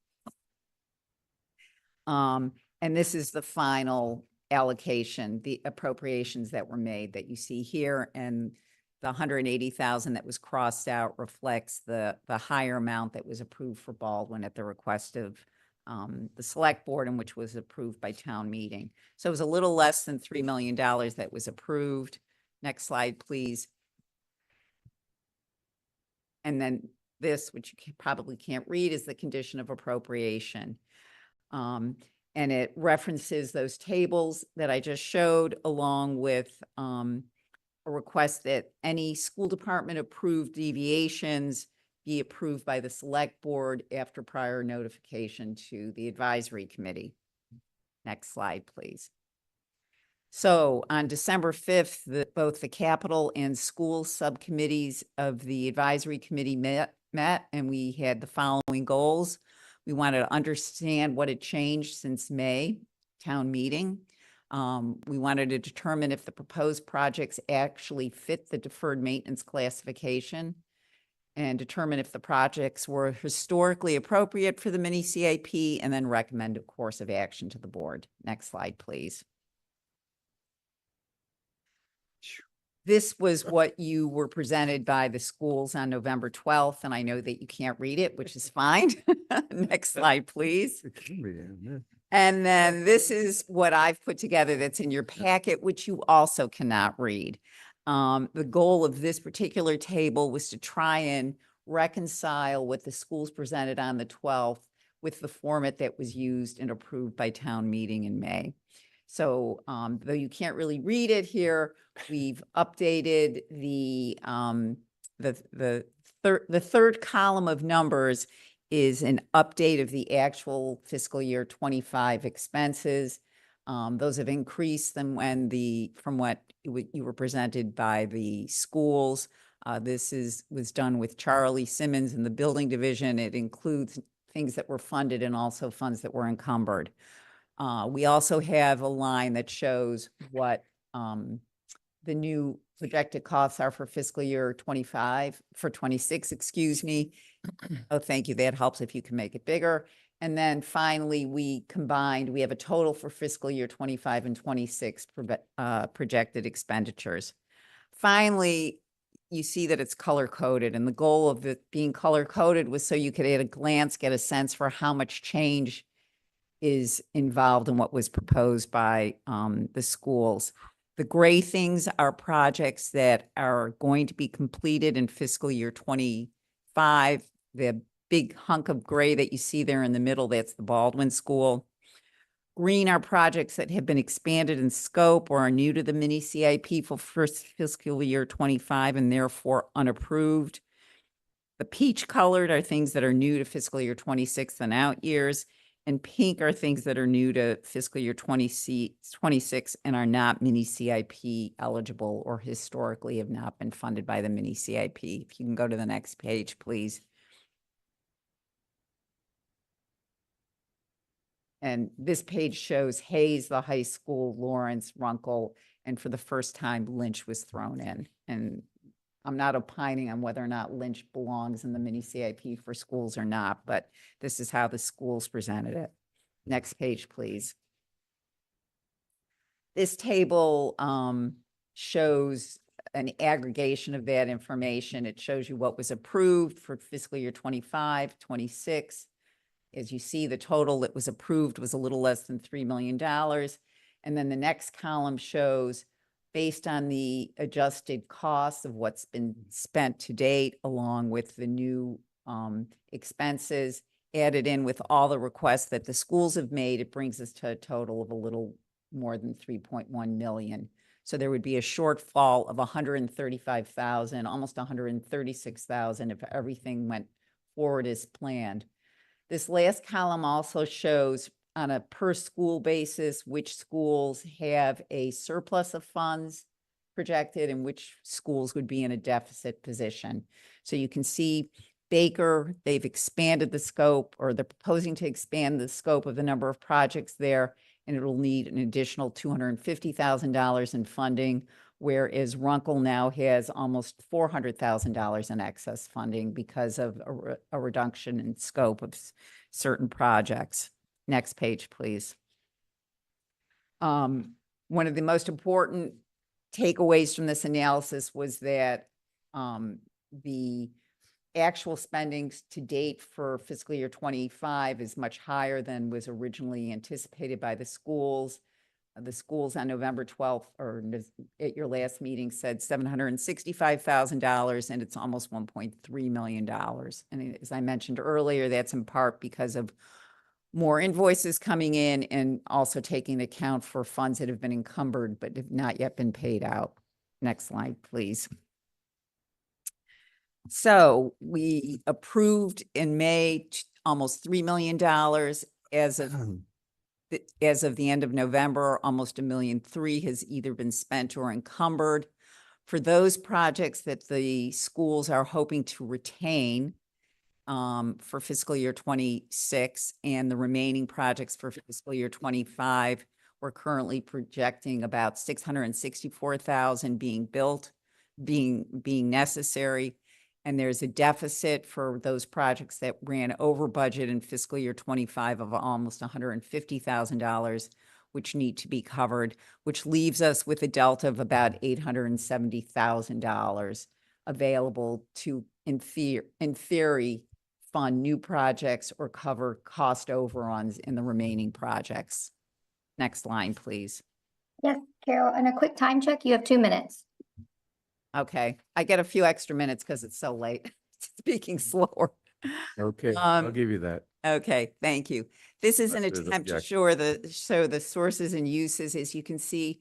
And this is the final allocation, the appropriations that were made that you see here, and the 180,000 that was crossed out reflects the higher amount that was approved for Baldwin at the request of the select board and which was approved by town meeting. So it was a little less than $3 million that was approved. Next slide, please. And then this, which you probably can't read, is the condition of appropriation. And it references those tables that I just showed, along with a request that any school department approved deviations be approved by the select board after prior notification to the advisory committee. Next slide, please. So on December 5th, both the capital and school subcommittees of the advisory committee met, and we had the following goals. We wanted to understand what had changed since May town meeting. We wanted to determine if the proposed projects actually fit the deferred maintenance classification, and determine if the projects were historically appropriate for the mini CIP, and then recommend a course of action to the board. Next slide, please. This was what you were presented by the schools on November 12th, and I know that you can't read it, which is fine. Next slide, please. And then this is what I've put together that's in your packet, which you also cannot read. The goal of this particular table was to try and reconcile what the schools presented on the 12th with the format that was used and approved by town meeting in May. So though you can't really read it here, we've updated the third column of numbers is an update of the actual fiscal year 25 expenses. Those have increased them from what you were presented by the schools. This was done with Charlie Simmons in the building division. It includes things that were funded and also funds that were encumbered. We also have a line that shows what the new projected costs are for fiscal year 26, excuse me. Oh, thank you. That helps if you can make it bigger. And then finally, we have a total for fiscal year 25 and 26 projected expenditures. Finally, you see that it's color coded, and the goal of it being color coded was so you could at a glance get a sense for how much change is involved in what was proposed by the schools. The gray things are projects that are going to be completed in fiscal year 25. The big hunk of gray that you see there in the middle, that's the Baldwin School. Green are projects that have been expanded in scope or are new to the mini CIP for first fiscal year 25 and therefore unapproved. The peach colored are things that are new to fiscal year 26 and out years. And pink are things that are new to fiscal year 26 and are not mini CIP eligible or historically have not been funded by the mini CIP. If you can go to the next page, please. And this page shows Hayes, the high school, Lawrence, Runkle, and for the first time, Lynch was thrown in. And I'm not opining on whether or not Lynch belongs in the mini CIP for schools or not, but this is how the schools presented it. Next page, please. This table shows an aggregation of that information. It shows you what was approved for fiscal year 25, 26. As you see, the total that was approved was a little less than $3 million. And then the next column shows, based on the adjusted costs of what's been spent to date, along with the new expenses added in with all the requests that the schools have made, it brings us to a total of a little more than 3.1 million. So there would be a shortfall of 135,000, almost 136,000 if everything went forward as planned. This last column also shows on a per school basis which schools have a surplus of funds projected and which schools would be in a deficit position. So you can see Baker, they've expanded the scope, or they're proposing to expand the scope of the number of projects there, and it'll need an additional $250,000 in funding, whereas Runkle now has almost $400,000 in excess funding because of a reduction in scope of certain projects. Next page, please. One of the most important takeaways from this analysis was that the actual spending to date for fiscal year 25 is much higher than was originally anticipated by the schools. The schools on November 12th, or at your last meeting, said $765,000, and it's almost $1.3 million. And as I mentioned earlier, that's in part because of more invoices coming in and also taking account for funds that have been encumbered but have not yet been paid out. Next slide, please. So we approved in May almost $3 million. As of the end of November, almost $1.3 million has either been spent or encumbered. For those projects that the schools are hoping to retain for fiscal year 26 and the remaining projects for fiscal year 25, we're currently projecting about $664,000 being necessary. And there's a deficit for those projects that ran over budget in fiscal year 25 of almost $150,000, which need to be covered, which leaves us with a delta of about $870,000 available to, in theory, fund new projects or cover cost overruns in the remaining projects. Next line, please. Yes, Carol, and a quick time check, you have 2 minutes. Okay, I get a few extra minutes because it's so late. Speaking slower. Okay, I'll give you that. Okay, thank you. This is an Unless there's attempt to objection. show the sources and uses. As you can see,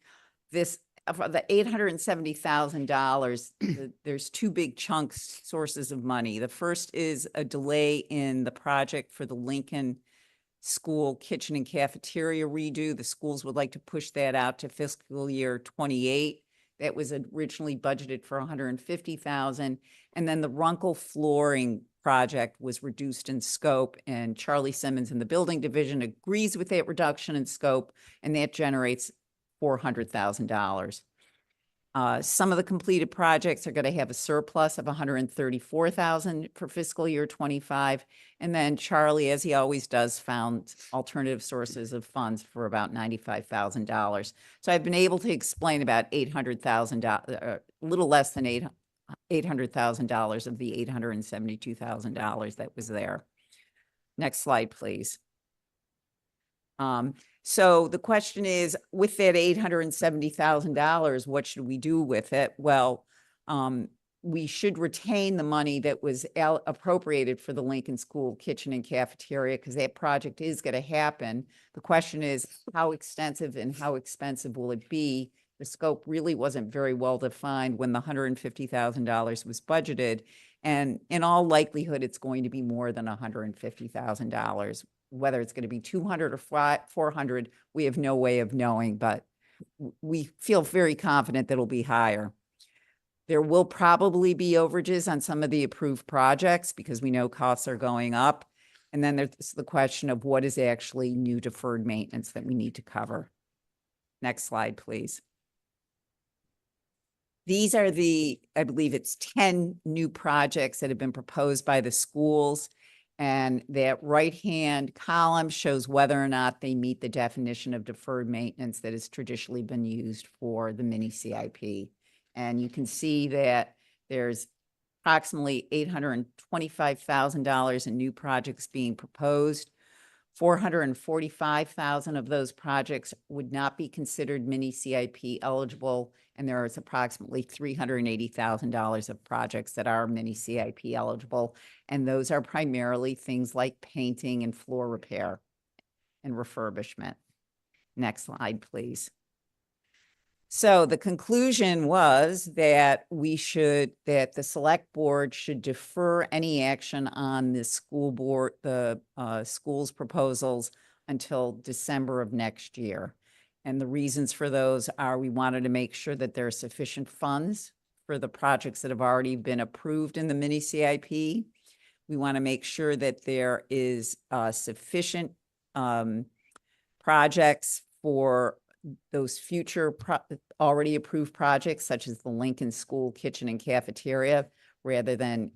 this of the $870,000, there's two big chunks, sources of money. The first is a delay in the project for the Lincoln School kitchen and cafeteria redo. The schools would like to push that out to fiscal year 28. That was originally budgeted for $150,000. And then the Runkle flooring project was reduced in scope, and Charlie Simmons in the building division agrees with that reduction in scope, and that generates $400,000. Some of the completed projects are going to have a surplus of $134,000 for fiscal year 25. And then Charlie, as he always does, found alternative sources of funds for about $95,000. So I've been able to explain about $800,000, a little less than $800,000 of the $872,000 that was there. Next slide, please. So the question is, with that $870,000, what should we do with it? Well, we should retain the money that was appropriated for the Lincoln School kitchen and cafeteria, because that project is going to happen. The question is, how extensive and how expensive will it be? The scope really wasn't very well defined when the $150,000 was budgeted. And in all likelihood, it's going to be more than $150,000. Whether it's going to be 200 or 400, we have no way of knowing, but we feel very confident that it'll be higher. There will probably be overages on some of the approved projects because we know costs are going up. And then there's the question of what is actually new deferred maintenance that we need to cover. Next slide, please. These are I believe it's 10 new projects that have been proposed by the schools. And that right-hand column shows whether or not they meet the definition of deferred maintenance that has traditionally been used for the mini CIP. And you can see that there's approximately $825,000 in new projects being proposed. 445,000 of those projects would not be considered mini CIP eligible, and there is approximately $380,000 of projects that are mini CIP eligible, and those are primarily things like painting and floor repair and refurbishment. Next slide, please. So the conclusion was that that the select board should defer any action on the school's proposals until December of next year. And the reasons for those are we wanted to make sure that there are sufficient funds for the projects that have already been approved in the mini CIP. We want to make sure that there is sufficient projects for those future already approved projects, such as the Lincoln School kitchen and cafeteria, rather than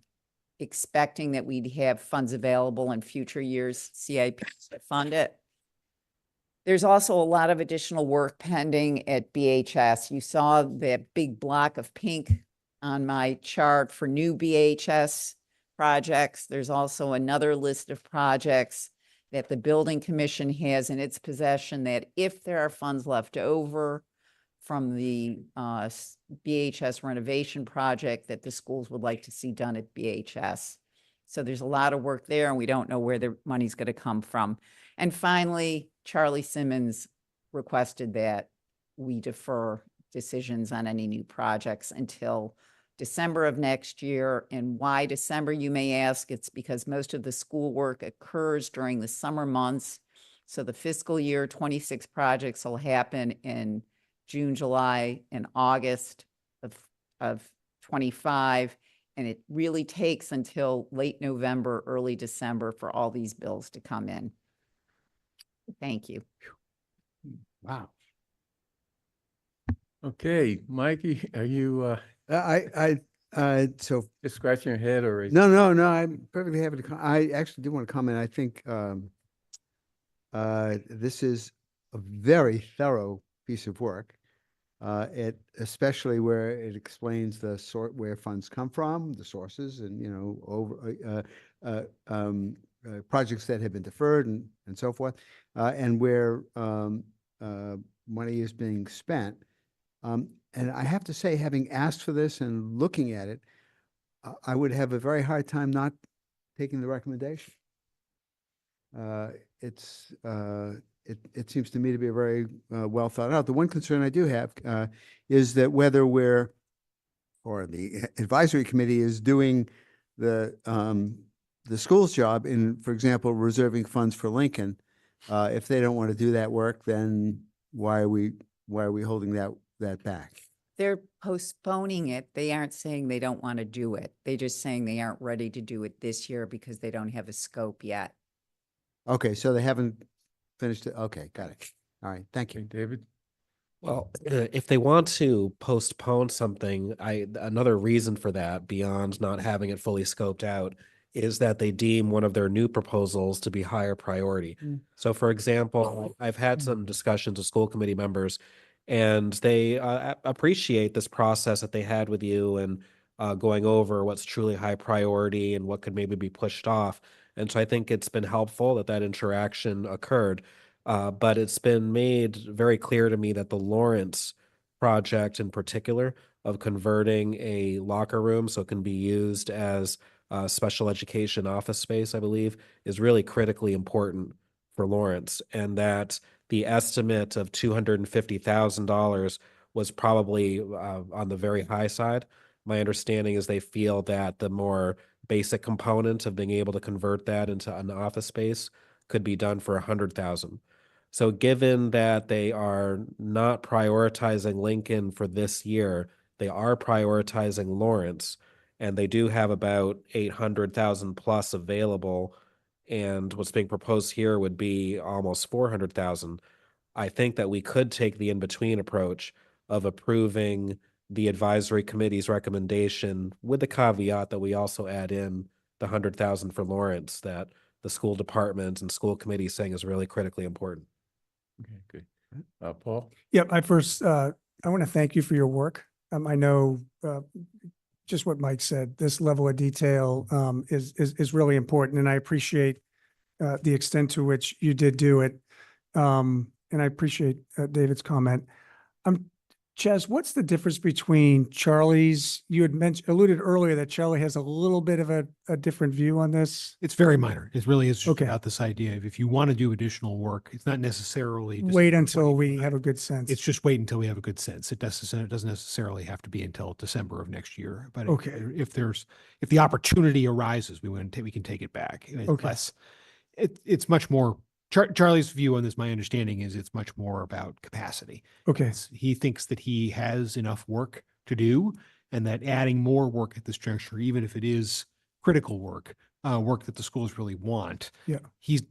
expecting that we'd have funds available in future years CIPs to fund it. There's also a lot of additional work pending at BHS. You saw that big block of pink on my chart for new BHS projects. There's also another list of projects that the building commission has in its possession that if there are funds left over from the BHS renovation project that the schools would like to see done at BHS. So there's a lot of work there and we don't know where the money's going to come from. And finally, Charlie Simmons requested that we defer decisions on any new projects until December of next year. And why December, you may ask? It's because most of the school work occurs during the summer months. So the fiscal year 26 projects will happen in June, July, and August of 25. And it really takes until late November, early December for all these bills to come in. Thank you. Wow. Okay, Mikey, are you So just scratching your head or? no, I'm perfectly happy to. I actually do want to comment. I think this is a very thorough piece of work. Especially where it explains the sort where funds come from, the sources, and projects that have been deferred and so forth, and where money is being spent. And I have to say, having asked for this and looking at it, I would have a very hard time not taking the recommendation. It seems to me to be a very well thought out. The one concern I do have is that whether the advisory committee is doing the school's job in, for example, reserving funds for Lincoln. If they don't want to do that work, then why are we holding that back? They're postponing it. They aren't saying they don't want to do it. They're just saying they aren't ready to do it this year because they don't have a scope yet. Okay, so they haven't finished it. Okay, got it. All right, thank you, David. Well, if they want to postpone something, another reason for that, beyond not having it fully scoped out, is that they deem one of their new proposals to be higher priority. So, for example, I've had some discussions with school committee members, and they appreciate this process that they had with you and going over what's truly high priority and what could maybe be pushed off. And so I think it's been helpful that interaction occurred. But it's been made very clear to me that the Lawrence project in particular of converting a locker room so it can be used as special education office space, I believe, is really critically important for Lawrence, and that the estimate of $250,000 was probably on the very high side. My understanding is they feel that the more basic component of being able to convert that into an office space could be done for $100,000. So given that they are not prioritizing Lincoln for this year, they are prioritizing Lawrence, and they do have about 800,000 plus available. And what's being proposed here would be almost 400,000. I think that we could take the in-between approach of approving the advisory committee's recommendation with the caveat that we also add in the 100,000 for Lawrence that the school department and school committee is saying is really critically important. Okay, good. Paul? Yep, I want to thank you for your work. I know just what Mike said, this level of detail is really important, and I appreciate the extent to which you did do it. And I appreciate David's comment. Chaz, what's the difference between Charlie's? You had alluded earlier that Charlie has a little bit of a different view on this. It's very minor. It really is just Okay. about this idea of if you want to do additional work, it's not necessarily just Wait until we have a good sense. It's just wait until we have a good sense. It doesn't necessarily have to be until December of next year. But Okay. if the opportunity arises, we can take it back. Okay. It's much more. Charlie's view on this, my understanding is it's much more about capacity. Okay. He thinks that he has enough work to do, and that adding more work at this juncture, even if it is critical work, work that the schools really want, Yeah. you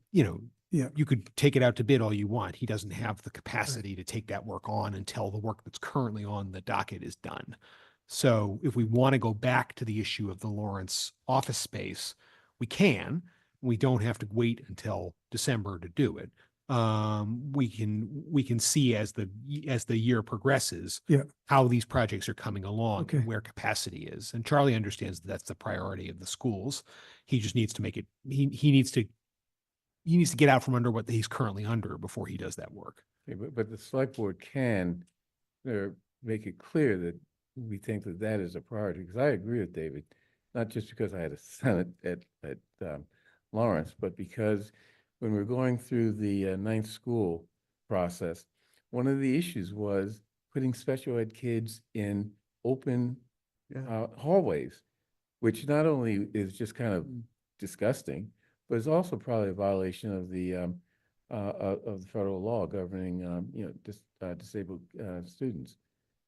could take it out to bid all you want. He doesn't have the capacity to take that work on until the work that's currently on the docket is done. So if we want to go back to the issue of the Lawrence office space, we can. We don't have to wait until December to do it. we can see as the year progresses, Yeah. how these projects are coming along, Okay. and where capacity is. And Charlie understands that that's the priority of the schools. He just needs to make it. He needs to get out from under what he's currently under before he does that work. Okay, but the select board can make it clear that we think that that is a priority, because I agree with David, not just because I had a son at Lawrence, but because when we're going through the ninth school process, one of the issues was putting special ed kids in open hallways, which not only is just kind of disgusting, but it's also probably a violation of the federal law governing disabled students.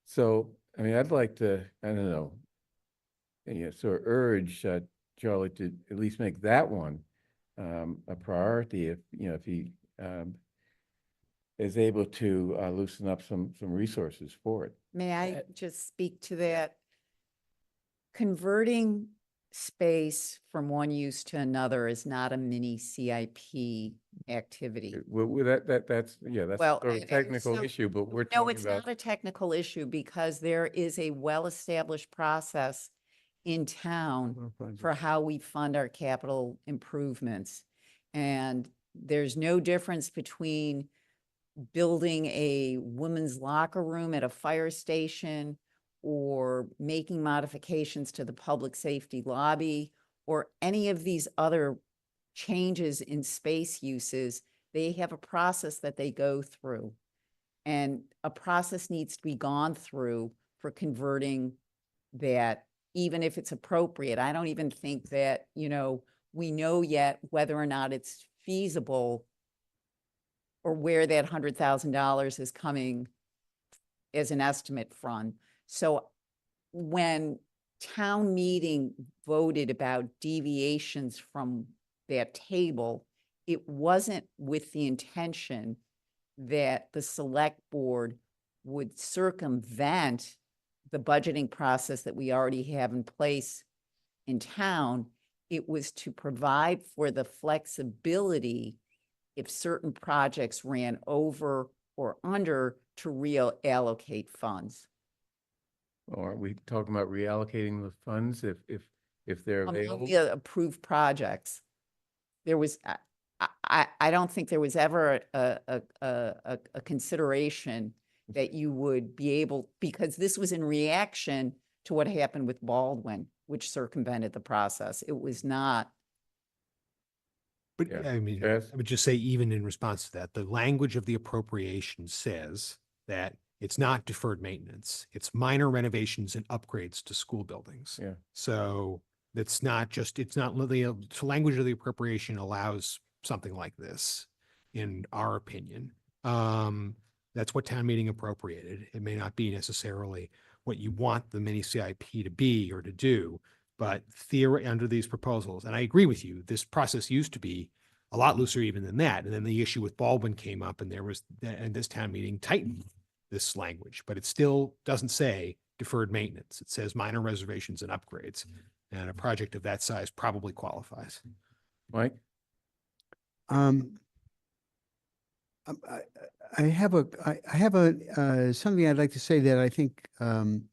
So, I mean, I'd like to, I don't know, sort of urge Charlie to at least make that one a priority if he is able to loosen up some resources for it. May I just speak to that? Converting space from one use to another is not a mini CIP activity. Well, that's Well, sort of a technical so- issue, but we're No, talking it's about. not a technical issue because there is a well-established process in town for how we fund our capital improvements. And there's no difference between building a women's locker room at a fire station or making modifications to the public safety lobby or any of these other changes in space uses. They have a process that they go through, and a process needs to be gone through for converting that, even if it's appropriate. I don't even think that, we know yet whether or not it's feasible or where that $100,000 is coming as an estimate from. So when town meeting voted about deviations from that table, it wasn't with the intention that the select board would circumvent the budgeting process that we already have in place in town. It was to provide for the flexibility if certain projects ran over or under to reallocate funds. Or are we talking about reallocating the funds if they're available? Among the approved projects, there was, I don't think there was ever a consideration that you would be able, because this was in reaction to what happened with Baldwin, which circumvented the process. It was not. But Yeah. I mean, Yes. I would just say, even in response to that, the language of the appropriation says that it's not deferred maintenance. It's minor renovations and upgrades to school buildings. Yeah. So it's not the language of the appropriation allows something like this, in our opinion. That's what town meeting appropriated. It may not be necessarily what you want the mini CIP to be or to do, but theory under these proposals, and I agree with you, this process used to be a lot looser even than that. And then the issue with Baldwin came up, and this town meeting tightened this language, but it still doesn't say deferred maintenance. It says minor reservations and upgrades. And a project of that size probably qualifies. Mike? I have something I'd like to say that I think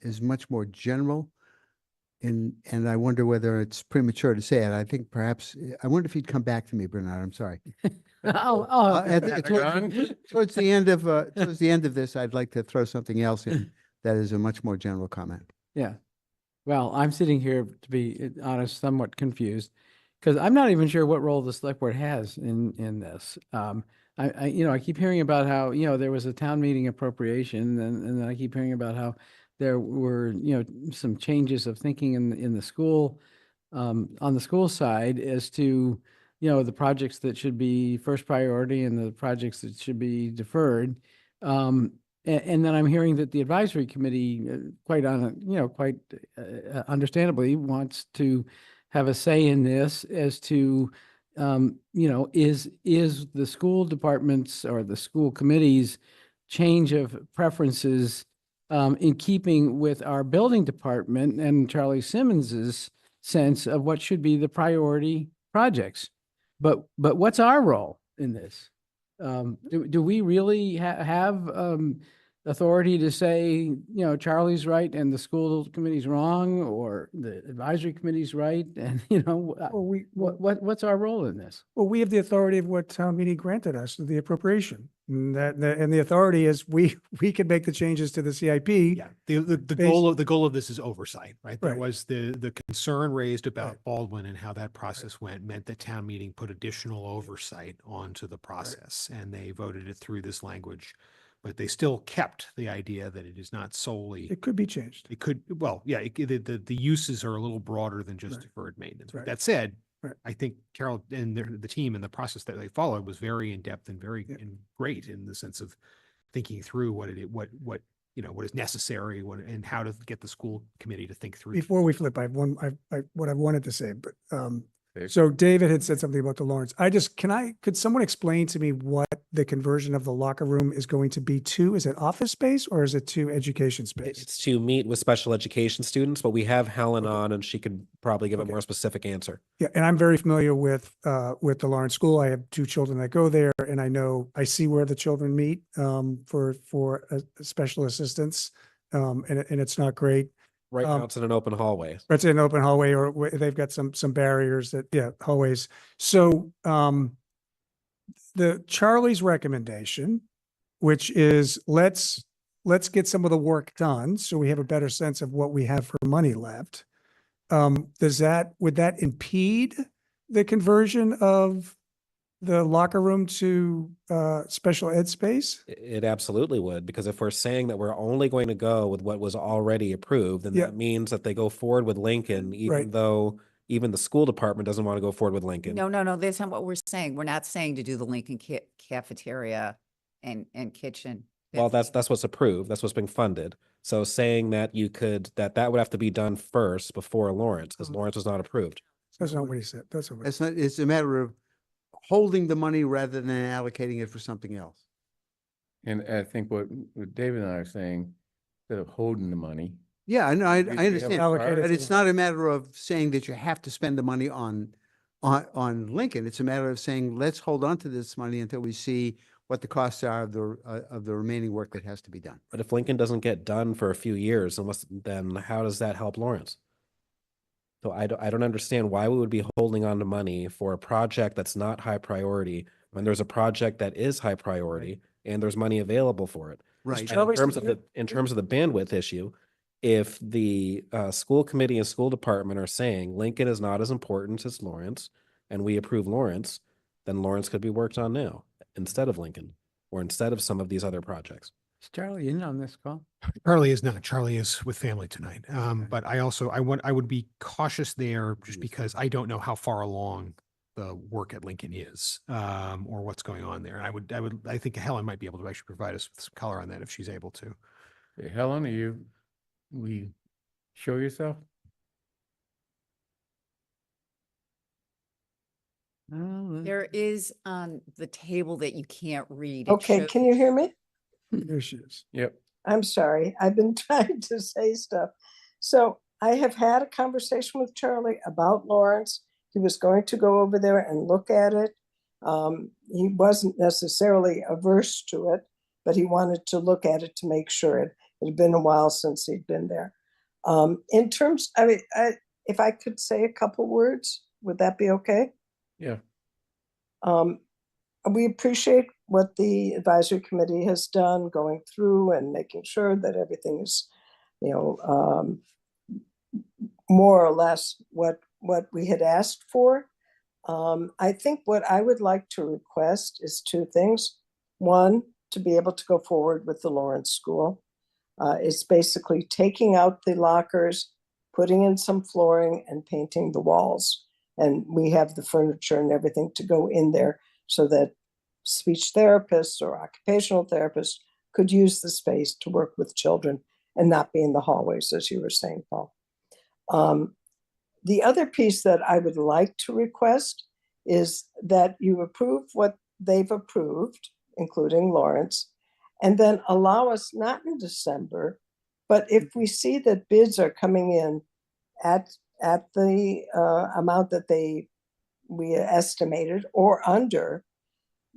is much more general. And I wonder whether it's premature to say it. I think perhaps, I wonder if you'd come back to me, Bernard, I'm sorry. Towards the end of this, I'd like to throw something else in that is a much more general comment. Yeah. Well, I'm sitting here, to be honest, somewhat confused, because I'm not even sure what role the select board has in this. I keep hearing about how, there was a town meeting appropriation, and then I keep hearing about how there were, some changes of thinking in the school, on the school side as to, the projects that should be first priority and the projects that should be deferred. And then I'm hearing that the advisory committee, quite understandably, wants to have a say in this as to, is the school department's or the school committee's change of preferences in keeping with our building department and Charlie Simmons's sense of what should be the priority projects. But what's our role in this? Do we really have authority to say, Charlie's right and the school committee's wrong, or the advisory committee's right? And, what's our role in this? Well, we have the authority of what town meeting granted us, the appropriation. And the authority is we can make the changes to the CIP. Yeah, the goal of this is oversight, right? There Right. was the concern raised about Baldwin and how that process went, meant that town meeting put additional oversight onto the process, and they voted it through this language. But they still kept the idea that it is not solely. It could be changed. It could, well, yeah, the uses are a little broader than just deferred maintenance. But that said, I think Carol and the team and the process that they followed was very in-depth and very and great in the sense of thinking through what is necessary, and how to get the school committee to think through. Before we flip, I have what I wanted to say, but so David had said something about the Lawrence. Could someone explain to me what the conversion of the locker room is going to be to? Is it office space or is it to education space? It's to meet with special education students, but we have Helen on and she could probably give a more specific answer. Yeah, and I'm very familiar with the Lawrence School. I have 2 children that go there, and I see where the children meet for special assistance, and it's not great. Right now it's in an open hallway. It's in an open hallway, or they've got some barriers hallways. So the Charlie's recommendation, which is let's get some of the work done so we have a better sense of what we have for money left. Would that impede the conversion of the locker room to special ed space? It absolutely would, because if we're saying that we're only going to go with what was already approved, then that means that they go forward with Lincoln, even though even the school department doesn't want to go forward with Lincoln. No, that's not what we're saying. We're not saying to do the Lincoln cafeteria and kitchen. Well, that's what's approved. That's what's being funded. So saying that that would have to be done first before Lawrence, because Lawrence was not approved. That's not what he said. It's a matter of holding the money rather than allocating it for something else. And I think what David and I are saying, instead of holding the money. Yeah, I know, I understand, allocated but to it's not a matter of saying that you have to spend the money on Lincoln. It's a matter of saying, let's hold on to this money until we see what the costs are of the remaining work that has to be done. But if Lincoln doesn't get done for a few years, then how does that help Lawrence? So I don't understand why we would be holding on to money for a project that's not high priority when there's a project that is high priority and there's money available for it. Right. And in terms of the bandwidth issue, if the school committee and school department are saying Lincoln is not as important as Lawrence, and we approve Lawrence, then Lawrence could be worked on now instead of Lincoln, or instead of some of these other projects. Is Charlie in on this call? Charlie is not. Charlie is with family tonight. But I would be cautious there just because I don't know how far along the work at Lincoln is, or what's going on there. I think Helen might be able to actually provide us with some color on that if she's able to. Hey, Helen, will you show yourself? There is on the table that you can't read. Okay, can you hear me? There she is. Yep. I'm sorry. I've been trying to say stuff. So I have had a conversation with Charlie about Lawrence. He was going to go over there and look at it. He wasn't necessarily averse to it, but he wanted to look at it to make sure. It had been a while since he'd been there. In terms, if I could say a couple words, would that be okay? Yeah. We appreciate what the advisory committee has done, going through and making sure that everything is, more or less what we had asked for. I think what I would like to request is 2 things. One, to be able to go forward with the Lawrence School. It's basically taking out the lockers, putting in some flooring and painting the walls. And we have the furniture and everything to go in there so that speech therapists or occupational therapists could use the space to work with children and not be in the hallways, as you were saying, Paul. The other piece that I would like to request is that you approve what they've approved, including Lawrence, and then allow us, not in December, but if we see that bids are coming in at the amount that we estimated or under,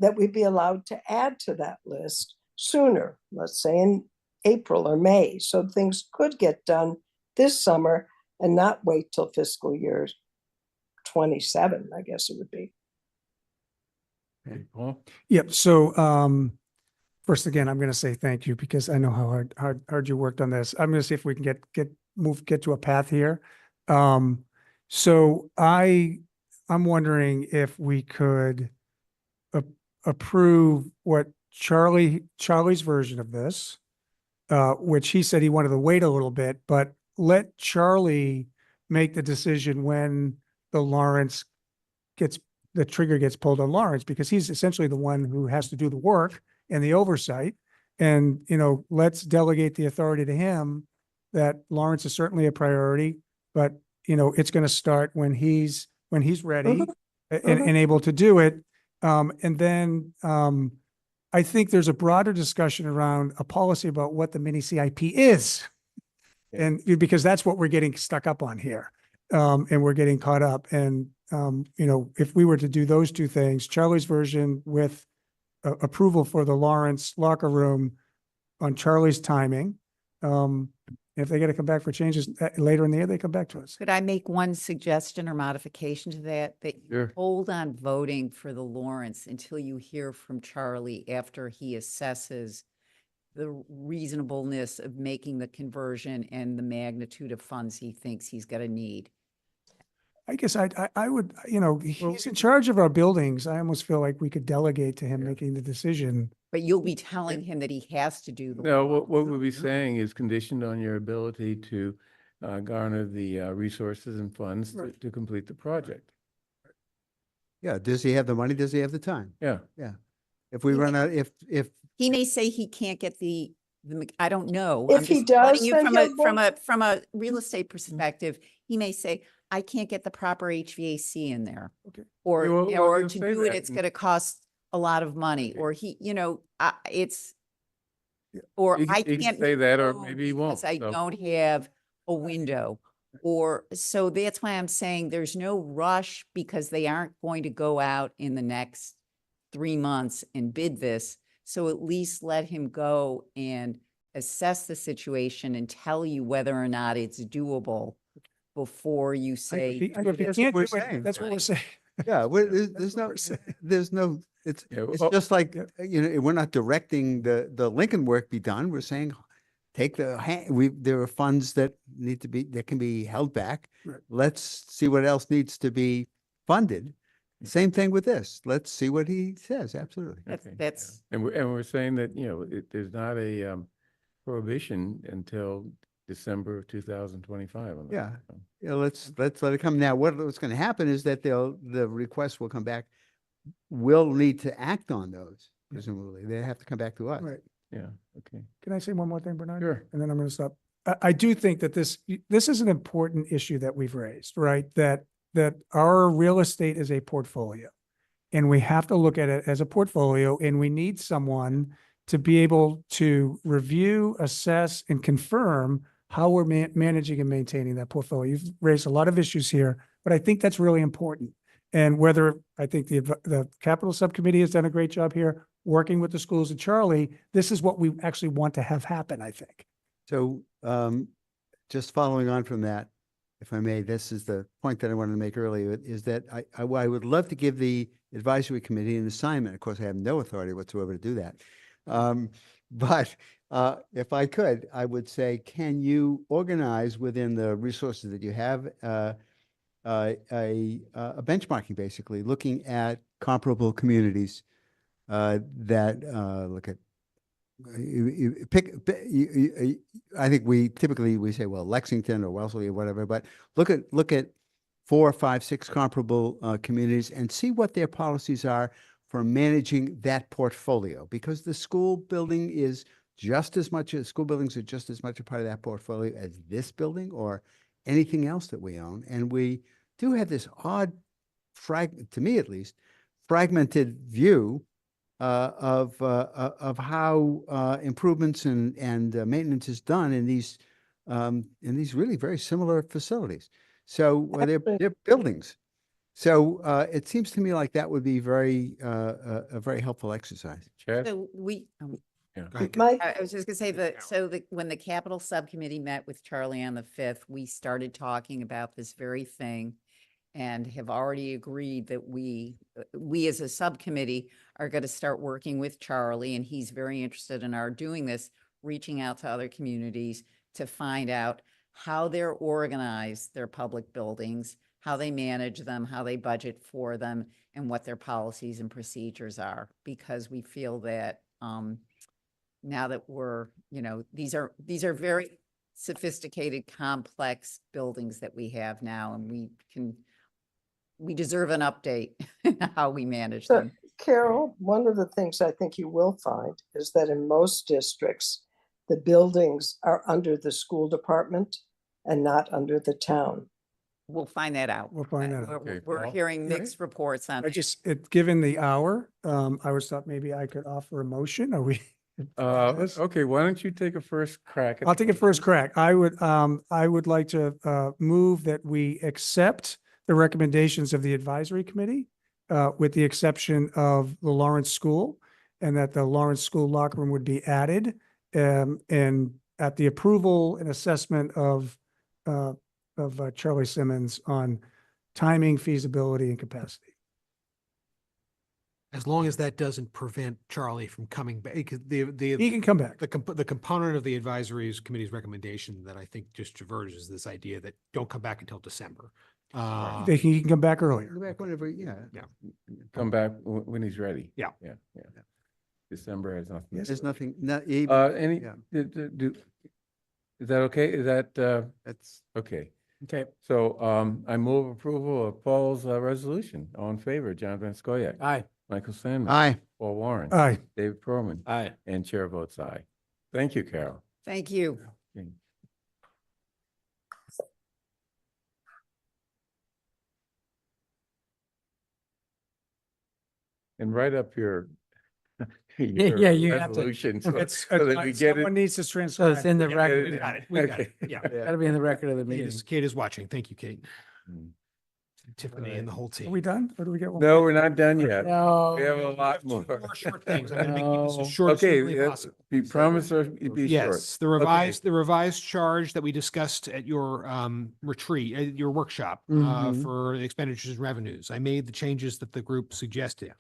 that we be allowed to add to that list sooner, let's say in April or May, so things could get done this summer and not wait till fiscal year 27, I guess it would be. Okay, Paul? Yep. So first again, I'm going to say thank you because I know how hard you worked on this. I'm going to see if we can get to a path here. So I'm wondering if we could approve what Charlie's version of this, which he said he wanted to wait a little bit, but let Charlie make the decision when the trigger gets pulled on Lawrence, because he's essentially the one who has to do the work and the oversight. And, let's delegate the authority to him that Lawrence is certainly a priority, but, it's going to start when he's ready and able to do it. And then I think there's a broader discussion around a policy about what the mini CIP is. And because that's what we're getting stuck up on here. And we're getting caught up. And, if we were to do those two things, Charlie's version with approval for the Lawrence locker room on Charlie's timing. If they got to come back for changes later in the year, they come back to us. Could I make one suggestion or modification to that? That you Sure. hold on voting for the Lawrence until you hear from Charlie after he assesses the reasonableness of making the conversion and the magnitude of funds he thinks he's going to need. I guess I would, he's in charge of our buildings. I almost feel like we could delegate to him making the decision. But you'll be telling him that he has to do the No, work. what we'll be saying is conditioned on your ability to garner the resources and funds to complete the project. Yeah. Does he have the money? Does he have the time? Yeah. Yeah. If we run out, if He may say he can't get the I don't know. If I'm he just does, letting you then from a real estate perspective, he may say, I can't get the proper HVAC in there. Okay. Or, Yeah, well, or he'll to say do it, that it's and- going to cost a lot of money, or it's, or He- I he can can't say that, or go maybe he won't, because I so. don't have a window. Or, so that's why I'm saying there's no rush, because they aren't going to go out in the next 3 months and bid this. So at least let him go and assess the situation and tell you whether or not it's doable before you say. If he That's can't what do we're it, saying. that's what we're saying. Yeah, there's no, it's Yeah, it's well, just like, we're not directing the Lincoln work be done. We're saying, take there are funds that can be held back. Right. Let's see what else needs to be funded. Same thing with this. Let's see what he says. Absolutely. That's And we're saying that, there's not a prohibition until December of 2025. on that. Yeah. Yeah, let's let it come. Now, what's going to happen is that the requests will come back. We'll need to act on those, presumably. They have to come back to us. Right. Yeah, okay. Can I say one more thing, Bernard? Sure. And then I'm going to stop. I do think that this is an important issue that we've raised, right? That our real estate is a portfolio, and we have to look at it as a portfolio, and we need someone to be able to review, assess, and confirm how we're managing and maintaining that portfolio. You've raised a lot of issues here, but I think that's really important. And whether I think the capital subcommittee has done a great job here, working with the schools and Charlie, this is what we actually want to have happen, I think. So just following on from that, if I may, this is the point that I wanted to make earlier, is that I would love to give the advisory committee an assignment. Of course, I have no authority whatsoever to do that. But if I could, I would say, can you organize within the resources that you have a benchmarking, basically, looking at comparable communities that look at I think we typically say, well, Lexington or Wellesley or whatever, but look at 4, 5, 6 comparable communities and see what their policies are for managing that portfolio, because the school building is school buildings are just as much a part of that portfolio as this building or anything else that we own. And we do have this odd, to me at least, fragmented view of how improvements and maintenance is done in these really very similar facilities. So they're buildings, So it seems to me like that would be a very helpful exercise. Chad? So we, Yeah. Mike, I was just gonna say that, so that when the capital subcommittee met with Charlie on the 5th, we started talking about this very thing and have already agreed that we as a subcommittee are going to start working with Charlie, and he's very interested in our doing this, reaching out to other communities to find out how they're organized, their public buildings, how they manage them, how they budget for them, and what their policies and procedures are, because we feel that now that we're, these are very sophisticated, complex buildings that we have now, and we deserve an update in how we manage so them. Carol, one of the things I think you will find is that in most districts, the buildings are under the school department and not under the town. We'll find that out. We'll find that out. We're hearing mixed reports on. Given the hour, I was thought maybe I could offer a motion. Are we? Okay, why don't you take a first crack? I'll take a first crack. I would like to move that we accept the recommendations of the advisory committee, with the exception of the Lawrence School, and that the Lawrence School locker room would be added, and at the approval and assessment of Charlie Simmons on timing, feasibility, and capacity. As long as that doesn't prevent Charlie from coming back, because He can come back. The component of the advisory committee's recommendation that I think just diverges this idea that don't come back until December. He can come back earlier. Go back whenever, yeah. Come back when he's ready. Yeah. Yeah. December has nothing. There's nothing, not Is that okay? Is that, that's okay? Okay. So, I move approval of Paul's resolution. All in favor, John Van Scoyac. Aye. Michael Sandman. Aye. Paul Warren. Aye. David Perlman. Aye. And chair votes aye. Thank you, Carol. Thank you. Okay. And write up your Yeah, you have to. resolution so It's, so that we get someone it. needs to So transcribe. it's in the We record. got it. We got it. Okay. Yeah. Gotta be in the record of the meeting. Kate is watching. Thank you, Kate. Mm. Tiffany and the whole Are team. we done? Or do we get one? No, we're not done yet. No. We have a lot more. More short things. I'm going to make this as short as Okay, humanly possible. you promise or be short? Yes, the revised charge that we discussed at your retreat, at your workshop for expenditures and revenues. I made the changes that the group suggested,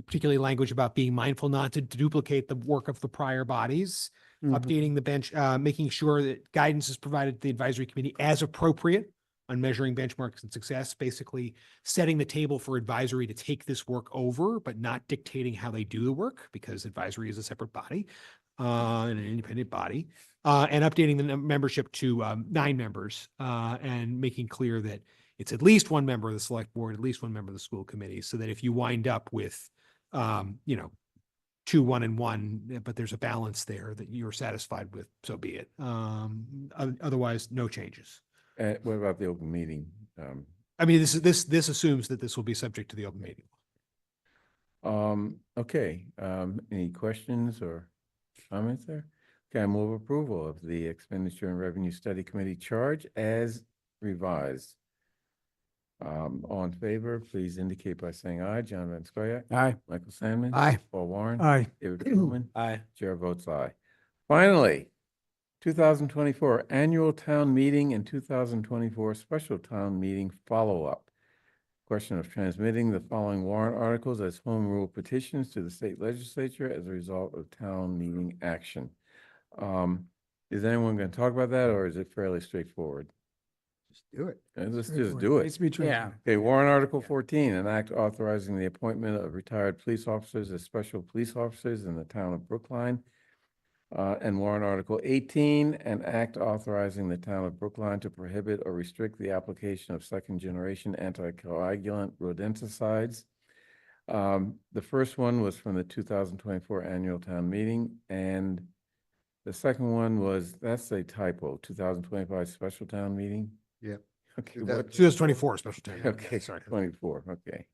particularly language about being mindful not to duplicate the work of the prior bodies, updating the bench, making sure that guidance is provided to the advisory committee as appropriate on measuring benchmarks and success, basically setting the table for advisory to take this work over, but not dictating how they do the work, because advisory is a separate body, and an independent body, and updating the membership to 9 members, and making clear that it's at least 1 member of the select board, at least 1 member of the school committee, so that if you wind up with, 2, 1, and 1, but there's a balance there that you're satisfied with, so be it. Otherwise, no changes. What about the open meeting? I mean, this assumes that this will be subject to the open meeting. Okay, any questions or comments there? Okay, I move approval of the Expenditure and Revenue Study Committee charge as revised. All in favor, please indicate by saying aye. John Van Scoyac. Aye. Michael Sandman. Aye. Paul Warren. Aye. David Perlman. Aye. Chair votes aye. Finally, 2024 Annual Town Meeting and 2024 Special Town Meeting Follow-Up. Question of transmitting the following warrant articles as home rule petitions to the state legislature as a result of town meeting action. Is anyone going to talk about that, or is it fairly straightforward? Just do it. Let's just do it. Needs to be true. Yeah. Okay, warrant article 14, an act authorizing the appointment of retired police officers as special police officers in the town of Brookline. And warrant article 18, an act authorizing the town of Brookline to prohibit or restrict the application of second-generation anticoagulant rodenticides. The first one was from the 2024 annual town meeting, and the second one was, that's a typo, 2025 special town meeting? Yep. Okay. 2024 special town meeting. Okay, Sorry. 24, okay.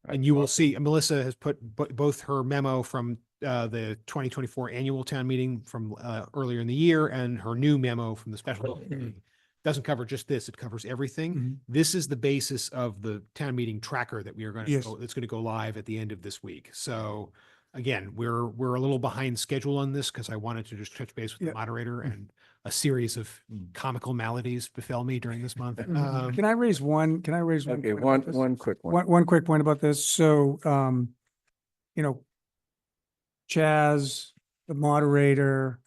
And you will see, Melissa has put both her memo from the 2024 annual town meeting from earlier in the year and her new memo from the special town meeting doesn't cover just this, it covers everything. Mhm. This is the basis of the town meeting tracker that we are going to Yes. go, it's going to go live at the end of this week. So again, we're a little behind schedule on this because I wanted to just touch base with Yeah. the moderator, and a series of comical maladies befell me during this month. Can I raise one? Can I raise one? Okay, point about this? one quick one. One quick point about this. So, you know, Chaz, the moderator,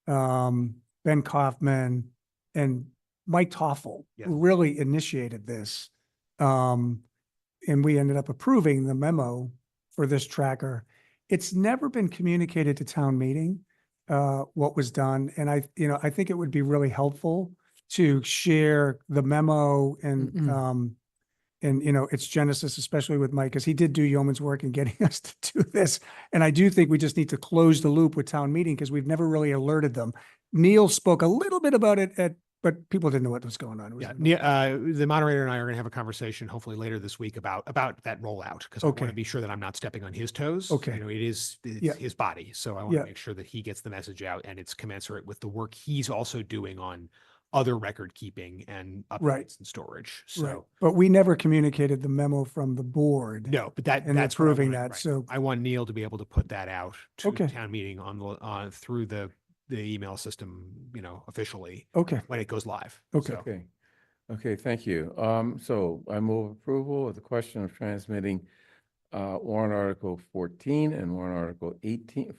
Ben Kaufman, and Mike Toffel Yes. really initiated this. And we ended up approving the memo for this tracker. It's never been communicated to town meeting, what was done. And I think it would be really helpful to share the memo and its genesis, especially with Mike, because he did do yeoman's work in getting us to do this. And I do think we just need to close the loop with town meeting because we've never really alerted them. Neil spoke a little bit about it but people didn't know what was going on. It was The moderator and I are going to have a conversation hopefully later this week about that rollout, because I want Okay. to be sure that I'm not stepping on his toes. Okay. It's Yeah. his body. So I want Yeah. to make sure that he gets the message out and it's commensurate with the work he's also doing on other record keeping and updates Right. and storage. Right. So But we never communicated the memo from the board. no, but And that's what I approving wanted, that. right. So, I want Neil to be able to put that out to Okay. town meeting through the email system, officially okay. when it goes live. Okay. So, Okay. Okay, thank you. So I move approval of the question of transmitting warrant article 14 and warrant article 18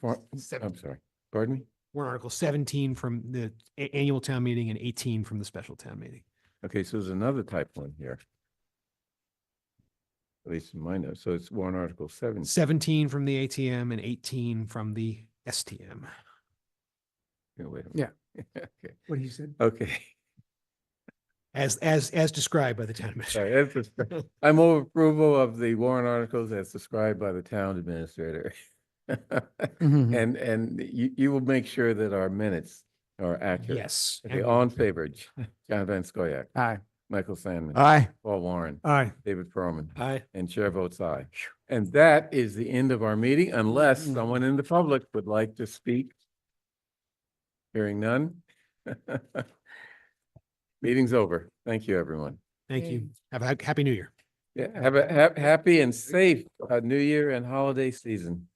I'm sorry, pardon me? warrant article 17 from the annual town meeting and 18 from the special town meeting. Okay, so there's another type one here. At least in my notes. So it's warrant article 7. 17 from the ATM and 18 from the STM. Yeah, wait a minute. Okay. What he said. Okay. As described by the town administrator. Sorry, as described. I move approval of the warrant articles as described by the town administrator. And you will make sure that our minutes are accurate. Yes. Okay, all in favor, John Van Scoyac. Aye. Michael Sandman. Aye. Paul Warren. Aye. David Perlman. Aye. And chair votes aye. And that is the end of our meeting, unless someone in the public would like to speak. Hearing none. Meeting's over. Thank you, everyone. Thank you. Have a happy new year. Yeah, have a happy and safe New Year and holiday season.